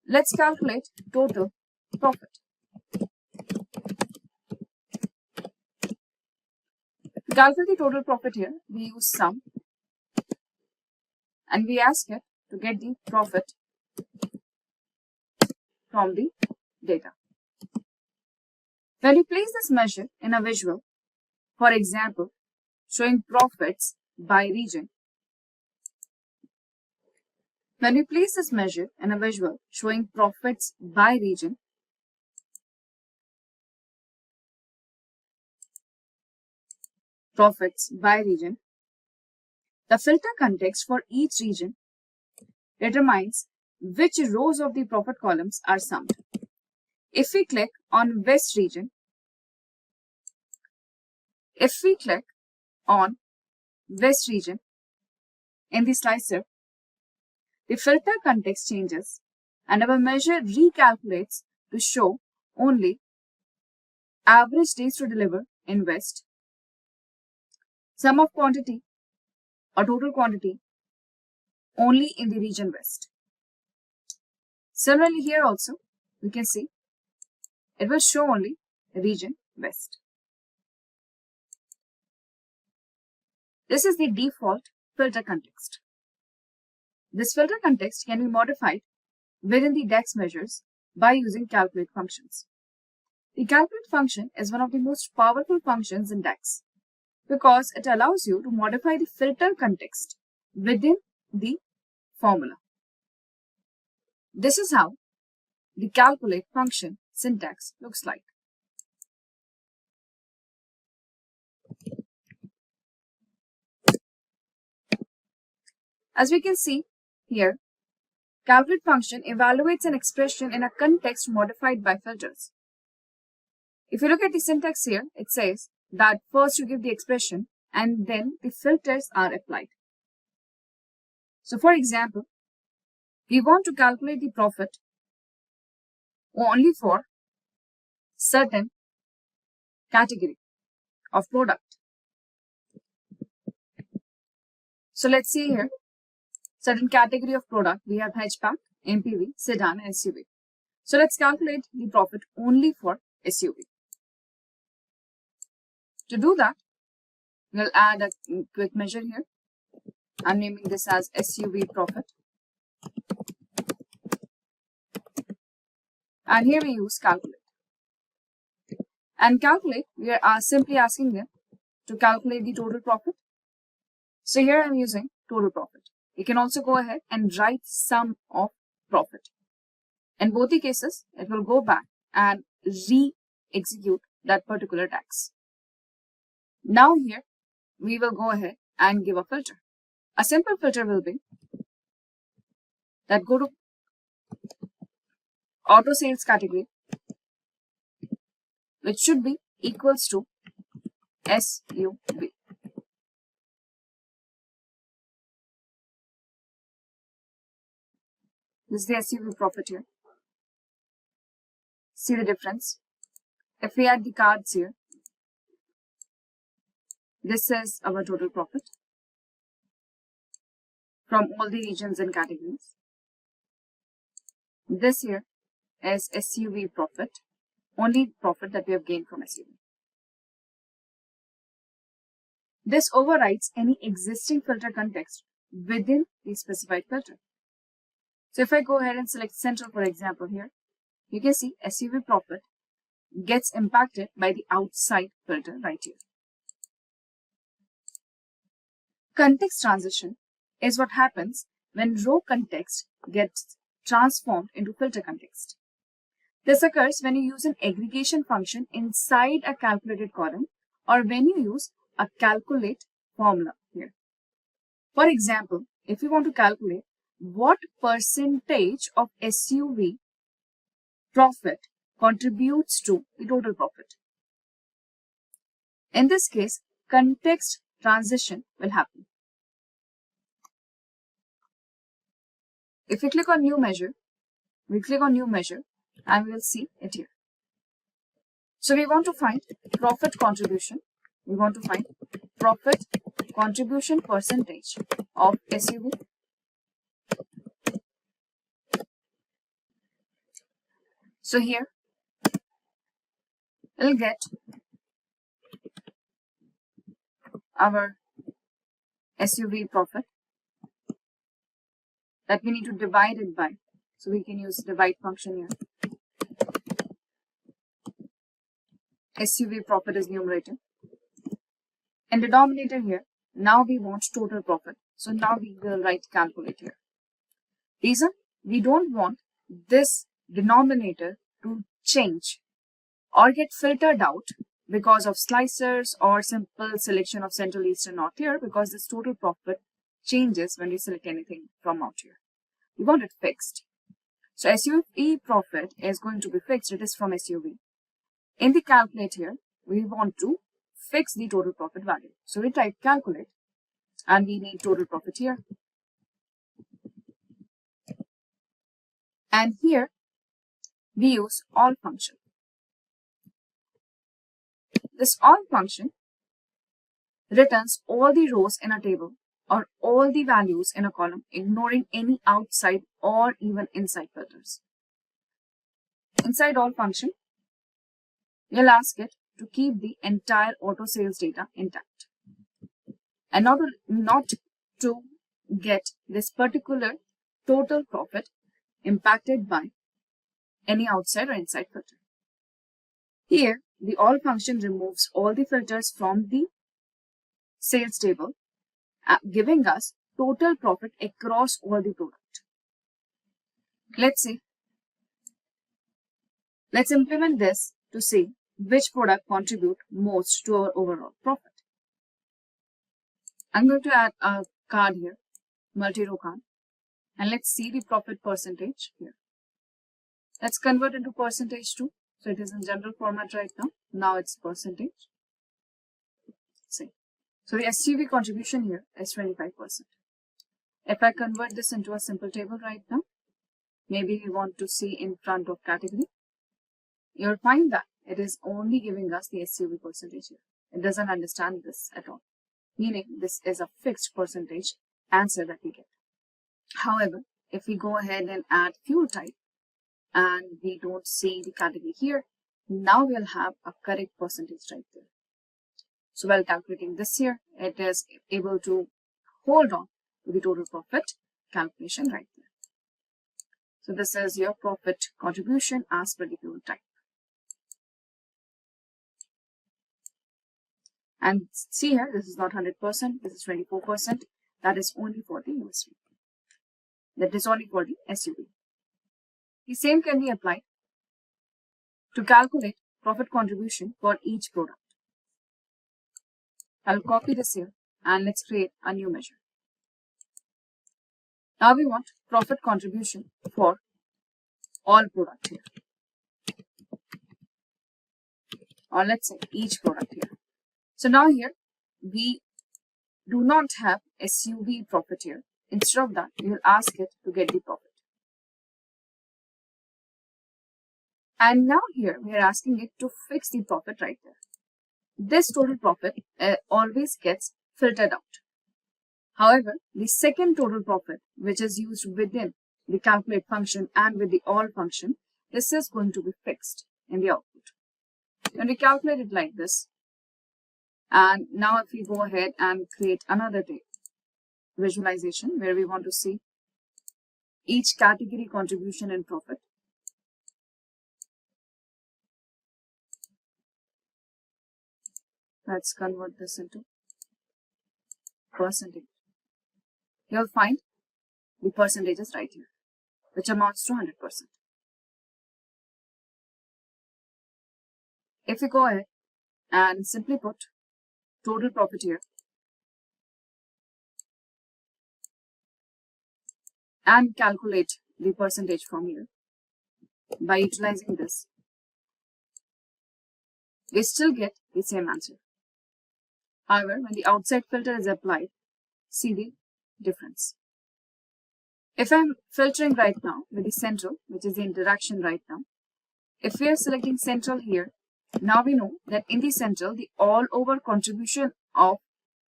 Let's calculate total profit. To calculate the total profit here, we use sum and we ask it to get the profit from the data. When you place this measure in a visual, for example, showing profits by region, when we place this measure in a visual showing profits by region, the filter context for each region determines which rows of the profit columns are summed. If we click on West region, in the slicer, the filter context changes and our measure recalculates to show only average days to deliver in West, sum of quantity or total quantity only in the region West. Similarly, here also we can see it will show only region West. This is the default filter context. This filter context can be modified within the DAX measures by using calculate functions. The calculate function is one of the most powerful functions in DAX because it allows you to modify the filter context within the formula. This is how the calculate function syntax looks like. As we can see here, calculate function evaluates an expression in a context modified by filters. If you look at the syntax here, it says that first you give the expression and then the filters are applied. So for example, we want to calculate the profit only for certain category of product. So let's see here, certain category of product, we have hatchback, MPV, sedan and SUV. So let's calculate the profit only for SUV. To do that, we'll add a quick measure here. I'm naming this as SUV profit. And here we use calculate. And calculate, we are simply asking them to calculate the total profit. So here I'm using total profit. You can also go ahead and write sum of profit. In both the cases, it will go back and re-execute that particular DAX. Now here, we will go ahead and give a filter. A simple filter will be that go to auto sales category, which should be equals to SUV. This is the SUV profit here. See the difference? If we add the cards here, this is our total profit from all the regions and categories. This here is SUV profit, only profit that we have gained from SUV. This overrides any existing filter context within the specified filter. So if I go ahead and select Central, for example, here, you can see SUV profit gets impacted by the outside filter right here. Context transition is what happens when row context gets transformed into filter context. This occurs when you use an aggregation function inside a calculated column or when you use a calculate formula here. For example, if you want to calculate what percentage of SUV profit contributes to the total profit. In this case, context transition will happen. If we click on new measure, and we will see it here. So we want to find profit contribution. We want to find profit contribution percentage of SUV. So here we'll get our SUV profit that we need to divide it by. So we can use divide function here. SUV profit is numerator. And denominator here, now we want total profit. So now we will write calculate here. Reason, we don't want this denominator to change or get filtered out because of slicers or simple selection of Central, Eastern, North here, because this total profit changes when we select anything from out here. We want it fixed. So SUV profit is going to be fixed. It is from SUV. In the calculate here, we want to fix the total profit value. So we type calculate and we need total profit here. And here we use all function. This all function returns all the rows in a table or all the values in a column, ignoring any outside or even inside filters. Inside all function, we'll ask it to keep the entire auto sales data intact and not to get this particular total profit impacted by any outside or inside filter. Here, the all function removes all the filters from the sales table, giving us total profit across all the product. Let's see. Let's implement this to see which product contribute most to our overall profit. I'm going to add a card here, multi-row card, and let's see the profit percentage here. Let's convert into percentage too. So it is in general format right now. Now it's percentage. See. So the SUV contribution here is 25%. If I convert this into a simple table right now, maybe we want to see in front of category, you'll find that it is only giving us the SUV percentage here. It doesn't understand this at all, meaning this is a fixed percentage answer that we get. However, if we go ahead and add fuel type and we don't see the category here, now we'll have a correct percentage right there. So while calculating this here, it is able to hold on to the total profit calculation right there. So this is your profit contribution as per the fuel type. And see here, this is not 100%, this is 24%. That is only for the USV. That is only for the SUV. The same can be applied to calculate profit contribution for each product. I'll copy this here and let's create a new measure. Now we want profit contribution for all product here. Or let's say each product here. So now here we do not have SUV profit here. Instead of that, we will ask it to get the profit. And now here we are asking it to fix the profit right there. This total profit always gets filtered out. However, the second total profit, which is used within the calculate function and with the all function, this is going to be fixed in the output. When we calculate it like this, and now if we go ahead and create another visualization where we want to see each category contribution and profit. Let's convert this into percentage. You'll find the percentages right here, which amounts to 100%. If we go ahead and simply put total profit here and calculate the percentage from here by utilizing this, we still get the same answer. However, when the outside filter is applied, see the difference. If I'm filtering right now with the central, which is the interaction right now, if we are selecting central here, now we know that in the central, the all over contribution of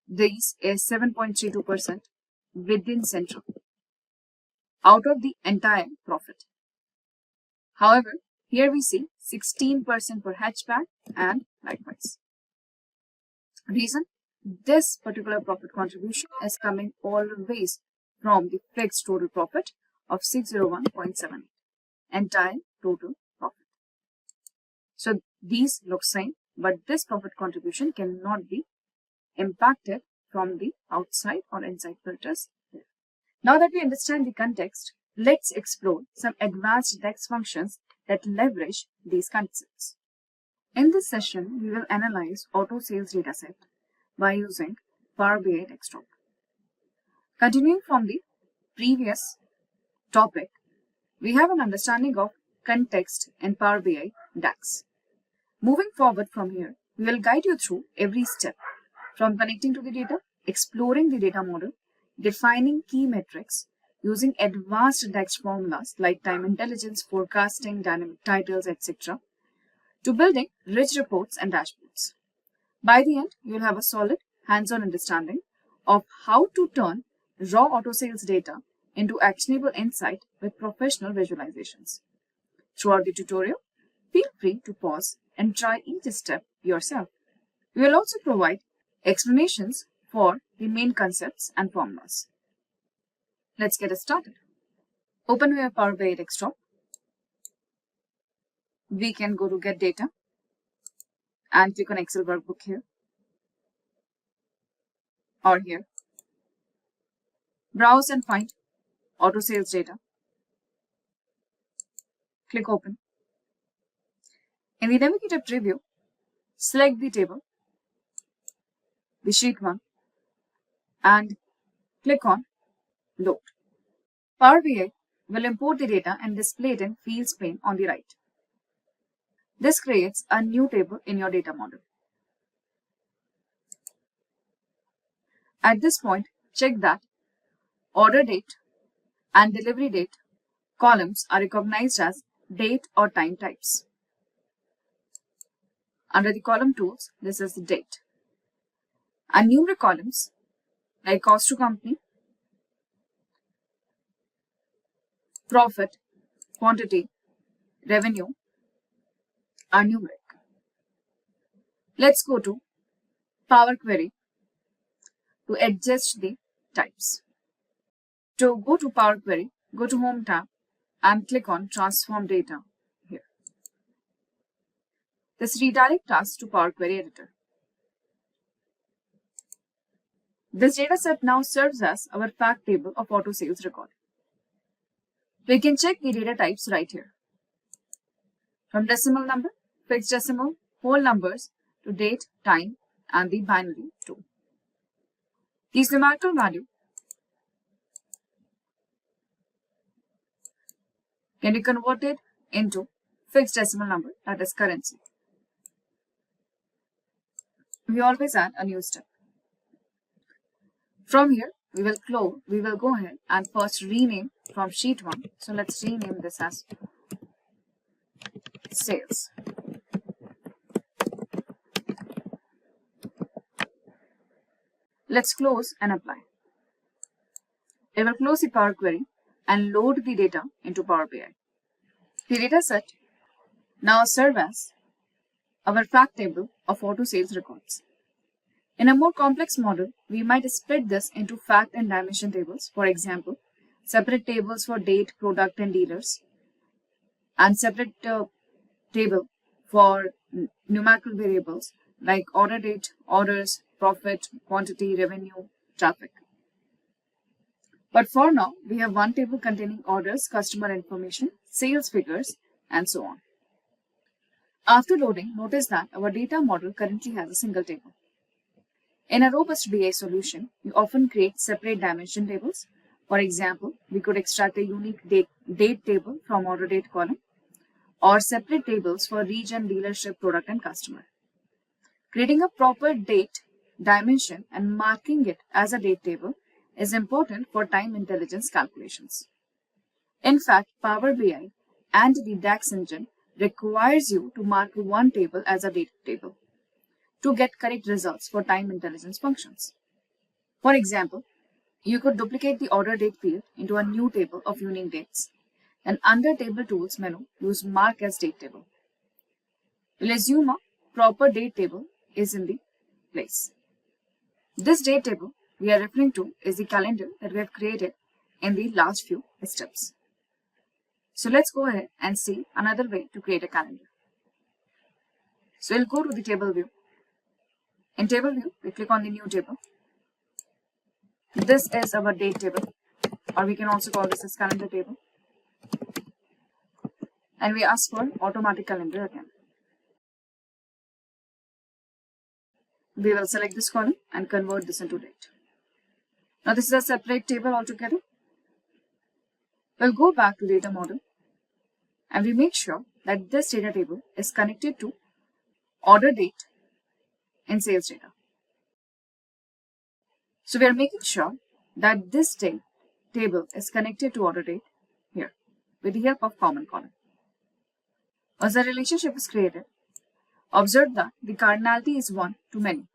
these is 7.32% within central out of the entire profit. However, here we see 16% for hatchback and likewise. Reason? This particular profit contribution is coming always from the fixed total profit of 601.78, entire total profit. So these look same, but this profit contribution cannot be impacted from the outside or inside filters here. Now that we understand the context, let's explore some advanced DAX functions that leverage these concepts. In this session, we will analyze auto sales dataset by using PowerBI Desktop. Continuing from the previous topic, we have an understanding of context in PowerBI DAX. Moving forward from here, we will guide you through every step from connecting to the data, exploring the data model, defining key metrics, using advanced DAX formulas like time intelligence, forecasting, dynamic titles, etc., to building rich reports and dashboards. By the end, you will have a solid hands-on understanding of how to turn raw auto sales data into actionable insight with professional visualizations. Throughout the tutorial, feel free to pause and try each step yourself. We will also provide explanations for the main concepts and formulas. Let's get started. Open your PowerBI Desktop. We can go to Get Data and click on Excel workbook here or here. Browse and find auto sales data. Click Open. In the navigator preview, select the table, the sheet 1, and click on Load. Power BI will import the data and display it in Fields pane on the right. This creates a new table in your data model. At this point, check that order date and delivery date columns are recognized as date or time types. Under the column tools, this is the date. And numeric columns like cost to company, profit, quantity, revenue are numeric. Let's go to Power Query to adjust the types. To go to Power Query, go to Home tab and click on Transform Data here. This redirects us to Power Query Editor. This dataset now serves as our fact table of auto sales record. We can check the data types right here. From decimal number, fixed decimal, whole numbers to date, time, and the binary too. These numerical value can be converted into fixed decimal number, that is currency. We always add a new step. From here, we will go ahead and first rename from sheet 1. So let's rename this as sales. Let's close and apply. I will close the Power Query and load the data into Power BI. The dataset now serves as our fact table of auto sales records. In a more complex model, we might split this into fact and dimension tables. For example, separate tables for date, product, and dealers, and separate table for numerical variables like order date, orders, profit, quantity, revenue, traffic. But for now, we have one table containing orders, customer information, sales figures, and so on. After loading, notice that our data model currently has a single table. In a robust BI solution, we often create separate dimension tables. For example, we could extract a unique date table from order date column, or separate tables for region, dealership, product, and customer. Creating a proper date, dimension, and marking it as a date table is important for time intelligence calculations. In fact, Power BI and the DAX engine requires you to mark one table as a date table to get correct results for time intelligence functions. For example, you could duplicate the order date field into a new table of unique dates. And under Table Tools menu, use Mark as Date Table. We'll assume a proper date table is in the place. This date table we are referring to is the calendar that we have created in the last few steps. So let's go ahead and see another way to create a calendar. So we'll go to the table view. In table view, we click on the new table. This is our date table, or we can also call this as calendar table. And we ask for automatic calendar again. We will select this column and convert this into date. Now this is a separate table altogether. We'll go back to data model and we make sure that this data table is connected to order date in sales data. So we are making sure that this table is connected to order date here with the help of common column. Once the relationship is created, observe that the cardinality is 1 to many,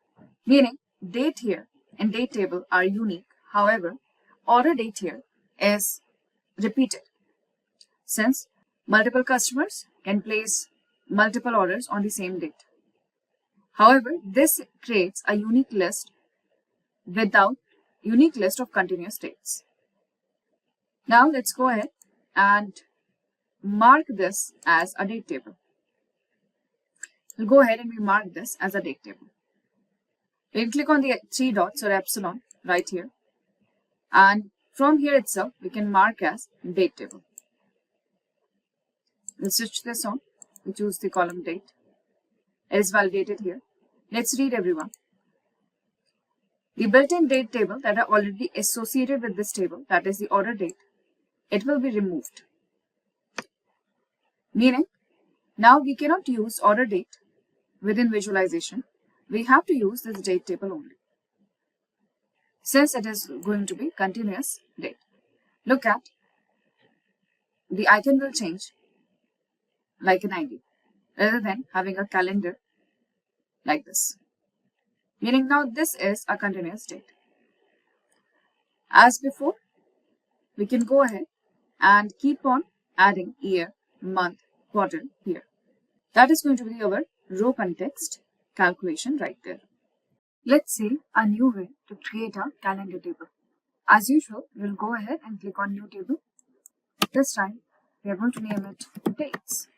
meaning date here and date table are unique. However, order date here is repeated, since multiple customers can place multiple orders on the same date. However, this creates a unique list of continuous dates. Now let's go ahead and mark this as a date table. We'll go ahead and we mark this as a date table. We'll click on the 3 dots or epsilon right here. And from here itself, we can mark as date table. We'll switch this on. We choose the column date. It is validated here. Let's read everyone. The built-in date table that are already associated with this table, that is the order date, it will be removed. Meaning, now we cannot use order date within visualization. We have to use this date table only, since it is going to be continuous date. Look at, the icon will change like an ID rather than having a calendar like this. Meaning now this is a continuous date. As before, we can go ahead and keep on adding year, month, quarter here. That is going to be our row context calculation right there. Let's see a new way to create a calendar table. As usual, we'll go ahead and click on new table. This time, we are going to name it dates.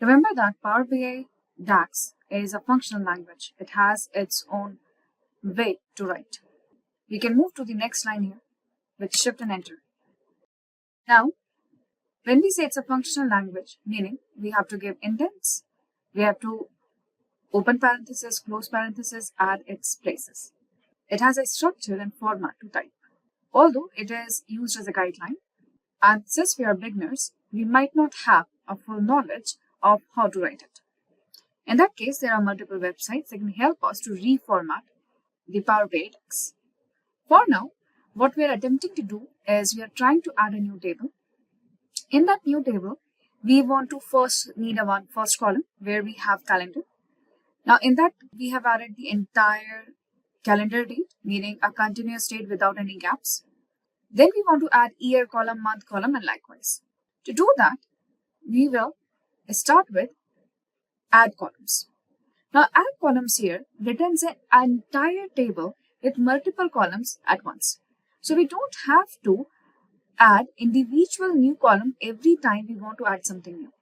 Remember that Power BI DAX is a functional language. It has its own way to write. We can move to the next line here with Shift and Enter. Now, when we say it's a functional language, meaning we have to give indents, we have to open parenthesis, close parenthesis, add its places. It has a structure and format to type. Although it is used as a guideline, and since we are beginners, we might not have a full knowledge of how to write it. In that case, there are multiple websites that can help us to reformat the Power BI DAX. For now, what we are attempting to do is we are trying to add a new table. In that new table, we want to need a first column where we have calendar. Now in that, we have added the entire calendar date, meaning a continuous date without any gaps. Then we want to add year column, month column, and likewise. To do that, we will start with add columns. Now add columns here returns an entire table with multiple columns at once. So we don't have to add individual new column every time we want to add something new.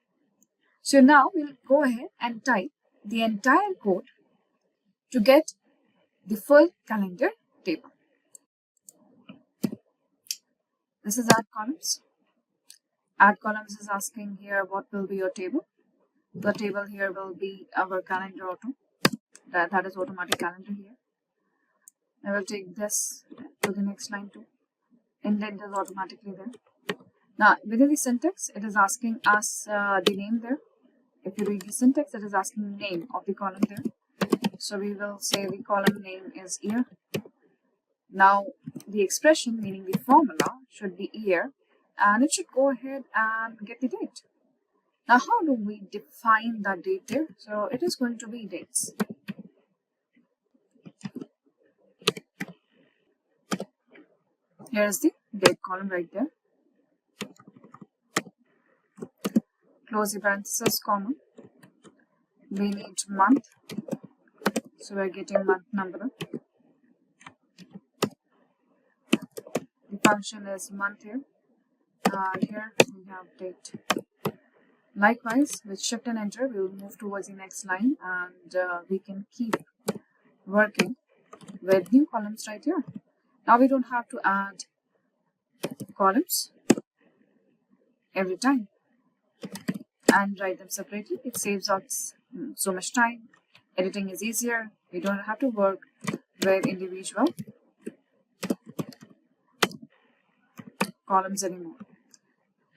So now we'll go ahead and type the entire code to get the full calendar table. This is add columns. Add columns is asking here what will be your table. The table here will be our calendar auto. That is automatic calendar here. I will take this to the next line too. Indent is automatically there. Now within the syntax, it is asking us the name there. if you read the syntax, it is asking name of the column there. So we will say the column name is year. Now the expression, meaning the formula, should be year, and it should go ahead and get the date. Now how do we define that date there? So it is going to be dates. Here is the date column right there. Close the parenthesis, comma. We need month, so we're getting month number. The function is month here, and here we have date. Likewise, with shift and enter, we will move towards the next line, and we can keep working with new columns right here. Now we don't have to add columns every time and write them separately. It saves us so much time. Editing is easier. We don't have to work with individual columns anymore.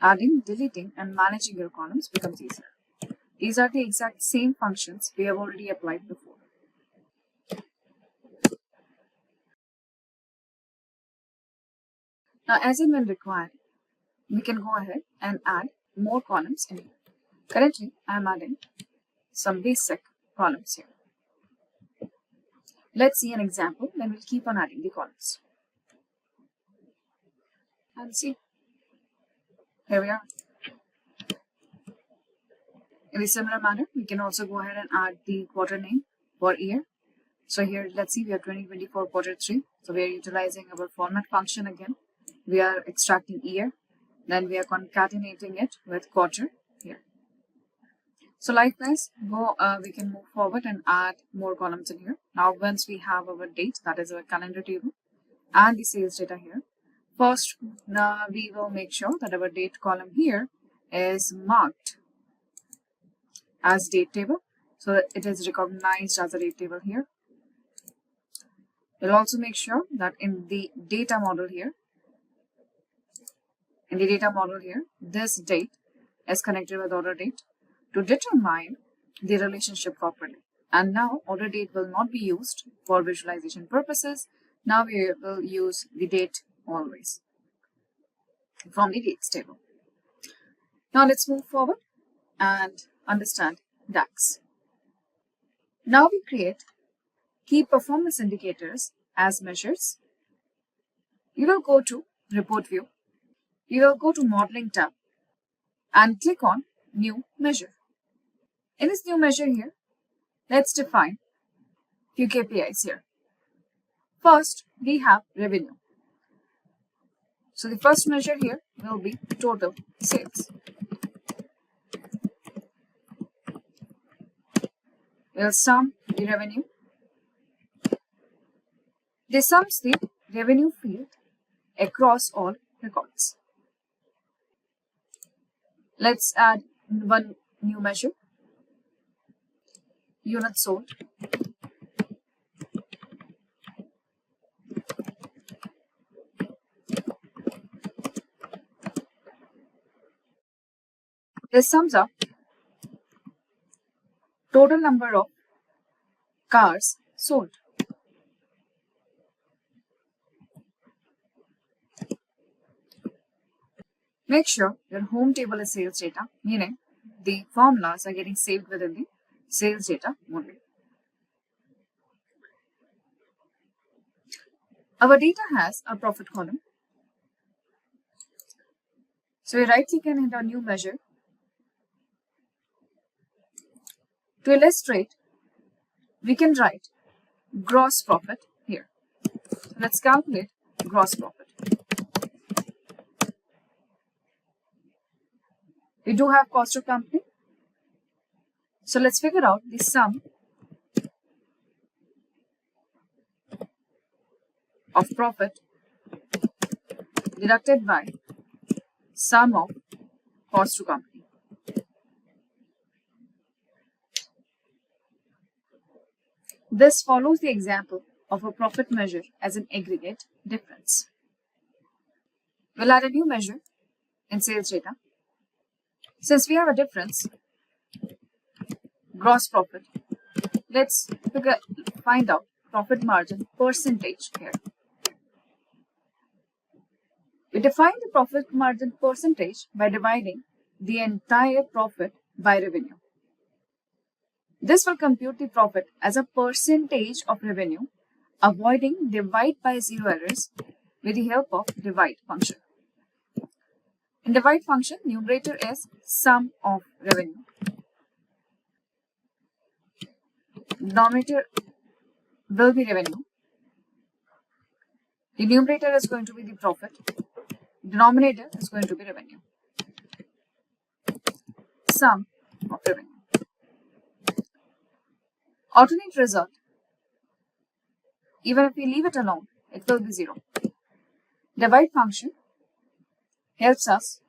Adding, deleting, and managing your columns becomes easier. These are the exact same functions we have already applied before. Now, as and when required, we can go ahead and add more columns in here. Currently, I am adding some basic columns here. Let's see an example, then we'll keep on adding the columns. And see, here we are. In a similar manner, we can also go ahead and add the quarter name for year. So here, let's see, we have 2024 quarter 3. So we are utilizing our format function again. We are extracting year, then we are concatenating it with quarter here. So likewise, we can move forward and add more columns in here. Now, once we have our date, that is our calendar table, and the sales data here, first, we will make sure that our date column here is marked as date table, so that it is recognized as a date table here. We'll also make sure that in the data model here, this date is connected with order date to determine the relationship properly. And now order date will not be used for visualization purposes. Now we will use the date always from the dates table. Now let's move forward and understand DAX. Now we create key performance indicators as measures. You will go to report view. You will go to modeling tab and click on new measure. In this new measure here, let's define few KPIs here. First, we have revenue. So the first measure here will be total sales. We'll sum the revenue. This sums the revenue field across all records. Let's add one new measure. Units sold. This sums up total number of cars sold. Make sure your home table is sales data, meaning the formulas are getting saved within the sales data only. Our data has a profit column. So we right click and hit our new measure. To illustrate, we can write gross profit here. So let's calculate gross profit. We do have cost of company. So let's figure out the sum of profit deducted by sum of cost to company. This follows the example of a profit measure as an aggregate difference. We'll add a new measure in sales data. Since we have a difference, gross profit. Let's find out profit margin percentage here. We define the profit margin percentage by dividing the entire profit by revenue. This will compute the profit as a percentage of revenue, avoiding divide by zero errors with the help of divide function. In divide function, numerator is sum of revenue. Denominator will be revenue. The numerator is going to be the profit. Denominator is going to be revenue. Sum of revenue. Alternate result, even if we leave it alone, it will be 0. Divide function helps us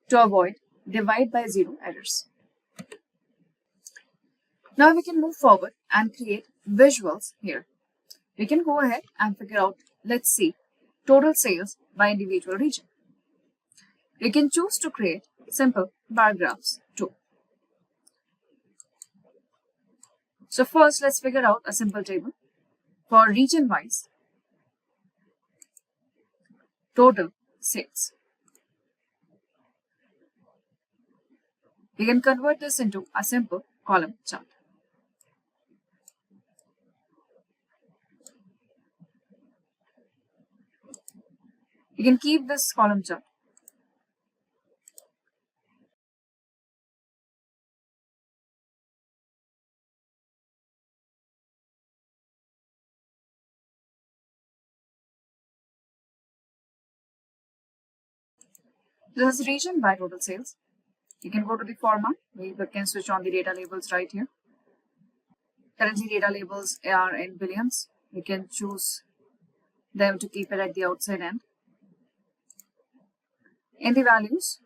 to avoid divide by zero errors. Now we can move forward and create visuals here. We can go ahead and figure out, let's see, total sales by individual region. We can choose to create simple bar graphs too. So first, let's figure out a simple table for region-wise total sales. We can convert this into a simple column chart. We can keep this column chart. This is region by total sales. You can go to the format. We can switch on the data labels right here. Currently, data labels are in billions. We can choose them to keep it at the outside end. In the values,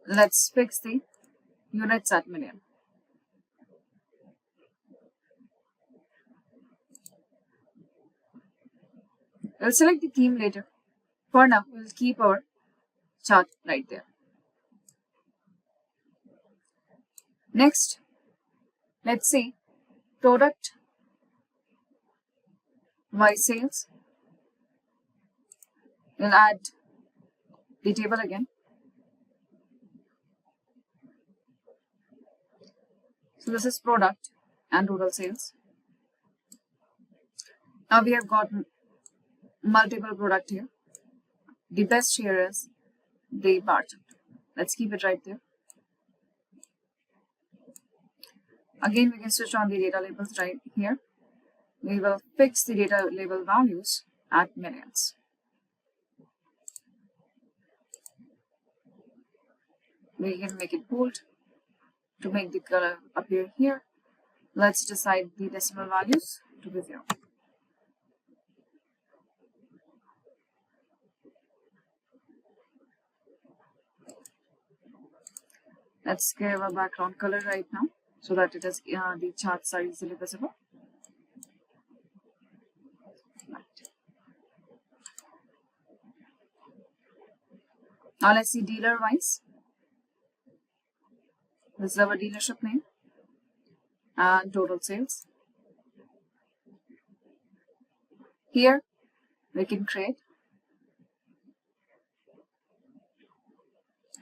let's fix the units at million. We'll select the theme later. For now, we'll keep our chart right there. Next, let's see product by sales. We'll add the table again. So this is product and total sales. Now we have got multiple product here. The best here is the bar chart. Let's keep it right there. Again, we can switch on the data labels right here. We will fix the data label values at millions. We can make it bold to make the color appear here. Let's decide the decimal values to be 0. Let's give a background color right now so that it is the charts are easily visible. Right. Now let's see dealer wise. This is our dealership name and total sales. Here we can create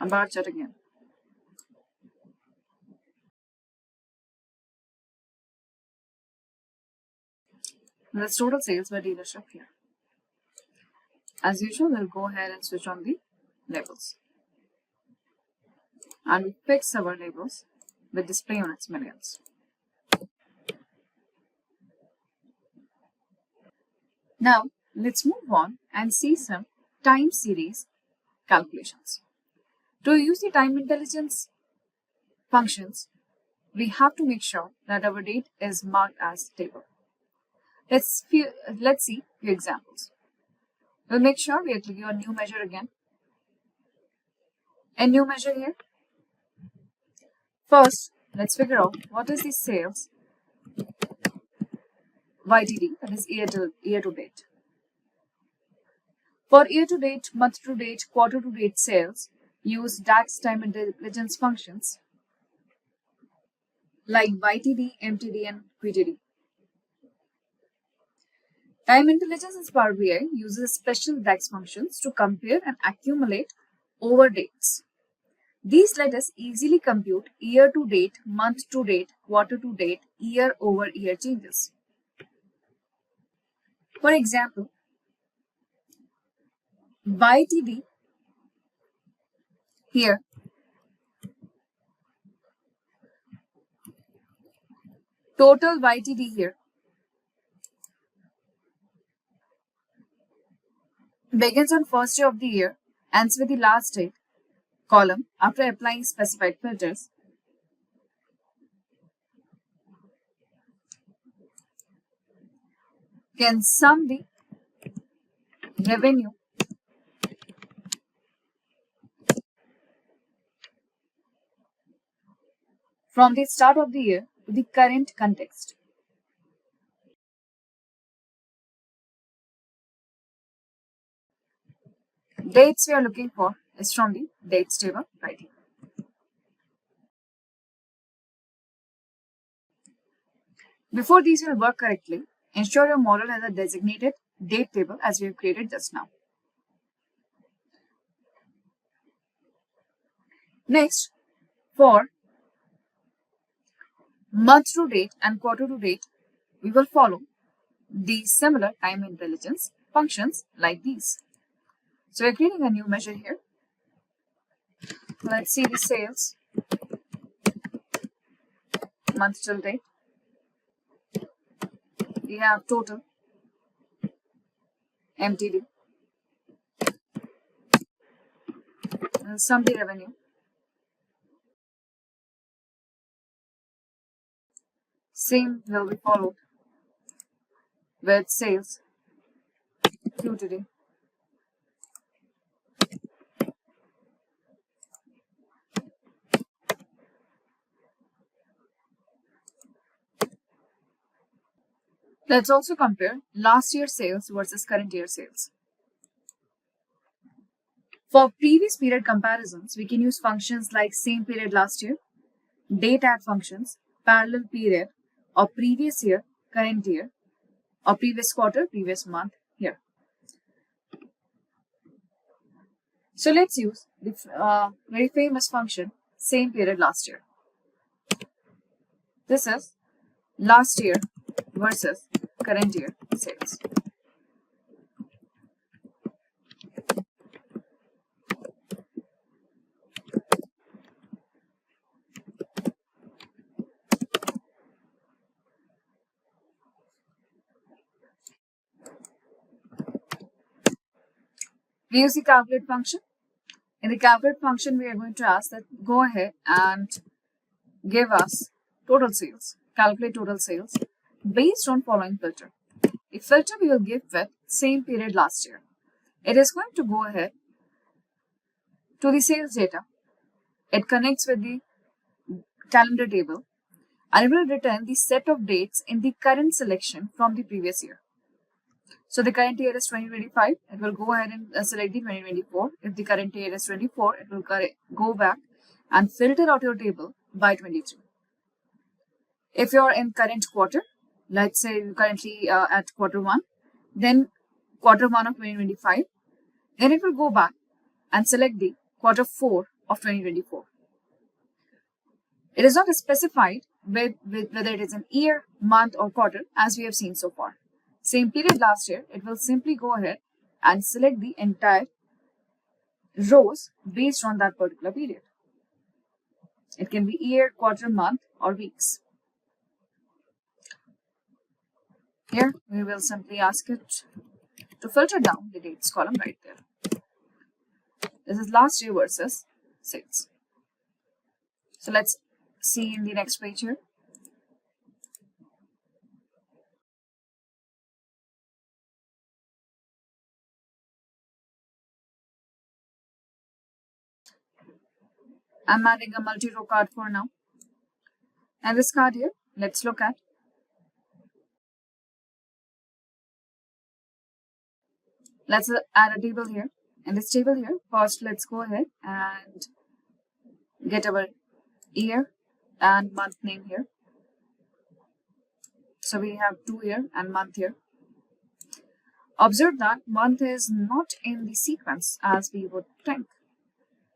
a bar chart again. That's total sales by dealership here. As usual, we'll go ahead and switch on the labels. And we fix our labels with display units millions. Now, let's move on and see some time series calculations. To use the time intelligence functions, we have to make sure that our date is marked as table. Let's see few examples. We'll make sure we are clicking on new measure again. And new measure here. First, let's figure out what is the sales YTD, that is year to date. For year to date, month to date, quarter to date sales, use DAX time intelligence functions like YTD, MTD, and QTD. Time intelligence in Power BI uses special DAX functions to compare and accumulate over dates. These let us easily compute year to date, month to date, quarter to date, year over year changes. For example, YTD here total YTD here begins on first day of the year, ends with the last date column after applying specified filters. Can sum the revenue from the start of the year to the current context. Dates we are looking for is from the dates table right here. Before these will work correctly, ensure your model has a designated date table as we have created just now. Next, for month to date and quarter to date, we will follow the similar time intelligence functions like these. So we're creating a new measure here. Let's see the sales month till date. We have total, MTD, and sum the revenue. Same will be followed with sales QTD. Let's also compare last year's sales versus current year sales. For previous period comparisons, we can use functions like same period last year, date add functions, parallel period, or previous year, current year, or previous quarter, previous month here. So let's use the very famous function same period last year. This is last year versus current year sales. We use the calculate function. In the calculate function, we are going to ask that go ahead and give us total sales, calculate total sales based on following filter. A filter we will give with same period last year. It is going to go ahead to the sales data. It connects with the calendar table and it will return the set of dates in the current selection from the previous year. So the current year is 2025. It will go ahead and select the 2024. If the current year is 24, it will go back and filter out your table by 23. If you're in current quarter, let's say you're currently at quarter 1, then quarter 1 of 2025, then it will go back and select the quarter 4 of 2024. It is not specified with whether it is an year, month, or quarter as we have seen so far. Same period last year, it will simply go ahead and select the entire rows based on that particular period. It can be year, quarter, month, or weeks. Here, we will simply ask it to filter down the dates column right there. This is last year versus sales. So let's see in the next page here. I'm adding a multi-row card for now. And this card here, let's look at. Let's add a table here. in this table here, first let's go ahead and get our year and month name here. So we have 2 year and month here. Observe that month is not in the sequence as we would think.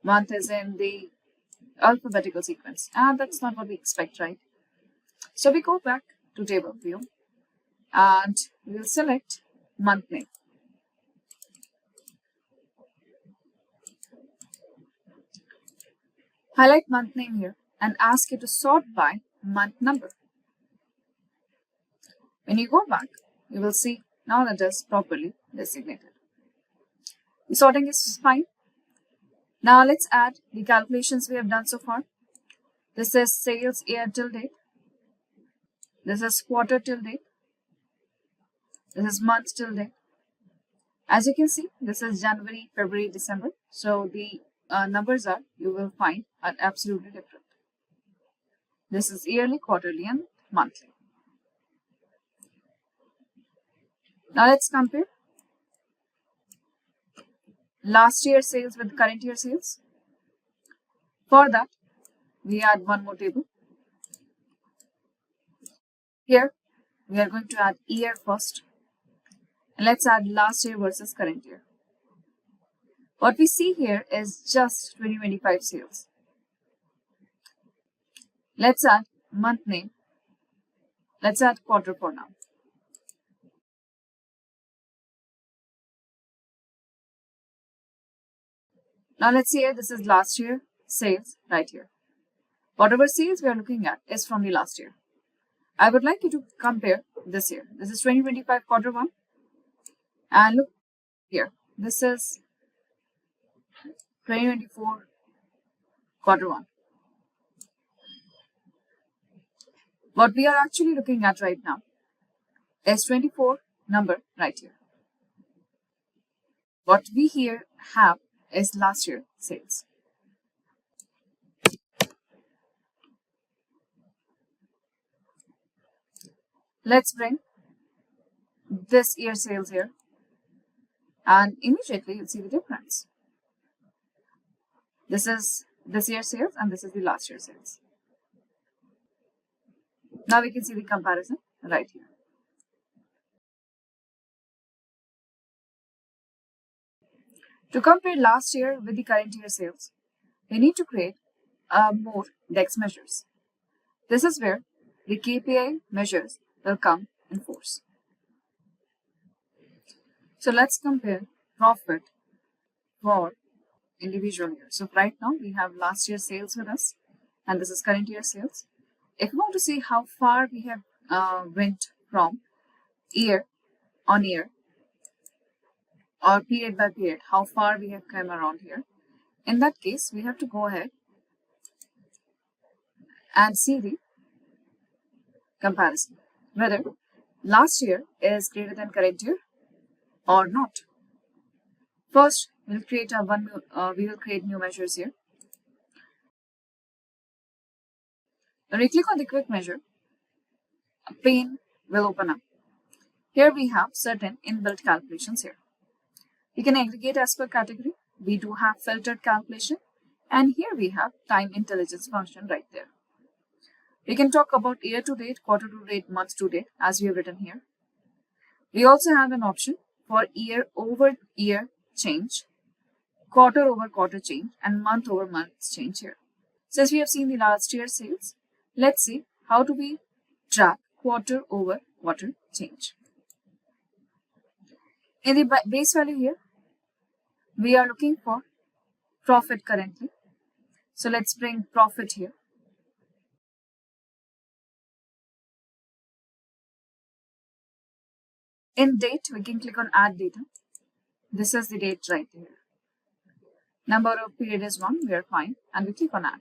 Month is in the alphabetical sequence, and that's not what we expect, right? So we go back to table view and we'll select month name. Highlight month name here and ask it to sort by month number. When you go back, you will see now that it is properly designated. The sorting is fine. Now let's add the calculations we have done so far. This is sales year till date. This is quarter till date. This is month till date. As you can see, this is January, February, December. So the numbers you will find are absolutely different. This is yearly, quarterly, and monthly. Now let's compare last year sales with current year sales. For that, we add one more table. Here, we are going to add year first. And let's add last year versus current year. What we see here is just 2025 sales. Let's add month name. Let's add quarter for now. Now let's see here, this is last year sales right here. Whatever sales we are looking at is from the last year. I would like you to compare this year. This is 2025 quarter 1. And look here, this is 2024 quarter 1. What we are actually looking at right now is 24 number right here. What we here have is last year sales. Let's bring this year sales here and immediately you'll see the difference. This is this year sales and this is the last year sales. Now we can see the comparison right here. To compare last year with the current year sales, we need to create more DAX measures. This is where the KPI measures will come in force. So let's compare profit for individual year. So right now we have last year's sales with us and this is current year sales. If you want to see how far we have went from year on year or period by period, how far we have come around here, in that case we have to go ahead and see the comparison whether last year is greater than current year or not. First, we'll create we will create new measures here. When we click on the quick measure, a pane will open up. Here we have certain inbuilt calculations here. We can aggregate as per category. We do have filtered calculation, and here we have time intelligence function right there. We can talk about year to date, quarter to date, month to date as we have written here. We also have an option for year over year change, quarter over quarter change, and month over month change here. Since we have seen the last year sales, let's see how do we track quarter over quarter change. In the base value here, we are looking for profit currently. So let's bring profit here. In date, we can click on add data. This is the date right here. Number of period is 1, we are fine, and we click on add.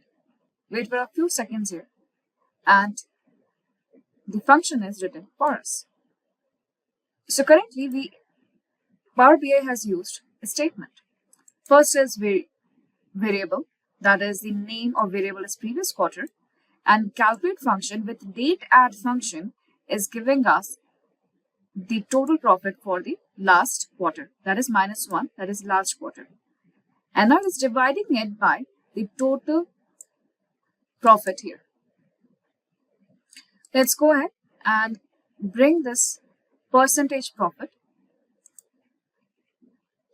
Wait for a few seconds here, and the function is written for us. So currently, Power BI has used a statement. First is variable, that is the name of variable is previous quarter, and calculate function with date add function is giving us the total profit for the last quarter. That is -1, that is last quarter. And now it's dividing it by the total profit here. Let's go ahead and bring this percentage profit.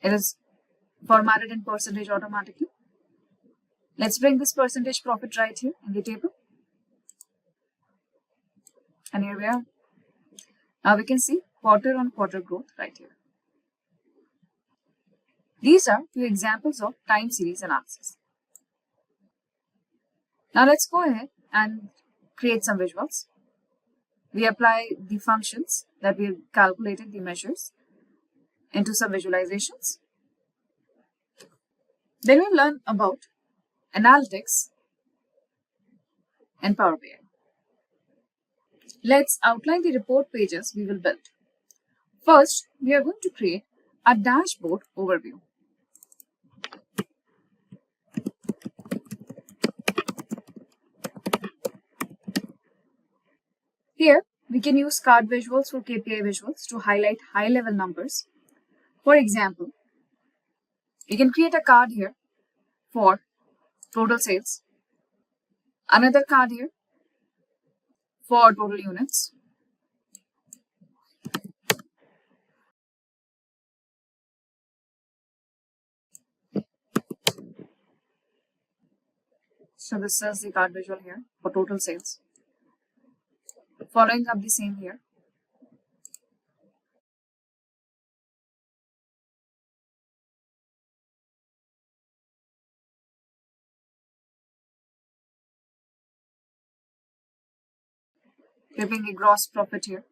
It is formatted in percentage automatically. Let's bring this percentage profit right here in the table. And here we are. Now we can see quarter on quarter growth right here. These are few examples of time series analysis. Now let's go ahead and create some visuals. We apply the functions that we have calculated, the measures, into some visualizations. Then we'll learn about analytics and Power BI. Let's outline the report pages we will build. First, we are going to create a dashboard overview. Here, we can use card visuals for KPI visuals to highlight high-level numbers. For example, we can create a card here for total sales, another card here for total units, so this is the card visual here for total sales. Following up the same here. Giving a gross profit here.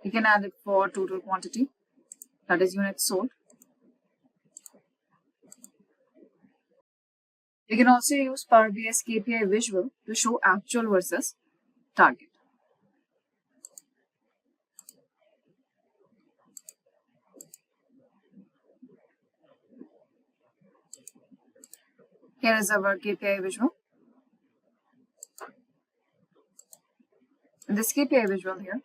We can add it for total quantity, that is units sold. We can also use Power BI's KPI visual to show actual versus target. Here is our KPI visual. In this KPI visual here,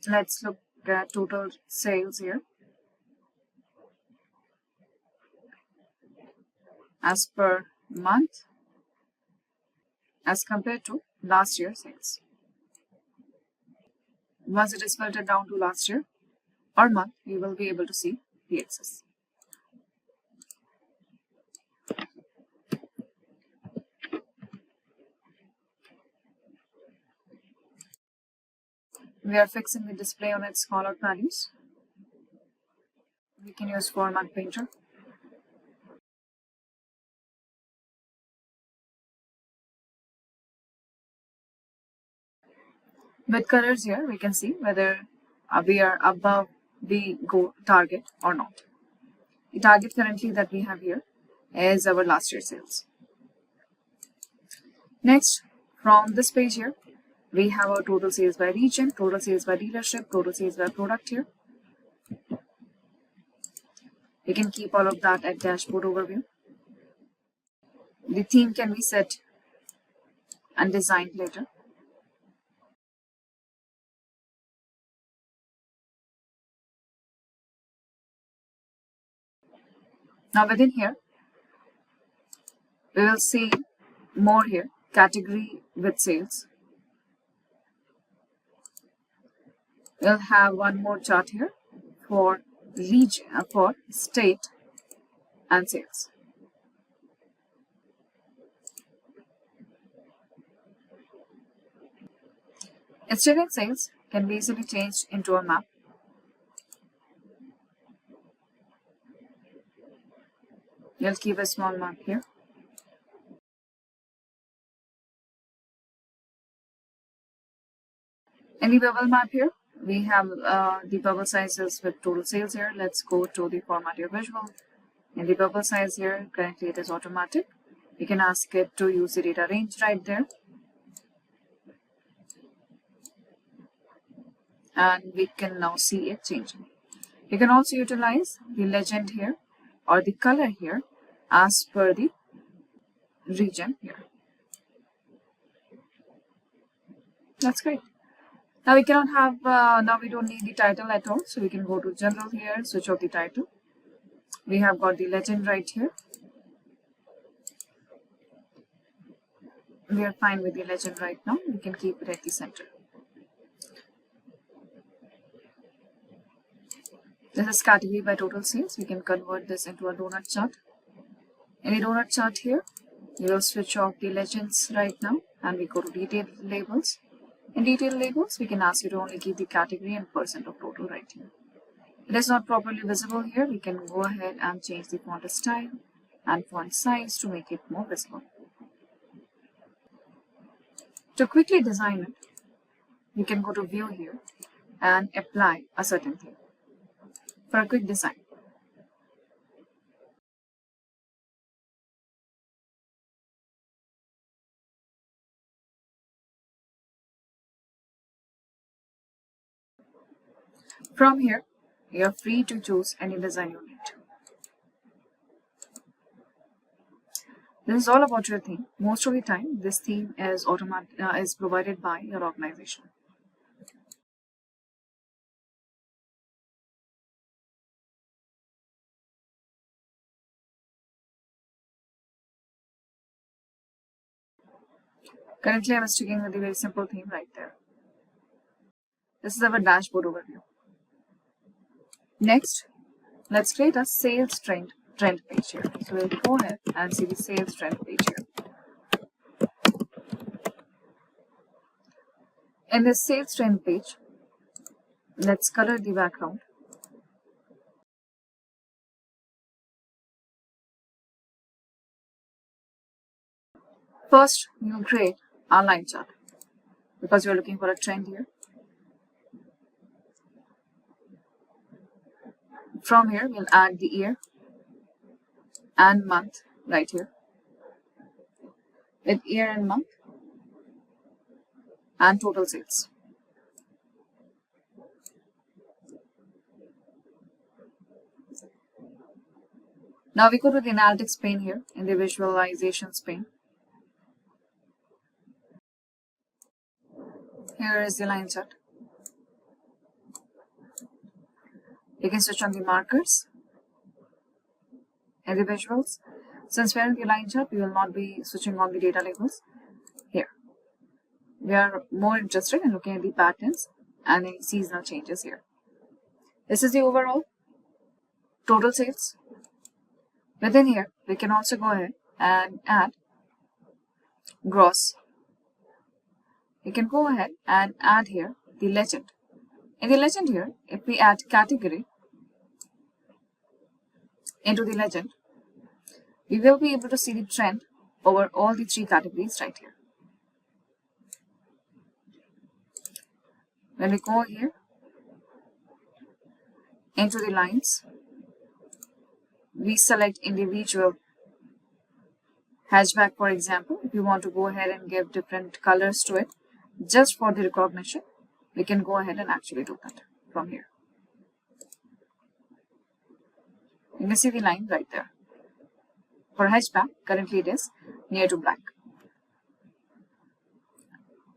let's look at total sales here. As per month, as compared to last year's sales. Once it is filtered down to last year or month, we will be able to see the axis. We are fixing the display on its callout values. We can use Format Painter. With colors here, we can see whether we are above the goal target or not. The target currently that we have here is our last year's sales. Next, from this page here, we have our total sales by region, total sales by dealership, total sales by product here. We can keep all of that at dashboard overview. The theme can be set and designed later. Now within here, we will see more here, category with sales. We'll have one more chart here for region, for state and sales. State and sales can be easily changed into a map. We'll keep a small map here. In the bubble map here, we have the bubble sizes with total sales here. Let's go to the format your visual. In the bubble size here, currently it is automatic. You can ask it to use the data range right there. And we can now see it changing. You can also utilize the legend here or the color here as per the region here. That's great. Now we cannot have, now we don't need the title at all. So we can go to general here, switch off the title. We have got the legend right here. We are fine with the legend right now. We can keep it at the center. This is category by total sales. We can convert this into a donut chart. In the donut chart here, we will switch off the legends right now and we go to detailed labels. In detailed labels, we can ask you to only keep the category and percent of total right here. It is not properly visible here. We can go ahead and change the font style and font size to make it more visible. To quickly design it, we can go to view here and apply a certain thing for a quick design. From here, you are free to choose any design you need. This is all about your theme. Most of the time, this theme is provided by your organization. Currently, I am sticking with a very simple theme right there. This is our dashboard overview. Next, let's create a sales trend page here. So we'll go ahead and see the sales trend page here. In this sales trend page, let's color the background. First, we will create our line chart because we are looking for a trend here. From here, we'll add the year and month right here with year and month and total sales. Now we go to the analytics pane here in the visualizations pane. Here is the line chart. You can switch on the markers and the visuals. Since we are in the line chart, we will not be switching on the data labels here. We are more interested in looking at the patterns and the seasonal changes here. This is the overall total sales. Within here, we can also go ahead and add gross. We can go ahead and add here the legend. In the legend here, if we add category into the legend, we will be able to see the trend over all the three categories right here. When we go here into the lines, we select individual hatchback, for example. If you want to go ahead and give different colors to it just for the recognition, we can go ahead and actually do that from here. You can see the line right there. For hatchback, currently it is near to black.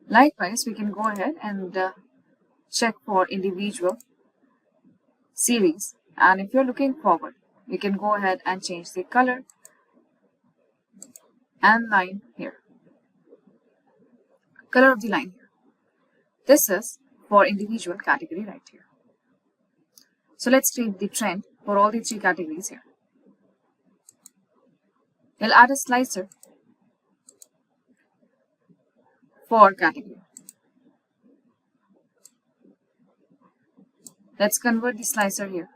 Likewise, we can go ahead and check for individual series. And if you're looking forward, we can go ahead and change the color and line here. Color of the line here. This is for individual category right here. So let's create the trend for all the three categories here. We'll add a slicer for category. Let's convert the slicer here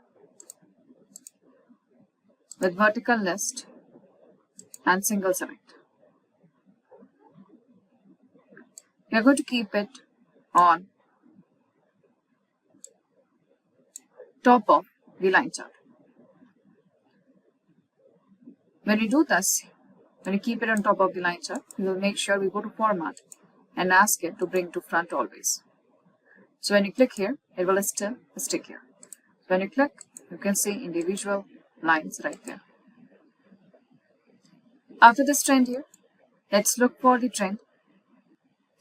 with vertical list and single select. We are going to keep it on top of the line chart. When we do this, when we keep it on top of the line chart, we will make sure we go to format and ask it to bring to front always. So when you click here, it will still stick here. When you click You can see individual lines right there. After this trend here, let's look for the trend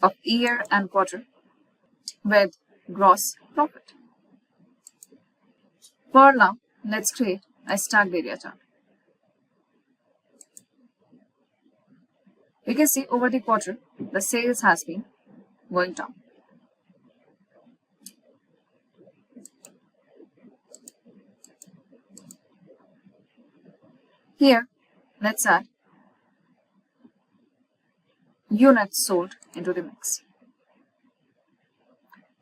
of year and quarter with gross profit. For now, let's create a stacked area chart. We can see over the quarter, the sales has been going down. Here, let's add units sold into the mix.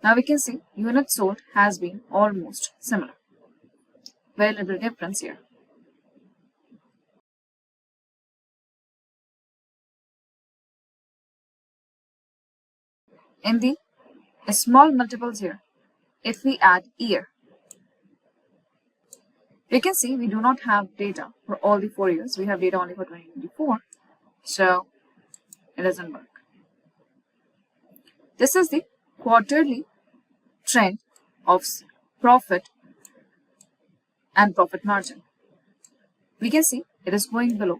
Now we can see units sold has been almost similar. Very little difference here. In the small multiples here, if we add year, we can see we do not have data for all the 4 years. We have data only for 2024. So it doesn't work. This is the quarterly trend of profit and profit margin. We can see it is going below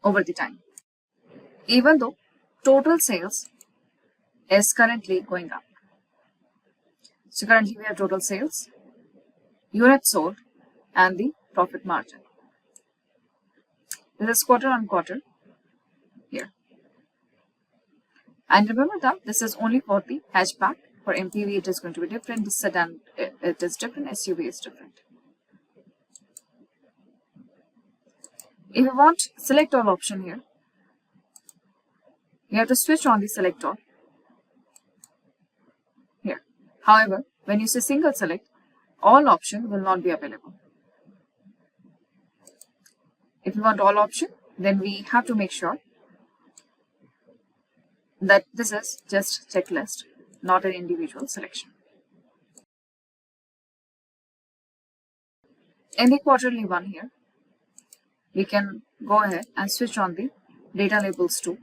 over the time, even though total sales is currently going up. So currently we have total sales, units sold, and the profit margin. This is quarter on quarter here. And remember that this is only for the hatchback. For MPV it is going to be different, the sedan it is different, SUV is different. If you want select all option here, you have to switch on the select all here. However, when you say single select, all option will not be available. If you want all option, then we have to make sure that this is just checklist, not an individual selection. In the quarterly one here, we can go ahead and switch on the data labels too.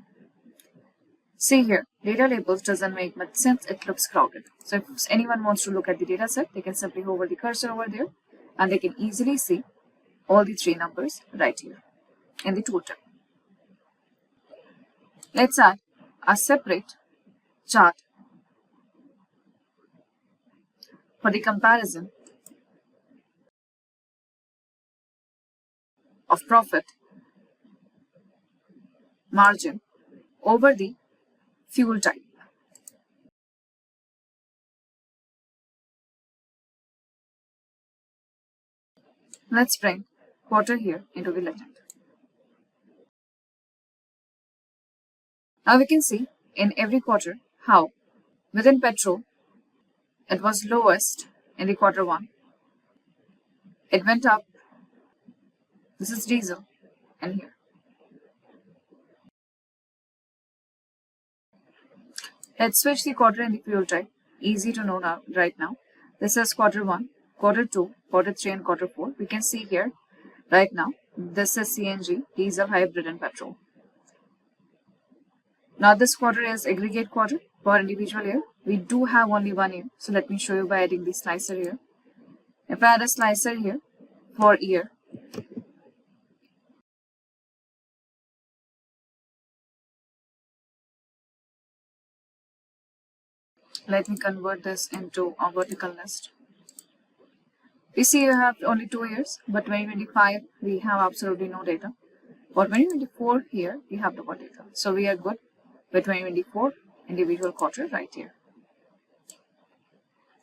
See here, data labels doesn't make much sense, it looks crowded. So if anyone wants to look at the data set, they can simply hover the cursor over there and they can easily see all the 3 numbers right here in the total. Let's add a separate chart for the comparison of profit margin over the fuel type. Let's bring quarter here into the legend. Now we can see in every quarter how within petrol it was lowest in the quarter 1. It went up. This is diesel and here. Let's switch the quarter in the fuel type. Easy to know now, right now. This is quarter 1, quarter 2, quarter 3 and quarter 4. We can see here right now this is CNG, diesel, hybrid and petrol. Now this quarter is aggregate quarter for individual year. We do have only 1 year. So let me show you by adding the slicer here. If I add a slicer here for year, let me convert this into a vertical list. We see you have only 2 years, but 2025 we have absolutely no data. For 2024 here we have the data. So we are good with 2024 individual quarter right here.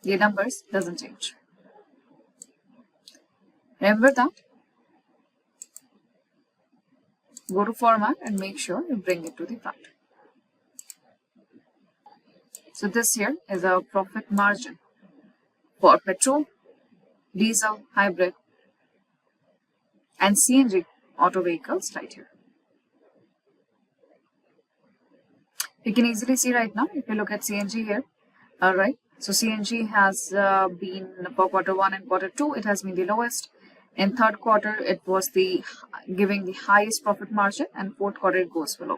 The numbers doesn't change. Remember that. Go to format and make sure you bring it to the front. So this here is our profit margin for petrol, diesel, hybrid and CNG auto vehicles right here. You can easily see right now if you look at CNG here. Alright, so CNG has been for quarter 1 and quarter 2, it has been the lowest. In third quarter, it was giving the highest profit margin, and fourth quarter it goes below.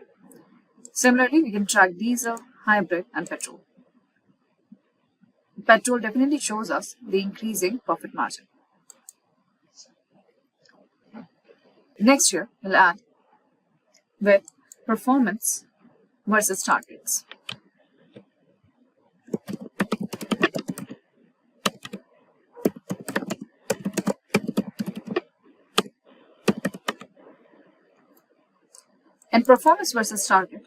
Similarly, we can track diesel, hybrid and petrol. Petrol definitely shows us the increasing profit margin. Next year, we'll add with performance versus targets. And performance versus target,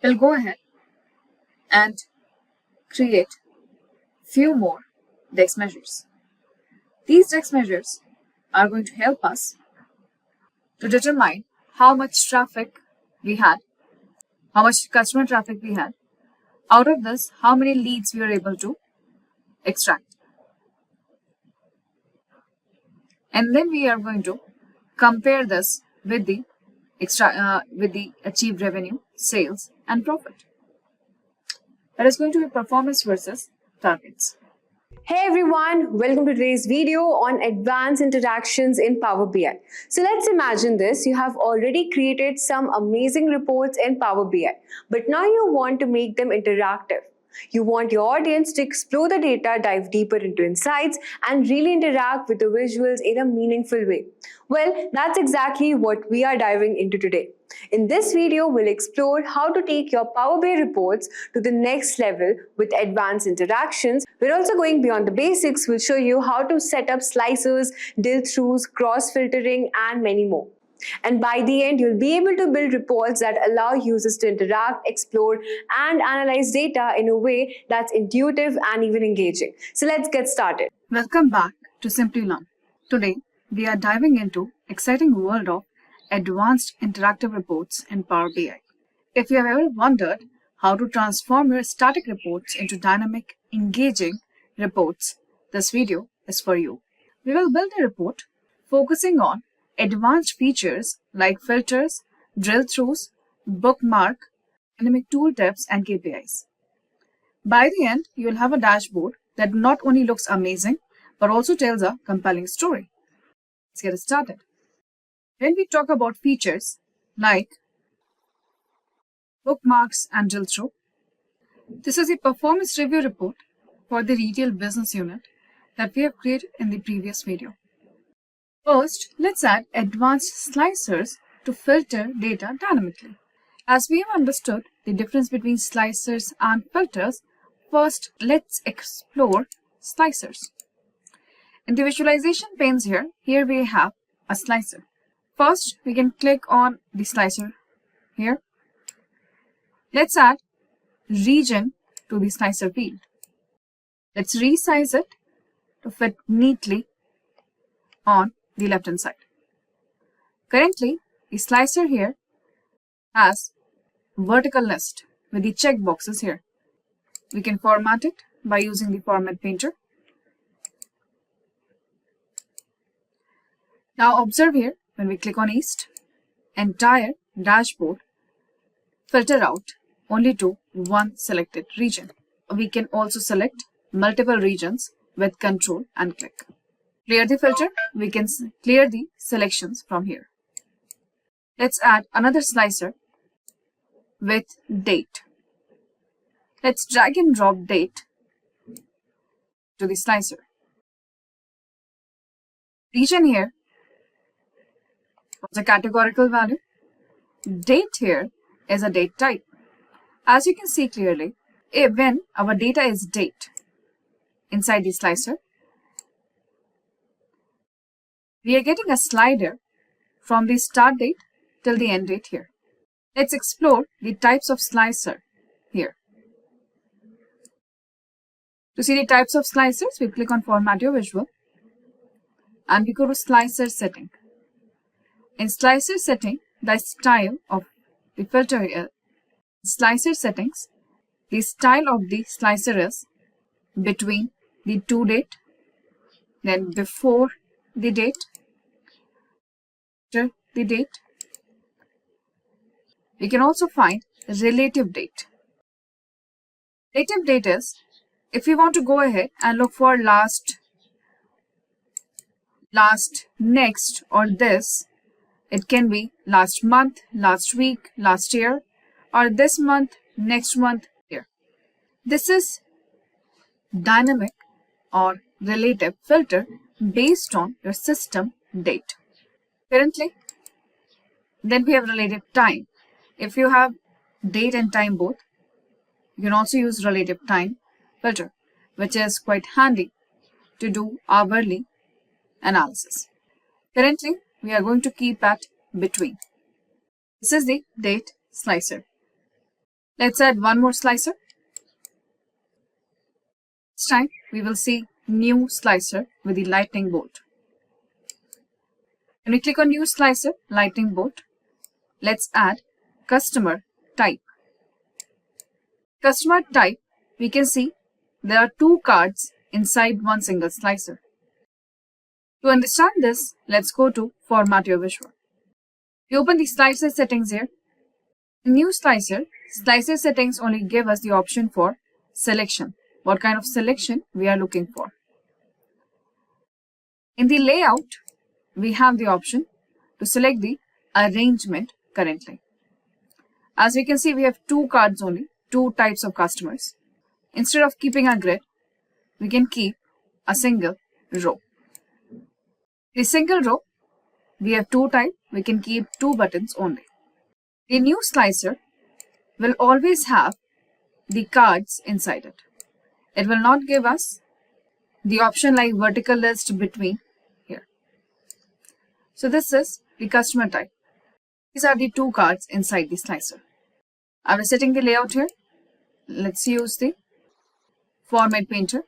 we'll go ahead and create few more DAX measures. These DAX measures are going to help us to determine how much traffic we had, how much customer traffic we had. Out of this, how many leads we were able to extract. And then we are going to compare this with the achieved revenue, sales, and profit. That is going to be performance versus targets.
Hey everyone, welcome to today's video on advanced interactions in Power BI. So let's imagine this. You have already created some amazing reports in Power BI, but now you want to make them interactive. You want your audience to explore the data, dive deeper into insights, and really interact with the visuals in a meaningful way. Well, that's exactly what we are diving into today. In this video, we'll explore how to take your Power BI reports to the next level with advanced interactions. We're also going beyond the basics. We'll show you how to set up slicers, drill-throughs, cross-filtering, and many more. And by the end, you'll be able to build reports that allow users to interact, explore, and analyze data in a way that's intuitive and even engaging. So let's get started.
Welcome back to Simplilearn. Today, we are diving into exciting world of advanced interactive reports in Power BI. If you have ever wondered how to transform your static reports into dynamic, engaging reports, this video is for you. We will build a report focusing on advanced features like filters, drill-throughs, bookmark, dynamic tooltips, and KPIs. By the end, you will have a dashboard that not only looks amazing, but also tells a compelling story. Let's get started. When we talk about features like bookmarks and drill-through, this is a performance review report for the retail business unit that we have created in the previous video. First, let's add advanced slicers to filter data dynamically. As we have understood the difference between slicers and filters, first let's explore slicers. In the visualization panes here we have a slicer. First, we can click on the slicer here. Let's add region to the slicer field. Let's resize it to fit neatly on the left hand side. Currently, the slicer here has vertical list with the check boxes here. We can format it by using the format painter. Now observe here, when we click on east, entire dashboard filter out only to one selected region. We can also select multiple regions with control and click. Clear the filter, we can clear the selections from here. Let's add another slicer with date. Let's drag and drop date to the slicer. Region here was a categorical value. Date here is a date type. As you can see clearly, when our data is date inside the slicer, we are getting a slider from the start date till the end date here. Let's explore the types of slicer here. To see the types of slicers, we click on Format Your Visual and we go to Slicer Setting. In Slicer Setting, the style of the filter is Slicer Settings. The style of the slicer is between the to date, then before the date, after the date. We can also find relative date. Relative date is if we want to go ahead and look for last, next, or this. It can be last month, last week, last year, or this month, next month, year. This is dynamic or relative filter based on your system date. Currently, then we have relative time. If you have date and time both, you can also use relative time filter, which is quite handy to do hourly analysis. Currently, we are going to keep at between. This is the date slicer. Let's add one more slicer. This time, we will see new slicer with the lightning bolt. When we click on new slicer, lightning bolt, let's add customer type. Customer type, we can see there are two cards inside one single slicer. To understand this, let's go to Format Your Visual. We open the slicer settings here. In new slicer, slicer settings only give us the option for selection, what kind of selection we are looking for. In the layout, we have the option to select the arrangement currently. As we can see, we have two cards only, two types of customers. Instead of keeping a grid, we can keep a single row. The single row, we have two types, we can keep two buttons only. The new slicer will always have the cards inside it. It will not give us the option like vertical list between here. So this is the customer type. These are the two cards inside the slicer. I was setting the layout here. Let's use the Format Painter.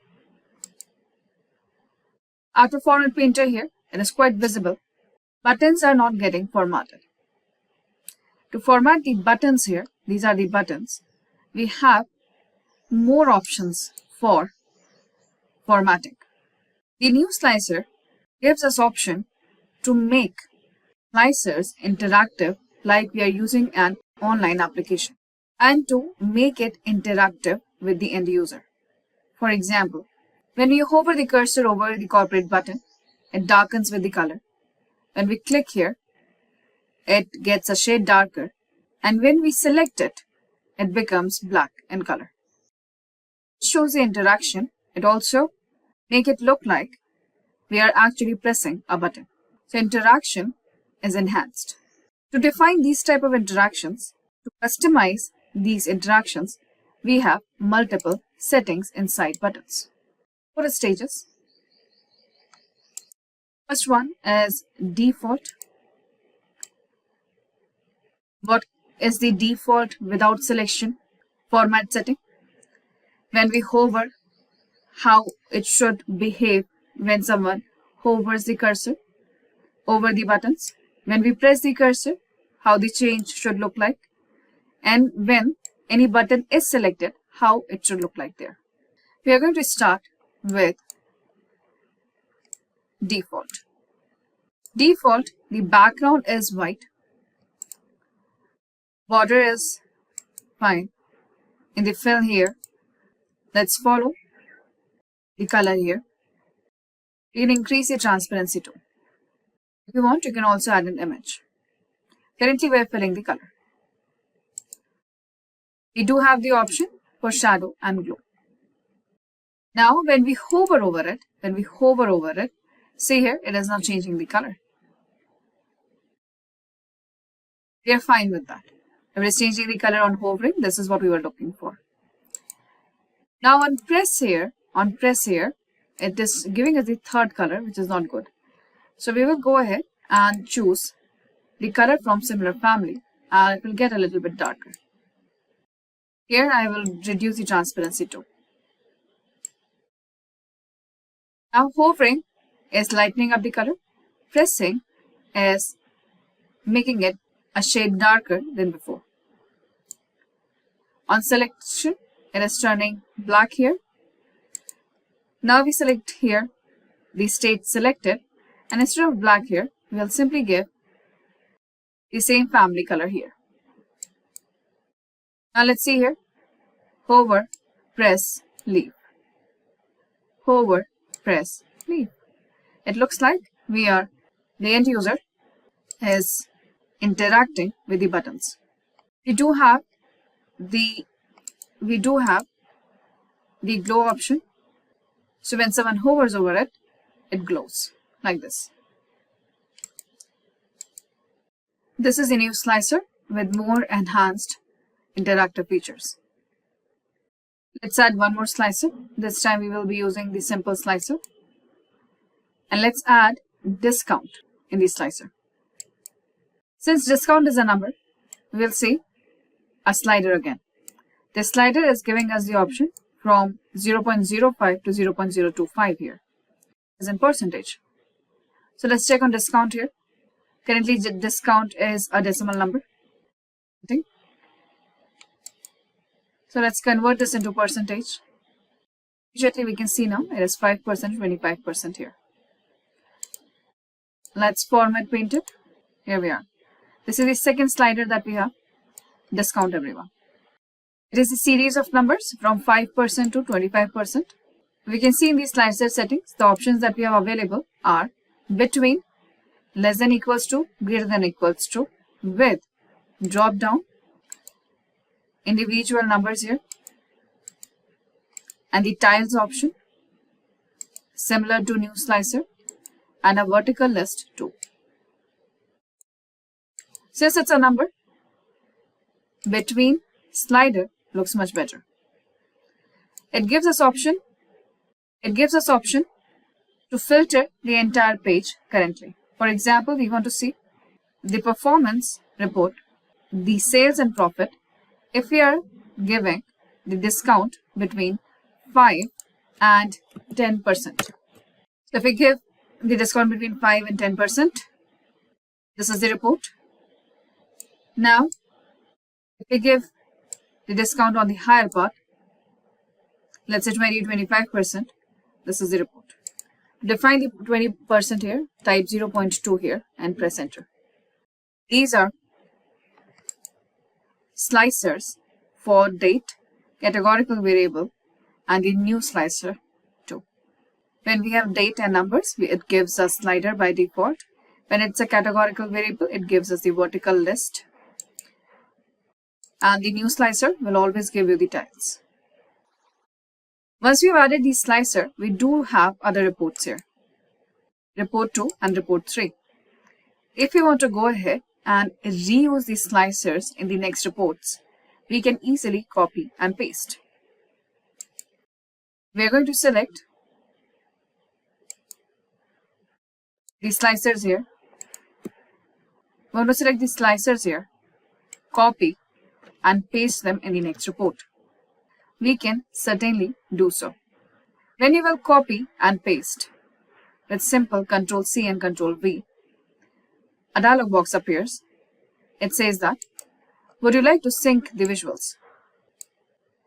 After Format Painter here, it is quite visible. Buttons are not getting formatted. To format the buttons here, these are the buttons, we have more options for formatting. The new slicer gives us option to make slicers interactive like we are using an online application and to make it interactive with the end user. For example, when you hover the cursor over the corporate button, it darkens with the color. When we click here, it gets a shade darker, and when we select it, it becomes black in color. It shows the interaction. It also makes it look like we are actually pressing a button. So interaction is enhanced. To define these type of interactions, to customize these interactions, we have multiple settings inside buttons. 4 stages. First one is default. What is the default without selection format setting? When we hover, how it should behave when someone hovers the cursor over the buttons. When we press the cursor, how the change should look like. And when any button is selected, how it should look like there. We are going to start with default. Default, the background is white. Border is fine. In the fill here, let's follow the color here. You can increase the transparency too. If you want, you can also add an image. Currently, we are filling the color. We do have the option for shadow and glow. Now, when we hover over it, see here, it is now changing the color. We are fine with that. If it is changing the color on hovering, this is what we were looking for. Now on press here, it is giving us the third color, which is not good. So we will go ahead and choose the color from similar family, and it will get a little bit darker. Here I will reduce the transparency too. Now hovering is lightening up the color. Pressing is making it a shade darker than before. On selection, it is turning black here. Now we select here the state selected, and instead of black here, we will simply give the same family color here. Now let's see here. Hover, press, leave. Hover, press, leave. It looks like the end user is interacting with the buttons. We do have the glow option. So when someone hovers over it, it glows like this. This is a new slicer with more enhanced interactive features. Let's add one more slicer. This time we will be using the simple slicer. And let's add discount in the slicer. Since discount is a number, we will see a slider again. This slider is giving us the option from 0.05 to 0.025 here, as in percentage. So let's check on discount here. Currently, discount is a decimal number. So let's convert this into percentage. Immediately we can see now it is 5%, 25% here. Let's format paint it. Here we are. This is the second slider that we have. Discount everyone. It is a series of numbers from 5% to 25%. We can see in these slicer settings, the options that we have available are between, less than equals to, greater than equals to, with, drop down, individual numbers here, and the tiles option, similar to new slicer, and a vertical list too. Since it's a number, between slider looks much better. It gives us option to filter the entire page currently. For example, we want to see the performance report, the sales and profit, if we are giving the discount between 5 and 10%. So if we give the discount between 5 and 10%, this is the report. Now, if we give the discount on the higher part, let's say 20-25%, this is the report. Define the 20% here, type 0.2 here and press enter. These are slicers for date, categorical variable, and the new slicer too. When we have date and numbers, it gives us slider by default. When it's a categorical variable, it gives us the vertical list. And the new slicer will always give you the tiles. Once we've added the slicer, we do have other reports here. Report 2 and report 3. If we want to go ahead and reuse these slicers in the next reports, we can easily copy and paste. We are going to select the slicers here. We want to select the slicers here, copy and paste them in the next report. We can certainly do so. When you will copy and paste with simple Ctrl C and Ctrl V, a dialog box appears. It says that, would you like to sync the visuals?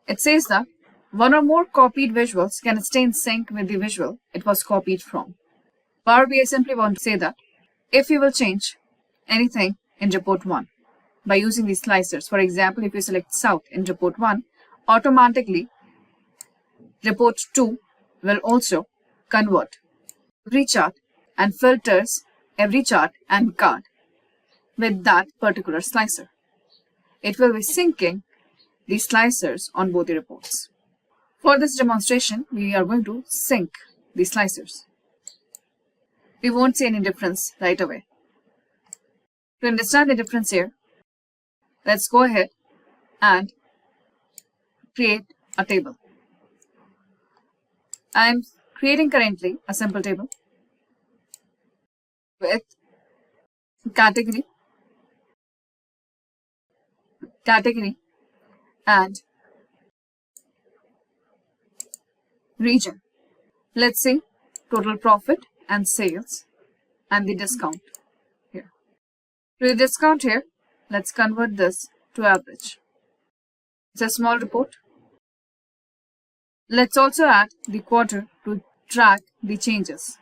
It says that one or more copied visuals can stay in sync with the visual it was copied from. PowerBI simply want to say that if you will change anything in report 1 by using these slicers, for example, if you select South in report 1, automatically report 2 will also convert every chart and filters every chart and card with that particular slicer. It will be syncing the slicers on both the reports. For this demonstration, we are going to sync the slicers. We won't see any difference right away. To understand the difference here, let's go ahead and create a table. I'm creating currently a simple table with category, and region. Let's see total profit and sales and the discount here. To the discount here, let's convert this to average. It's a small report. Let's also add the quarter to track the changes.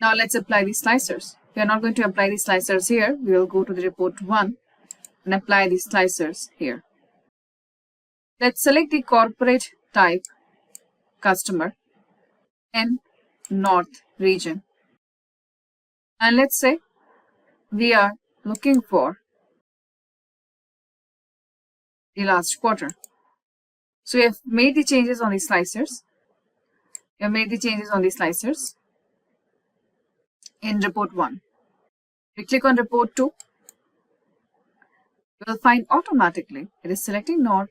Now let's apply the slicers. We are not going to apply the slicers here. We will go to the report 1 and apply the slicers here. Let's select the corporate type customer in North region. And let's say we are looking for the last quarter. So we have made the changes on the slicers. We have made the changes on the slicers in report 1. We click on report 2. You will find automatically it is selecting north.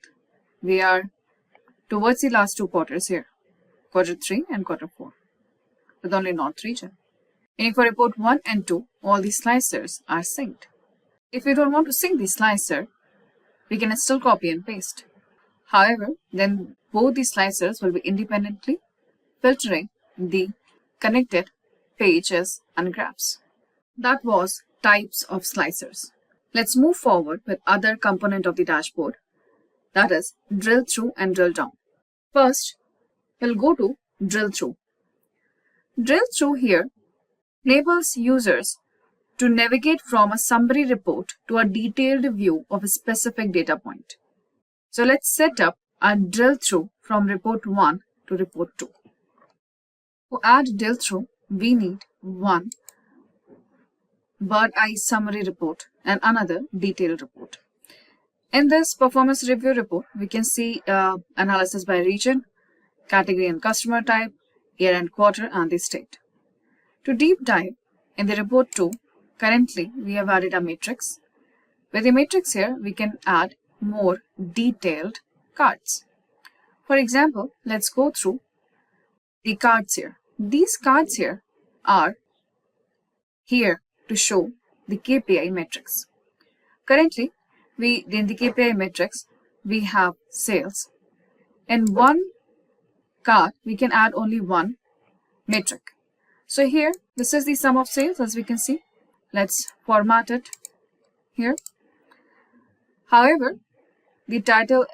We are towards the last 2 quarters here, quarter 3 and quarter 4, with only north region. Meaning for report 1 and 2, all the slicers are synced. If we don't want to sync the slicer, we can still copy and paste. However, then both the slicers will be independently filtering the connected pages and graphs. That was types of slicers. Let's move forward with other component of the dashboard, that is drill through and drill down. First, we'll go to drill through. Drill through here enables users to navigate from a summary report to a detailed view of a specific data point. So let's set up a drill through from report 1 to report 2. To add drill through, we need one bird eye summary report and another detailed report. In this performance review report, we can see analysis by region, category and customer type, year and quarter, and the state. To deep dive in the report 2, currently we have added a matrix. With the matrix here, we can add more detailed cards. For example, let's go through the cards here. These cards here are here to show the KPI metrics. Currently, in the KPI metrics, we have sales. In one card, we can add only one metric. So here, this is the sum of sales, as we can see. Let's format it here. However, the title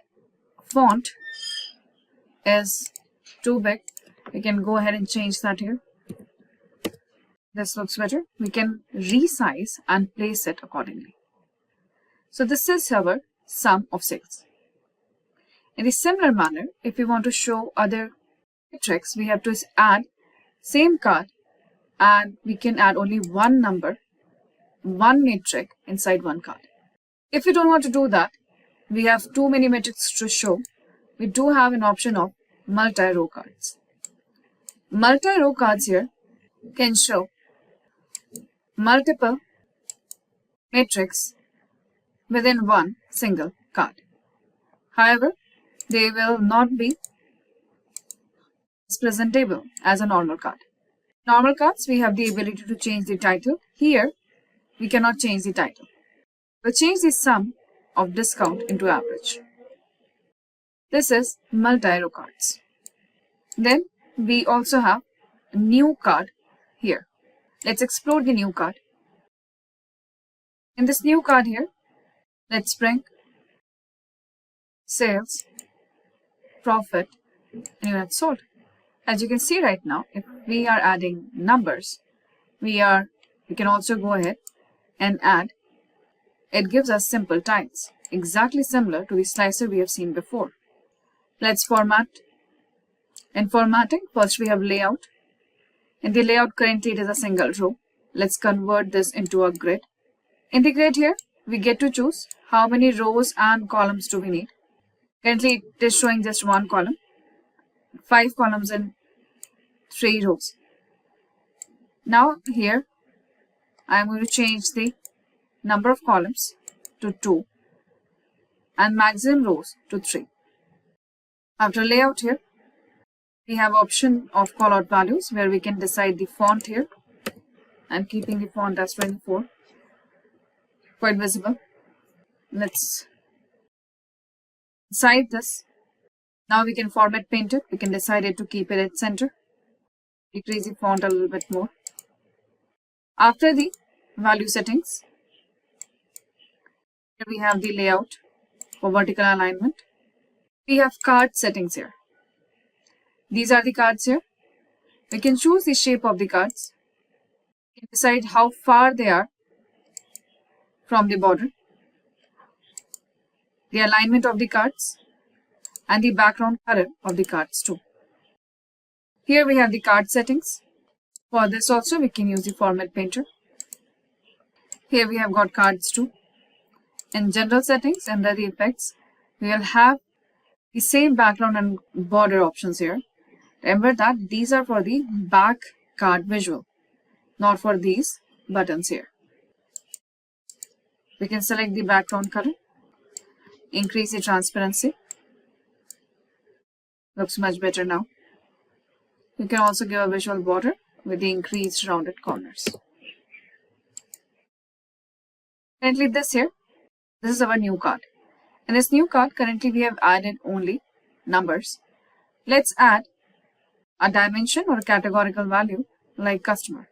font is too big. We can go ahead and change that here. This looks better. We can resize and place it accordingly. So this is our sum of sales. In a similar manner, if we want to show other metrics, we have to add same card and we can add only one number, one metric inside one card. If we don't want to do that, we have too many metrics to show. We do have an option of multi-row cards. Multi-row cards here can show multiple metrics within one single card. However, they will not be as presentable as a normal card. Normal cards, we have the ability to change the title. Here, we cannot change the title. We'll change the sum of discount into average. This is multi-row cards. Then we also have a new card here. Let's explore the new card. In this new card here, let's bring sales, profit, and units sold. As you can see right now, if we are adding numbers, we can also go ahead and add. It gives us simple tiles, exactly similar to the slicer we have seen before. Let's format. In formatting, first we have layout. In the layout, currently it is a single row. Let's convert this into a grid. In the grid here, we get to choose how many rows and columns do we need. Currently it is showing just one column, 5 columns and 3 rows. Now here, I am going to change the number of columns to 2 and maximum rows to 3. After layout here, we have option of callout values where we can decide the font here. I'm keeping the font as 24, quite visible. Let's decide this. Now we can format paint it. We can decide it to keep it at center. Decrease the font a little bit more. After the value settings, here we have the layout for vertical alignment. We have card settings here. These are the cards here. We can choose the shape of the cards. We can decide how far they are from the border, the alignment of the cards, and the background color of the cards too. Here we have the card settings. For this also we can use the format painter. Here we have got cards too. In general settings, under the effects, we will have the same background and border options here. Remember that these are for the back card visual, not for these buttons here. We can select the background color, increase the transparency. Looks much better now. You can also give a visual border with the increased rounded corners. Currently this is our new card. In this new card, currently we have added only numbers. Let's add a dimension or a categorical value like customer.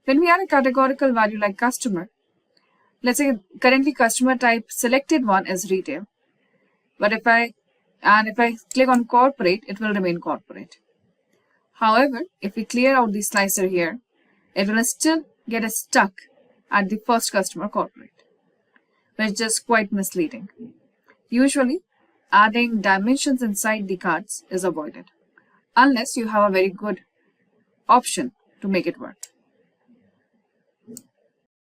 When we add a categorical value like customer, let's say currently customer type selected one is retail. But if I click on corporate, it will remain corporate. However, if we clear out the slicer here, it will still get stuck at the first customer corporate, which is quite misleading. Usually, adding dimensions inside the cards is avoided, unless you have a very good option to make it work.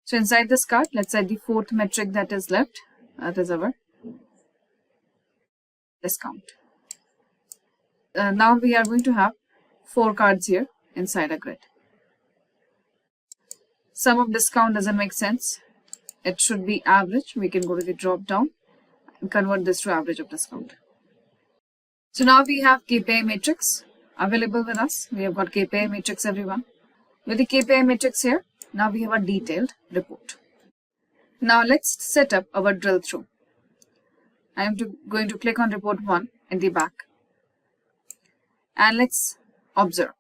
So inside this card, let's add the fourth metric that is left. That is our discount. Now we are going to have 4 cards here inside a grid. Sum of discount doesn't make sense. It should be average. We can go to the drop down and convert this to average of discount. So now we have KPI matrix available with us. We have got KPI matrix, everyone. With the KPI matrix here, now we have a detailed report. Now let's set up our drill through. I am going to click on report 1 in the back. And let's observe.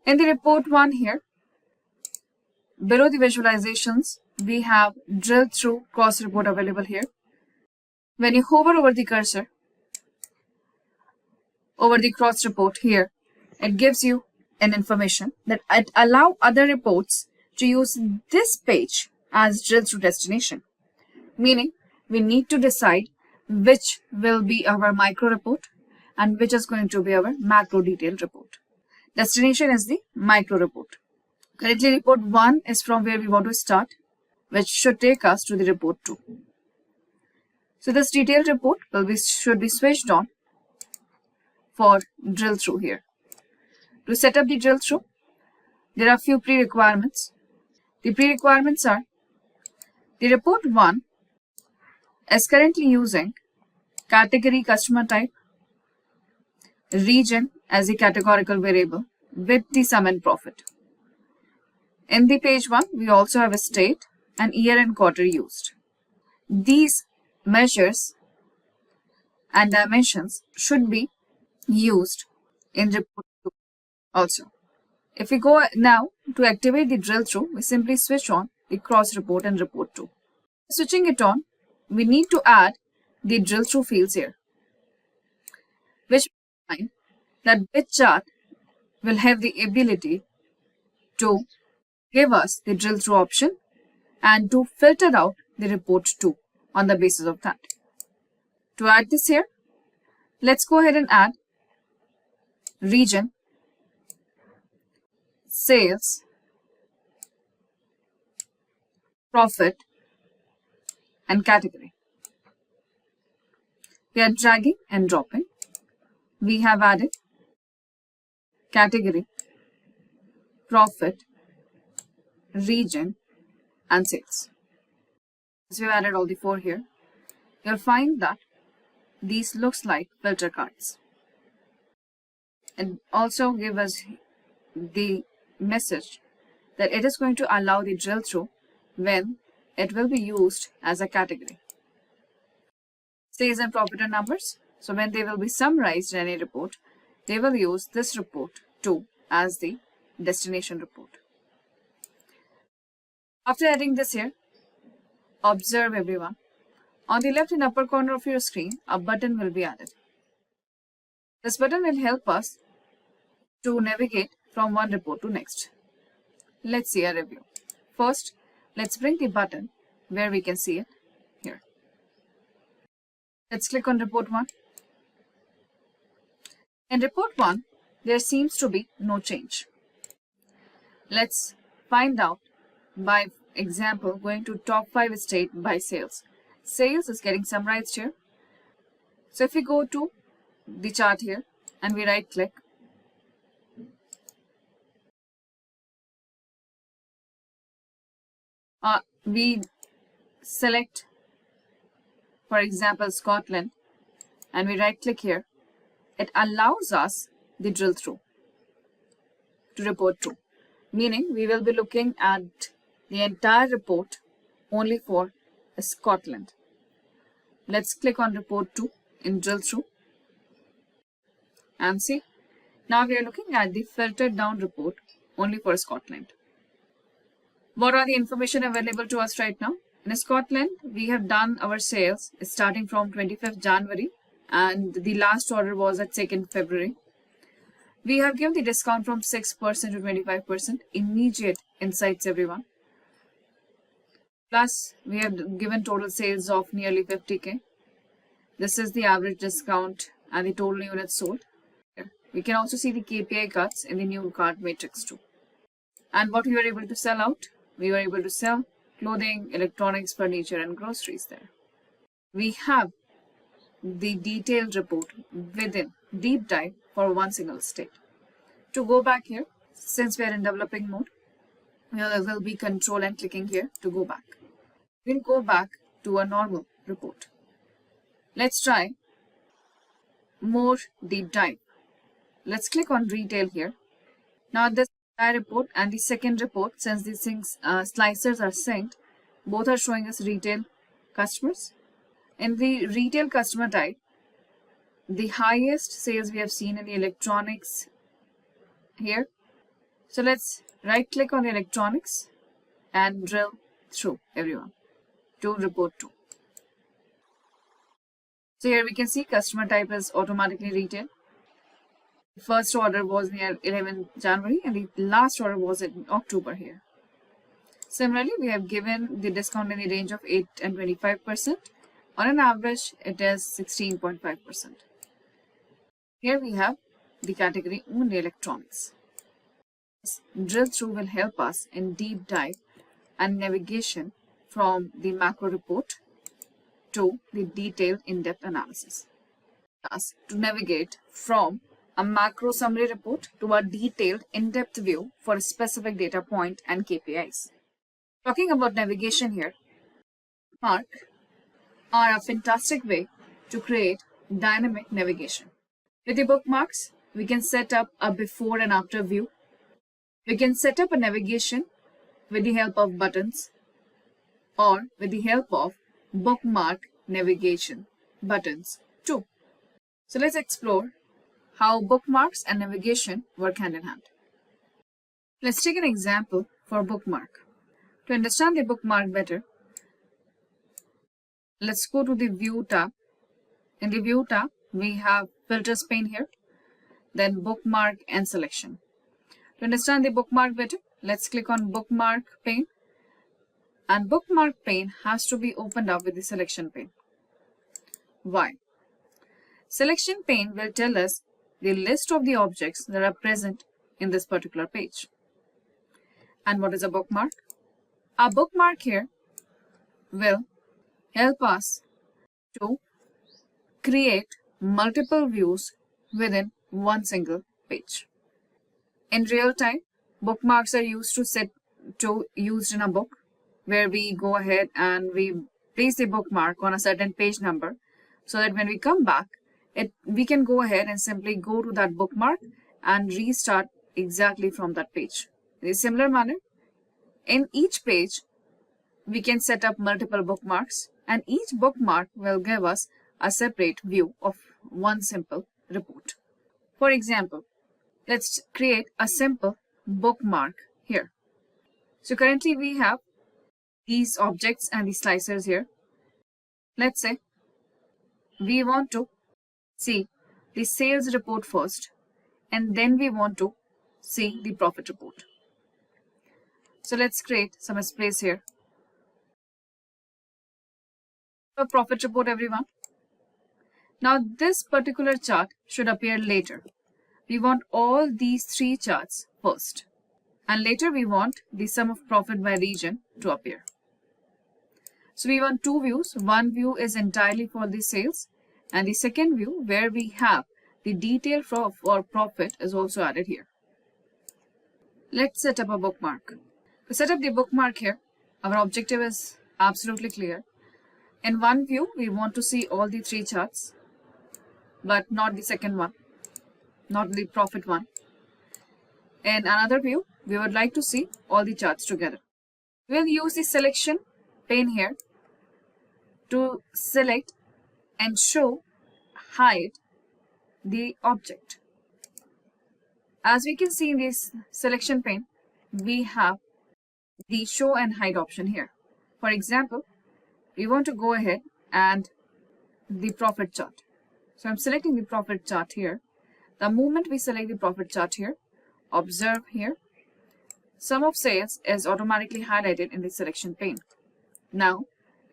In the report 1 here, below the visualizations, we have drill through cross report available here. When you hover over the cursor, over the cross report here, it gives you an information that it allow other reports to use this page as drill through destination. Meaning, we need to decide which will be our micro report and which is going to be our macro detailed report. Destination is the micro report. Currently, report 1 is from where we want to start, which should take us to the report 2. So this detailed report should be switched on for drill through here. To set up the drill through, there are a few pre-requirements. The pre-requirements are the report 1 is currently using category customer type, region as a categorical variable with the sum and profit. In the page 1, we also have a state and year and quarter used. These measures and dimensions should be used in report 2 also. If we go now to activate the drill through, we simply switch on the cross report and report 2. Switching it on, we need to add the drill through fields here, which means that which chart will have the ability to give us the drill through option and to filter out the report 2 on the basis of that. To add this here, let's go ahead and add region, sales, profit, and category. We are dragging and dropping. We have added category, profit, region, and sales. So we've added all the 4 here. You'll find that these looks like filter cards. And also give us the message that it is going to allow the drill through when it will be used as a category. Sales and profit are numbers. So when they will be summarized in any report, they will use this report 2 as the destination report. After adding this here, observe everyone. On the left and upper corner of your screen, a button will be added. This button will help us to navigate from one report to next. Let's see a review. First, let's bring the button where we can see it here. Let's click on report 1. In report 1, there seems to be no change. Let's find out by example going to top 5 state by sales. Sales is getting summarized here. So if we go to the chart here, and we right click. We select, for example, Scotland, and we right click here. It allows us the drill through to report to, meaning we will be looking at the entire report only for Scotland. Let's click on report to in drill through and see. Now we are looking at the filtered down report only for Scotland. What are the information available to us right now? In Scotland, we have done our sales starting from 25th January and the last order was at 2nd February. We have given the discount from 6% to 25%. Immediate insights, everyone. Plus, we have given total sales of nearly 50K. This is the average discount and the total units sold. We can also see the KPI cuts in the new cart matrix too. And what we were able to sell out? We were able to sell clothing, electronics, furniture, and groceries there. We have the detailed report within deep dive for one single state. To go back here, since we are in developing mode, we will be control and clicking here to go back. We'll go back to a normal report. Let's try more deep dive. Let's click on retail here. Now this report and the second report, since these things slicers are synced, both are showing us retail customers. In the retail customer type, the highest sales we have seen in the electronics here. So let's right click on the electronics and drill through, everyone, to report to. So here we can see customer type is automatically retail. The first order was near 11th January and the last order was in October here. Similarly, we have given the discount in the range of 8 and 25%. On an average, it is 16.5%. Here we have the category only electronics. This drill through will help us in deep dive and navigation from the macro report to the detailed in-depth analysis. Thus, to navigate from a macro summary report to a detailed in-depth view for a specific data point and KPIs. Talking about navigation here, bookmarks are a fantastic way to create dynamic navigation. With the bookmarks, we can set up a before and after view. We can set up a navigation with the help of buttons or with the help of bookmark navigation buttons too. So let's explore how bookmarks and navigation work hand in hand. Let's take an example for bookmark. To understand the bookmark better, let's go to the View tab. In the View tab, we have Filters pane here, then Bookmark and Selection. To understand the bookmark better, let's click on Bookmark pane. And Bookmark pane has to be opened up with the Selection pane. Why? Selection pane will tell us the list of the objects that are present in this particular page. And what is a bookmark? A bookmark here will help us to create multiple views within one single page. In real time, bookmarks are used used in a book where we go ahead and we place the bookmark on a certain page number so that when we come back, we can go ahead and simply go to that bookmark and restart exactly from that page. In a similar manner, in each page, we can set up multiple bookmarks and each bookmark will give us a separate view of one simple report. For example, let's create a simple bookmark here. So currently we have these objects and the slicers here. Let's say we want to see the sales report first and then we want to see the profit report. So let's create some space here. A profit report, everyone. Now this particular chart should appear later. We want all these three charts first. And later we want the sum of profit by region to appear. So we want two views. One view is entirely for the sales and the second view where we have the detail for profit is also added here. Let's set up a bookmark. To set up the bookmark here, our objective is absolutely clear. In one view, we want to see all the 3 charts, but not the second one, not the profit one. In another view, we would like to see all the charts together. We'll use the selection pane here to select and show, hide the object. As we can see in this selection pane, we have the show and hide option here. For example, we want to go ahead and the profit chart. So I'm selecting the profit chart here. The moment we select the profit chart here, observe here, sum of sales is automatically highlighted in the selection pane. Now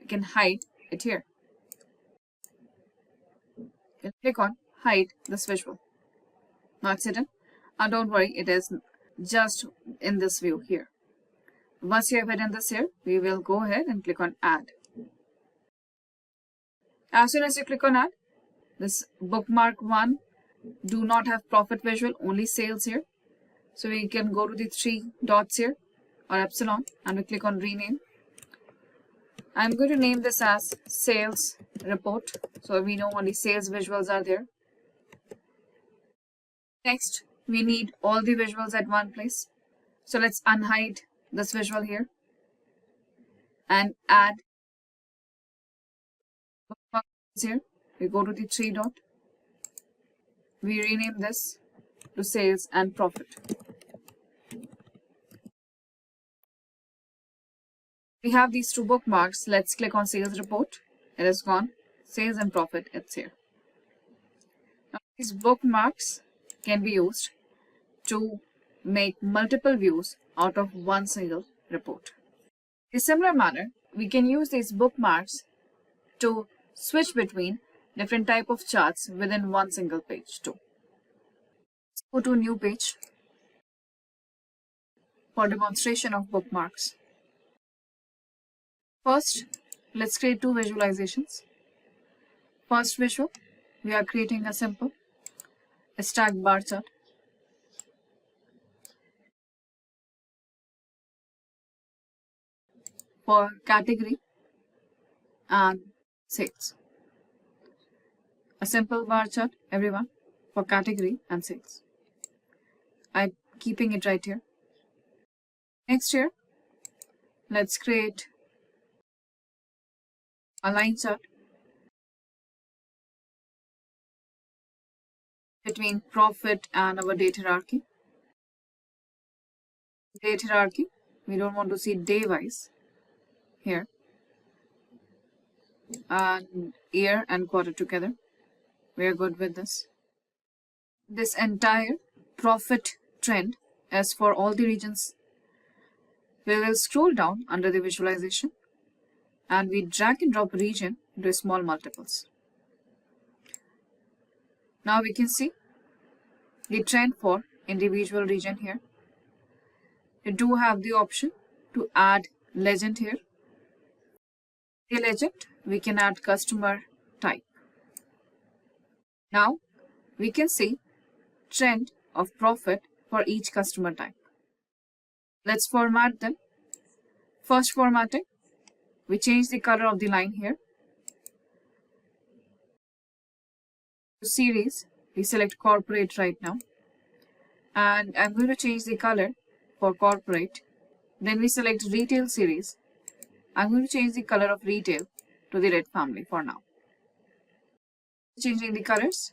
we can hide it here. You click on hide this visual. Now it's hidden. And don't worry, it is just in this view here. Once you have hidden this here, we will go ahead and click on add. As soon as you click on add, this bookmark 1 do not have profit visual, only sales here. So we can go to the 3 dots here or epsilon and we click on rename. I'm going to name this as sales report, so we know only sales visuals are there. Next, we need all the visuals at one place. So let's unhide this visual here and add here. We go to the 3 dot. We rename this to sales and profit. We have these 2 bookmarks. Let's click on sales report. It is gone. Sales and profit, it's here. Now, these bookmarks can be used to make multiple views out of one single report. In a similar manner, we can use these bookmarks to switch between different type of charts within one single page too. Let's go to a new page for demonstration of bookmarks. First, let's create 2 visualizations. First visual, we are creating a simple stacked bar chart. For category and sales. A simple bar chart, everyone, for category and sales. I'm keeping it right here. Next here, let's create a line chart between profit and our date hierarchy. Date hierarchy, we don't want to see day wise here, and year and quarter together. We are good with this. This entire profit trend is for all the regions. We will scroll down under the visualization and we drag and drop region into small multiples. Now we can see the trend for individual region here. You do have the option to add legend here. The legend, we can add customer type. Now we can see trend of profit for each customer type. Let's format them. First formatting, we change the color of the line here. To series, we select corporate right now. And I'm going to change the color for corporate. Then we select retail series. I'm going to change the color of retail to the red family for now. Changing the colors,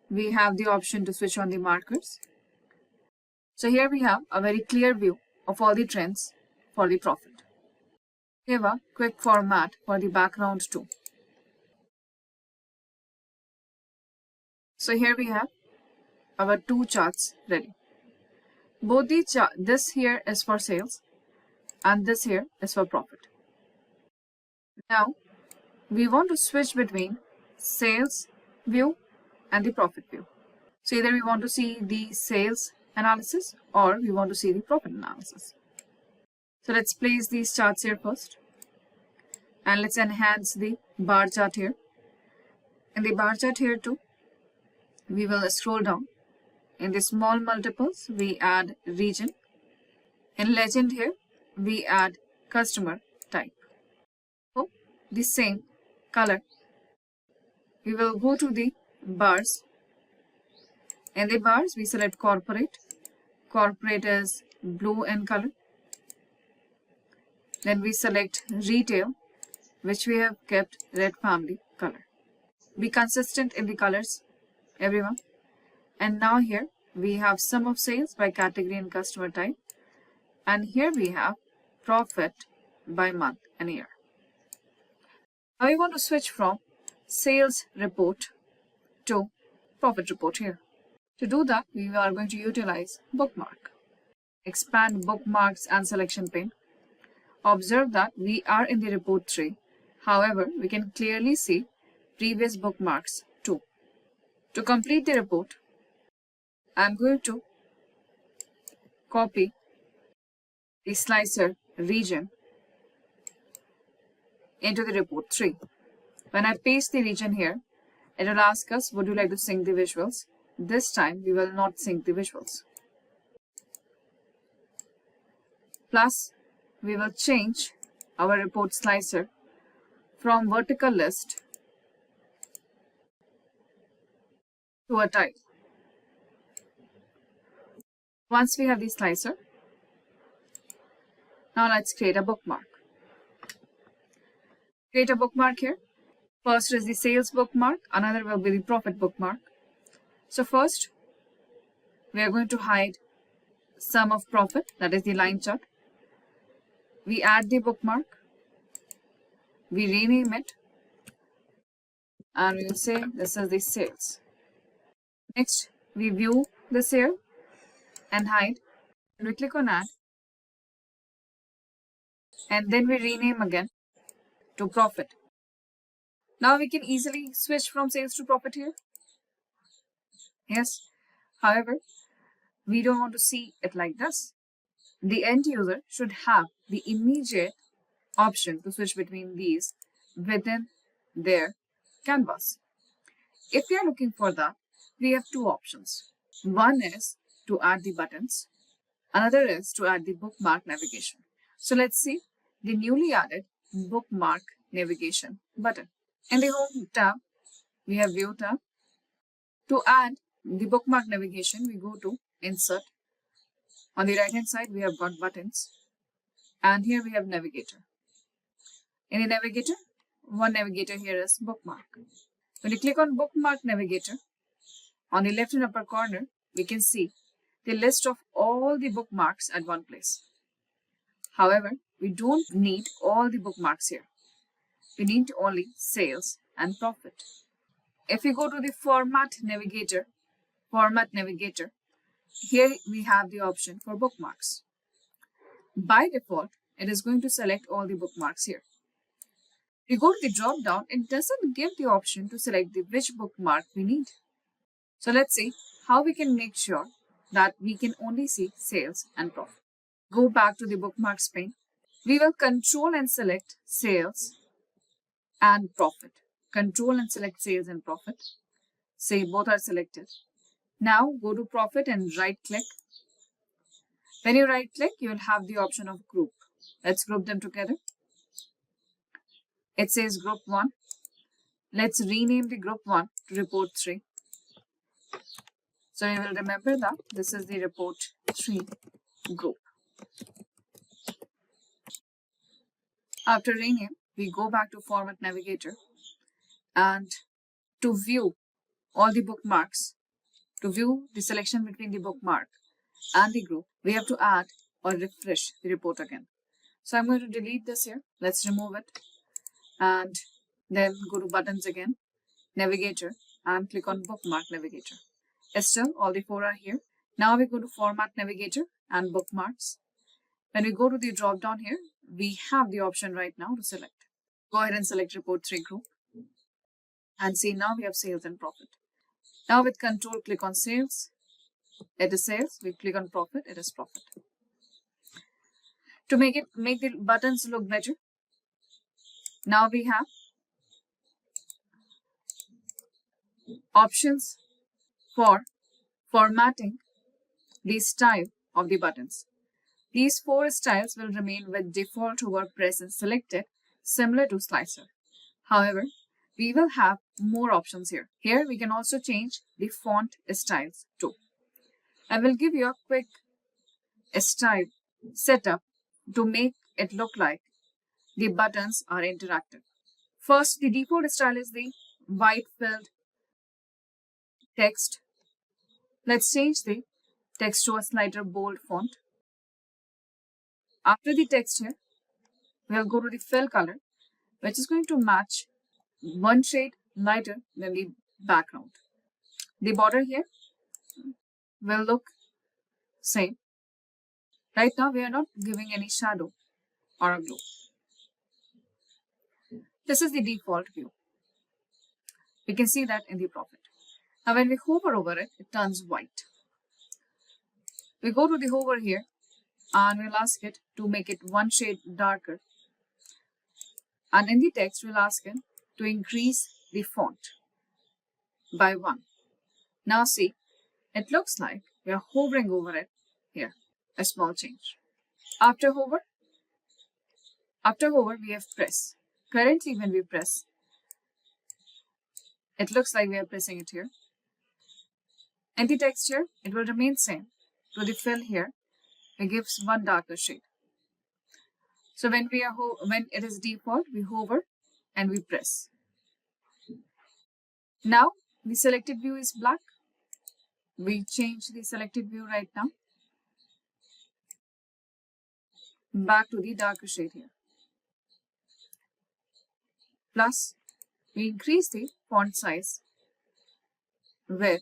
we have the option to switch on the markers. So here we have a very clear view of all the trends for the profit. We have a quick format for the background too. So here we have our 2 charts ready. Both the this here is for sales and this here is for profit. Now we want to switch between sales view and the profit view. So either we want to see the sales analysis or we want to see the profit analysis. So let's place these charts here first and let's enhance the bar chart here. In the bar chart here too, we will scroll down. In the small multiples, we add region. In legend here, we add customer type. So, the same color. We will go to the bars. In the bars, we select corporate. Corporate is blue in color. Then we select retail, which we have kept red family color. Be consistent in the colors, everyone. And now here we have sum of sales by category and customer type. And here we have profit by month and year. Now we want to switch from sales report to profit report here. To do that, we are going to utilize bookmark. Expand bookmarks and selection pane. Observe that we are in the report 3. However, we can clearly see previous bookmarks too. To complete the report, I am going to copy the slicer region into the report 3. When I paste the region here, it will ask us, would you like to sync the visuals? This time, we will not sync the visuals. Plus, we will change our report slicer from vertical list to a tile. Once we have the slicer, now let's create a bookmark. Create a bookmark here. First is the sales bookmark, another will be the profit bookmark. So first, we are going to hide sum of profit, that is the line chart. We add the bookmark, we rename it, and we will say this is the sales. Next, we view the sale and hide, and we click on add, and then we rename again to profit. Now we can easily switch from sales to profit here. Yes, however, we don't want to see it like this. The end user should have the immediate option to switch between these within their canvas. If we are looking for that, we have two options. One is to add the buttons. Another is to add the bookmark navigation. So let's see the newly added bookmark navigation button. In the Home tab, we have View tab. To add the bookmark navigation, we go to Insert. On the right hand side, we have got buttons. And here we have Navigator. In the Navigator, one navigator here is Bookmark. When you click on Bookmark Navigator, on the left and upper corner, we can see the list of all the bookmarks at one place. However, we don't need all the bookmarks here. We need only sales and profit. If we go to the Format Navigator, here we have the option for bookmarks. By default, it is going to select all the bookmarks here. If we go to the drop down, it doesn't give the option to select which bookmark we need. So let's see how we can make sure that we can only see sales and profit. Go back to the bookmarks pane. We will control and select sales and profit. Control and select sales and profit. Say both are selected. Now go to profit and right click. When you right click, you will have the option of group. Let's group them together. It says group 1. Let's rename the group 1 to report 3. So you will remember that this is the report 3 group. After rename, we go back to Format Navigator, and to view all the bookmarks, to view the selection between the bookmark and the group, we have to add or refresh the report again. So I'm going to delete this here. Let's remove it and then go to buttons again, Navigator, and click on Bookmark Navigator. Still, all the 4 are here. Now we go to Format Navigator and Bookmarks. When we go to the drop down here, we have the option right now to select. Go ahead and select Report 3 Group. And see, now we have sales and profit. Now with Control, click on Sales. It is sales. We click on Profit. It is profit. To make the buttons look better, now we have options for formatting the style of the buttons. These 4 styles will remain with default hover, press and selected, similar to slicer. However, we will have more options here. Here we can also change the font styles too. I will give you a quick style setup to make it look like the buttons are interactive. First, the default style is the white filled text. Let's change the text to a slighter bold font. After the text here, we'll go to the fill color, which is going to match one shade lighter than the background. The border here will look same. Right now, we are not giving any shadow or a glow. This is the default view. We can see that in the profit. Now, when we hover over it, it turns white. We go to the hover here and we'll ask it to make it one shade darker. And in the text, we'll ask it to increase the font by 1. Now see, it looks like we are hovering over it here, a small change. After hover, we have press. Currently, when we press, it looks like we are pressing it here. In the text here, it will remain same. To the fill here, it gives one darker shade. So when it is default, we hover and we press. Now the selected view is black. We change the selected view right now. Back to the darker shade here. Plus, we increase the font size with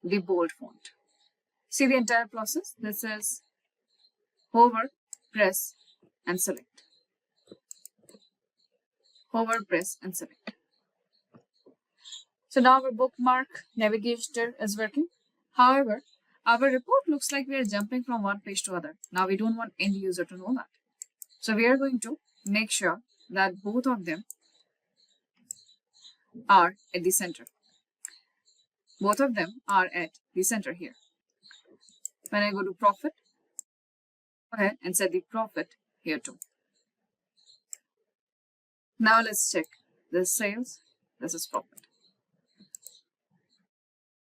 the bold font. See the entire process? This is hover, press and select. Hover, press and select. So now our bookmark navigator is working. However, our report looks like we are jumping from one page to other. Now we don't want end user to know that. So we are going to make sure that both of them are at the center. Both of them are at the center here. When I go to profit, go ahead and set the profit here too. Now let's check this sales, this is profit.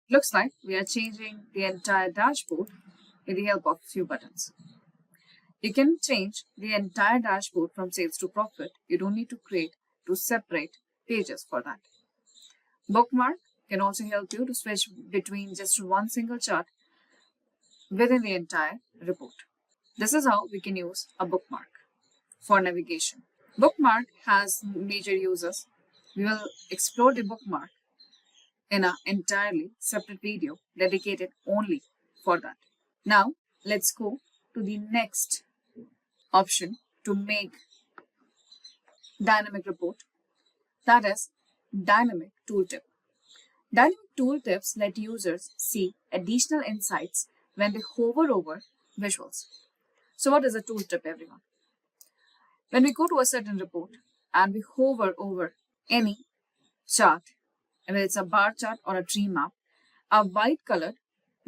Looks like we are changing the entire dashboard with the help of a few buttons. You can change the entire dashboard from sales to profit. You don't need to create 2 separate pages for that. Bookmark can also help you to switch between just one single chart within the entire report. This is how we can use a bookmark for navigation. Bookmark has major uses. We will explore the bookmark in an entirely separate video dedicated only for that. Now, let's go to the next option to make dynamic report. That is dynamic tooltip. Dynamic tooltips let users see additional insights when they hover over visuals. So what is a tooltip, everyone? When we go to a certain report and we hover over any chart, whether it's a bar chart or a tree map, a white colored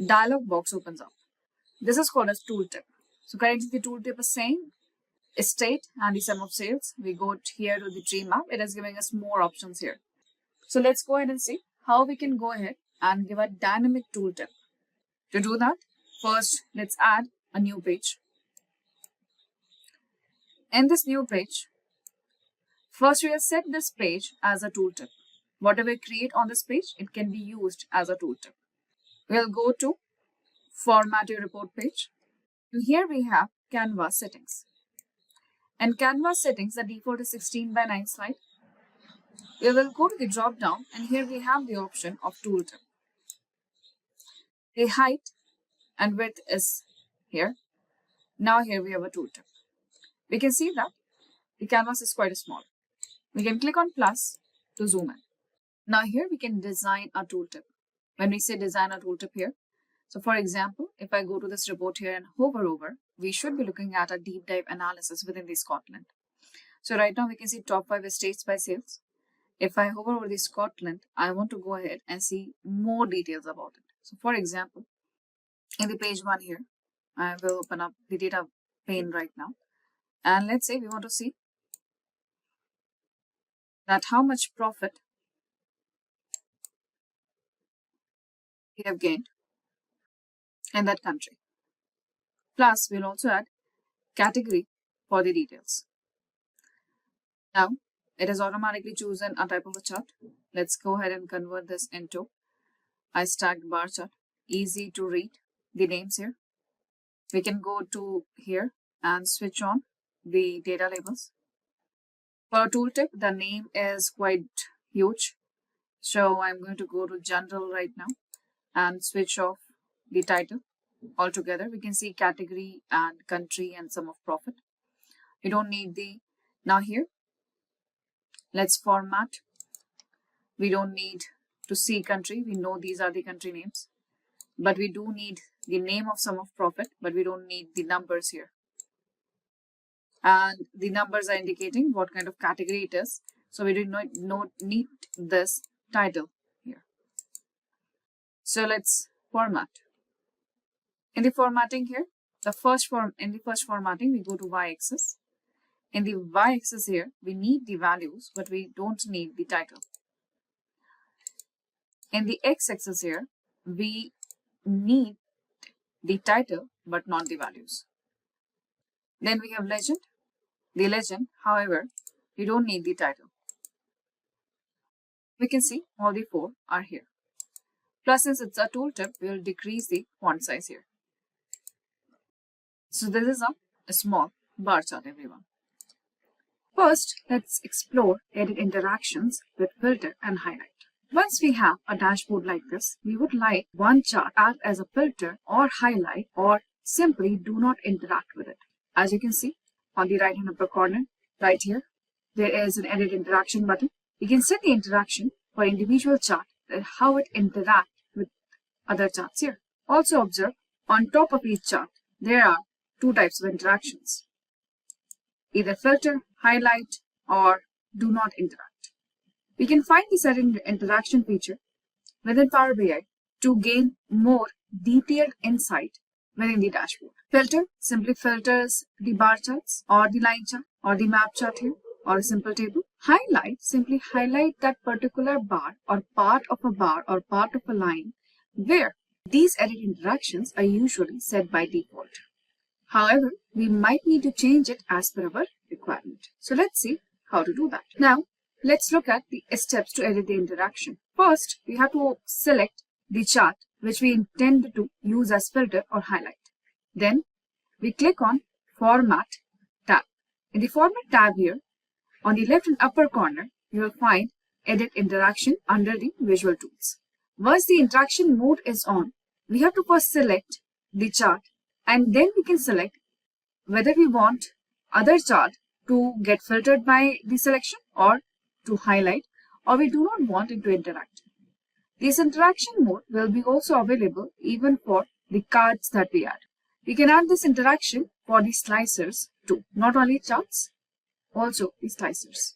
dialog box opens up. This is called a tooltip. So currently the tooltip is saying estate and the sum of sales. We go here to the tree map. It is giving us more options here. So let's go ahead and see how we can go ahead and give a dynamic tooltip. To do that, first let's add a new page. In this new page, first we have set this page as a tooltip. Whatever we create on this page, it can be used as a tooltip. We'll go to Format Your Report page. And here we have Canvas settings. And Canvas settings, the default is 16:9 slide. We will go to the drop down and here we have the option of tooltip. The height and width is here. Now here we have a tooltip. We can see that the canvas is quite small. We can click on plus to zoom in. Now here we can design a tooltip. When we say design a tooltip here, so for example, if I go to this report here and hover over, we should be looking at a deep dive analysis within the Scotland. So right now we can see top 5 estates by sales. If I hover over the Scotland, I want to go ahead and see more details about it. So for example, in the page 1 here, I will open up the data pane right now. And let's say we want to see that how much profit we have gained in that country. Plus, we'll also add category for the details. Now, it has automatically chosen a type of a chart. Let's go ahead and convert this into a stacked bar chart. Easy to read the names here. We can go to here and switch on the data labels. For a tooltip, the name is quite huge. So I'm going to go to general right now and switch off the title altogether. We can see category and country and sum of profit. You don't need the, now here, let's format. We don't need to see country. We know these are the country names, but we do need the name of sum of profit, but we don't need the numbers here. And the numbers are indicating what kind of category it is. So we do not need this title here. So let's format. In the formatting here, in the first formatting, we go to y-axis. In the y-axis here, we need the values, but we don't need the title. In the x-axis here, we need the title, but not the values. Then we have legend. The legend, however, we don't need the title. We can see all the 4 are here. Plus, since it's a tooltip, we will decrease the font size here. So this is a small bar chart, everyone. First, let's explore edit interactions with filter and highlight. Once we have a dashboard like this, we would like one chart act as a filter or highlight or simply do not interact with it. As you can see on the right hand upper corner, right here, there is an edit interaction button. You can set the interaction for individual chart and how it interacts with other charts here. Also observe on top of each chart, there are 2 types of interactions. Either filter, highlight, or do not interact. We can find the set interaction feature within Power BI to gain more detailed insight within the dashboard. Filter simply filters the bar charts or the line chart or the map chart here or a simple table. Highlight simply highlight that particular bar or part of a bar or part of a line where these edit interactions are usually set by default. However, we might need to change it as per our requirement. So let's see how to do that. Now, let's look at the steps to edit the interaction. First, we have to select the chart which we intend to use as filter or highlight. Then, we click on Format tab. In the Format tab here, on the left and upper corner, you will find Edit Interaction under the Visual Tools. Once the interaction mode is on, we have to first select the chart and then we can select whether we want other chart to get filtered by the selection or to highlight, or we do not want it to interact. This interaction mode will be also available even for the cards that we add. We can add this interaction for the slicers too, not only charts, also the slicers.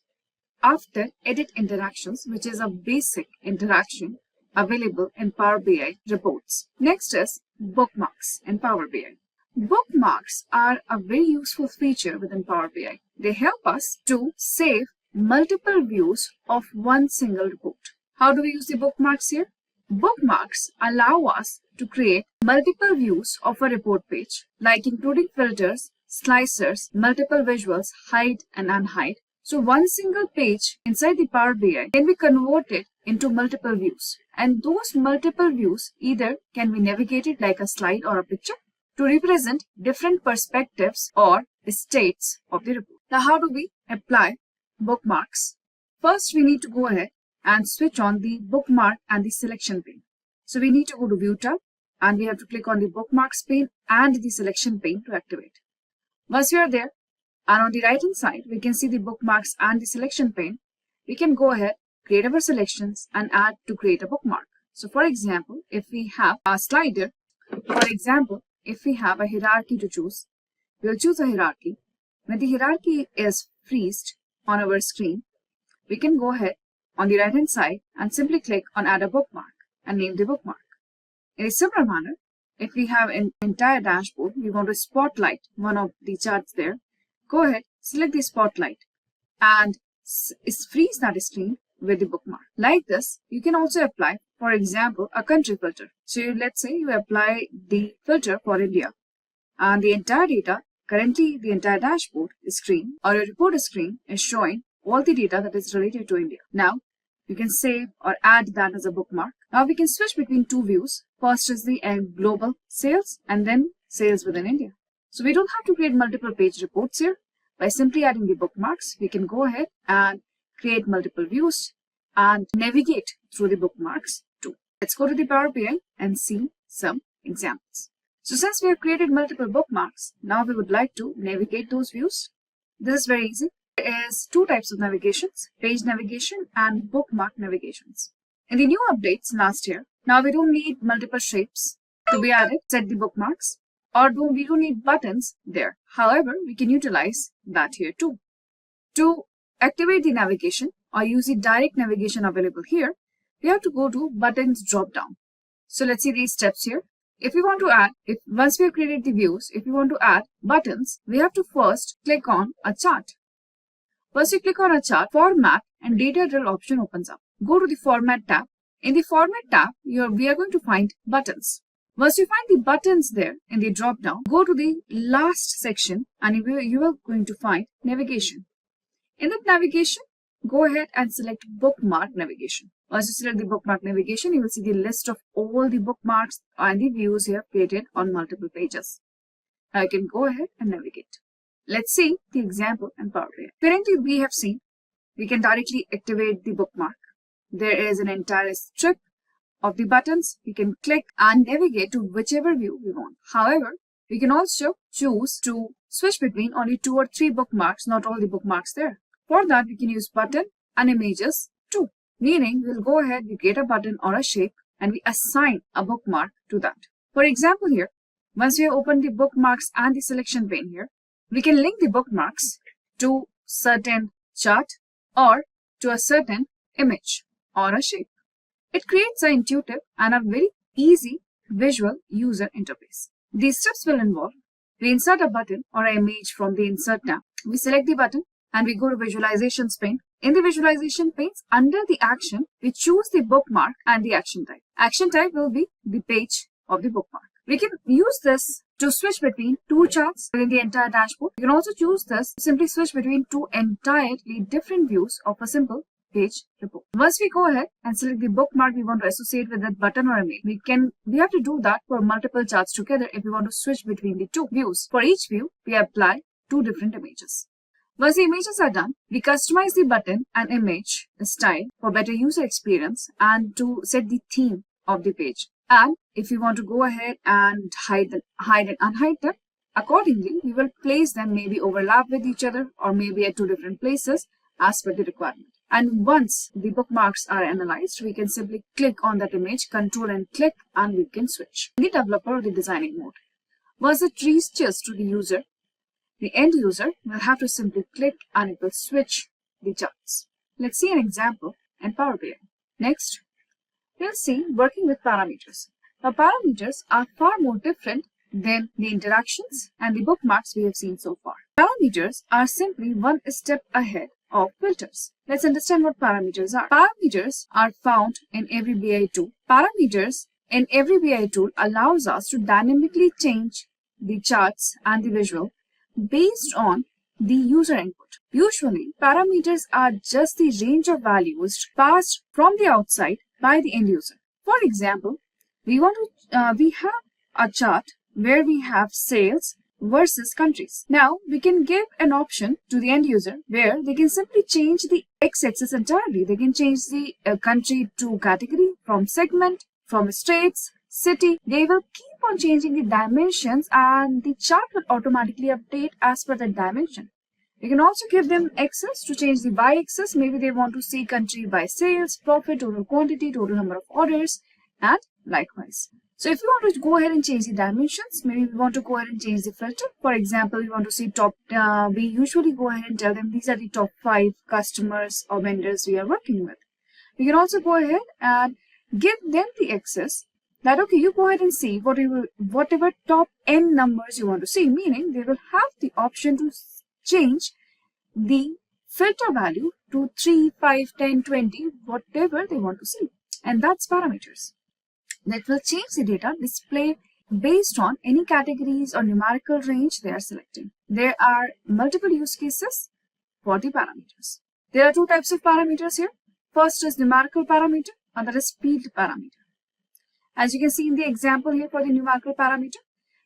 After edit interactions, which is a basic interaction available in Power BI reports. Next is bookmarks in Power BI. Bookmarks are a very useful feature within Power BI. They help us to save multiple views of one single report. How do we use the bookmarks here? Bookmarks allow us to create multiple views of a report page, like including filters, slicers, multiple visuals, hide and unhide. So one single page inside the Power BI can be converted into multiple views. And those multiple views either can be navigated like a slide or a picture to represent different perspectives or states of the report. Now, how do we apply bookmarks? First, we need to go ahead and switch on the bookmark and the selection pane. So we need to go to View tab and we have to click on the bookmarks pane and the selection pane to activate. Once we are there, and on the right hand side, we can see the bookmarks and the selection pane. We can go ahead, create our selections and add to create a bookmark. So for example, if we have a slider, for example, if we have a hierarchy to choose, we'll choose a hierarchy. When the hierarchy is freezed on our screen, we can go ahead on the right hand side and simply click on add a bookmark and name the bookmark. In a similar manner, if we have an entire dashboard, we want to spotlight one of the charts there, go ahead, select the spotlight and freeze that screen with the bookmark. Like this, you can also apply, for example, a country filter. So let's say you apply the filter for India and the entire data, currently the entire dashboard screen or your report screen is showing all the data that is related to India. Now, you can save or add that as a bookmark. Now we can switch between two views. First is the global sales and then sales within India. So we don't have to create multiple page reports here. By simply adding the bookmarks, we can go ahead and create multiple views and navigate through the bookmarks too. Let's go to the Power BI and see some examples. So since we have created multiple bookmarks, now we would like to navigate those views. This is very easy. There is two types of navigations, page navigation and bookmark navigations. In the new updates last year, now we don't need multiple shapes to be added, set the bookmarks, or we don't need buttons there. However, we can utilize that here too. To activate the navigation or use the direct navigation available here, we have to go to buttons drop down. So let's see these steps here. If we want to add, once we have created the views, if we want to add buttons, we have to first click on a chart. First you click on a chart, format and data drill option opens up. Go to the format tab. In the format tab, we are going to find buttons. Once you find the buttons there in the drop down, go to the last section and you are going to find navigation. In that navigation, go ahead and select bookmark navigation. Once you select the bookmark navigation, you will see the list of all the bookmarks and the views you have created on multiple pages. Now you can go ahead and navigate. Let's see the example in Power BI. Currently, we have seen we can directly activate the bookmark. There is an entire strip of the buttons. We can click and navigate to whichever view we want. However, we can also choose to switch between only 2 or 3 bookmarks, not all the bookmarks there. For that, we can use button and images too. Meaning, we'll go ahead, we create a button or a shape and we assign a bookmark to that. For example here, once we have opened the bookmarks and the selection pane here, we can link the bookmarks to certain chart or to a certain image or a shape. It creates an intuitive and a very easy visual user interface. These steps will involve, we insert a button or an image from the Insert tab. We select the button and we go to Visualizations pane. In the Visualization panes, under the action, we choose the bookmark and the action type. Action type will be the page of the bookmark. We can use this to switch between two charts within the entire dashboard. You can also choose this to simply switch between two entirely different views of a simple page report. Once we go ahead and select the bookmark we want to associate with that button or image, we have to do that for multiple charts together if we want to switch between the two views. For each view, we apply 2 different images. Once the images are done, we customize the button and image style for better user experience and to set the theme of the page. And if we want to go ahead and hide and unhide them, accordingly, we will place them maybe overlap with each other or maybe at 2 different places as per the requirement. And once the bookmarks are analyzed, we can simply click on that image, control and click, and we can switch. In the developer or the designing mode, once it reaches to the user, the end user will have to simply click and it will switch the charts. Let's see an example in Power BI. Next, we'll see working with parameters. Now, parameters are far more different than the interactions and the bookmarks we have seen so far. Parameters are simply one step ahead of filters. Let's understand what parameters are. Parameters are found in every BI tool. Parameters in every BI tool allows us to dynamically change the charts and the visual based on the user input. Usually, parameters are just the range of values passed from the outside by the end user. For example, we have a chart where we have sales versus countries. Now, we can give an option to the end user where they can simply change the x-axis entirely. They can change the country to category, from segment, from states, city. They will keep on changing the dimensions and the chart will automatically update as per that dimension. You can also give them access to change the y-axis. Maybe they want to see country by sales, profit, total quantity, total number of orders, and likewise. So if you want to go ahead and change the dimensions, maybe we want to go ahead and change the filter. For example, we want to see we usually go ahead and tell them these are the top 5 customers or vendors we are working with. We can also go ahead and give them the access that, okay, you go ahead and see whatever top n numbers you want to see, meaning they will have the option to change the filter value to 3, 5, 10, 20, whatever they want to see. And that's parameters. That will change the data display based on any categories or numerical range they are selecting. There are multiple use cases for the parameters. There are two types of parameters here. First is numerical parameter, other is field parameter. As you can see in the example here for the numerical parameter,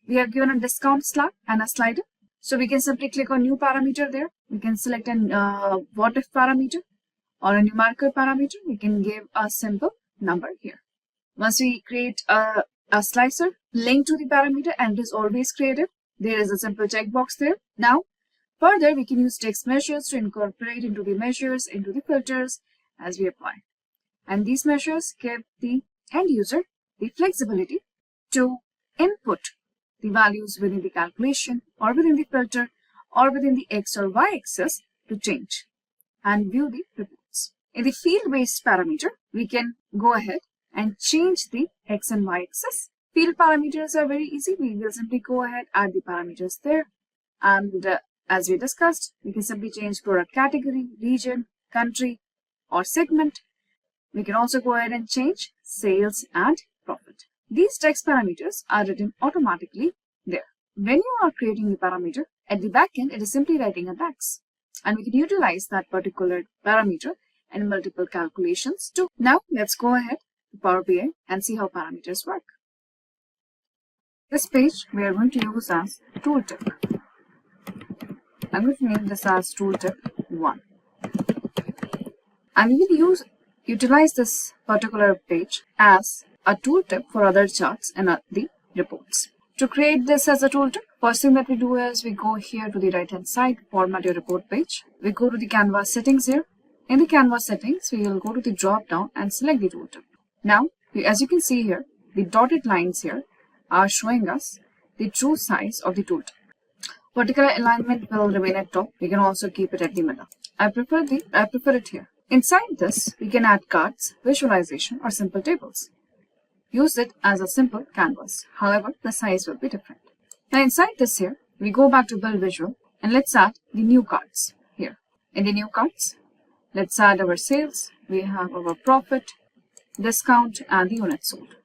we have given a discount slab and a slider. So we can simply click on new parameter there. We can select a what if parameter or a numerical parameter. We can give a simple number here. Once we create a slicer linked to the parameter, and it is always created, there is a simple checkbox there. Now, further, we can use text measures to incorporate into the measures, into the filters as we apply. And these measures give the end user the flexibility to input the values within the calculation or within the filter or within the X or Y axis to change and view the reports. In the field-based parameter, we can go ahead and change the X and Y axis. Field parameters are very easy. We will simply go ahead, add the parameters there. And as we discussed, we can simply change product category, region, country, or segment. We can also go ahead and change sales and profit. These text parameters are written automatically there. When you are creating the parameter, at the back end, it is simply writing a DAX. And we can utilize that particular parameter in multiple calculations too. Now, let's go ahead to Power BI and see how parameters work. This page we are going to use as tooltip. I'm going to name this as tooltip 1. And we will utilize this particular page as a tooltip for other charts and the reports. To create this as a tooltip, first thing that we do is we go here to the right hand side, format your report page. We go to the canvas settings here. In the canvas settings, we will go to the drop down and select the tooltip. Now, as you can see here, the dotted lines here are showing us the true size of the tooltip. Vertical alignment will remain at top. We can also keep it at the middle. I prefer it here. Inside this, we can add cards, visualization, or simple tables. Use it as a simple canvas. However, the size will be different. Now inside this here, we go back to build visual and let's add the new cards here. In the new cards, let's add our sales. We have our profit, discount, and the units sold.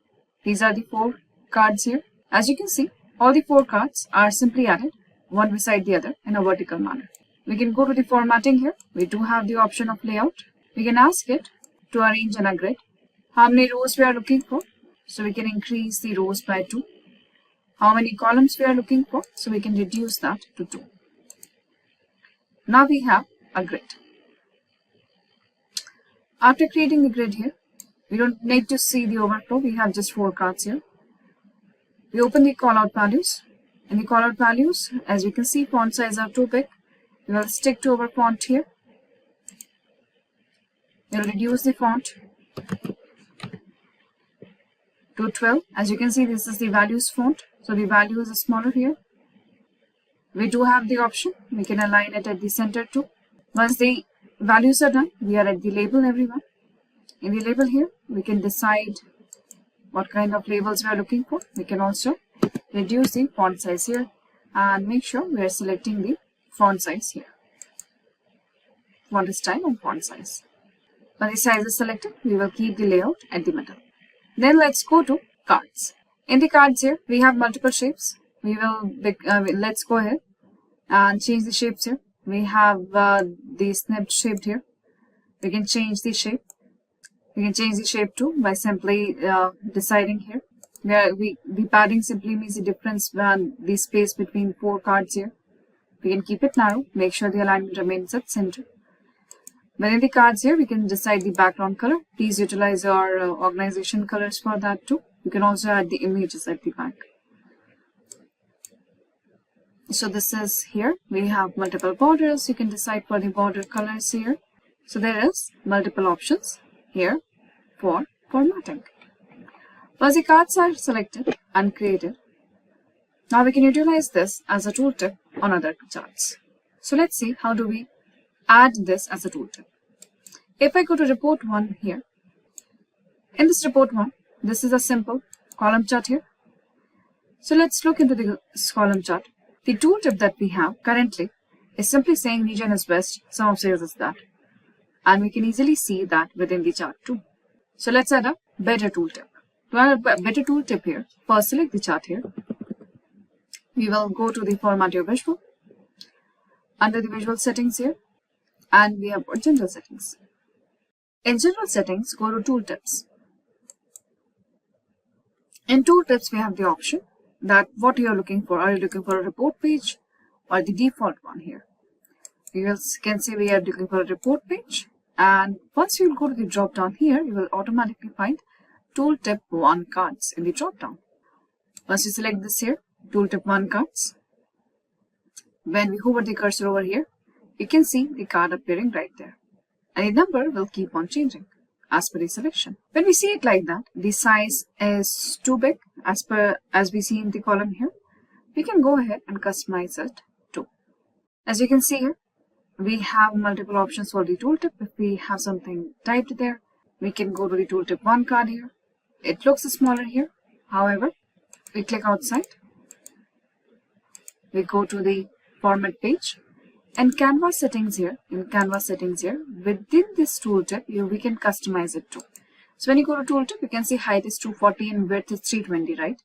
These are the 4 cards here. As you can see, all the 4 cards are simply added one beside the other in a vertical manner. We can go to the formatting here. We do have the option of layout. We can ask it to arrange in a grid. How many rows we are looking for? So we can increase the rows by 2. How many columns we are looking for? So we can reduce that to 2. Now we have a grid. After creating the grid here, we don't need to see the overflow. We have just 4 cards here. We open the callout values. In the callout values, as we can see, font size are too big. We will stick to our font here. We will reduce the font to 12. As you can see, this is the values font. So the value is smaller here. We do have the option. We can align it at the center too. Once the values are done, we are at the label, everyone. In the label here, we can decide what kind of labels we are looking for. We can also reduce the font size here and make sure we are selecting the font size here. Font style and font size. When the size is selected, we will keep the layout at the middle. Then let's go to cards. In the cards here, we have multiple shapes. We will let's go ahead and change the shapes here. We have the snipped shape here. We can change the shape. We can change the shape too by simply deciding here. The padding simply means the difference when the space between 4 cards here. We can keep it narrow. Make sure the alignment remains at center. Within the cards here, we can decide the background color. Please utilize your organization colors for that too. You can also add the images at the back. So this is here. We have multiple borders. You can decide for the border colors here. So there is multiple options here for formatting. Once the cards are selected and created, now we can utilize this as a tooltip on other charts. So let's see how do we add this as a tooltip. If I go to report 1 here, In this report one, this is a simple column chart here. So let's look into this column chart. The tooltip that we have currently is simply saying region is west, sum of sales is that. And we can easily see that within the chart too. So let's add a better tooltip. To add a better tooltip here, first select the chart here. We will go to the format your visual. Under the visual settings here, and we have our general settings. In general settings, go to tooltips. In tooltips, we have the option that what you are looking for. Are you looking for a report page or the default one here? You can say we are looking for a report page, and once you go to the drop down here, you will automatically find tooltip 1 cards in the drop down. Once you select this here, tooltip 1 cards, when we hover the cursor over here, you can see the card appearing right there, and the number will keep on changing as per the selection. When we see it like that, the size is too big as we see in the column here, we can go ahead and customize it too. As you can see here, we have multiple options for the tooltip. If we have something typed there, we can go to the tooltip 1 card here. It looks smaller here. However, we click outside. We go to the format page. And canvas settings here, within this tooltip, we can customize it too. So when you go to tooltip, you can see height is 240 and width is 320, right?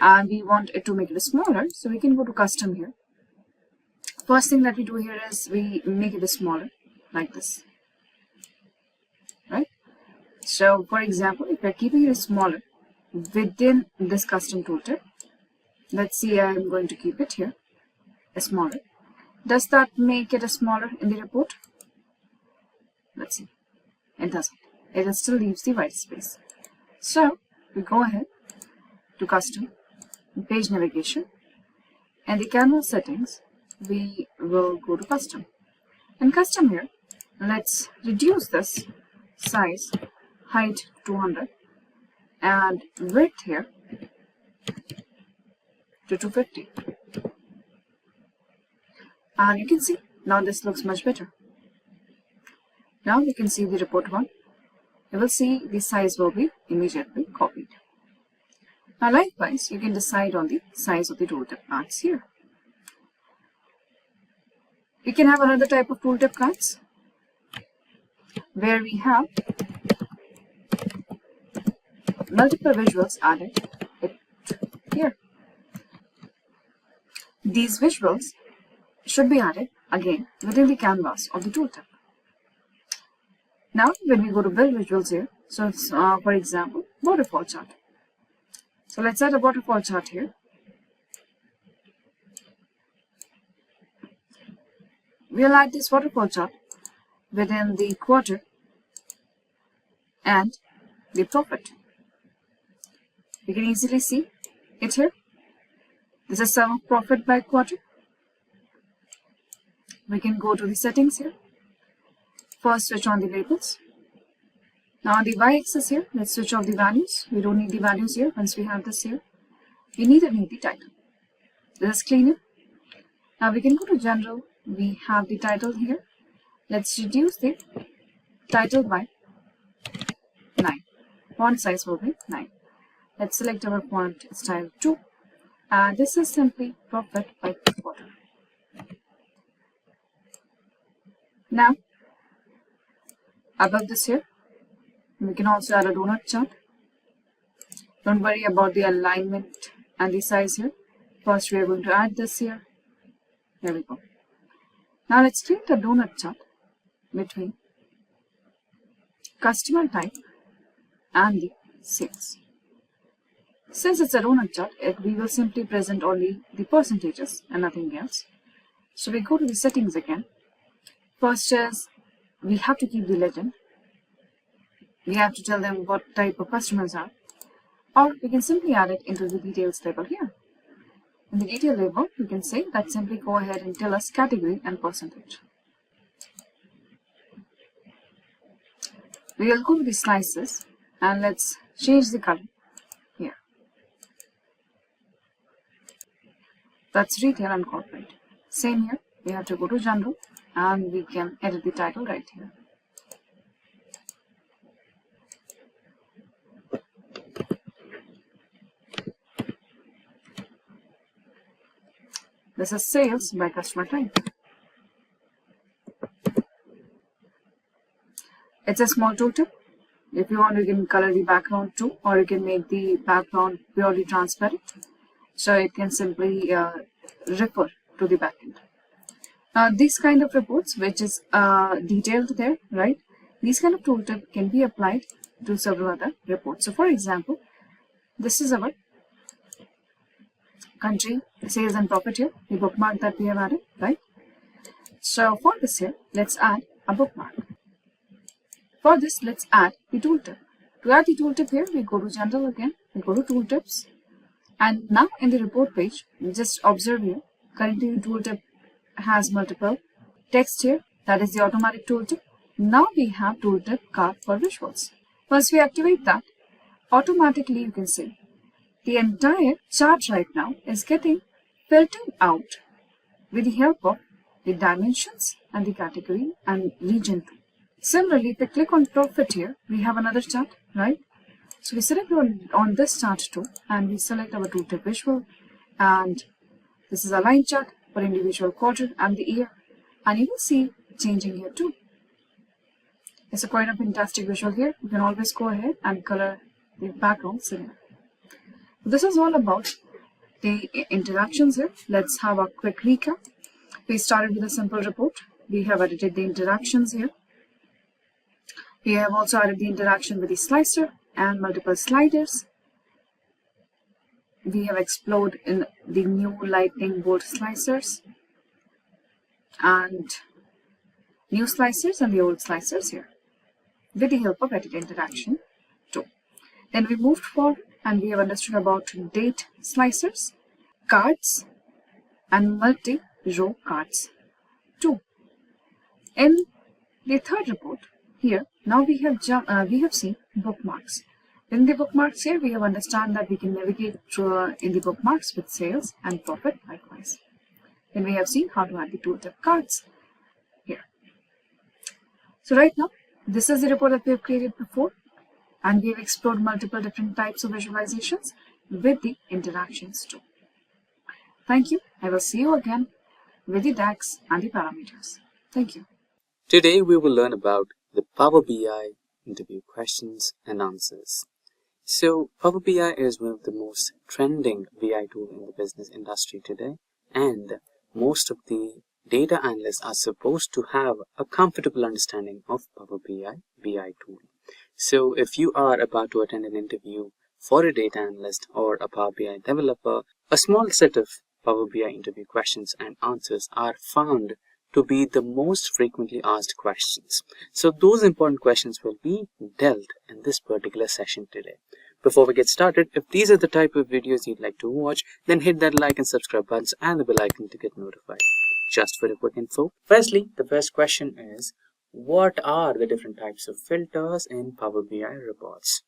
And we want it to make it smaller, so we can go to custom here. First thing that we do here is we make it smaller, like this, right? So for example, if we're keeping it smaller within this custom tooltip, let's see, I'm going to keep it here, smaller. Does that make it smaller in the report? Let's see. It doesn't. It still leaves the white space. So we go ahead to custom, page navigation, and the canvas settings, we will go to custom. And custom here, let's reduce this size, height 200, and width here to 250. And you can see, now this looks much better. Now you can see the report one. You will see the size will be immediately copied. Now likewise, you can decide on the size of the tooltip cards here. We can have another type of tooltip cards where we have multiple visuals added here. These visuals should be added again within the canvas of the tooltip. Now when we go to build visuals here, so for example, waterfall chart. So let's add a waterfall chart here. We'll add this waterfall chart within the quarter and the profit. You can easily see it here. This is sum of profit by quarter. We can go to the settings here. First switch on the labels. Now on the y-axis here, let's switch off the values. We don't need the values here. Once we have this here, we neither need the title. This is cleaner. Now we can go to general. We have the title here. Let's reduce the title by 9. Font size will be 9. Let's select our font style 2. This is simply profit by quarter. Now, above this here, we can also add a donut chart. Don't worry about the alignment and the size here. First, we are going to add this here. There we go. Now, let's create a donut chart between customer type and the sales. Since it's a donut chart, we will simply present only the percentages and nothing else. So we go to the settings again. First is, we have to keep the legend. We have to tell them what type of customers are. Or we can simply add it into the details label here. In the detail label, we can say that simply go ahead and tell us category and percentage. We will go to the slices and let's change the color here. That's retail and corporate. Same here, we have to go to general and we can edit the title right here. This is sales by customer type. It's a small tooltip. If you want, you can color the background too, or you can make the background purely transparent. So it can simply refer to the backend. These kind of reports, which is detailed there, right? These kind of tooltip can be applied to several other reports. So for example, this is our country sales and profit here, the bookmark that we have added, right? So for this here, let's add a bookmark. For this, let's add the tooltip. To add the tooltip here, we go to General again, we go to Tooltips, and now in the report page, just observe here, currently the tooltip has multiple text here, that is the automatic tooltip. Now we have tooltip card for visuals. Once we activate that, automatically you can see the entire chart right now is getting filtered out with the help of the dimensions and the category and region too. Similarly, if we click on profit here, we have another chart, right? So we select on this chart too, and we select our tooltip visual, and this is a line chart for individual quarter and the year, and you will see changing here too. It's a quite a fantastic visual here. You can always go ahead and color the background similar. This is all about the interactions here. Let's have a quick recap. We started with a simple report. We have edited the interactions here. We have also added the interaction with the slicer and multiple sliders. We have explored in the new lightning bolt slicers and new slicers and the old slicers here with the help of edit interaction too. Then we moved forward and we have understood about date slicers, cards, and multi-row cards too. In the third report here, now we have seen bookmarks. In the bookmarks here, we have understand that we can navigate through in the bookmarks with sales and profit likewise. Then we have seen how to add the tooltip cards here. So right now, this is the report that we have created before, and we have explored multiple different types of visualizations with the interactions too. Thank you. I will see you again with the DAX and the parameters. Thank you.
Today we will learn about the Power BI interview questions and answers. So Power BI is one of the most trending BI tool in the business industry today, and most of the data analysts are supposed to have a comfortable understanding of Power BI tool. So if you are about to attend an interview for a data analyst or a Power BI developer, a small set of Power BI interview questions and answers are found to be the most frequently asked questions. So those important questions will be dealt in this particular session today. Before we get started, if these are the type of videos you'd like to watch, then hit that like and subscribe buttons and the bell icon to get notified. Just for a quick info. Firstly, the first question is, what are the different types of filters in Power BI reports?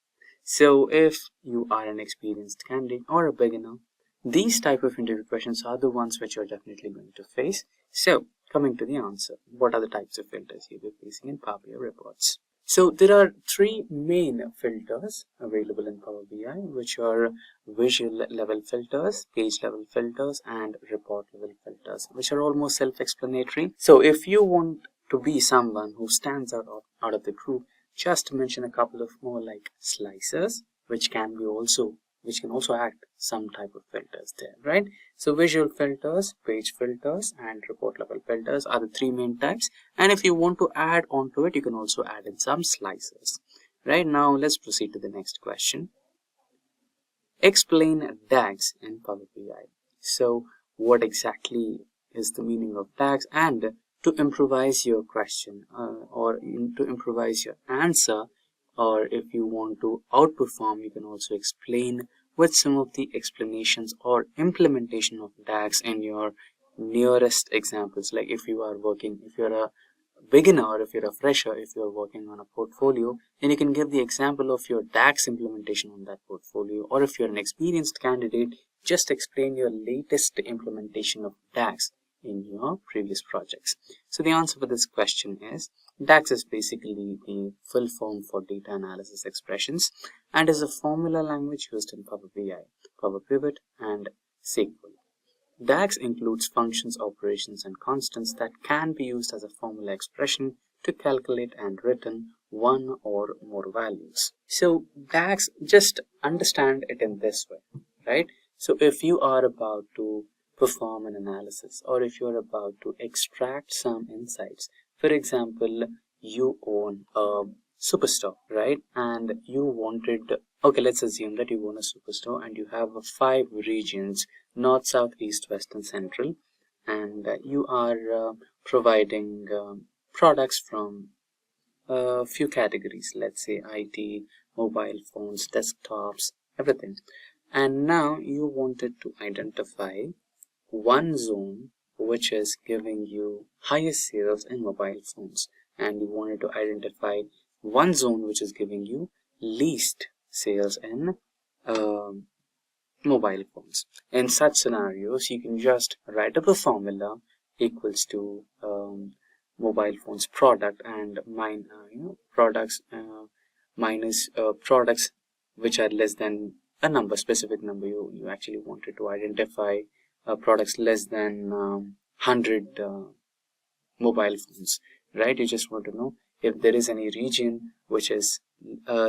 So if you are an experienced candidate or a beginner, these type of interview questions are the ones which you're definitely going to face. So coming to the answer, what are the types of filters you'll be facing in Power BI reports? So there are three main filters available in Power BI, which are visual level filters, page level filters, and report level filters, which are almost self-explanatory. So if you want to be someone who stands out of the group, just mention a couple of more like slicers, which can also act some type of filters there, right? So visual filters, page filters, and report level filters are the three main types. And if you want to add onto it, you can also add in some slicers. Right now, let's proceed to the next question. Explain DAX in Power BI. So what exactly is the meaning of DAX? And to improvise your question or to improvise your answer, or if you want to outperform, you can also explain with some of the explanations or implementation of DAX in your nearest examples. Like if you're a beginner or if you're a fresher, if you're working on a portfolio, then you can give the example of your DAX implementation on that portfolio. Or if you're an experienced candidate, just explain your latest implementation of DAX in your previous projects. So the answer for this question is, DAX is basically the full form for data analysis expressions and is a formula language used in Power BI, Power Pivot, and SQL. DAX includes functions, operations, and constants that can be used as a formula expression to calculate and return one or more values. So DAX, just understand it in this way, right? So if you are about to perform an analysis, or if you're about to extract some insights, for example, you own a superstore, right? And you wanted, okay, let's assume that you own a superstore and you have 5 regions: north, south, east, west, and central, and you are providing products from a few categories, let's say IT, mobile phones, desktops, everything. And now you wanted to identify one zone which is giving you highest sales in mobile phones, and you wanted to identify one zone which is giving you least sales in mobile phones. In such scenarios, you can just write up a formula equals to mobile phones product and products minus products which are less than a number, specific number. You actually wanted to identify products less than 100 mobile phones, right? You just want to know if there is any region which is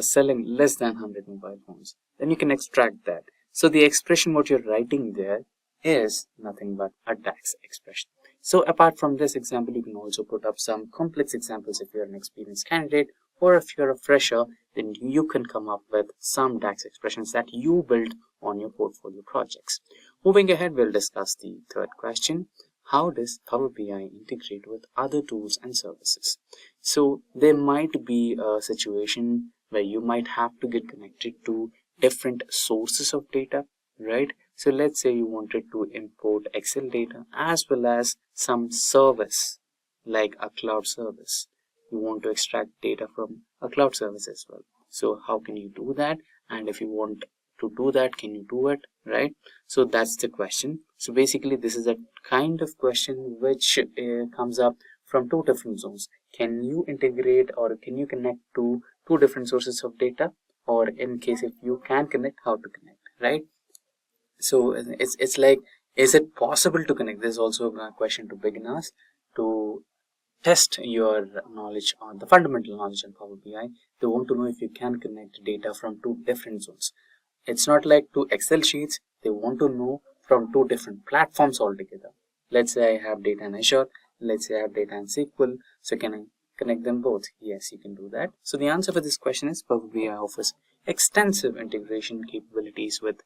selling less than 100 mobile phones. Then you can extract that. So the expression what you're writing there is nothing but a DAX expression. So apart from this example, you can also put up some complex examples if you're an experienced candidate, or if you're a fresher, then you can come up with some DAX expressions that you build on your portfolio projects. Moving ahead, we'll discuss the third question. How does Power BI integrate with other tools and services? So there might be a situation where you might have to get connected to different sources of data, right? So let's say you wanted to import Excel data as well as some service like a cloud service. You want to extract data from a cloud service as well. So how can you do that? And if you want to do that, can you do it, right? So that's the question. So basically this is a kind of question which comes up from two different zones. Can you integrate or can you connect to two different sources of data? Or in case if you can connect, how to connect, right? So it's like, is it possible to connect? This is also a question to beginners to test your knowledge on the fundamental knowledge on Power BI. They want to know if you can connect data from two different zones. It's not like two Excel sheets. They want to know from two different platforms altogether. Let's say I have data in Azure. Let's say I have data in SQL. So can I connect them both? Yes, you can do that. So the answer for this question is Power BI offers extensive integration capabilities with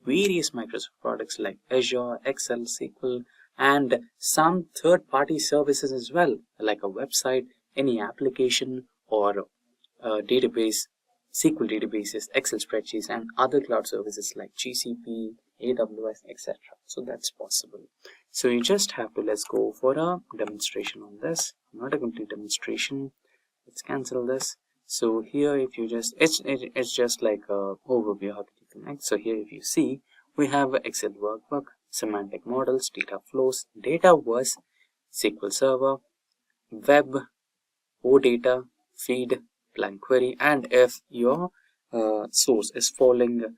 various Microsoft products like Azure, Excel, SQL, and some third-party services as well, like a website, any application, or a database, SQL databases, Excel spreadsheets, and other cloud services like GCP, AWS, etc. So that's possible. So you just have to, let's go for a demonstration on this. Not a complete demonstration. Let's cancel this. So here, if you just, it's just like a overview how to connect. So here, if you see, we have Excel workbook, semantic models, data flows, data was SQL Server, web, OData, feed, blank query, and if your source is falling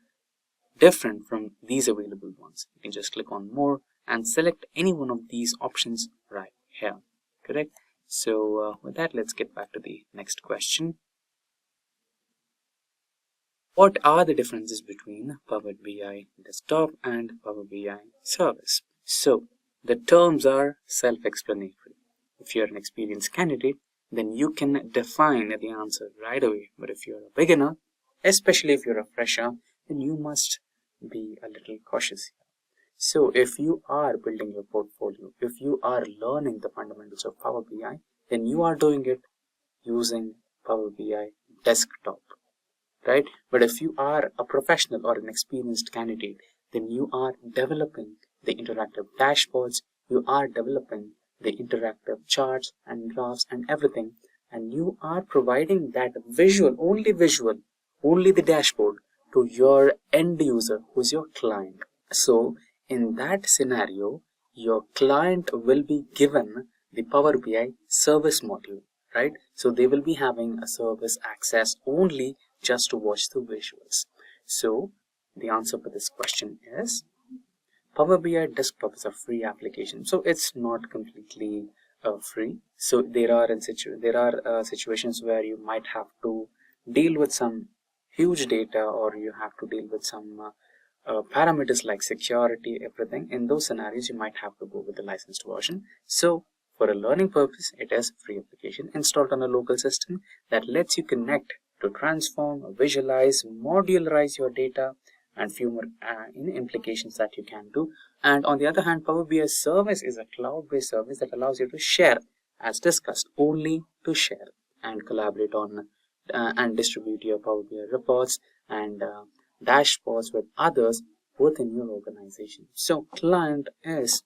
different from these available ones, you can just click on more and select any one of these options right here, correct? So with that, let's get back to the next question. What are the differences between Power BI Desktop and Power BI Service? So the terms are self-explanatory. If you're an experienced candidate, then you can define the answer right away. But if you're a beginner, especially if you're a fresher, then you must be a little cautious here. So if you are building your portfolio, if you are learning the fundamentals of Power BI, then you are doing it using Power BI Desktop, right? But if you are a professional or an experienced candidate, then you are developing the interactive dashboards, you are developing the interactive charts and graphs and everything, and you are providing that visual, only the dashboard to your end user, who's your client. So in that scenario, your client will be given the Power BI service module, right? So they will be having a service access only just to watch the visuals. So the answer for this question is Power BI Desktop is a free application, so it's not completely free. So there are situations where you might have to deal with some huge data, or you have to deal with some parameters like security, everything. In those scenarios, you might have to go with the licensed version. So for a learning purpose, it is a free application installed on a local system that lets you connect to transform, visualize, modularize your data, and few more implications that you can do. And on the other hand, Power BI service is a cloud-based service that allows you to share, as discussed, only to share and collaborate on and distribute your Power BI reports and dashboards with others within your organization. So client is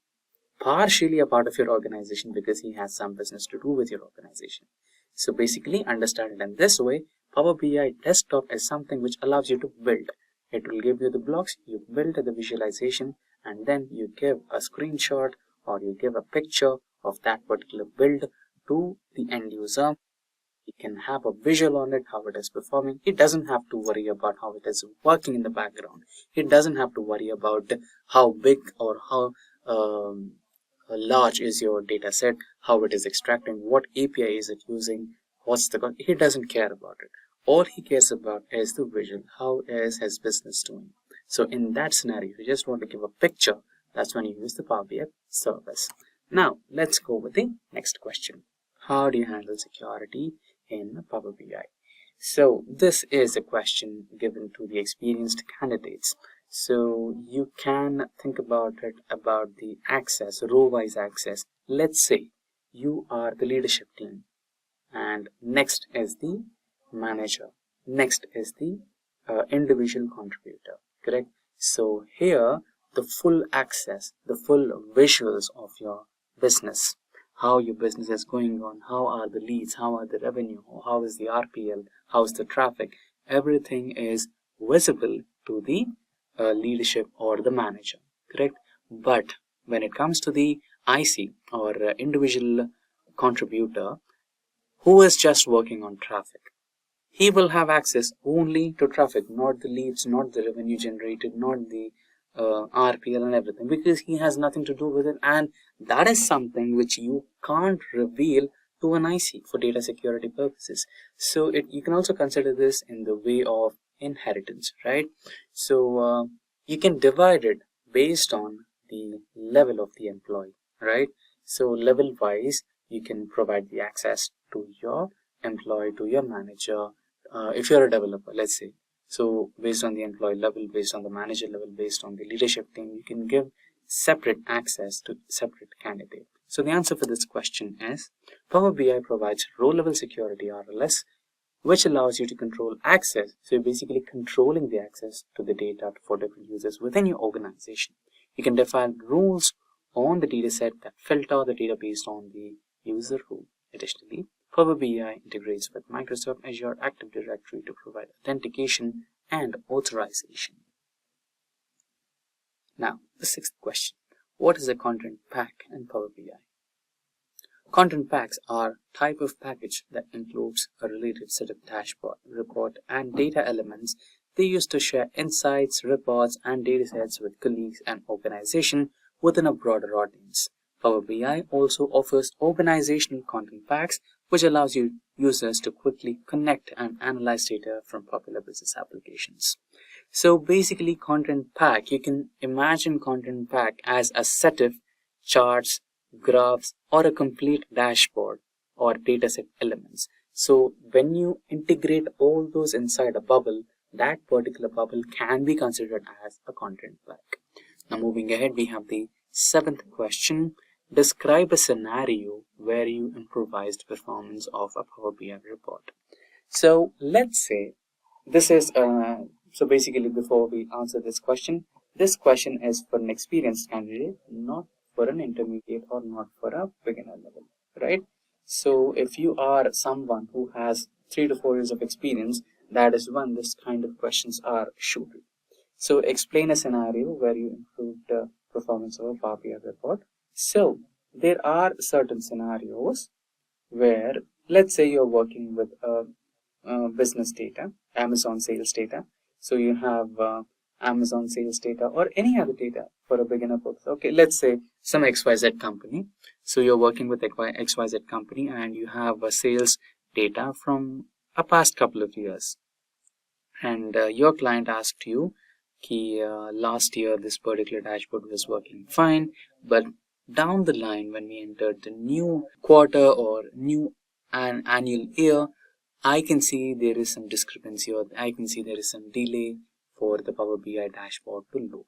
partially a part of your organization because he has some business to do with your organization. So basically, understand it in this way, Power BI Desktop is something which allows you to build. It will give you the blocks, you build the visualization, and then you give a screenshot or you give a picture of that particular build to the end user. He can have a visual on it, how it is performing. He doesn't have to worry about how it is working in the background. He doesn't have to worry about how big or how large is your data set, how it is extracting, what API is it using, what's the he doesn't care about it. All he cares about is the visual, how is his business doing. So in that scenario, if you just want to give a picture, that's when you use the Power BI service. Now let's go with the next question. How do you handle security in Power BI? So this is a question given to the experienced candidates. So you can think about it about the access, row-wise access. Let's say you are the leadership team, and next is the manager, next is the individual contributor, correct? So here the full access, the full visuals of your business, how your business is going on, how are the leads, how are the revenue, how is the RPL, how is the traffic, everything is visible to the leadership or the manager, correct? But when it comes to the IC or individual contributor who is just working on traffic, he will have access only to traffic, not the leads, not the revenue generated, not the RPL and everything, because he has nothing to do with it, and that is something which you can't reveal to an IC for data security purposes. So you can also consider this in the way of inheritance, right? So you can divide it based on the level of the employee, right? So level wise, you can provide the access to your employee, to your manager. If you're a developer, let's say, so based on the employee level, based on the manager level, based on the leadership team, you can give separate access to separate candidate. So the answer for this question is Power BI provides row level security, RLS, which allows you to control access. So you're basically controlling the access to the data for different users within your organization. You can define rules on the dataset that filter the data based on the user role. Additionally, Power BI integrates with Microsoft Azure Active Directory to provide authentication and authorization. Now, the sixth question. What is a content pack in Power BI? Content packs are a type of package that includes a related set of dashboard, report, and data elements they use to share insights, reports, and datasets with colleagues and organization within a broader audience. Power BI also offers organizational content packs, which allows users to quickly connect and analyze data from popular business applications. So basically, content pack, you can imagine content pack as a set of charts, graphs, or a complete dashboard or dataset elements. So when you integrate all those inside a bubble, that particular bubble can be considered as a content pack. Now moving ahead, we have the seventh question. Describe a scenario where you improvised performance of a Power BI report. So let's say this is so basically, before we answer this question is for an experienced candidate, not for an intermediate or not for a beginner level, right? So if you are someone who has 3 to 4 years of experience, that is when this kind of questions are suited. So explain a scenario where you improved the performance of a Power BI report. So there are certain scenarios where, let's say you're working with business data, Amazon sales data. So you have Amazon sales data or any other data for a beginner purpose. Okay, let's say some XYZ company. So you're working with XYZ company and you have a sales data from a past couple of years. And your client asked you last year this particular dashboard was working fine, but down the line when we entered the new quarter or new annual year, I can see there is some discrepancy, or I can see there is some delay for the Power BI dashboard to load.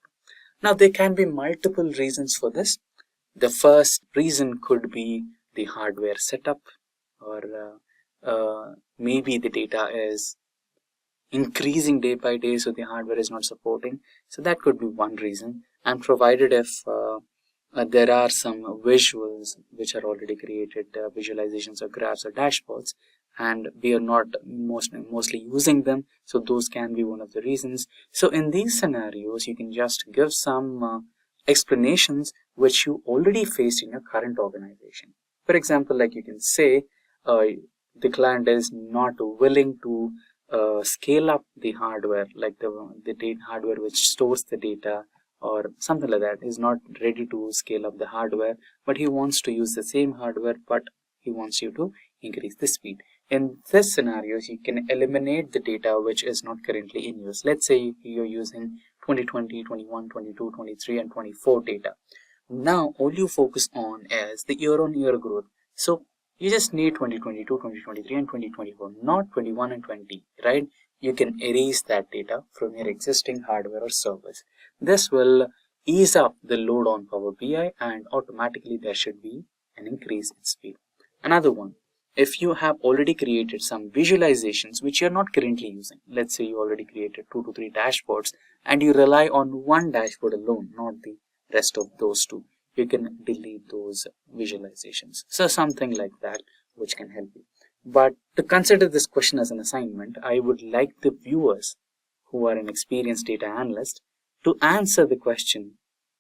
Now there can be multiple reasons for this. The first reason could be the hardware setup, or maybe the data is increasing day by day, so the hardware is not supporting. So that could be one reason. And provided if there are some visuals which are already created, visualizations or graphs or dashboards, and we are not mostly using them, so those can be one of the reasons. So in these scenarios, you can just give some explanations which you already faced in your current organization. For example, like you can say the client is not willing to scale up the hardware, like the data hardware which stores the data or something like that, is not ready to scale up the hardware, but he wants to use the same hardware, but he wants you to increase the speed. In this scenarios, you can eliminate the data which is not currently in use. Let's say you're using 2020, 21, 22, 23 and 24 data. Now all you focus on is the year-on-year growth. So you just need 2022, 2023 and 2024, not 21 and 20, right? You can erase that data from your existing hardware or servers. This will ease up the load on Power BI and automatically there should be an increase in speed. Another one, if you have already created some visualizations which you're not currently using, let's say you already created 2 to 3 dashboards and you rely on one dashboard alone, not the rest of those two, you can delete those visualizations. So something like that which can help you. But to consider this question as an assignment, I would like the viewers who are an experienced data analyst to answer the question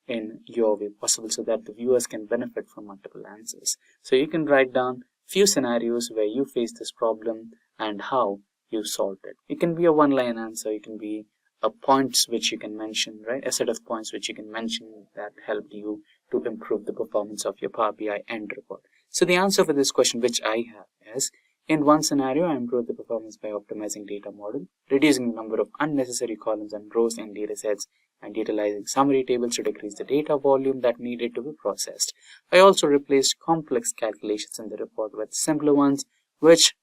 in your way possible, so that the viewers can benefit from multiple answers. So you can write down few scenarios where you face this problem and how you solved it. It can be a one-line answer, it can be a points which you can mention, right? A set of points which you can mention that helped you to improve the performance of your Power BI end report. So the answer for this question which I have is, in one scenario, I improved the performance by optimizing data model, reducing the number of unnecessary columns and rows in data sets, and utilizing summary tables to decrease the data volume that needed to be processed. I also replaced complex calculations in the report with simpler ones which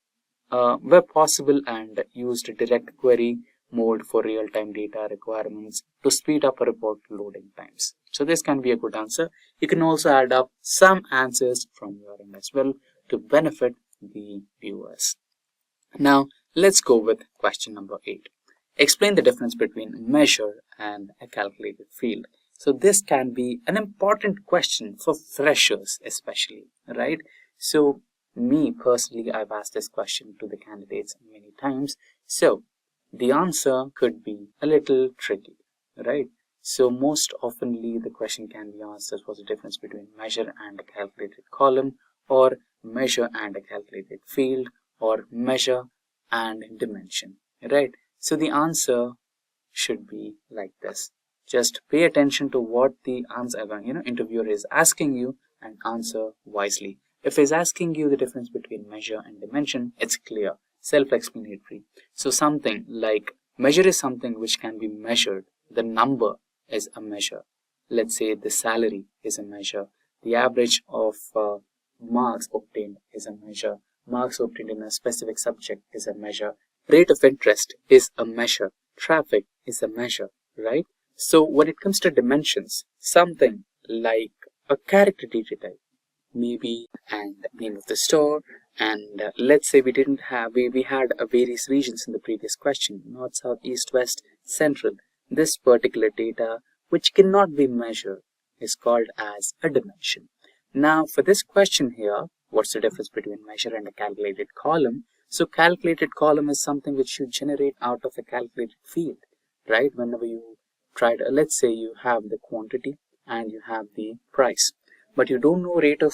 were possible, and used direct query mode for real-time data requirements to speed up a report loading times. So this can be a good answer. You can also add up some answers from your end as well to benefit the viewers. Now let's go with question number 8. Explain the difference between measure and a calculated field. So this can be an important question for freshers especially, right? So me personally, I've asked this question to the candidates many times. So the answer could be a little tricky, right? So most oftenly the question can be asked as what's the difference between measure and a calculated column, or measure and a calculated field, or measure and dimension, right? So the answer should be like this. Just pay attention to what the answer, interviewer is asking you, and answer wisely. If he's asking you the difference between measure and dimension, it's clear, self-explanatory. So something like measure is something which can be measured. The number is a measure. Let's say the salary is a measure. The average of marks obtained is a measure. Marks obtained in a specific subject is a measure. Rate of interest is a measure. Traffic is a measure, right? So when it comes to dimensions, something like a character data type, maybe, and name of the store, and let's say we had various regions in the previous question, north, south, east, west, central. This particular data which cannot be measured is called as a dimension. Now for this question here, what's the difference between measure and a calculated column? So calculated column is something which you generate out of a calculated field, right? Whenever you try to, let's say you have the quantity and you have the price, but you don't know rate of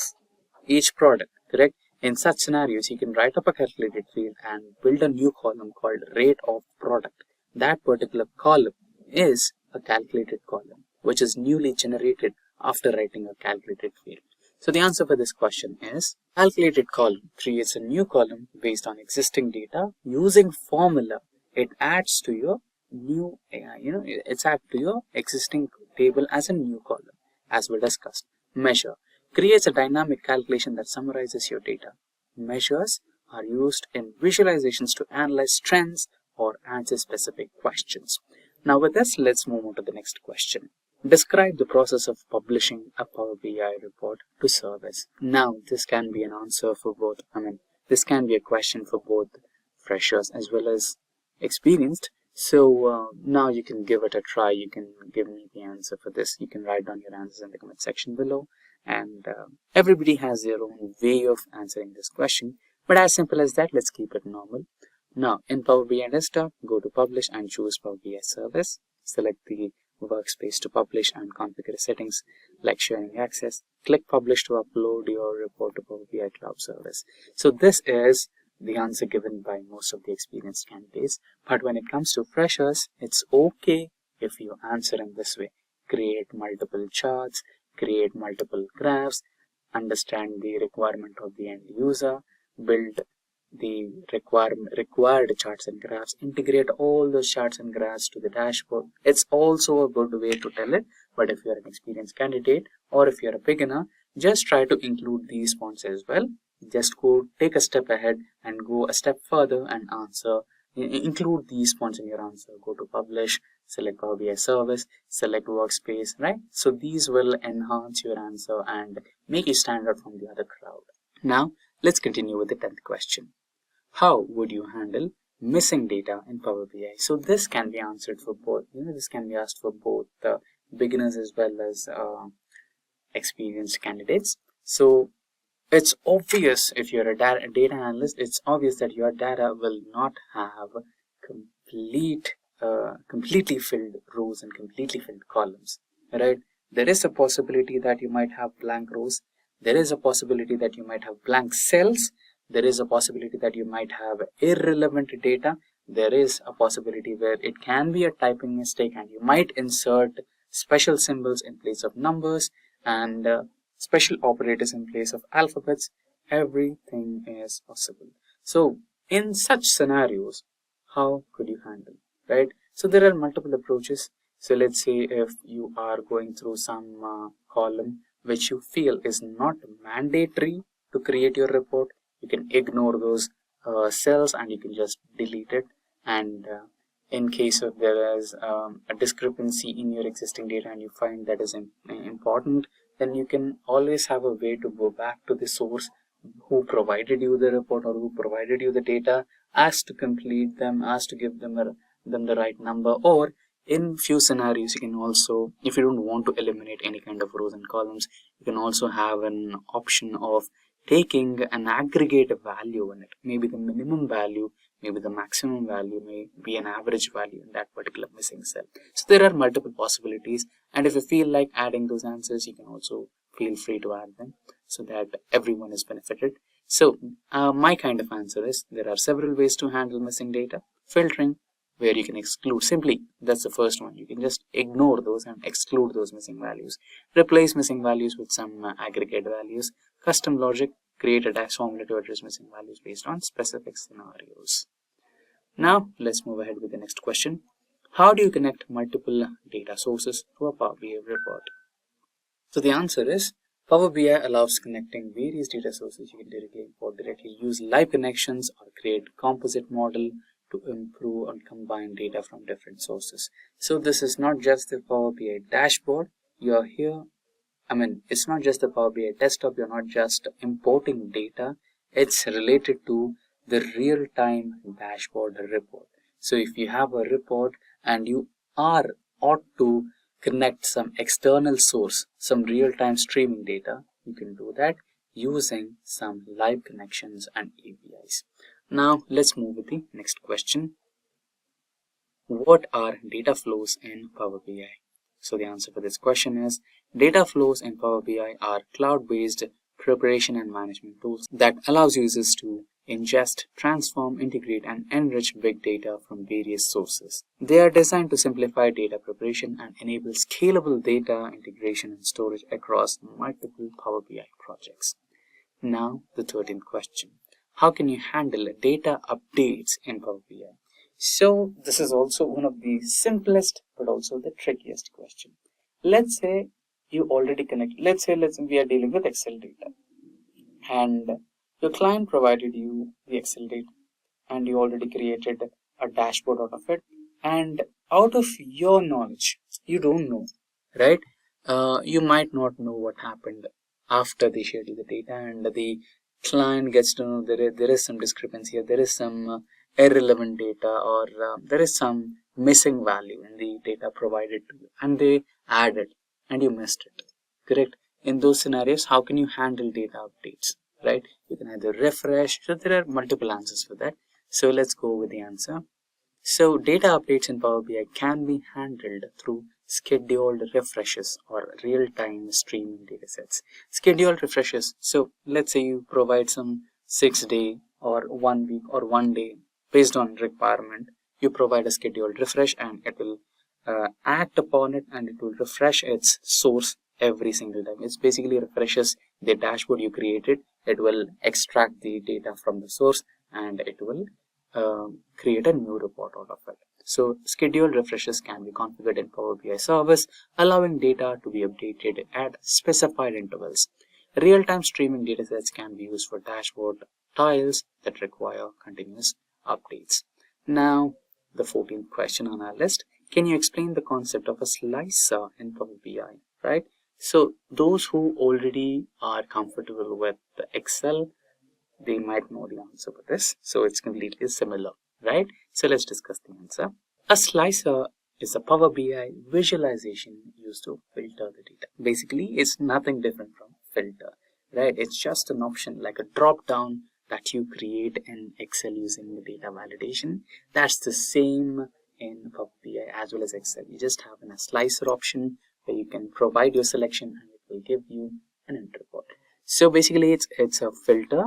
each product, correct? In such scenarios, you can write up a calculated field and build a new column called rate of product. That particular column is a calculated column. which is newly generated after writing a calculated field? So the answer for this question is calculated column creates a new column based on existing data using formula. It adds to your new, it's add to your existing table as a new column, as we discussed. Measure creates a dynamic calculation that summarizes your data. Measures are used in visualizations to analyze trends or answer specific questions. Now with this, let's move on to the next question. Describe the process of publishing a Power BI report to service. Now this can be an answer for both, this can be a question for both freshers as well as experienced. So now you can give it a try. You can give me the answer for this. You can write down your answers in the comment section below, and everybody has their own way of answering this question, but as simple as that, let's keep it normal. Now in Power BI Desktop, go to Publish and choose Power BI Service. Select the workspace to publish and configure settings like sharing access. Click Publish to upload your report to Power BI Cloud Service. So this is the answer given by most of the experienced candidates, but when it comes to freshers, it's okay if you answer in this way. Create multiple charts, create multiple graphs, understand the requirement of the end user, build the required charts and graphs, integrate all those charts and graphs to the dashboard. It's also a good way to tell it, but if you're an experienced candidate or if you're a beginner, just try to include these points as well. Just go take a step ahead and go a step further and answer. Include these points in your answer. Go to Publish, select Power BI Service, select Workspace, right? So these will enhance your answer and make you stand out from the other crowd. Now, let's continue with the 10th question. How would you handle missing data in Power BI? So this can be answered for both. This can be asked for both beginners as well as experienced candidates. So it's obvious if you're a data analyst, it's obvious that your data will not have completely filled rows and completely filled columns, right? There is a possibility that you might have blank rows. There is a possibility that you might have blank cells. There is a possibility that you might have irrelevant data. There is a possibility where it can be a typing mistake and you might insert special symbols in place of numbers and special operators in place of alphabets. Everything is possible. So in such scenarios, how could you handle, right? So there are multiple approaches. So let's say if you are going through some column which you feel is not mandatory to create your report, you can ignore those cells and you can just delete it. And in case of there is a discrepancy in your existing data and you find that is important, then you can always have a way to go back to the source who provided you the report or who provided you the data, as to complete them, as to give them the right number. Or in few scenarios, you can also, if you don't want to eliminate any kind of rows and columns, you can also have an option of taking an aggregate value in it. Maybe the minimum value, maybe the maximum value, may be an average value in that particular missing cell. So there are multiple possibilities, and if you feel like adding those answers, you can also feel free to add them so that everyone is benefited. So my kind of answer is there are several ways to handle missing data. Filtering, where you can exclude, simply that's the first one. You can just ignore those and exclude those missing values. Replace missing values with some aggregate values. Custom logic, create a DAX formula to address missing values based on specific scenarios. Now let's move ahead with the next question. How do you connect multiple data sources to a Power BI report? So the answer is Power BI allows connecting various data sources. You can directly import, directly use live connections, or create composite model to improve and combine data from different sources. So this is not just the Power BI dashboard. You're here, it's not just the Power BI desktop. You're not just importing data. It's related to the real-time dashboard report. So if you have a report and you ought to connect some external source, some real-time streaming data, you can do that using some live connections and APIs. Now let's move with the next question. What are data flows in Power BI? So the answer for this question is data flows in Power BI are cloud-based preparation and management tools that allows users to ingest, transform, integrate, and enrich big data from various sources. They are designed to simplify data preparation and enable scalable data integration and storage across multiple Power BI projects. Now, the 13th question. How can you handle data updates in Power BI? So, this is also one of the simplest but also the trickiest question. Let's say you already connect. Let's say we are dealing with Excel data, and your client provided you the Excel data, and you already created a dashboard out of it. And out of your knowledge, you don't know, right? You might not know what happened after they shared you the data, and the client gets to know there is some discrepancy here, there is some irrelevant data, or there is some missing value in the data provided to you, and they added and you missed it. Correct? In those scenarios, how can you handle data updates? Right? You can either refresh. So there are multiple answers for that. So let's go with the answer. So data updates in Power BI can be handled through scheduled refreshes or real-time streaming datasets. Scheduled refreshes. So let's say you provide some 6-day or 1 week or 1 day based on requirement. You provide a scheduled refresh, and it will act upon it, and it will refresh its source every single time. It basically refreshes the dashboard you created. It will extract the data from the source, and it will create a new report out of it. So scheduled refreshes can be configured in Power BI service, allowing data to be updated at specified intervals. Real-time streaming datasets can be used for dashboard tiles that require continuous updates. Now, the 14th question on our list. Can you explain the concept of a slicer in Power BI, right? So those who already are comfortable with the Excel, they might know the answer for this. So it's completely similar, right? So let's discuss the answer. A slicer is a Power BI visualization used to filter the data. Basically, it's nothing different from filter, right? It's just an option like a drop down that you create in Excel using the data validation. That's the same in Power BI as well as Excel. You just have a slicer option where you can provide your selection and it will give you an end report. So basically it's a filter.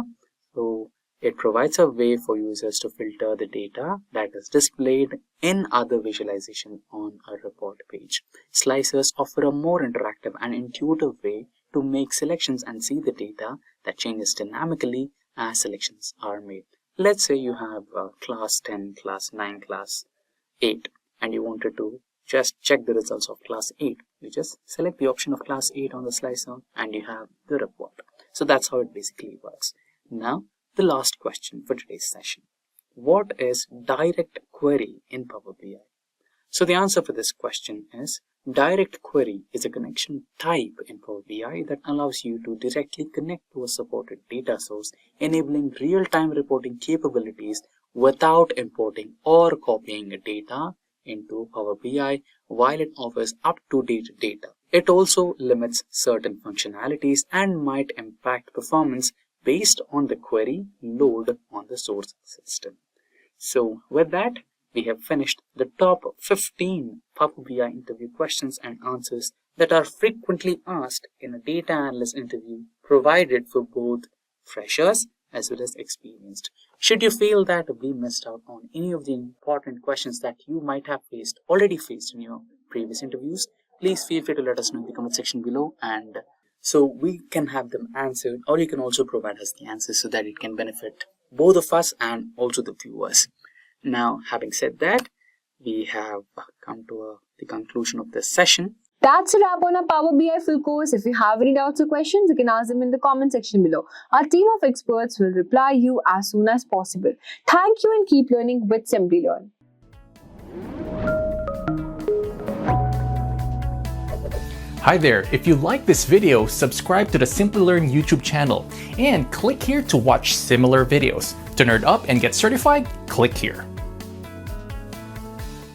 So it provides a way for users to filter the data that is displayed in other visualization on a report page. Slicers offer a more interactive and intuitive way to make selections and see the data that changes dynamically as selections are made. Let's say you have class 10, class 9, class 8, and you wanted to just check the results of class 8. You just select the option of class 8 on the slicer and you have the report. So that's how it basically works. Now, the last question for today's session. What is direct query in Power BI? So the answer for this question is direct query is a connection type in Power BI that allows you to directly connect to a supported data source, enabling real-time reporting capabilities without importing or copying data into Power BI while it offers up-to-date data. It also limits certain functionalities and might impact performance based on the query load on the source system. So with that, we have finished the top 15 Power BI interview questions and answers that are frequently asked in a data analyst interview provided for both freshers as well as experienced. Should you feel that we missed out on any of the important questions that you might have already faced in your previous interviews, please feel free to let us know in the comment section below, and so we can have them answered, or you can also provide us the answers so that it can benefit both of us and also the viewers. Now, having said that, we have come to the conclusion of this session.
That's a wrap on our Power BI full course. If you have any doubts or questions, you can ask them in the comment section below. Our team of experts will reply you as soon as possible. Thank you and keep learning with Simplilearn.
Hi there, if you like this video, subscribe to the Simplilearn YouTube channel and click here to watch similar videos. To nerd up and get certified, click here.